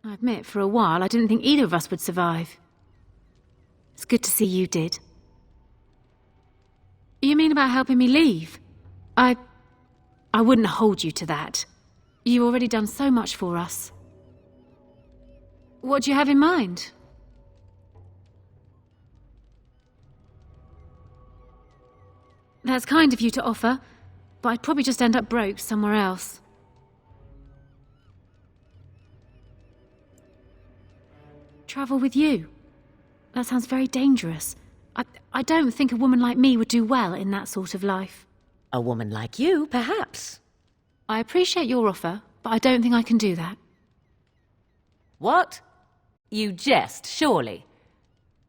I admit, for a while, I didn't think either of us would survive. It's good to see you did. You mean about helping me leave? I wouldn't hold you to that. You've already done so much for us. What do you have in mind? That's kind of you to offer, but I'd probably just end up broke somewhere else. Travel with you? That sounds very dangerous. I don't think a woman like me would do well in that sort of life. A woman like you, perhaps. I appreciate your offer, but I don't think I can do that. What? You jest, surely.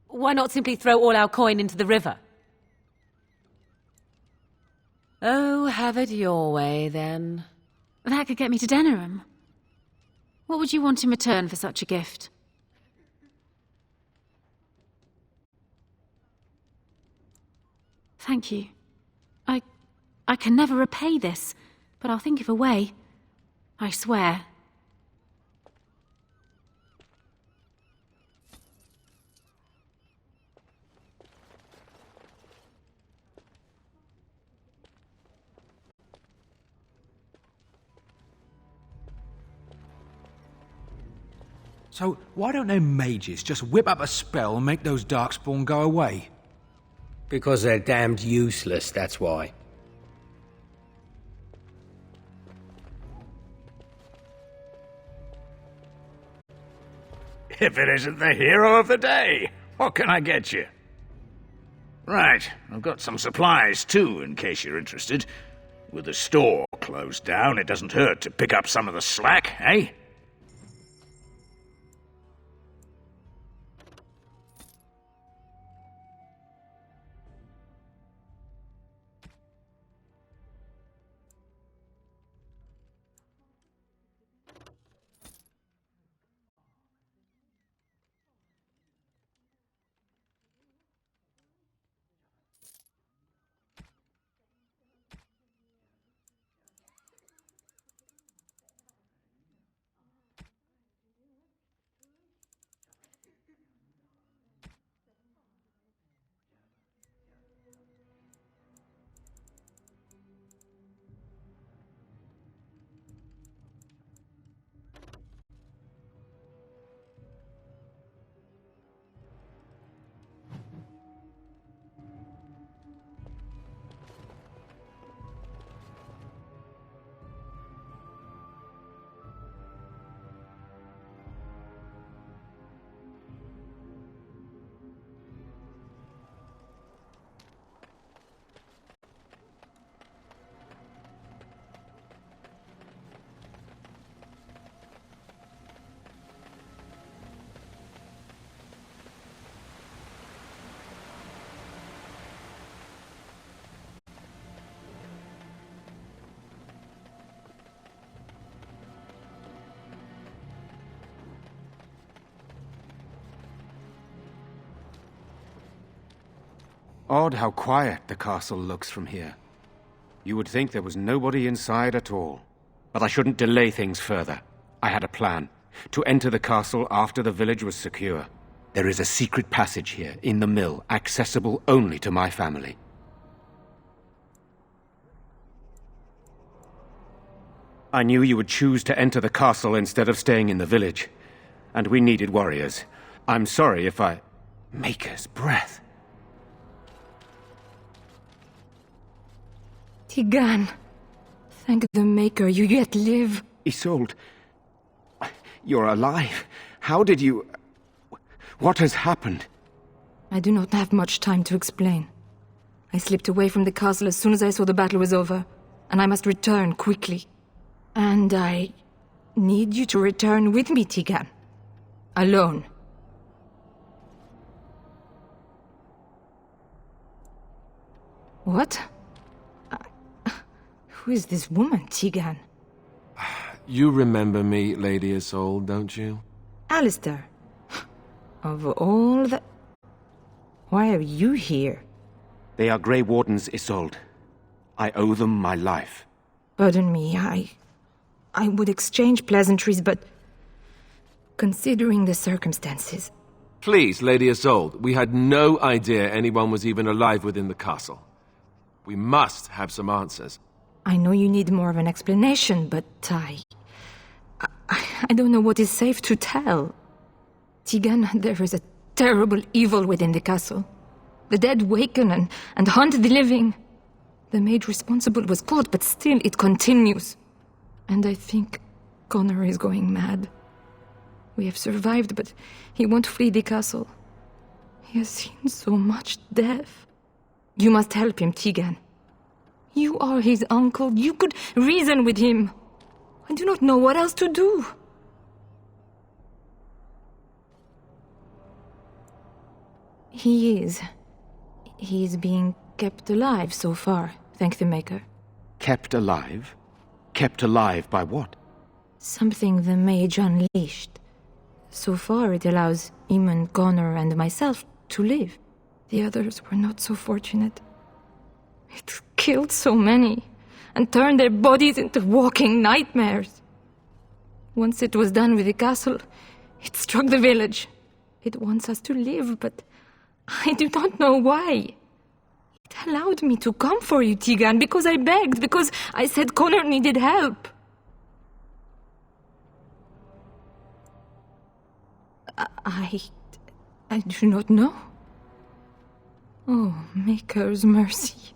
Why not simply throw all our coin into the river? Oh, have it your way, then. That could get me to Denerim. What would you want in return for such a gift? Thank you. I can never repay this, but I'll think of a way. I swear. So, why don't them mages just whip up a spell and make those darkspawn go away? Because they're damned useless, that's why. If it isn't the hero of the day, what can I get you? Right, I've got some supplies too, in case you're interested. With the store closed down, it doesn't hurt to pick up some of the slack, eh? Odd how quiet the castle looks from here. You would think there was nobody inside at all. But I shouldn't delay things further. I had a plan. To enter the castle after the village was secure. There is a secret passage here, in the mill, accessible only to my family. I knew you would choose to enter the castle instead of staying in the village. And we needed warriors. I'm sorry if I... Maker's breath. Tigan, thank the Maker you yet live. Isolde, you're alive. How did you... What has happened? I do not have much time to explain. I slipped away from the castle as soon as I saw the battle was over, and I must return quickly. And I need you to return with me, Tigan. Alone. What? Who is this woman, Tigan? You remember me, Lady Isolde, don't you? Alistair. Of all the... Why are you here? They are Grey Wardens, Isolde. I owe them my life. Pardon me, I would exchange pleasantries, but... Considering the circumstances... Please, Lady Isolde, we had no idea anyone was even alive within the castle. We must have some answers. I know you need more of an explanation, but I don't know what is safe to tell. Tigan, there is a terrible evil within the castle. The dead waken and hunt the living. The maid responsible was caught, but still it continues. And I think Connor is going mad. We have survived, but he won't flee the castle. He has seen so much death. You must help him, Tegan. You are his uncle. You could reason with him. I do not know what else to do. He is being kept alive so far, thank the Maker. Kept alive? Kept alive by what? Something the mage unleashed. So far it allows Eamon, Connor, and myself to live. The others were not so fortunate. It killed so many, and turned their bodies into walking nightmares. Once it was done with the castle, it struck the village. It wants us to live, but I do not know why. It allowed me to come for you, Tegan, because I begged, because I said Connor needed help. I do not know. Oh, Maker's mercy.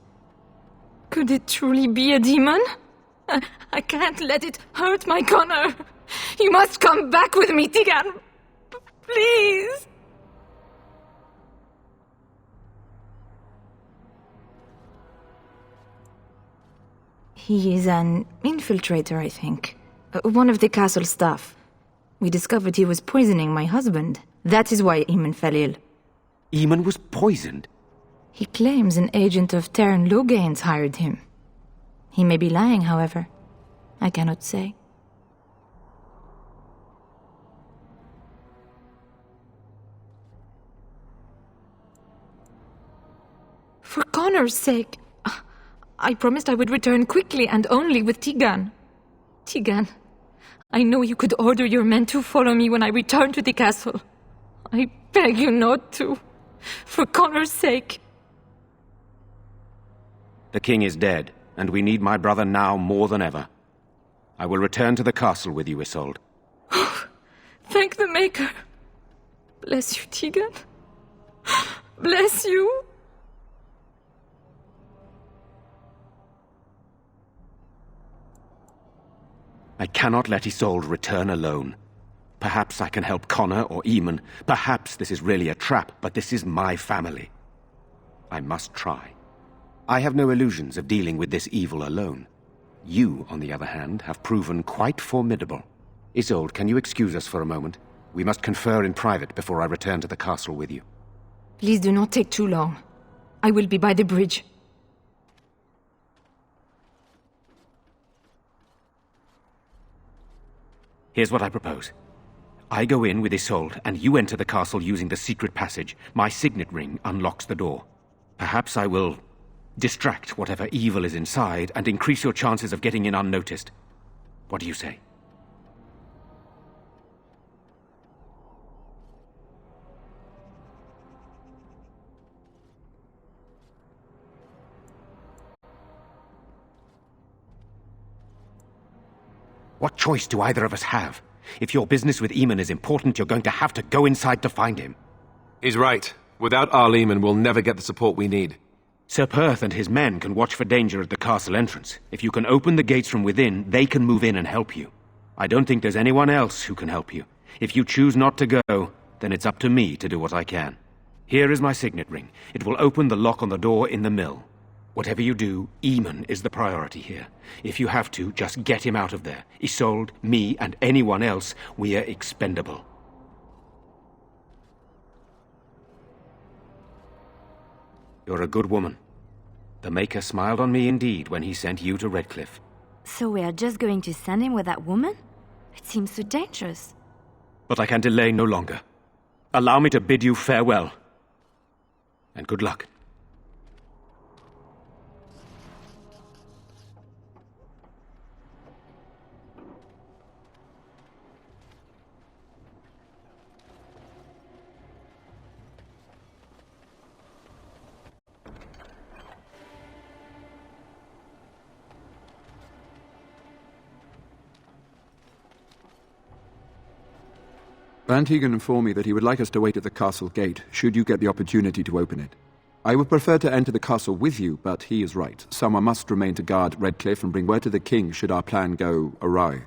Could it truly be a demon? I can't let it hurt my Connor. You must come back with me, Tegan. Please. He is an infiltrator, I think. One of the castle staff. We discovered he was poisoning my husband. That is why Eamon fell ill. Eamon was poisoned? He claims an agent of Terran Logains hired him. He may be lying, however. I cannot say. For Connor's sake, I promised I would return quickly and only with Tegan. Tegan, I know you could order your men to follow me when I return to the castle. I beg you not to. For Connor's sake. The king is dead, and we need my brother now more than ever. I will return to the castle with you, Isolde. Thank the Maker. Bless you, Tegan. Bless you. I cannot let Isolde return alone. Perhaps I can help Connor or Eamon. Perhaps this is really a trap, but this is my family. I must try. I have no illusions of dealing with this evil alone. You, on the other hand, have proven quite formidable. Isolde, can you excuse us for a moment? We must confer in private before I return to the castle with you. Please do not take too long. I will be by the bridge. Here's what I propose. I go in with Isolde, and you enter the castle using the secret passage. My signet ring unlocks the door. Perhaps I will distract whatever evil is inside and increase your chances of getting in unnoticed. What do you say? What choice do either of us have? If your business with Eamon is important, you're going to have to go inside to find him. He's right. Without Arl Eamon, we'll never get the support we need. Sir Perth and his men can watch for danger at the castle entrance. If you can open the gates from within, they can move in and help you. I don't think there's anyone else who can help you. If you choose not to go, then it's up to me to do what I can. Here is my signet ring. It will open the lock on the door in the mill. Whatever you do, Eamon is the priority here. If you have to, just get him out of there. Isolde, me, and anyone else, we are expendable. You're a good woman. The Maker smiled on me indeed when he sent you to Redcliffe. So we are just going to send him with that woman? It seems so dangerous. But I can delay no longer. Allow me to bid you farewell. And good luck. Van Tegan informed me that he would like us to wait at the castle gate, should you get the opportunity to open it. I would prefer to enter the castle with you, but he is right. Someone must remain to guard Redcliffe and bring word to the king should our plan go awry.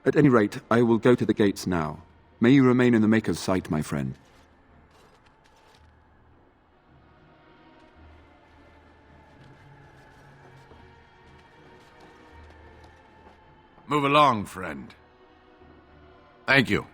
At any rate, I will go to the gates now. May you remain in the Maker's sight, my friend. Move along, friend. Thank you.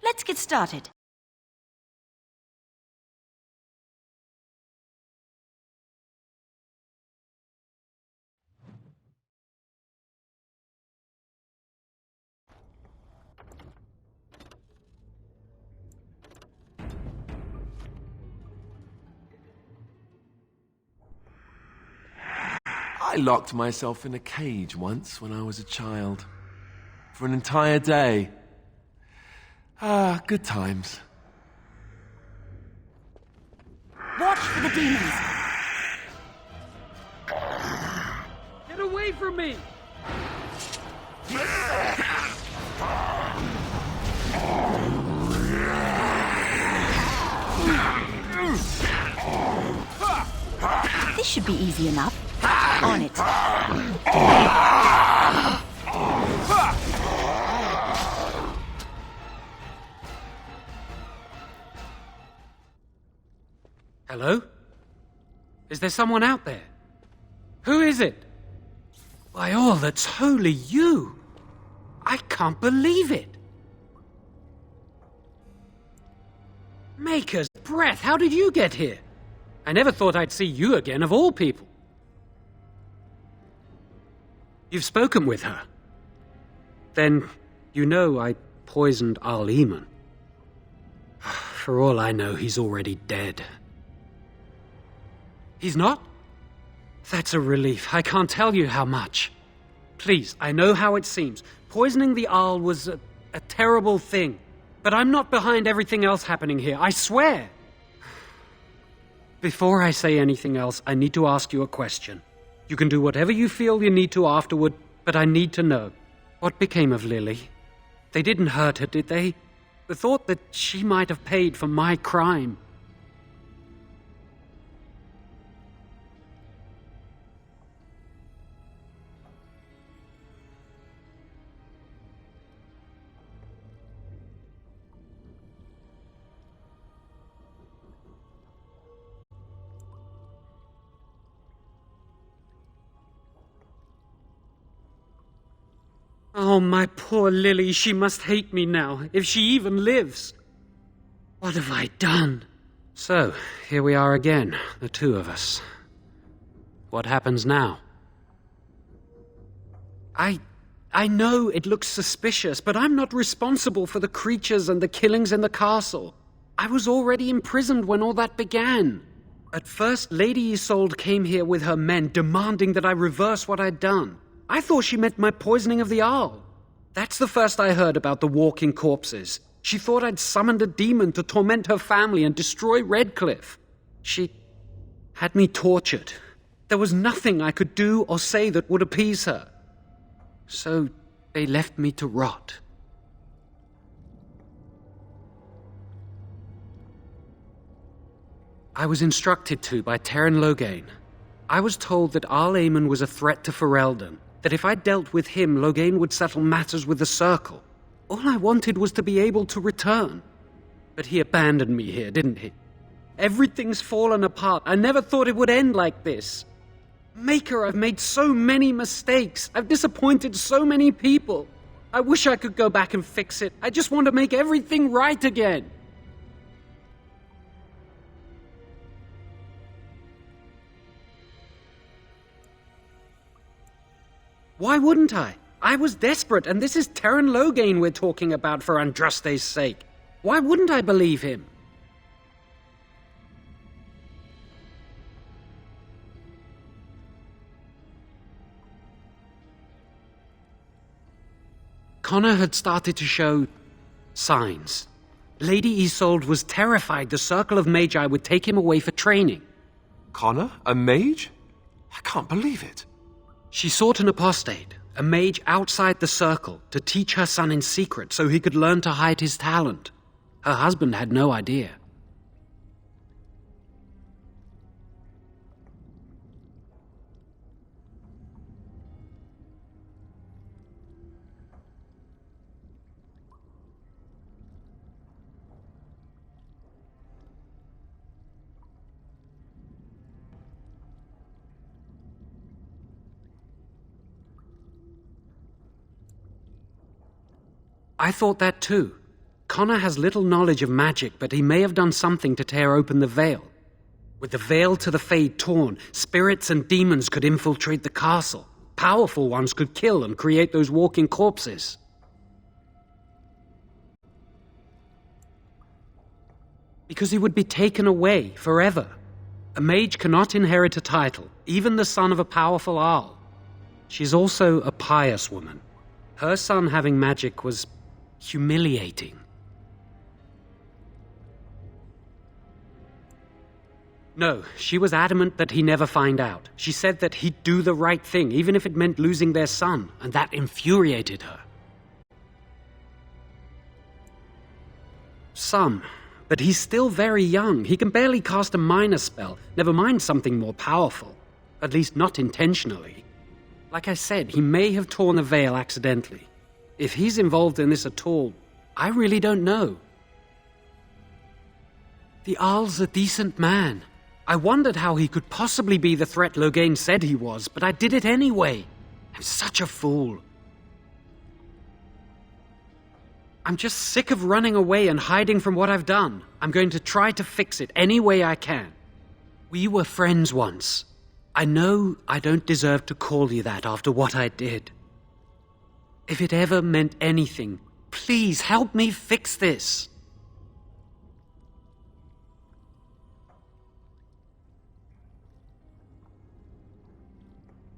Let's get started. I locked myself in a cage once when I was a child. For an entire day. Ah, good times. Watch for the demons. Get away from me! This should be easy enough. On it. Hello? Is there someone out there? Who is it? By all that's holy, you! I can't believe it! Maker's breath, how did you get here? I never thought I'd see you again, of all people. You've spoken with her. Then you know I poisoned Arl Eamon. For all I know, he's already dead. He's not? That's a relief. I can't tell you how much. Please, I know how it seems. Poisoning the Arl was a terrible thing. But I'm not behind everything else happening here, I swear. Before I say anything else, I need to ask you a question. You can do whatever you feel you need to afterward, but I need to know. What became of Lily? They didn't hurt her, did they? The thought that she might have paid for my crime. Oh, my poor Lily, she must hate me now, if she even lives. What have I done? So, here we are again, the two of us. What happens now? I know it looks suspicious, but I'm not responsible for the creatures and the killings in the castle. I was already imprisoned when all that began. At first, Lady Isolde came here with her men, demanding that I reverse what I'd done. I thought she meant my poisoning of the Arl. That's the first I heard about the walking corpses. She thought I'd summoned a demon to torment her family and destroy Redcliffe. She had me tortured. There was nothing I could do or say that would appease her. So they left me to rot. I was instructed to by Teyrn Loghain. I was told that Arl Eamon was a threat to Ferelden, that if I dealt with him, Loghain would settle matters with the Circle. All I wanted was to be able to return. But he abandoned me here, didn't he? Everything's fallen apart. I never thought it would end like this. Maker, I've made so many mistakes. I've disappointed so many people. I wish I could go back and fix it. I just want to make everything right again. Why wouldn't I? I was desperate, and this is Teyrn Loghain we're talking about for Andraste's sake. Why wouldn't I believe him? Connor had started to show signs. Lady Isolde was terrified the Circle of Magi would take him away for training. Connor? A mage? I can't believe it. She sought an apostate, a mage outside the Circle, to teach her son in secret so he could learn to hide his talent. Her husband had no idea. I thought that too. Connor has little knowledge of magic, but he may have done something to tear open the veil. With the veil to the Fade torn, spirits and demons could infiltrate the castle. Powerful ones could kill and create those walking corpses. Because he would be taken away forever. A mage cannot inherit a title, even the son of a powerful Arl. She's also a pious woman. Her son having magic was humiliating. No, she was adamant that he never find out. She said that he'd do the right thing, even if it meant losing their son, and that infuriated her. Some, but he's still very young. He can barely cast a minor spell, never mind something more powerful. At least not intentionally. Like I said, he may have torn the veil accidentally. If he's involved in this at all, I really don't know. The Arl's a decent man. I wondered how he could possibly be the threat Loghain said he was, but I did it anyway. I'm such a fool. I'm just sick of running away and hiding from what I've done. I'm going to try to fix it any way I can. We were friends once. I know I don't deserve to call you that after what I did. If it ever meant anything, please help me fix this.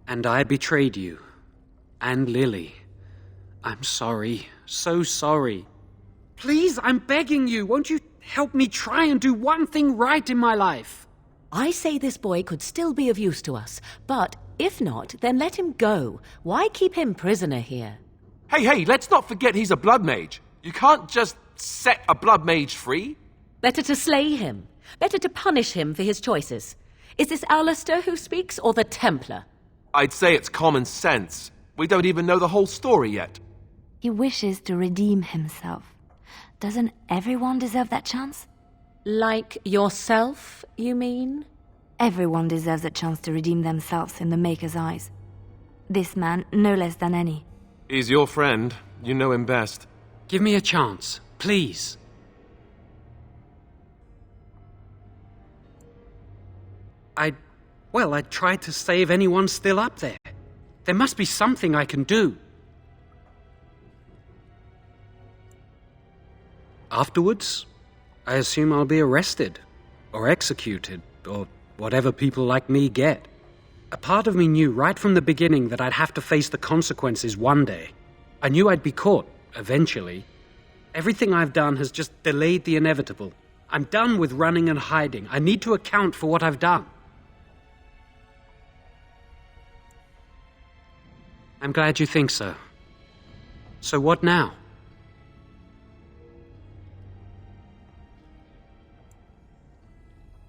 And I betrayed you. And Lily. I'm sorry. So sorry. Please, I'm begging you. Won't you help me try and do one thing right in my life? I say this boy could still be of use to us, but if not, then let him go. Why keep him prisoner here? Hey, let's not forget he's a blood mage. You can't just set a blood mage free. Better to slay him. Better to punish him for his choices. Is this Alistair who speaks, or the Templar? I'd say it's common sense. We don't even know the whole story yet. He wishes to redeem himself. Doesn't everyone deserve that chance? Like yourself, you mean? Everyone deserves a chance to redeem themselves in the Maker's eyes. This man, no less than any. He's your friend. You know him best. Give me a chance, please. I tried to save anyone still up there. There must be something I can do. Afterwards, I assume I'll be arrested, or executed, or whatever people like me get. A part of me knew right from the beginning that I'd have to face the consequences one day. I knew I'd be caught, eventually. Everything I've done has just delayed the inevitable. I'm done with running and hiding. I need to account for what I've done. I'm glad you think so. So what now?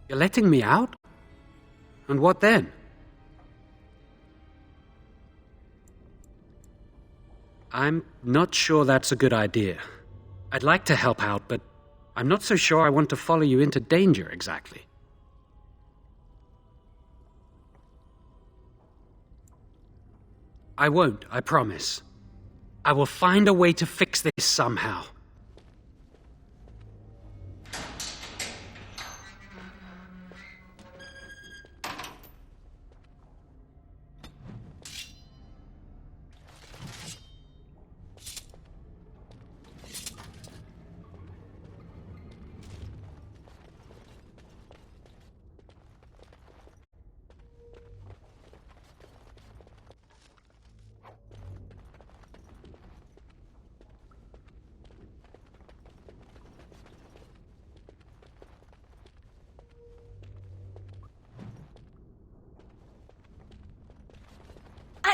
You're letting me out? And what then? I'm not sure that's a good idea. I'd like to help out, but I'm not so sure I want to follow you into danger exactly. I won't, I promise. I will find a way to fix this somehow.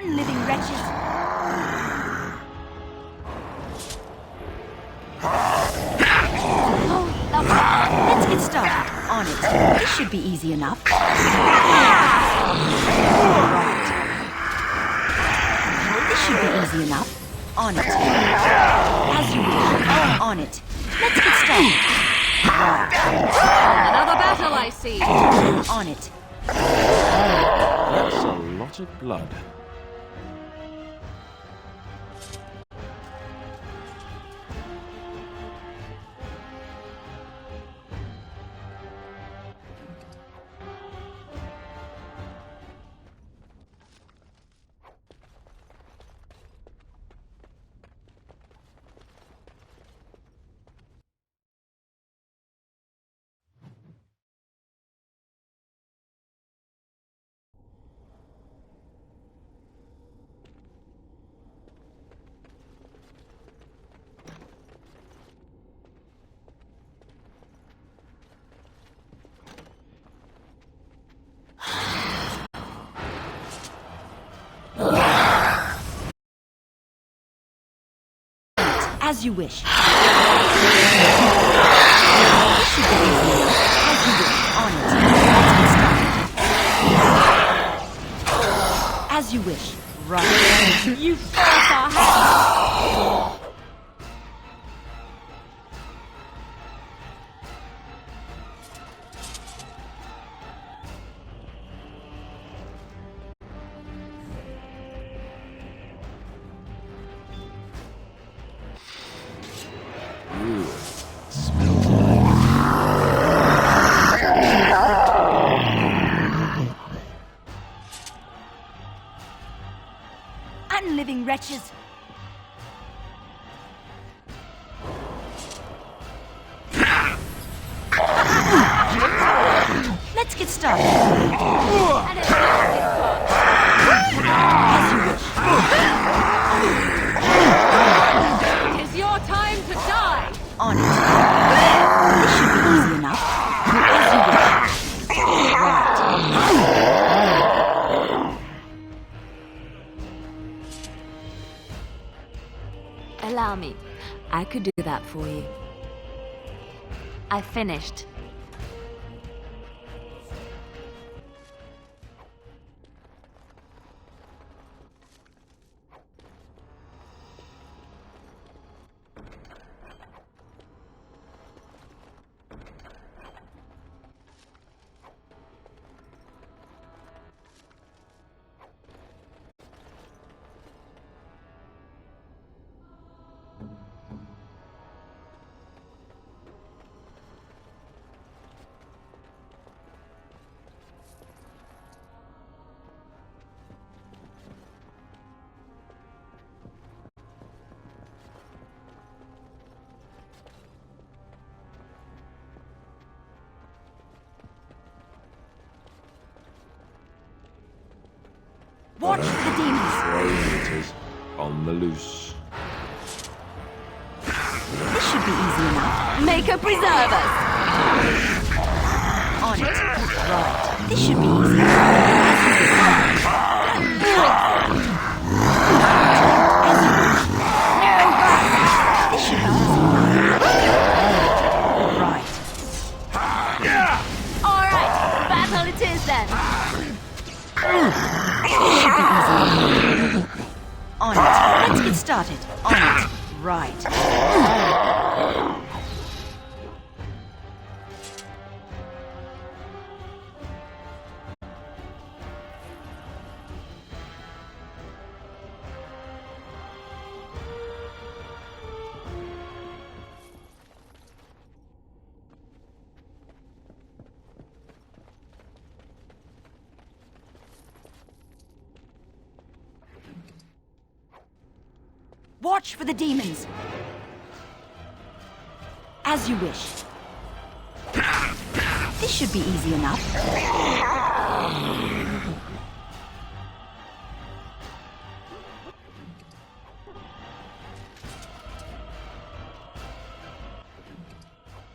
Unliving wretches! Oh, lovely. Let's get started. On it. This should be easy enough. This should be easy enough. On it. As you wish. On it. Let's get started. Another battle, I see. On it. That's a lot of blood. As you wish. As you wish. Right. You force our hand. Unliving wretches! Let's get started. As you wish. It is your time to die! On it. This should be easy enough. As you wish. Allow me. I could do that for you. I finished. Watch for the demons. On the loose. This should be easy enough. Make a preserver! On it. Right. This should be easy enough. This should be easy enough. Right. Alright, battle it is then! This should be easy enough. On it. Let's get started. On it. Right. Watch for the demons. As you wish. This should be easy enough.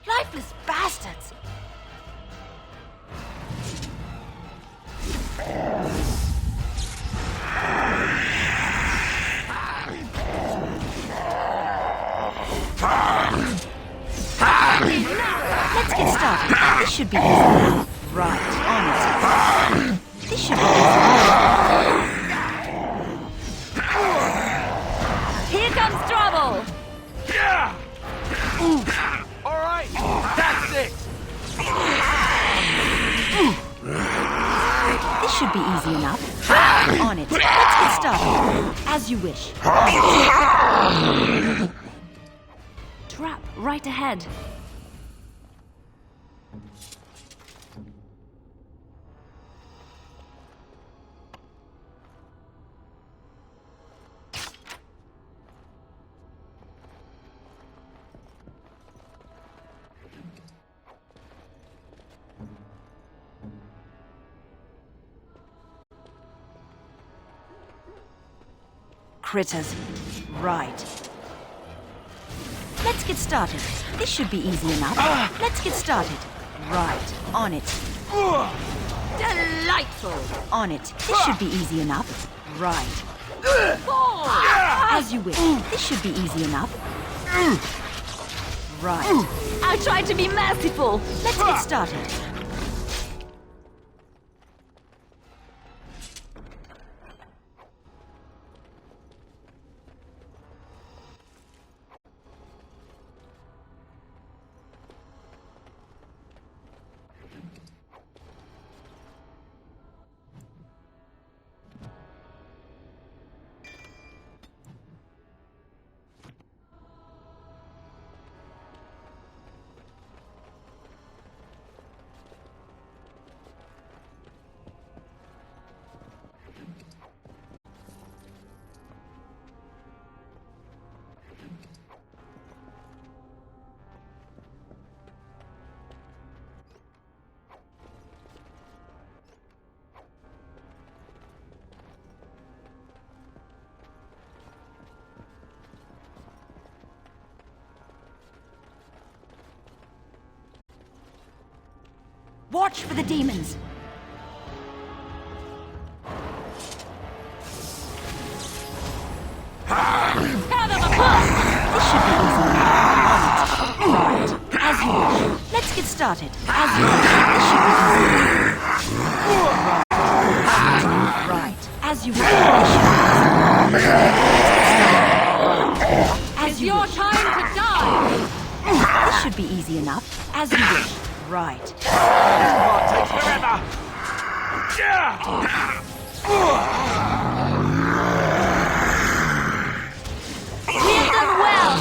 Lifeless bastards! should be easy. Right, on it. This should be easy. Here comes trouble! Yeah! All right, that's it. This should be easy enough. On it. Let's get started. As you wish. Trap right ahead. Critters. Right. Let's get started. This should be easy enough. Let's get started. Right. On it. Delightful! On it. This should be easy enough. Right. As you wish. This should be easy enough. Right. I tried to be merciful. Let's get started. Watch for the demons. Have them apart! This should be easy. Right. As you wish. Let's get started. As you wish. This should be easy. Right. As you wish. This should be easy. As you Your wish. time to die! This should be easy enough. As you wish. Right. What takes forever? Yeah! We've done well!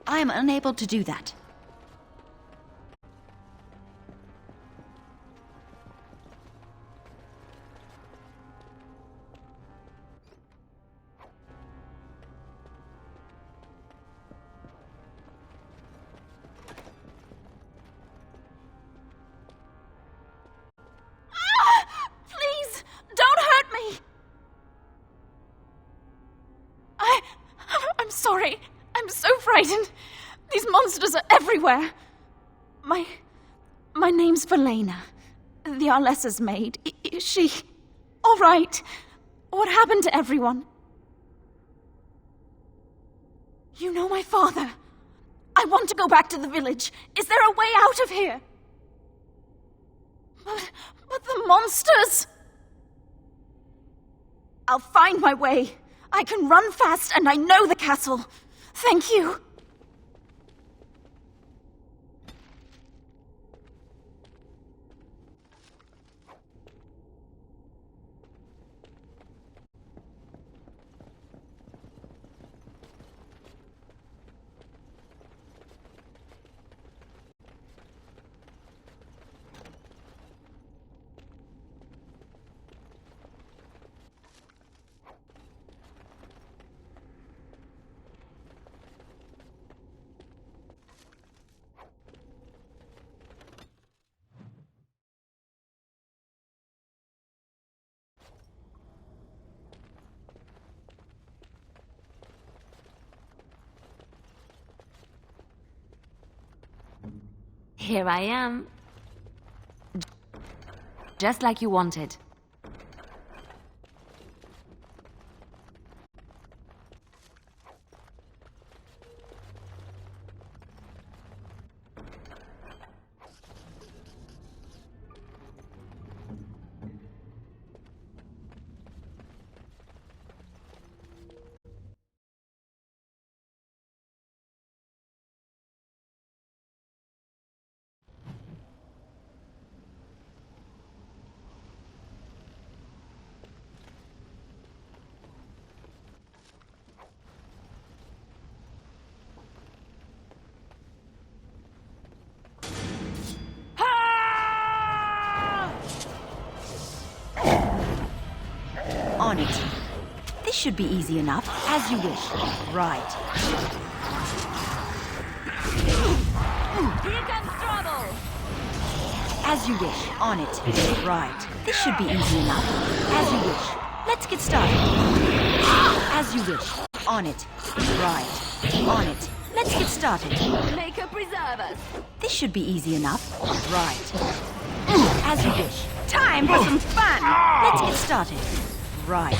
I am unable to do that. Please, don't hurt me! I'm sorry. I'm so frightened. These monsters are everywhere. My name's Valena. The Arlessa's maid. Is she all right? What happened to everyone? You know my father. I want to go back to the village. Is there a way out of here? But the monsters! I'll find my way. I can run fast and I know the castle. Thank you. Here I am. Just like you wanted. On it. This should be easy enough, as you wish. Right. Here comes trouble! As you wish. On it. Right. This should be easy enough, as you wish. Let's get started. As you wish. On it. Right. On it. Let's get started. Make her preserve us. This should be easy enough. Right. As you wish. Time for some fun! Let's get started. Right.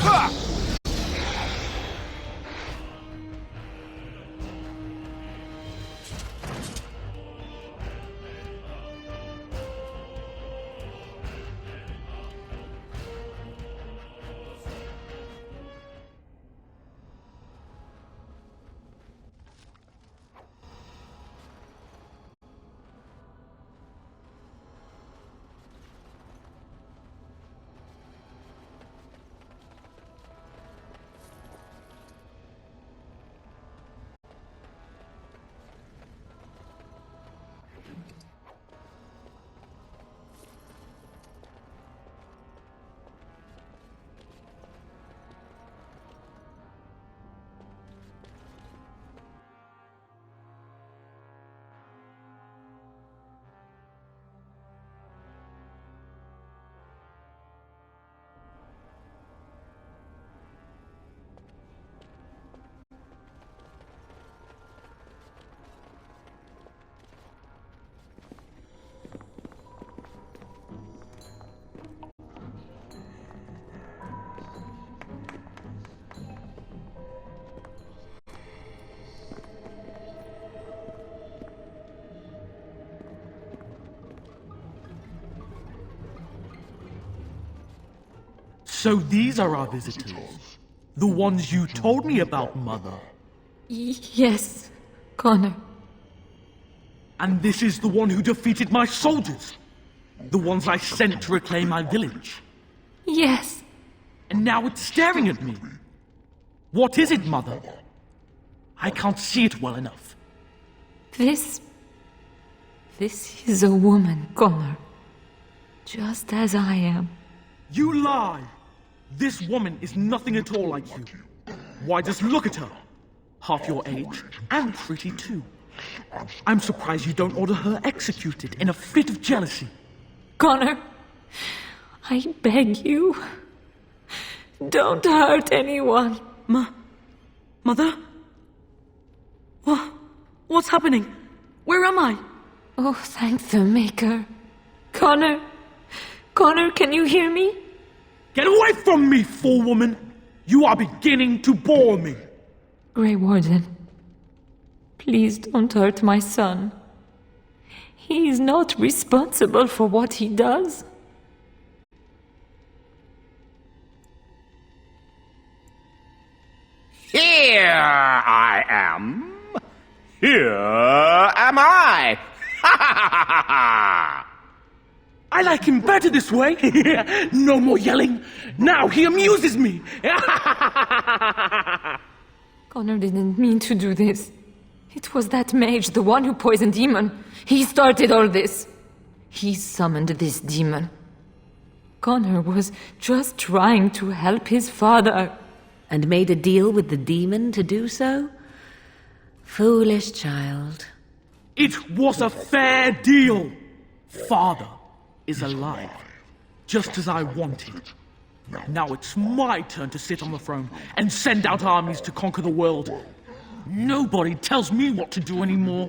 So these are our visitors. The ones you told me about, Mother. Yes, Connor. And this is the one who defeated my soldiers. The ones I sent to reclaim my village. Yes. And now it's staring at me. What is it, Mother? I can't see it well enough. This is a woman, Connor. Just as I am. You lie! This woman is nothing at all like you. Why, just look at her. Half your age, and pretty too. I'm surprised you don't order her executed in a fit of jealousy. Connor, I beg you. Don't hurt anyone. Mother? What's happening? Where am I? Oh, thank the Maker. Connor, can you hear me? Get away from me, fool woman! You are beginning to bore me. Grey Warden, please don't hurt my son. He is not responsible for what he does. Here I am. Here am I. I like him better this way. No more yelling. Now he amuses me. Connor didn't mean to do this. It was that mage, the one who poisoned Demon. He started all this. He summoned this demon. Connor was just trying to help his father. And made a deal with the demon to do so? Foolish child. It was a fair deal. Father is alive, just as I wanted. Now it's my turn to sit on the throne and send out armies to conquer the world. Nobody tells me what to do anymore.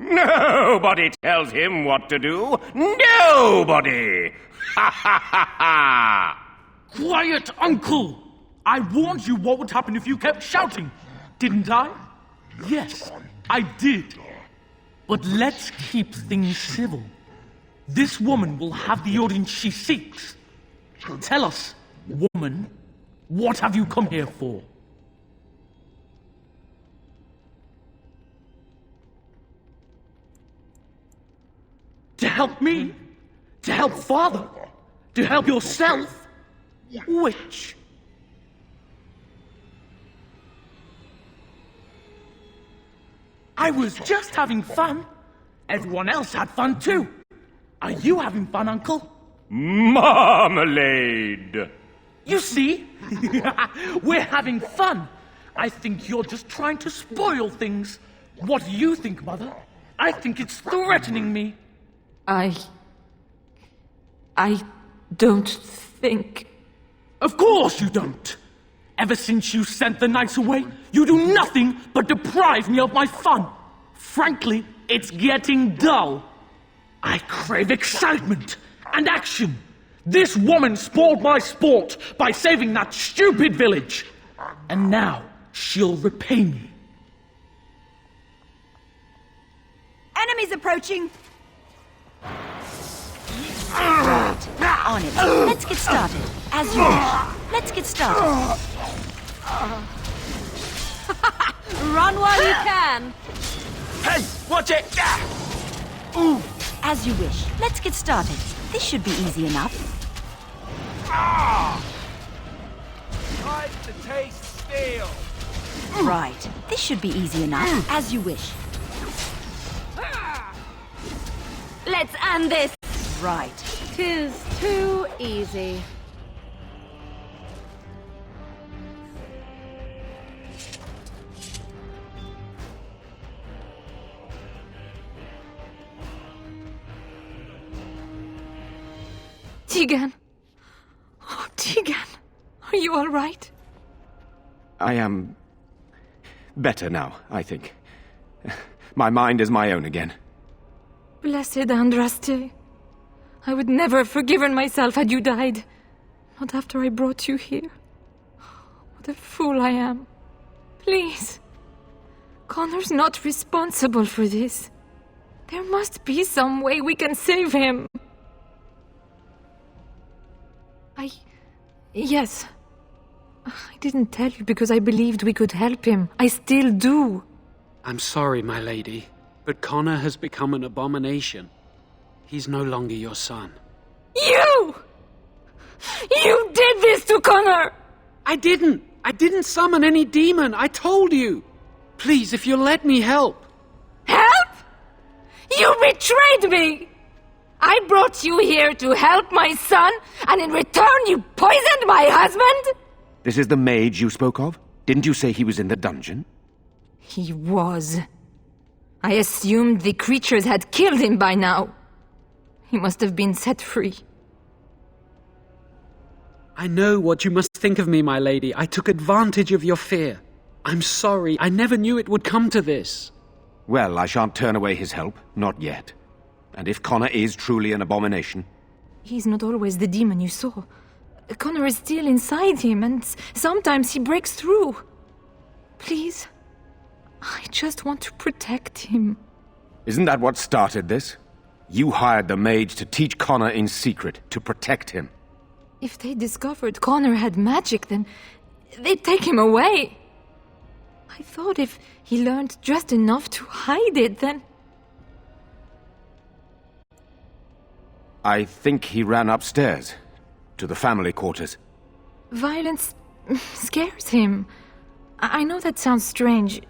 Nobody tells him what to do. Nobody! Ha ha ha ha! Quiet, Uncle! I warned you what would happen if you kept shouting, didn't I? Yes, I did. But let's keep things civil. This woman will have the audience she seeks. Tell us, woman, what have you come here for? To help me? To help Father? To help yourself? Which? I was just having fun. Everyone else had fun too. Are you having fun, Uncle? Marmalade! You see? We're having fun. I think you're just trying to spoil things. What do you think, Mother? I think it's threatening me. I don't think... Of course you don't! Ever since you sent the knights away, you do nothing but deprive me of my fun. Frankly, it's getting dull. I crave excitement and action. This woman spoiled my sport by saving that stupid village. And now she'll repay me. Enemies approaching! Right, on it. Let's get started. As you wish. Let's get started. Run while you can. Hey, watch it! Ooh, as you wish. Let's get started. This should be easy enough. Tries to taste steel. Right. This should be easy enough. As you wish. Let's end this. Right. 'Tis too easy. Tegan! Oh, Tegan! Are you all right? I am... better now, I think. My mind is my own again. Blessed Andraste. I would never have forgiven myself had you died. Not after I brought you here. What a fool I am. Please. Connor's not responsible for this. There must be some way we can save him. Yes. I didn't tell you because I believed we could help him. I still do. I'm sorry, my lady, but Connor has become an abomination. He's no longer your son. You! You did this to Connor! I didn't! I didn't summon any demon! I told you! Please, if you'll let me help. Help? You betrayed me! I brought you here to help my son, and in return you poisoned my husband? This is the mage you spoke of? Didn't you say he was in the dungeon? He was. I assumed the creatures had killed him by now. He must have been set free. I know what you must think of me, my lady. I took advantage of your fear. I'm sorry. I never knew it would come to this. Well, I shan't turn away his help. Not yet. And if Connor is truly an abomination... He's not always the demon you saw. Connor is still inside him, and sometimes he breaks through. Please, I just want to protect him. Isn't that what started this? You hired the mage to teach Connor in secret, to protect him. If they discovered Connor had magic, then they'd take him away. I thought if he learned just enough to hide it, then... I think he ran upstairs, to the family quarters. Violence scares him. I know that sounds strange.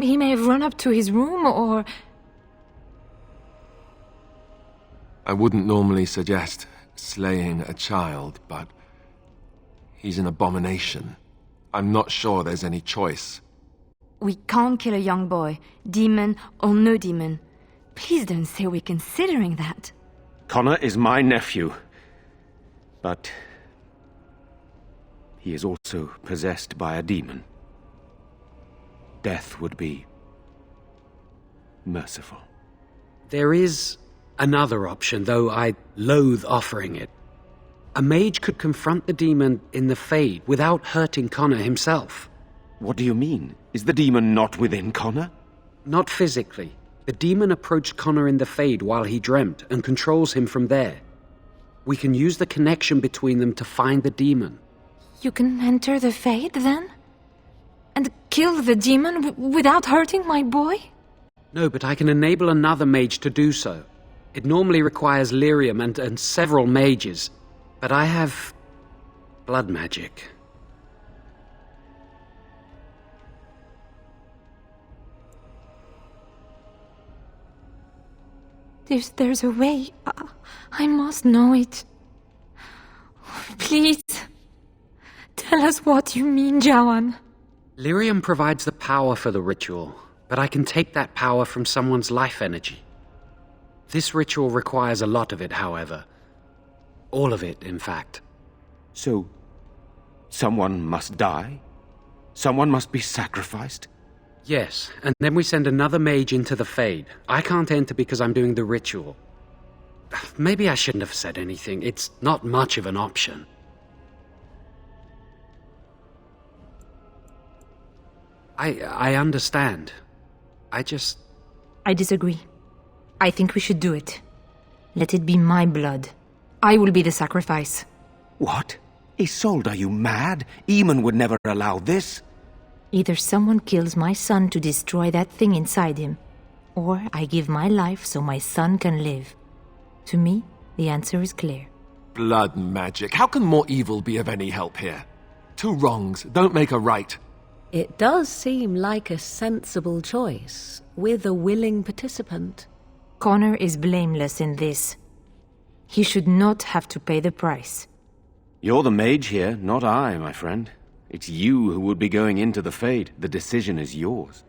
He may have run up to his room, or... I wouldn't normally suggest slaying a child, but he's an abomination. I'm not sure there's any choice. We can't kill a young boy, demon or no demon. Please don't say we're considering that. Connor is my nephew, but he is also possessed by a demon. Death would be merciful. There is another option, though I loathe offering it. A mage could confront the demon in the Fade without hurting Connor himself. What do you mean? Is the demon not within Connor? Not physically. The demon approached Connor in the Fade while he dreamt and controls him from there. We can use the connection between them to find the demon. You can enter the Fade, then? And kill the demon without hurting my boy? No, but I can enable another mage to do so. It normally requires lyrium and several mages. But I have blood magic. There's a way. I must know it. Please, tell us what you mean, Jawan. Lyrium provides the power for the ritual, but I can take that power from someone's life energy. This ritual requires a lot of it, however. All of it, in fact. So, someone must die? Someone must be sacrificed? Yes, and then we send another mage into the Fade. I can't enter because I'm doing the ritual. Maybe I shouldn't have said anything. It's not much of an option. I understand. I disagree. I think we should do it. Let it be my blood. I will be the sacrifice. What? Isolde, are you mad? Eamon would never allow this. Either someone kills my son to destroy that thing inside him, or I give my life so my son can live. To me, the answer is clear. Blood magic. How can more evil be of any help here? Two wrongs don't make a right. It does seem like a sensible choice, with a willing participant. Connor is blameless in this. He should not have to pay the price. You're the mage here, not I, my friend. It's you who would be going into the Fade. The decision is yours.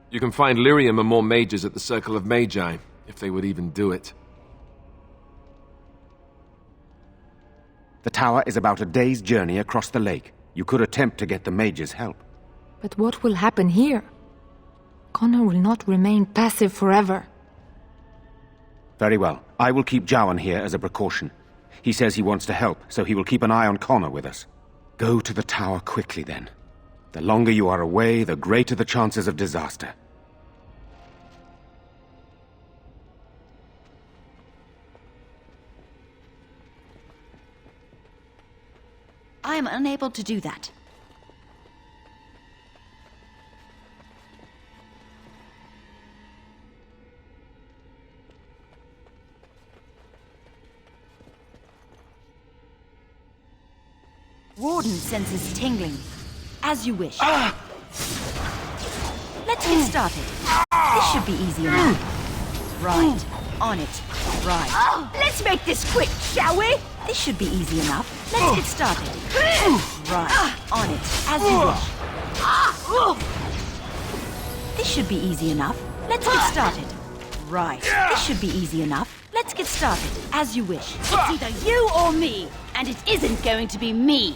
You can find lyrium and more mages at the Circle of Magi, if they would even do it. The tower is about a day's journey across the lake. You could attempt to get the mages' help. But what will happen here? Connor will not remain passive forever. Very well. I will keep Jawan here as a precaution. He says he wants to help, so he will keep an eye on Connor with us. Go to the tower quickly, then. The longer you are away, the greater the chances of disaster. I am unable to do that. Warden senses tingling. As you wish. Let's get started. This should be easy enough. Right. On it. Right. Let's make this quick, shall we? This should be easy enough. Let's get started. Right. On it. As you wish. This should be easy enough. Let's get started. Right. This should be easy enough. Let's get started. As you wish. It's either you or me. And it isn't going to be me.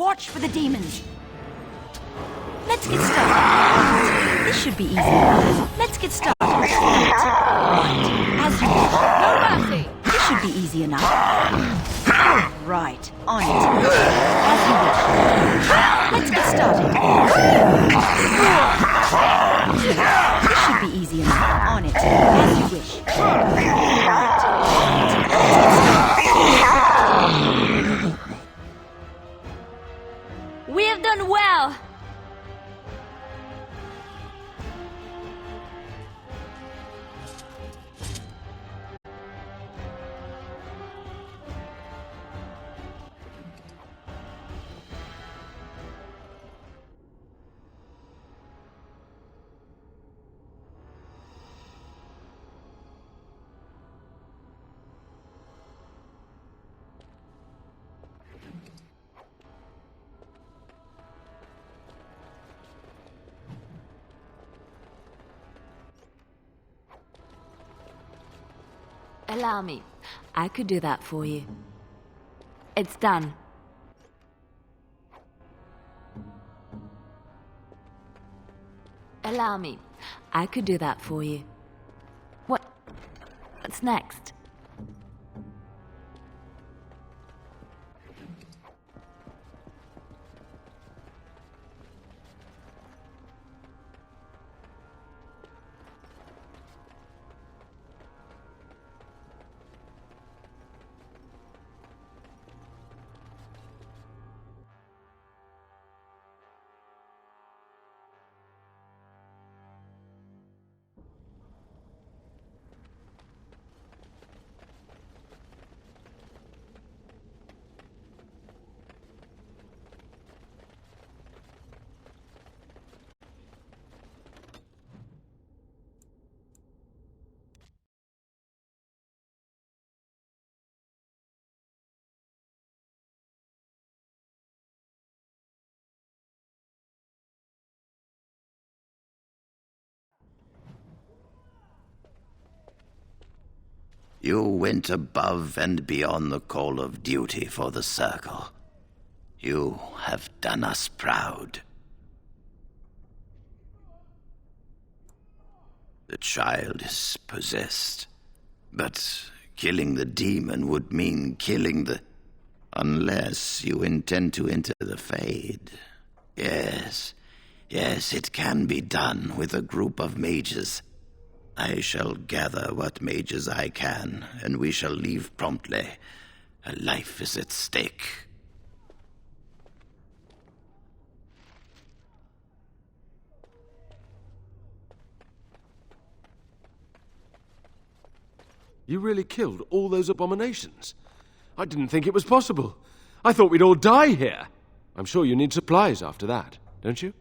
Watch for the demons. Let's get started. This should be easy enough. Let's get started. Right. As you wish. No mercy. This should be easy enough. Right. On it. As you wish. Let's get started. This should be easy enough. On it. As you wish. Right. We have done well. Allow me. I could do that for you. It's done. Allow me. I could do that for you. What's next? You went above and beyond the call of duty for the Circle. You have done us proud. The child is possessed, but killing the demon would mean killing the... Unless you intend to enter the Fade. Yes, it can be done with a group of mages. I shall gather what mages I can, and we shall leave promptly. A life is at stake. You really killed all those abominations? I didn't think it was possible. I thought we'd all die here. I'm sure you need supplies after that, don't you?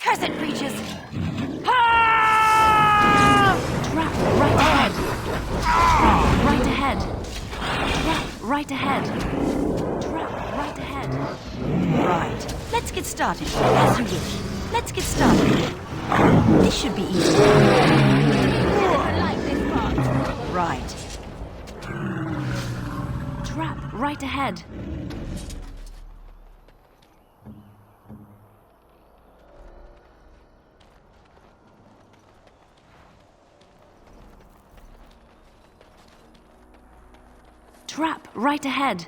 Curse it, creatures! Ah! Trap right ahead. Trap right ahead. Trap right ahead. Right. Let's get started, as you wish. Let's get started. This should be easy. I like this part. Right. Trap right ahead. Trap right ahead.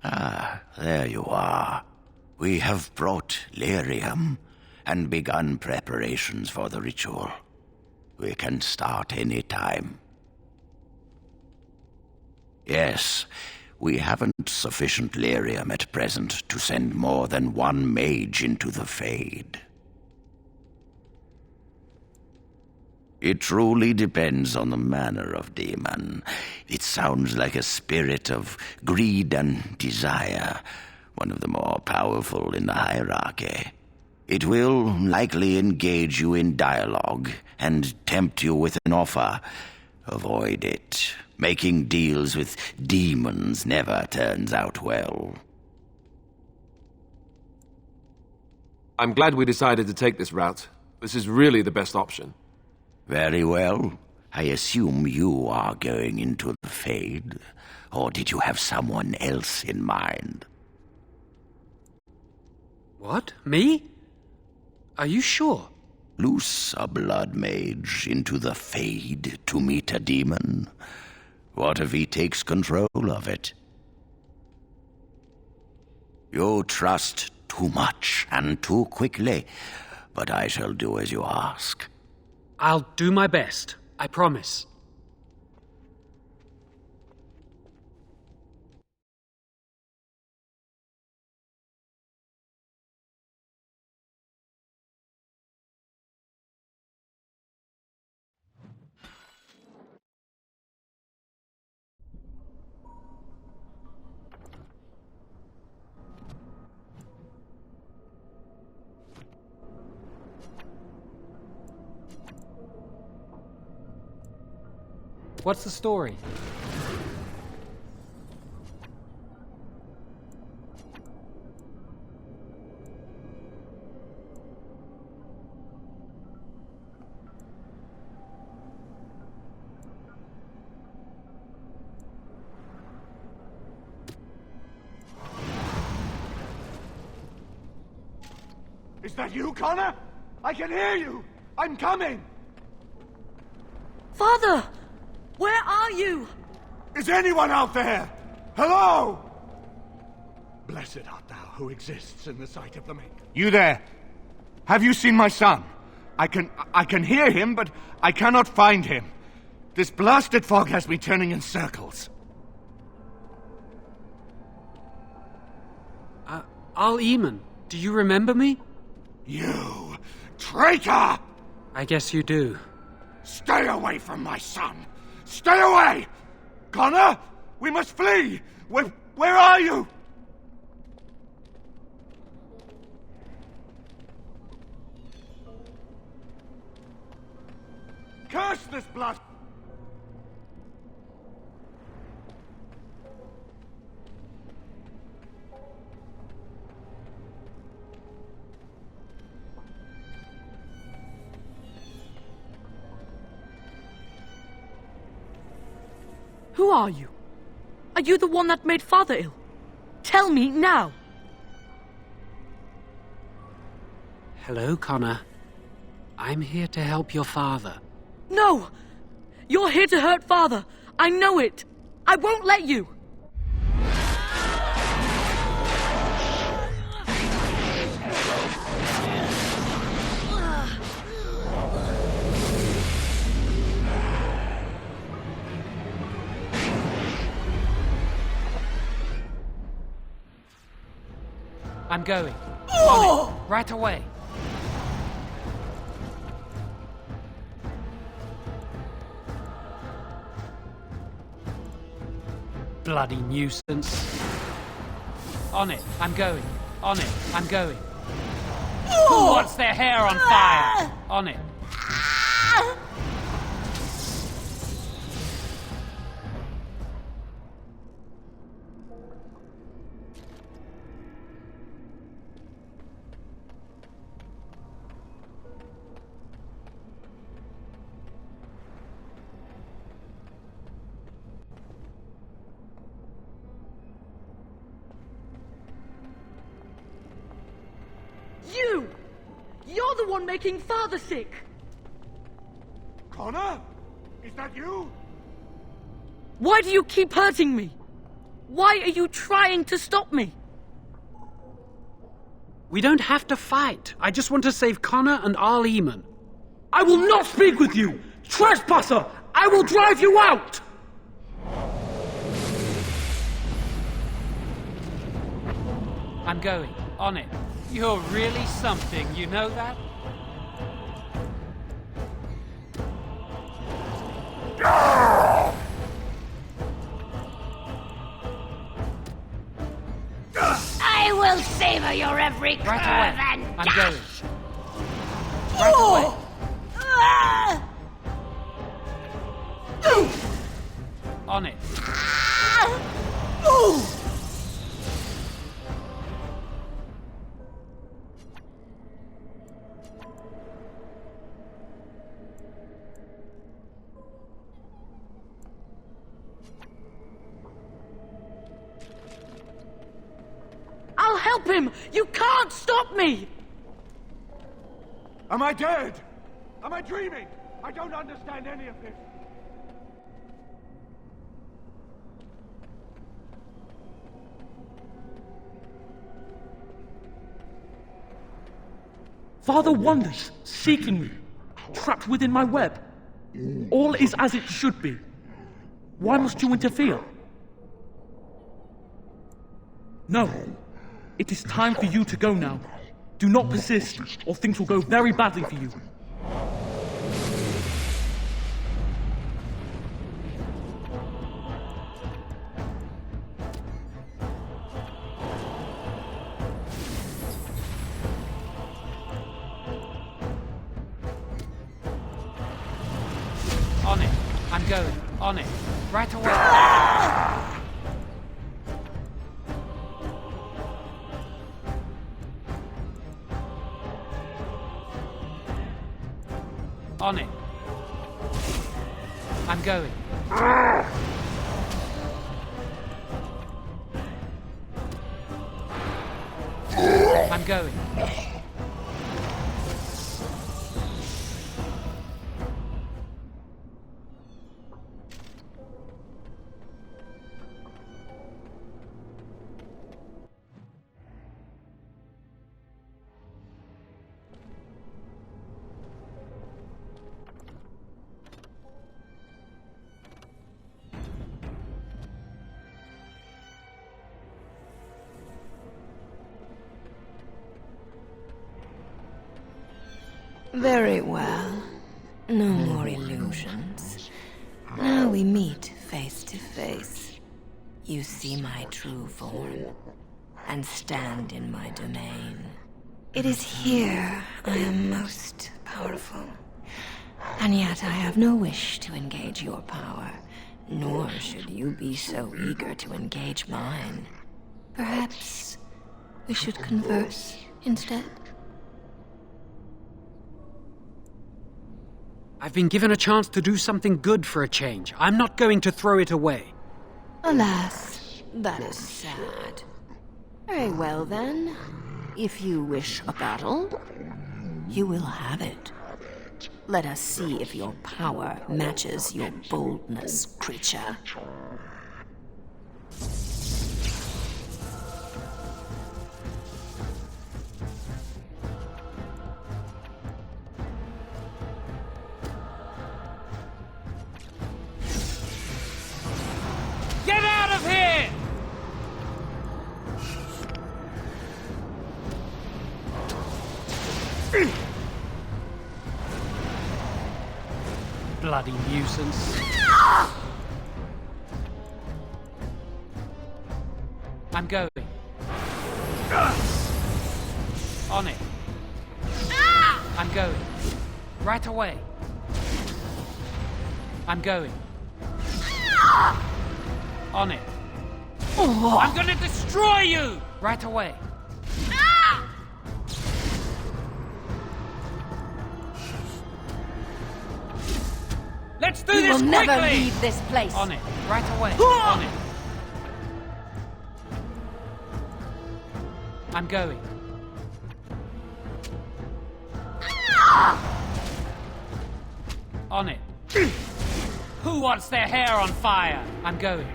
Ah, there you are. We have brought lyrium and begun preparations for the ritual. We can start any time. Yes, we haven't sufficient lyrium at present to send more than one mage into the Fade. It truly depends on the manner of demon. It sounds like a spirit of greed and desire, one of the more powerful in the hierarchy. It will likely engage you in dialogue and tempt you with an offer. Avoid it. Making deals with demons never turns out well. I'm glad we decided to take this route. This is really the best option. Very well. I assume you are going into the Fade, or did you have someone else in mind? What? Me? Are you sure? Loose a blood mage into the Fade to meet a demon? What if he takes control of it? You trust too much and too quickly, but I shall do as you ask. I'll do my best. I promise. What's the story? Is that you, Connor? I can hear you! I'm coming! Father! Where are you? Is anyone out there? Hello? Blessed art thou who exists in the sight of the Maker. You there? Have you seen my son? I can hear him, but I cannot find him. This blasted fog has me turning in circles. Al-Eamon, do you remember me? You traitor! I guess you do. Stay away from my son! Stay away! Connor, we must flee! Where are you? Curse this blood! Who are you? Are you the one that made Father ill? Tell me now! Hello, Connor. I'm here to help your father. No! You're here to hurt Father! I know it! I won't let you! I'm going. On it. Right away. Bloody nuisance. On it. I'm going. On it. I'm going. Who wants their hair on fire? On it. You're the one making Father sick! Connor? Is that you? Why do you keep hurting me? Why are you trying to stop me? We don't have to fight. I just want to save Connor and Arl Eamon. I will not speak with you! Trespasser! I will drive you out! I'm going. On it. You're really something, you know that? I will savor your every curve and I'm dash! going. Right away. On it. I'll help him! You can't stop me! Am I dead? Am I dreaming? I don't understand any of this. Father wanders, seeking me, trapped within my web. All is as it should be. Why must you interfere? No. It is time for you to go now. Do not persist, or things will go very badly for you. On it. I'm going. On it. Right away. On it. I'm going. I'm going. Very well. No more illusions. Now we meet face to face. You see my true form, and stand in my domain. It is here I am most powerful. And yet I have no wish to engage your power, nor should you be so eager to engage mine. Perhaps we should converse instead? I've been given a chance to do something good for a change. I'm not going to throw it away. Alas, that is sad. Very well then. If you wish a battle, you will have it. Let us see if your power matches your boldness, creature. Get out of here! Bloody nuisance. I'm going. On it. I'm going. Right away. I'm going. On it. I'm gonna destroy you! Right away. Let's do this will quickly! never leave this place. On it. Right away. On it. I'm going. On it. Who wants their hair on fire? I'm going.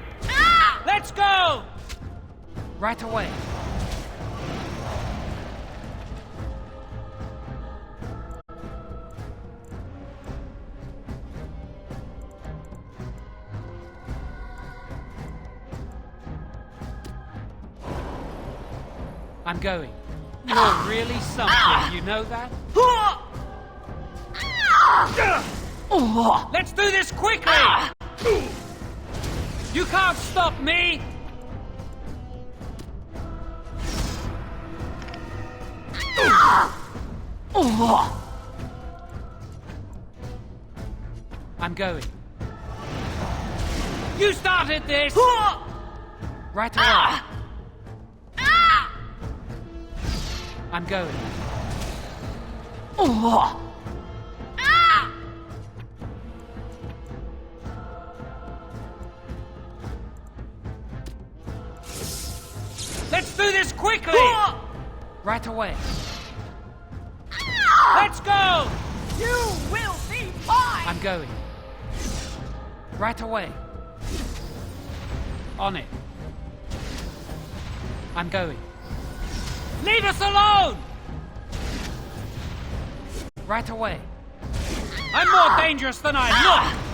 Let's go! Right away. Oh. I'm going. You're really something, you know that? Let's do this quickly! You can't stop me! I'm going. You started this! Right away. I'm going. Let's do this quickly! Right away. Let's go! You will be mine! I'm going. Right away. On it. I'm going. Leave us alone! Right away. I'm more dangerous than I look!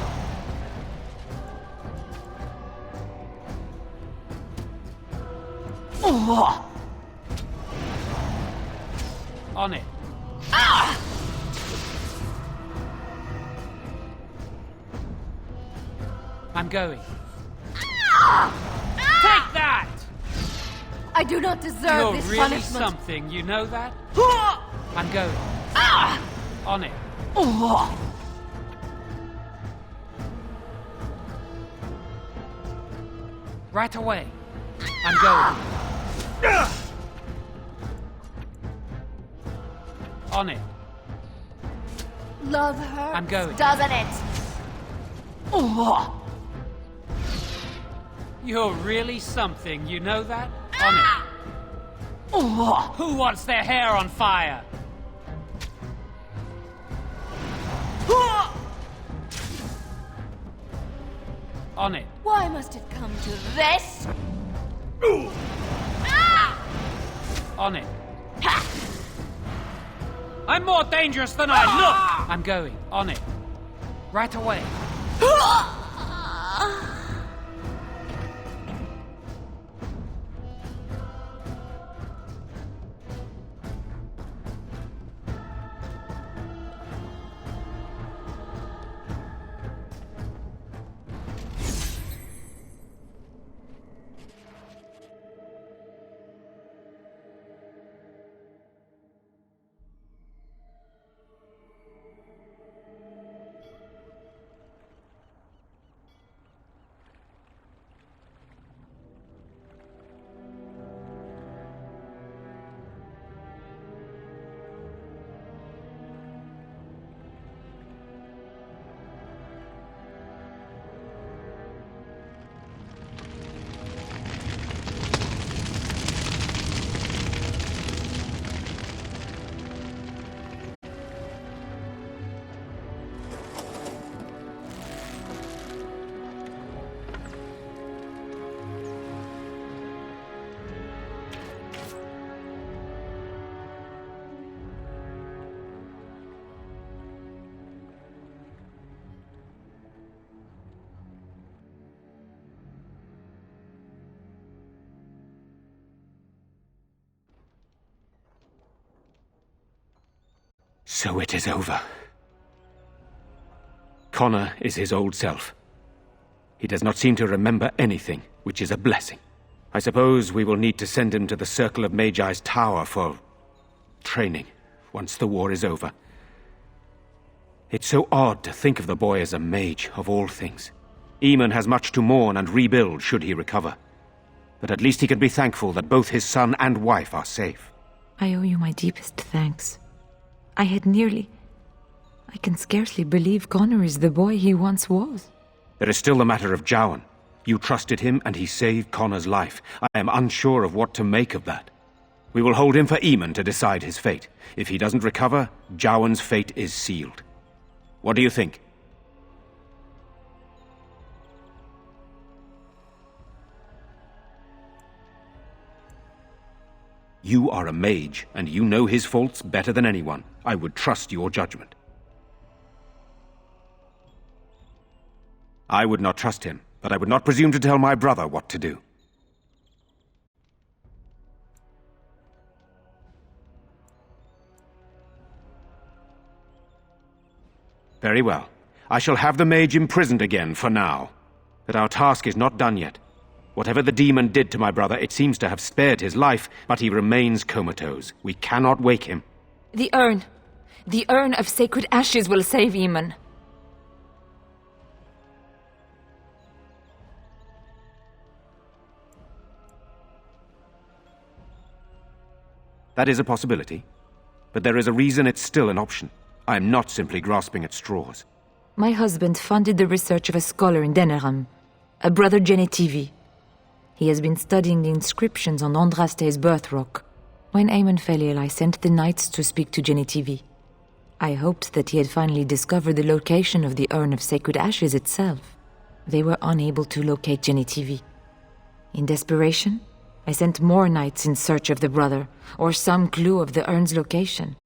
On it. I'm going. Take that! I do not deserve You're this really punishment. something, you know that? I'm going. On it. Right away. I'm going. On it. Love hurts, I'm going. doesn't it? You're really something, you know that? On it. Who wants their hair on fire? On it. Why must it come to this? On it. I'm more dangerous than I look! I'm going. On it. Right away. So it is over. Connor is his old self. He does not seem to remember anything, which is a blessing. I suppose we will need to send him to the Circle of Magi's tower for training, once the war is over. It's so odd to think of the boy as a mage, of all things. Eamon has much to mourn and rebuild should he recover. But at least he can be thankful that both his son and wife are safe. I owe you my deepest thanks. I can scarcely believe Connor is the boy he once was. There is still the matter of Jowan. You trusted him and he saved Connor's life. I am unsure of what to make of that. We will hold him for Eamon to decide his fate. If he doesn't recover, Jowan's fate is sealed. What do you think? You are a mage, and you know his faults better than anyone. I would trust your judgment. I would not trust him, but I would not presume to tell my brother what to do. Very well. I shall have the mage imprisoned again for now. But our task is not done yet. Whatever the demon did to my brother, it seems to have spared his life, but he remains comatose. We cannot wake him. The urn. The urn of sacred ashes will save Eamon. That is a possibility. But there is a reason it's still an option. I am not simply grasping at straws. My husband funded the research of a scholar in Denerim, a brother Genetivi. He has been studying the inscriptions on Andraste's birth rock. When Eamon fell ill, I sent the knights to speak to Genetivi. I hoped that he had finally discovered the location of the urn of sacred ashes itself. They were unable to locate Genetivi. In desperation, I sent more knights in search of the brother, or some clue of the urn's location.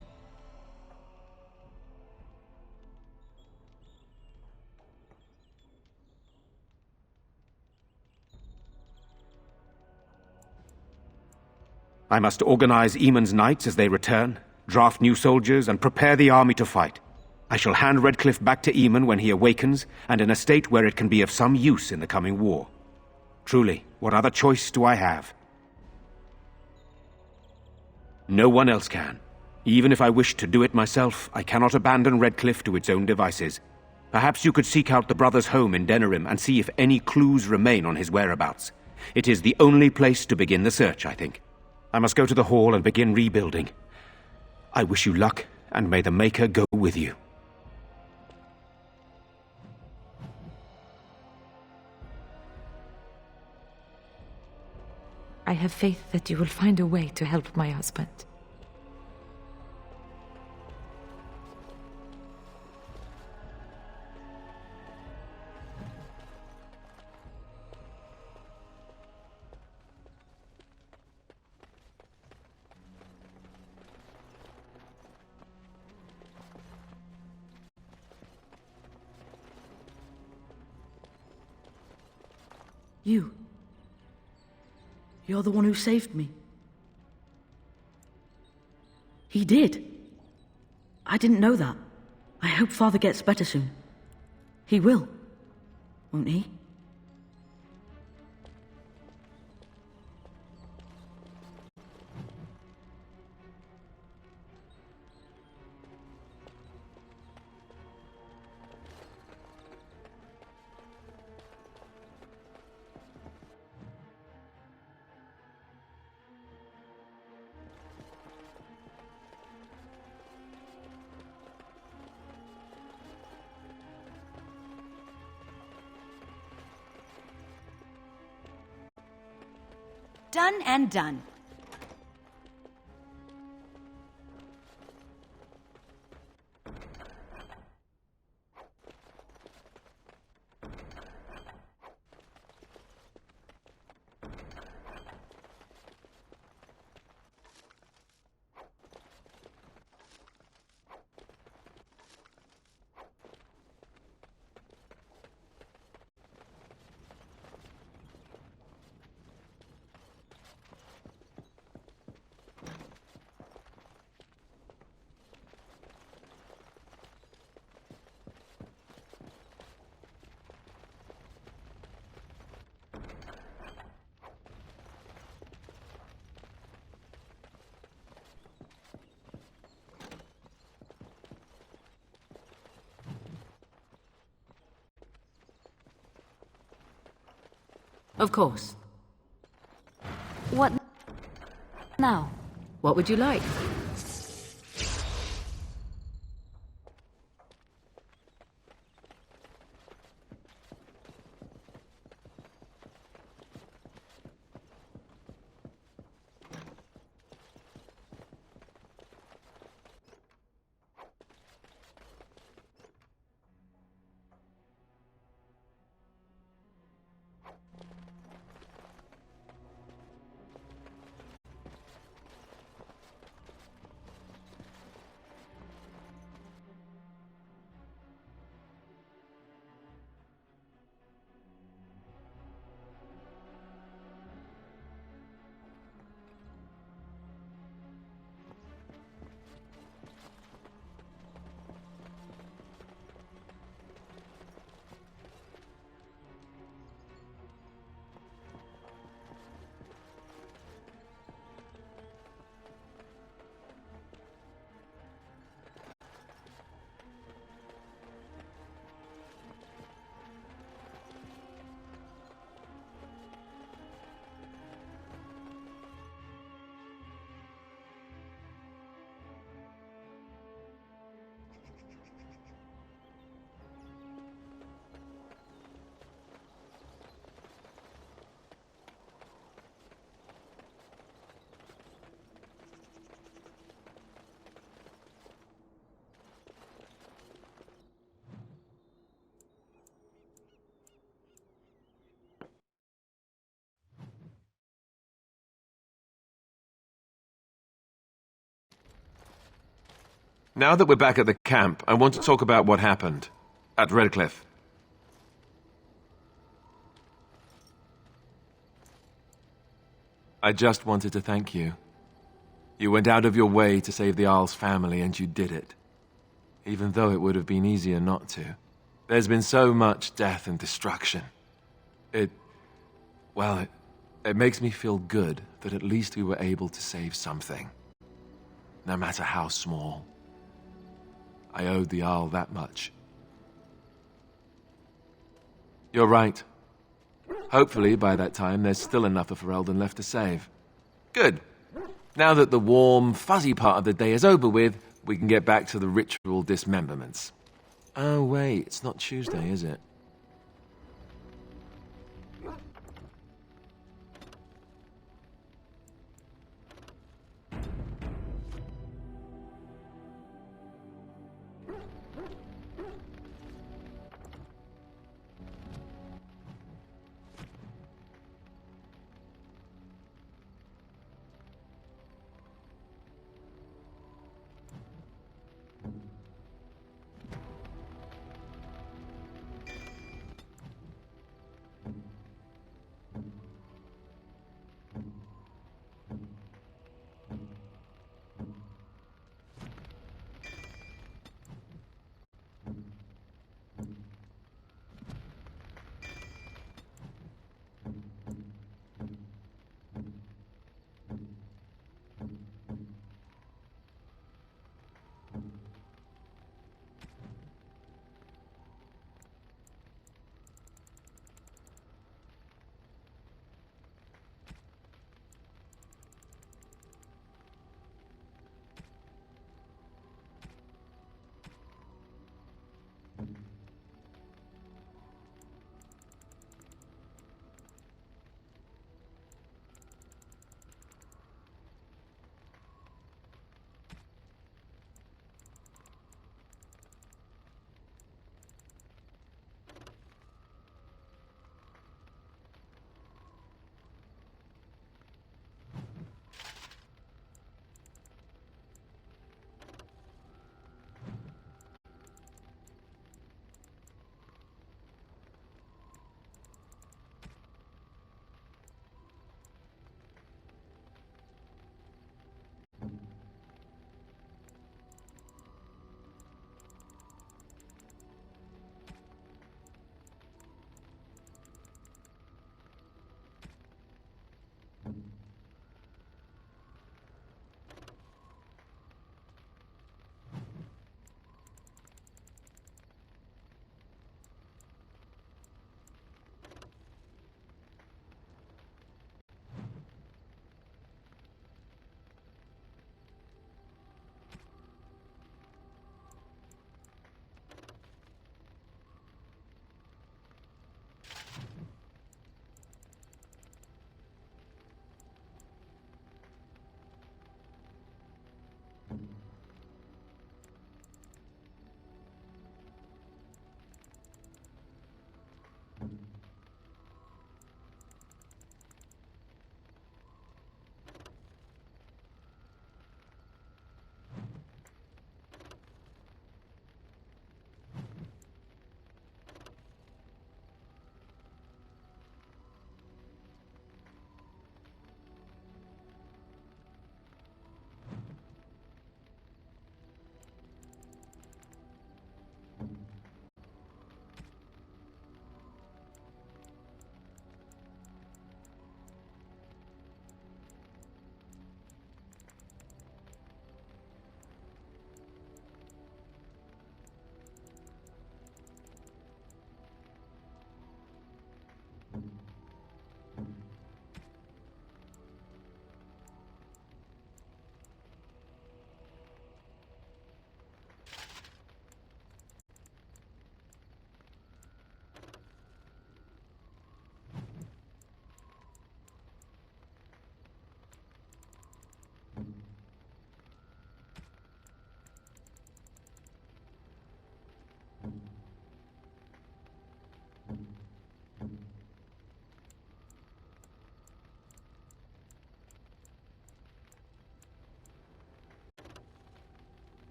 I must organize Eamon's knights as they return, draft new soldiers, and prepare the army to fight. I shall hand Redcliffe back to Eamon when he awakens, and in a state where it can be of some use in the coming war. Truly, what other choice do I have? No one else can. Even if I wished to do it myself, I cannot abandon Redcliffe to its own devices. Perhaps you could seek out the brother's home in Denerim and see if any clues remain on his whereabouts. It is the only place to begin the search, I think. I must go to the hall and begin rebuilding. I wish you luck, and may the Maker go with you. I have faith that you will find a way to help my husband. You're the one who saved me. He did. I didn't know that. I hope Father gets better soon. He will, won't he? Done and done. Of course. What now? What would you like? Now that we're back at the camp, I want to talk about what happened at Redcliffe. I just wanted to thank you. You went out of your way to save the Arl's family, and you did it. Even though it would have been easier not to. There's been so much death and destruction. It makes me feel good that at least we were able to save something. No matter how small. I owed the Arl that much. You're right. Hopefully, by that time, there's still enough of Ferelden left to save. Good. Now that the warm, fuzzy part of the day is over with, we can get back to the ritual dismemberments. Oh, wait, it's not Tuesday, is it?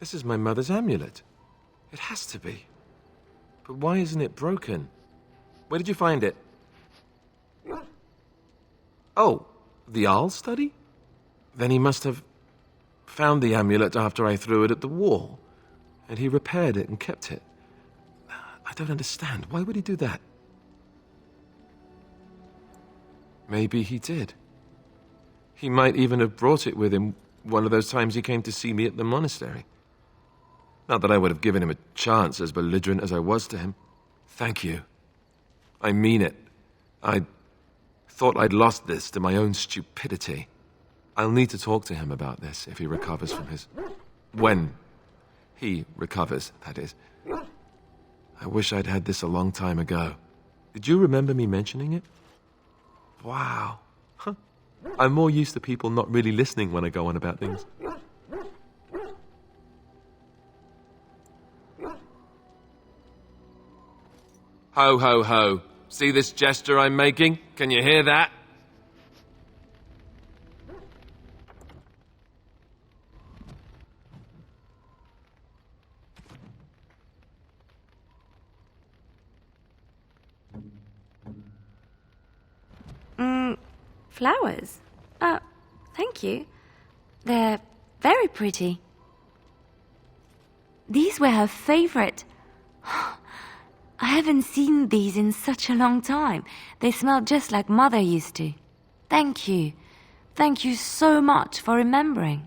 This is my mother's amulet. It has to be. But why isn't it broken? Where did you find it? Oh, the Arl study? Then he must have found the amulet after I threw it at the wall, and he repaired it and kept it. I don't understand. Why would he do that? Maybe he did. He might even have brought it with him one of those times he came to see me at the monastery. Not that I would have given him a chance, as belligerent as I was to him. Thank you. I mean it. I thought I'd lost this to my own stupidity. I'll need to talk to him about this if he recovers from his... When he recovers, that is. I wish I'd had this a long time ago. Did you remember me mentioning it? Wow. Huh. I'm more used to people not really listening when I go on about things. Ho, ho, ho. See this gesture I'm making? Can you hear that? Flowers? Thank you. They're very pretty. These were her favorite. I haven't seen these in such a long time. They smell just like Mother used to. Thank you. Thank you so much for remembering.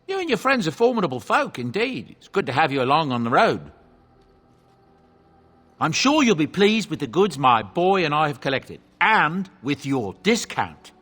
You and your friends are formidable folk, indeed. It's good to have you along on the road. I'm sure you'll be pleased with the goods my boy and I have collected, and with your discount.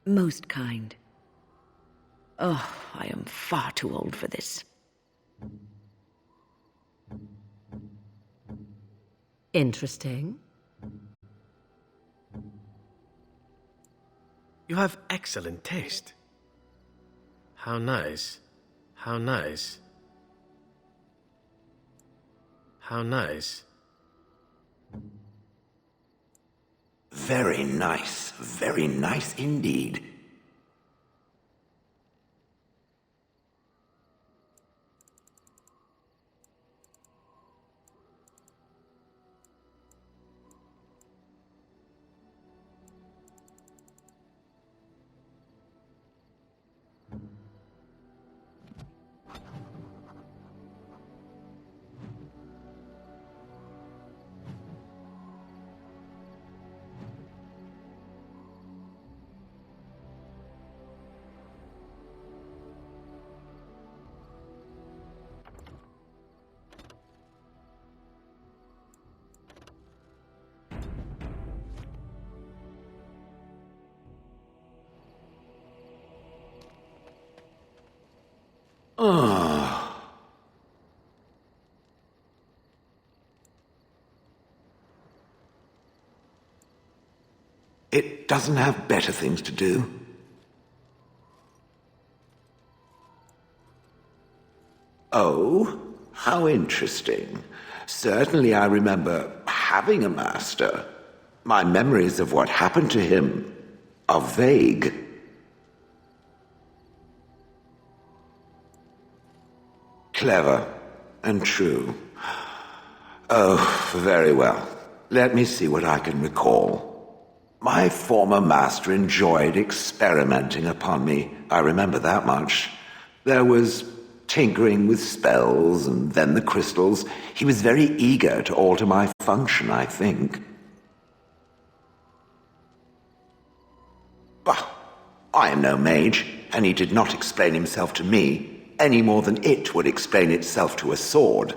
Most kind. Oh, I am far too old for this. Interesting. You have excellent taste. How nice. How nice. How nice. Very nice indeed. Oh. It doesn't have better things to do. Oh, how interesting. Certainly I remember having a master. My memories of what happened to him are vague. Clever and true. Oh, very well. Let me see what I can recall. My former master enjoyed experimenting upon me. I remember that much. There was tinkering with spells and then the crystals. He was very eager to alter my function, I think. Bah, I am no mage, and he did not explain himself to me any more than it would explain itself to a sword.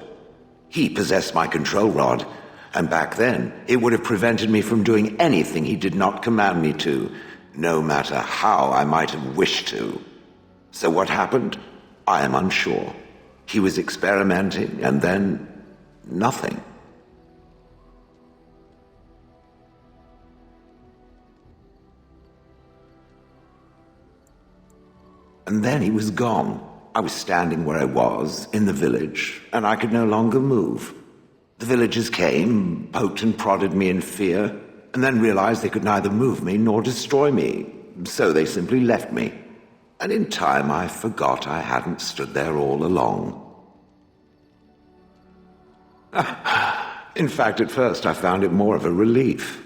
He possessed my control rod, and back then it would have prevented me from doing anything he did not command me to, no matter how I might have wished to. So what happened? I am unsure. He was experimenting, and then nothing. And then he was gone. I was standing where I was, in the village, and I could no longer move. The villagers came, poked and prodded me in fear, and then realized they could neither move me nor destroy me, so they simply left me. And in time I forgot I hadn't stood there all along. In fact, at first I found it more of a relief.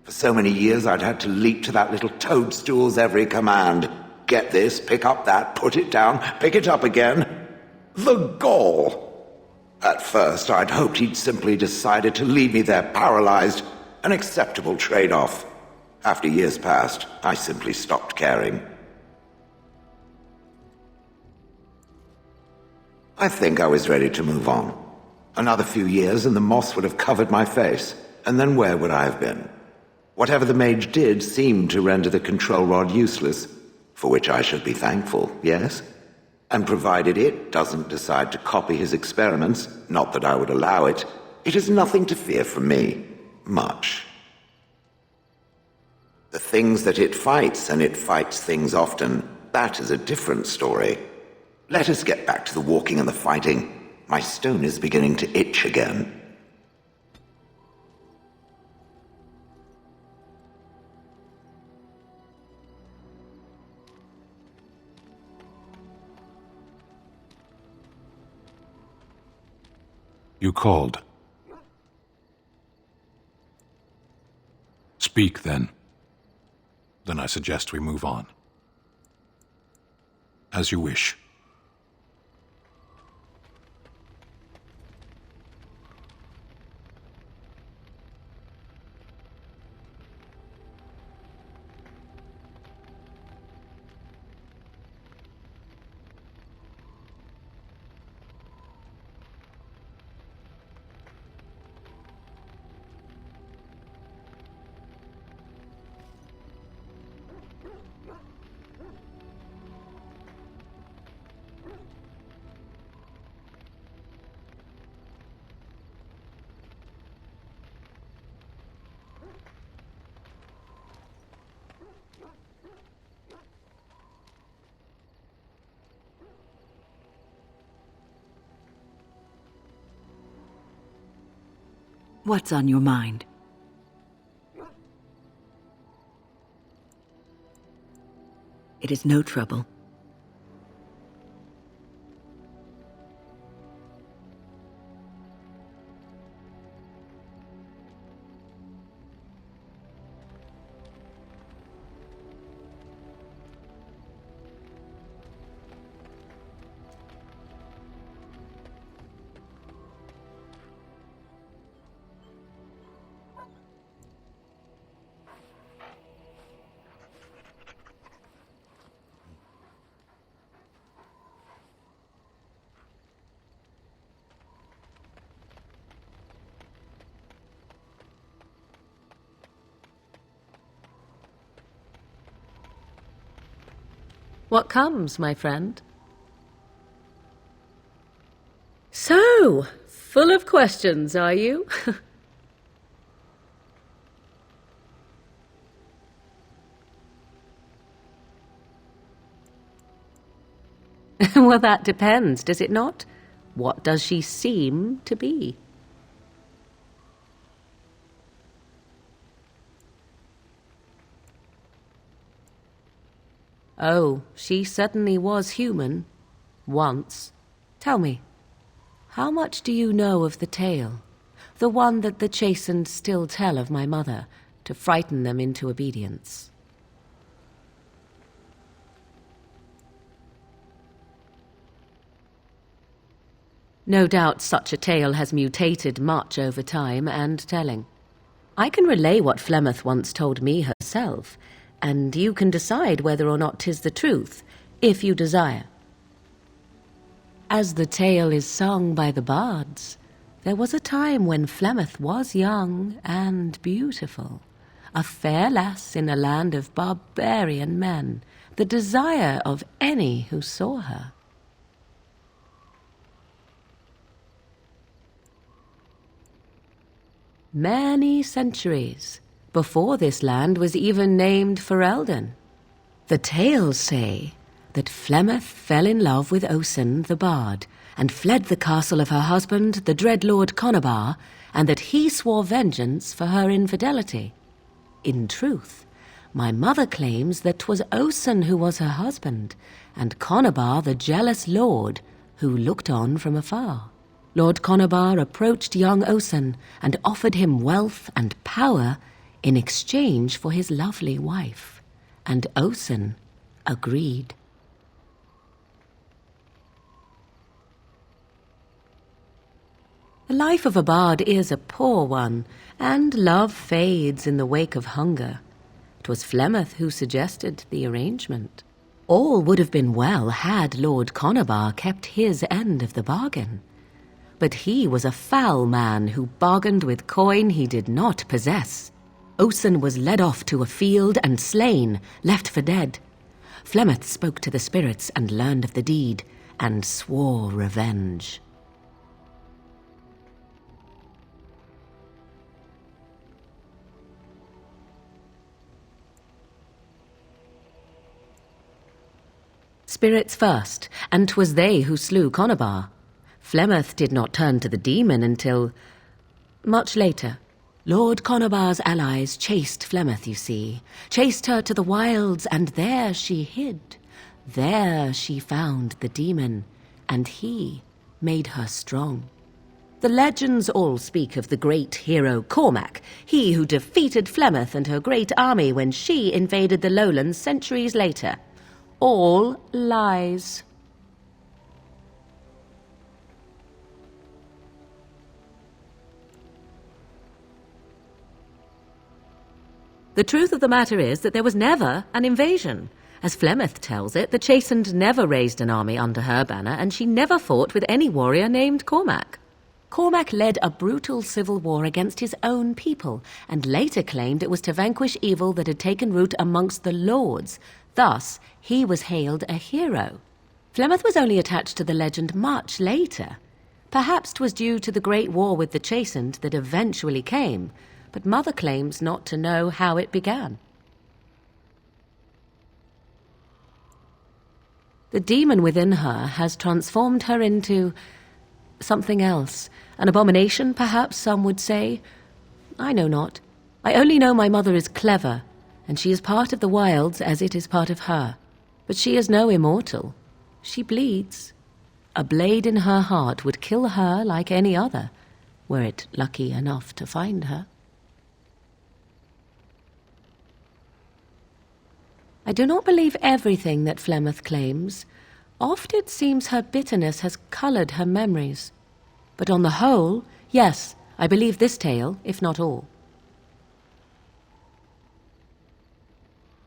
For so many years I'd had to leap to that little toadstool's every command. Get this, pick up that, put it down, pick it up again. The gall! At first I'd hoped he'd simply decided to leave me there paralyzed, an acceptable trade-off. After years passed, I simply stopped caring. I think I was ready to move on. Another few years and the moss would have covered my face, and then where would I have been? Whatever the mage did seemed to render the control rod useless, for which I should be thankful, yes? And provided it doesn't decide to copy his experiments, not that I would allow it, it is nothing to fear from me. Much. The things that it fights, and it fights things often, that is a different story. Let us get back to the walking and the fighting. My stone is beginning to itch again. You called. Speak, then. Then I suggest we move on. As you wish. What's on your mind? It is no trouble. What comes, my friend? So, full of questions, are you? Well, that depends, does it not? What does she seem to be? Oh, she certainly was human. Once. Tell me, how much do you know of the tale? The one that the chastened still tell of my mother, to frighten them into obedience. No doubt such a tale has mutated much over time and telling. I can relay what Flemeth once told me herself, and you can decide whether or not 'tis the truth, if you desire. As the tale is sung by the bards, there was a time when Flemeth was young and beautiful, a fair lass in a land of barbarian men, the desire of any who saw her. Many centuries before this land was even named Ferelden. The tales say that Flemeth fell in love with Osen the bard, and fled the castle of her husband, the dread Lord Conabar, and that he swore vengeance for her infidelity. In truth, my mother claims that 'twas Osen who was her husband, and Conabar the jealous lord who looked on from afar. Lord Conabar approached young Osen and offered him wealth and power in exchange for his lovely wife, and Osen agreed. The life of a bard is a poor one, and love fades in the wake of hunger. 'Twas Flemeth who suggested the arrangement. All would have been well had Lord Conabar kept his end of the bargain. But he was a foul man who bargained with coin he did not possess. Osen was led off to a field and slain, left for dead. Flemeth spoke to the spirits and learned of the deed, and swore revenge. Spirits first, and 'twas they who slew Conabar. Flemeth did not turn to the demon until much later. Lord Conabar's allies chased Flemeth, you see, chased her to the wilds, and there she hid. There she found the demon, and he made her strong. The legends all speak of the great hero Cormac, he who defeated Flemeth and her great army when she invaded the lowlands centuries later. All lies. The truth of the matter is that there was never an invasion. As Flemeth tells it, the Chastened never raised an army under her banner, and she never fought with any warrior named Cormac. Cormac led a brutal civil war against his own people, and later claimed it was to vanquish evil that had taken root amongst the lords. Thus, he was hailed a hero. Flemeth was only attached to the legend much later. Perhaps 'twas due to the great war with the Chastened that eventually came, but Mother claims not to know how it began. The demon within her has transformed her into something else. An abomination, perhaps some would say, I know not. I only know my mother is clever, and she is part of the wilds as it is part of her. But she is no immortal. She bleeds. A blade in her heart would kill her like any other, were it lucky enough to find her. I do not believe everything that Flemeth claims. Oft it seems her bitterness has coloured her memories. But on the whole, yes, I believe this tale, if not all.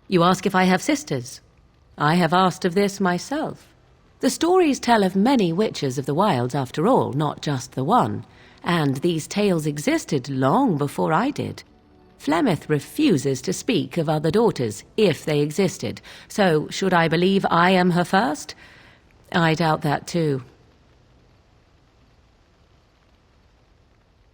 You ask if I have sisters. I have asked of this myself. The stories tell of many witches of the wilds, after all, not just the one, and these tales existed long before I did. Flemeth refuses to speak of other daughters, if they existed, so should I believe I am her first? I doubt that too.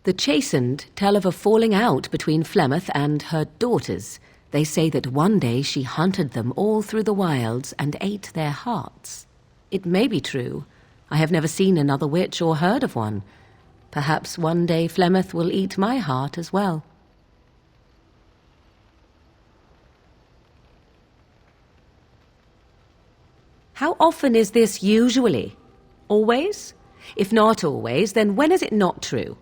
The Chastened tell of a falling out between Flemeth and her daughters. They say that one day she hunted them all through the wilds and ate their hearts. It may be true. I have never seen another witch or heard of one. Perhaps one day Flemeth will eat my heart as well. How often is this usually? Always? If not always, then when is it not true?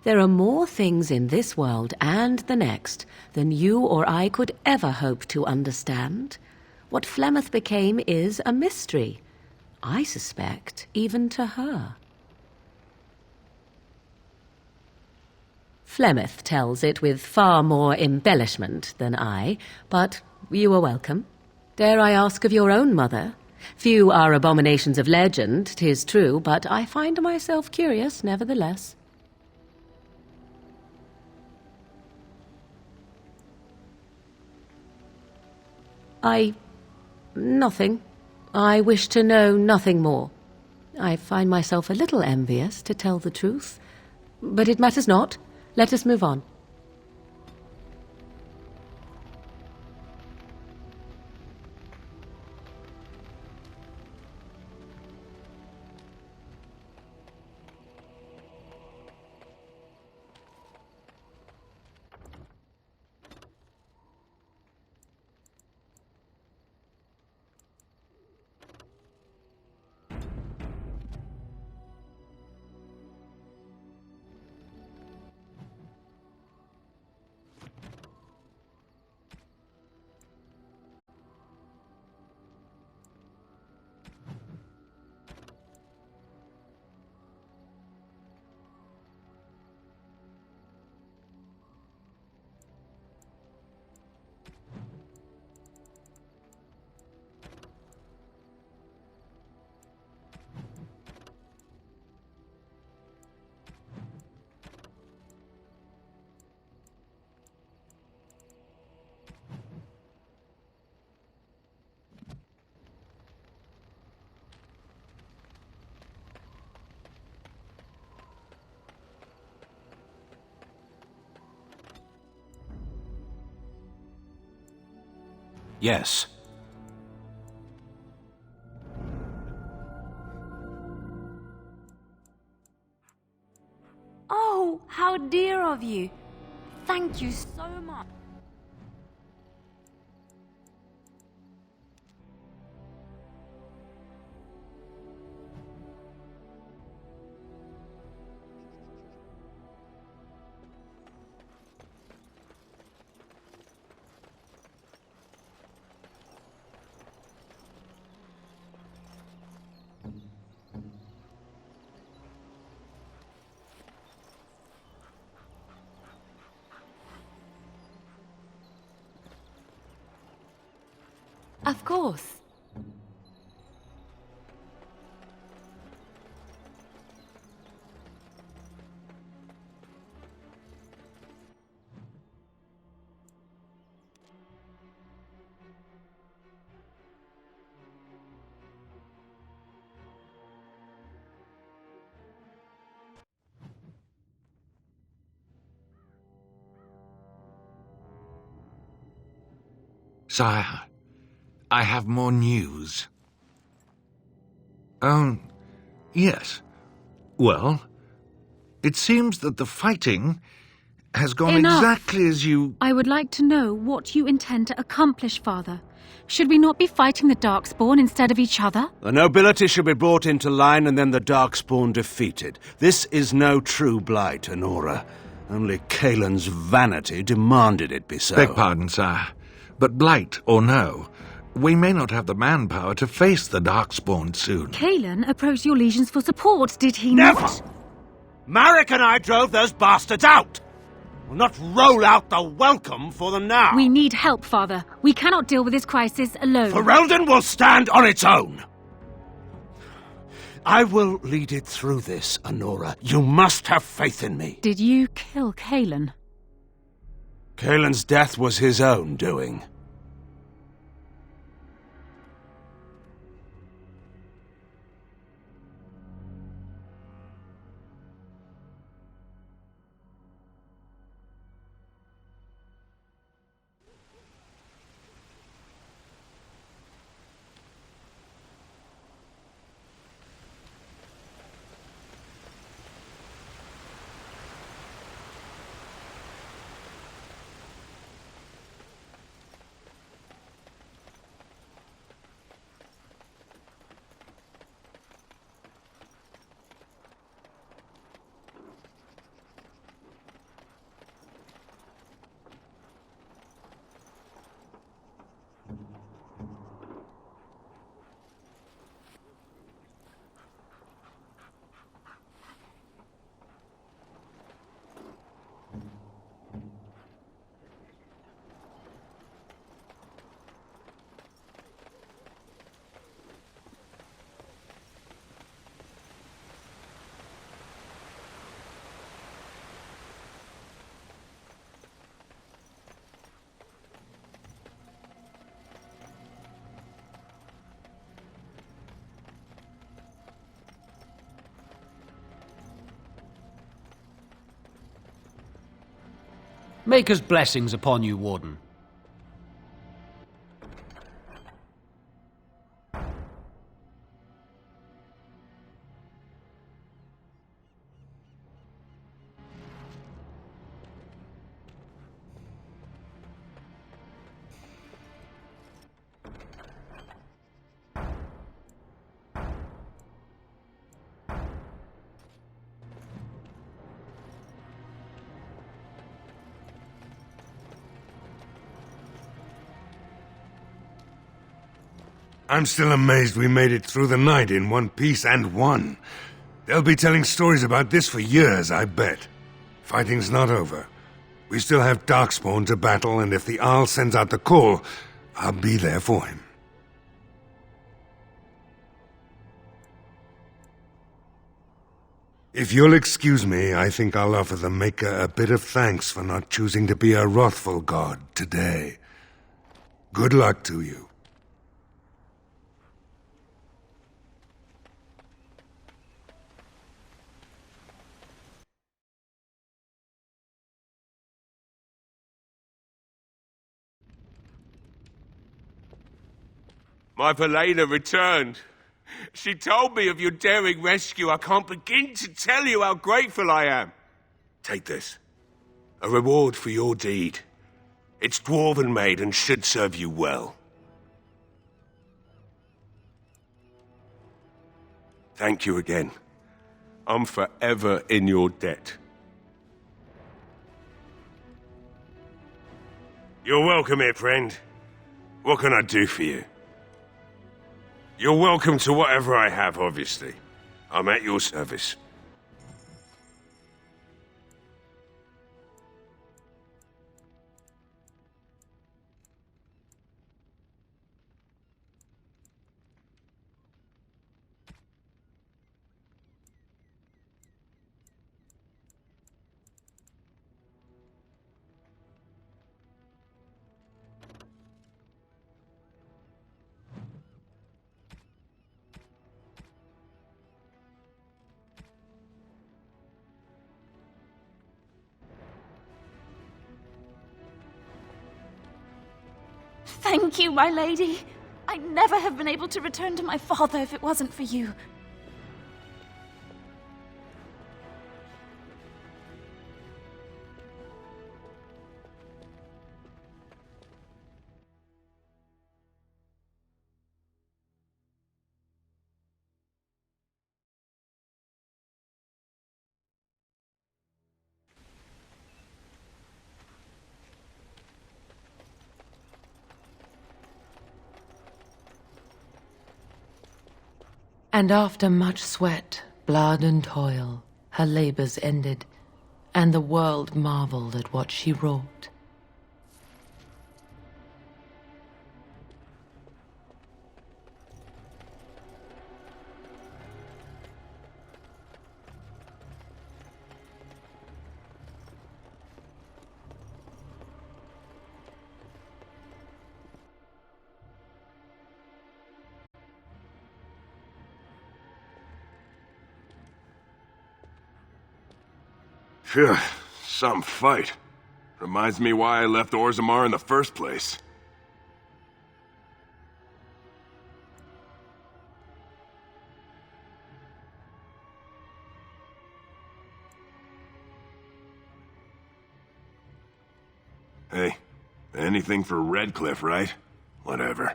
There are more things in this world and the next than you or I could ever hope to understand. What Flemeth became is a mystery, I suspect, even to her. Flemeth tells it with far more embellishment than I, but you are welcome. Dare I ask of your own mother? Few are abominations of legend, 'tis true, but I find myself curious nevertheless. Nothing. I wish to know nothing more. I find myself a little envious, to tell the truth. But it matters not. Let us move on. Yes. Oh, how dear of you. Thank you so much. Of course. Sire, I have more news. Yes. Well, it seems that the fighting has gone Enough. exactly as you... I would like to know what you intend to accomplish, Father. Should we not be fighting the Darkspawn instead of each other? The nobility should be brought into line and then the Darkspawn defeated. This is no true blight, Anora. Only Kaelin's vanity demanded it be so. Beg pardon, sire. But blight or no, we may not have the manpower to face the Darkspawn soon. Kaelin approached your legions for support, did he Never! not? Marek and I drove those bastards out! We'll not roll out the welcome for them now. We need help, Father. We cannot deal with this crisis alone. Ferelden will stand on its own! I will lead it through this, Anora. You must have faith in me. Did you kill Kaelin? Kaelin's death was his own doing. Maker's blessings upon you, Warden. I'm still amazed we made it through the night in one piece and won. They'll be telling stories about this for years, I bet. Fighting's not over. We still have Darkspawn to battle, and if the Arl sends out the call, I'll be there for him. If you'll excuse me, I think I'll offer the Maker a bit of thanks for not choosing to be a wrathful god today. Good luck to you. My Valena returned. She told me of your daring rescue. I can't begin to tell you how grateful I am. Take this. A reward for your deed. It's dwarven made and should serve you well. Thank you again. I'm forever in your debt. You're welcome here, friend. What can I do for you? You're welcome to whatever I have, obviously. I'm at your service. Thank you, my lady. I'd never have been able to return to my father if it wasn't for you. And after much sweat, blood and toil, her labors ended, and the world marveled at what she wrought. Phew, some fight. Reminds me why I left Orzammar in the first place. Hey, anything for Redcliffe, right? Whatever.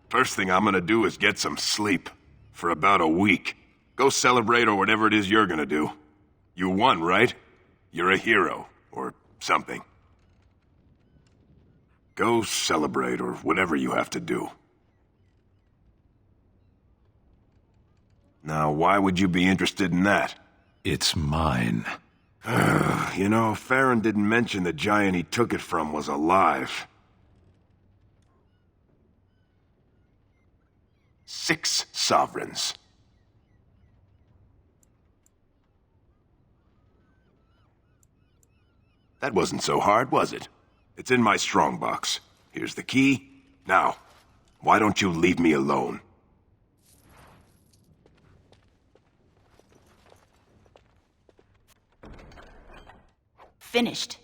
First thing I'm gonna do is get some sleep. For about a week. Go celebrate or whatever it is you're gonna do. You won, right? You're a hero, or something. Go celebrate, or whatever you have to do. Now, why would you be interested in that? It's mine. You know, Farron didn't mention the giant he took it from was alive. 6 sovereigns. That wasn't so hard, was it? It's in my strongbox. Here's the key. Now, why don't you leave me alone? Finished.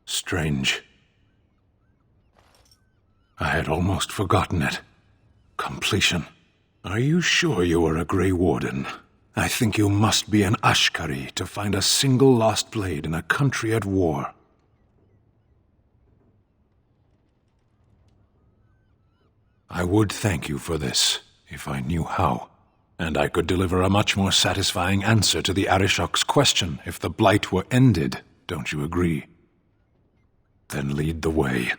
Strange. I had almost forgotten it. Completion. Are you sure you are a Grey Warden? I think you must be an Ashkari to find a single lost blade in a country at war. I would thank you for this, if I knew how. And I could deliver a much more satisfying answer to the Arishok's question if the Blight were ended, don't you agree? Then lead the way.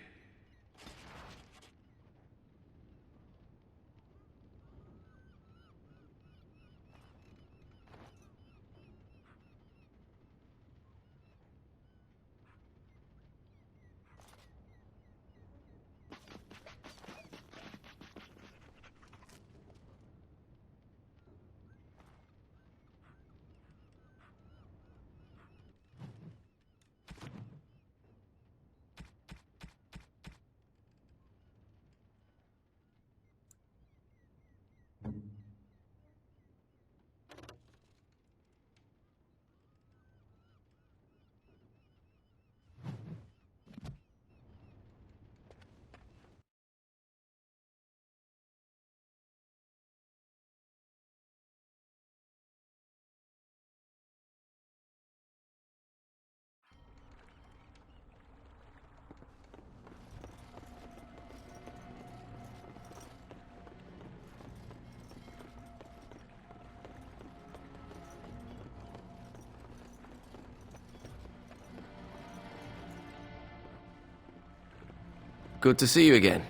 Good to see you again.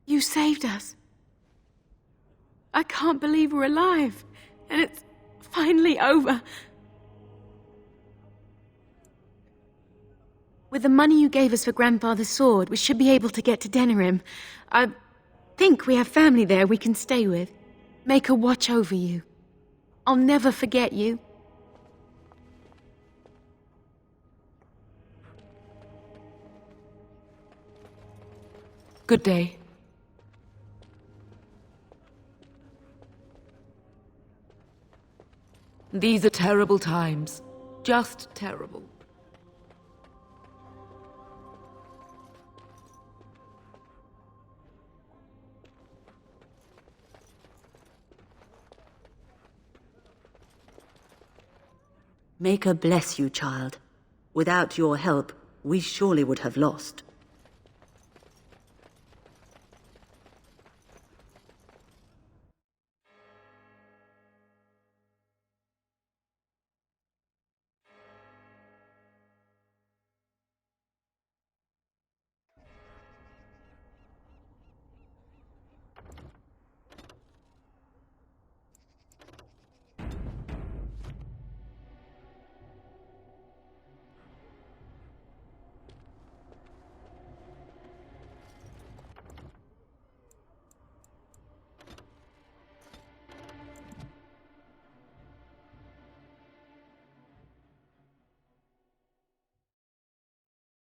You saved us. I can't believe we're alive. and it's finally over. With the money you gave us for Grandfather's sword, we should be able to get to Denerim. I think we have family there we can stay with. Make her watch over you. I'll never forget you. Good day. These are terrible times. Just terrible. Maker bless you, child. Without your help, we surely would have lost.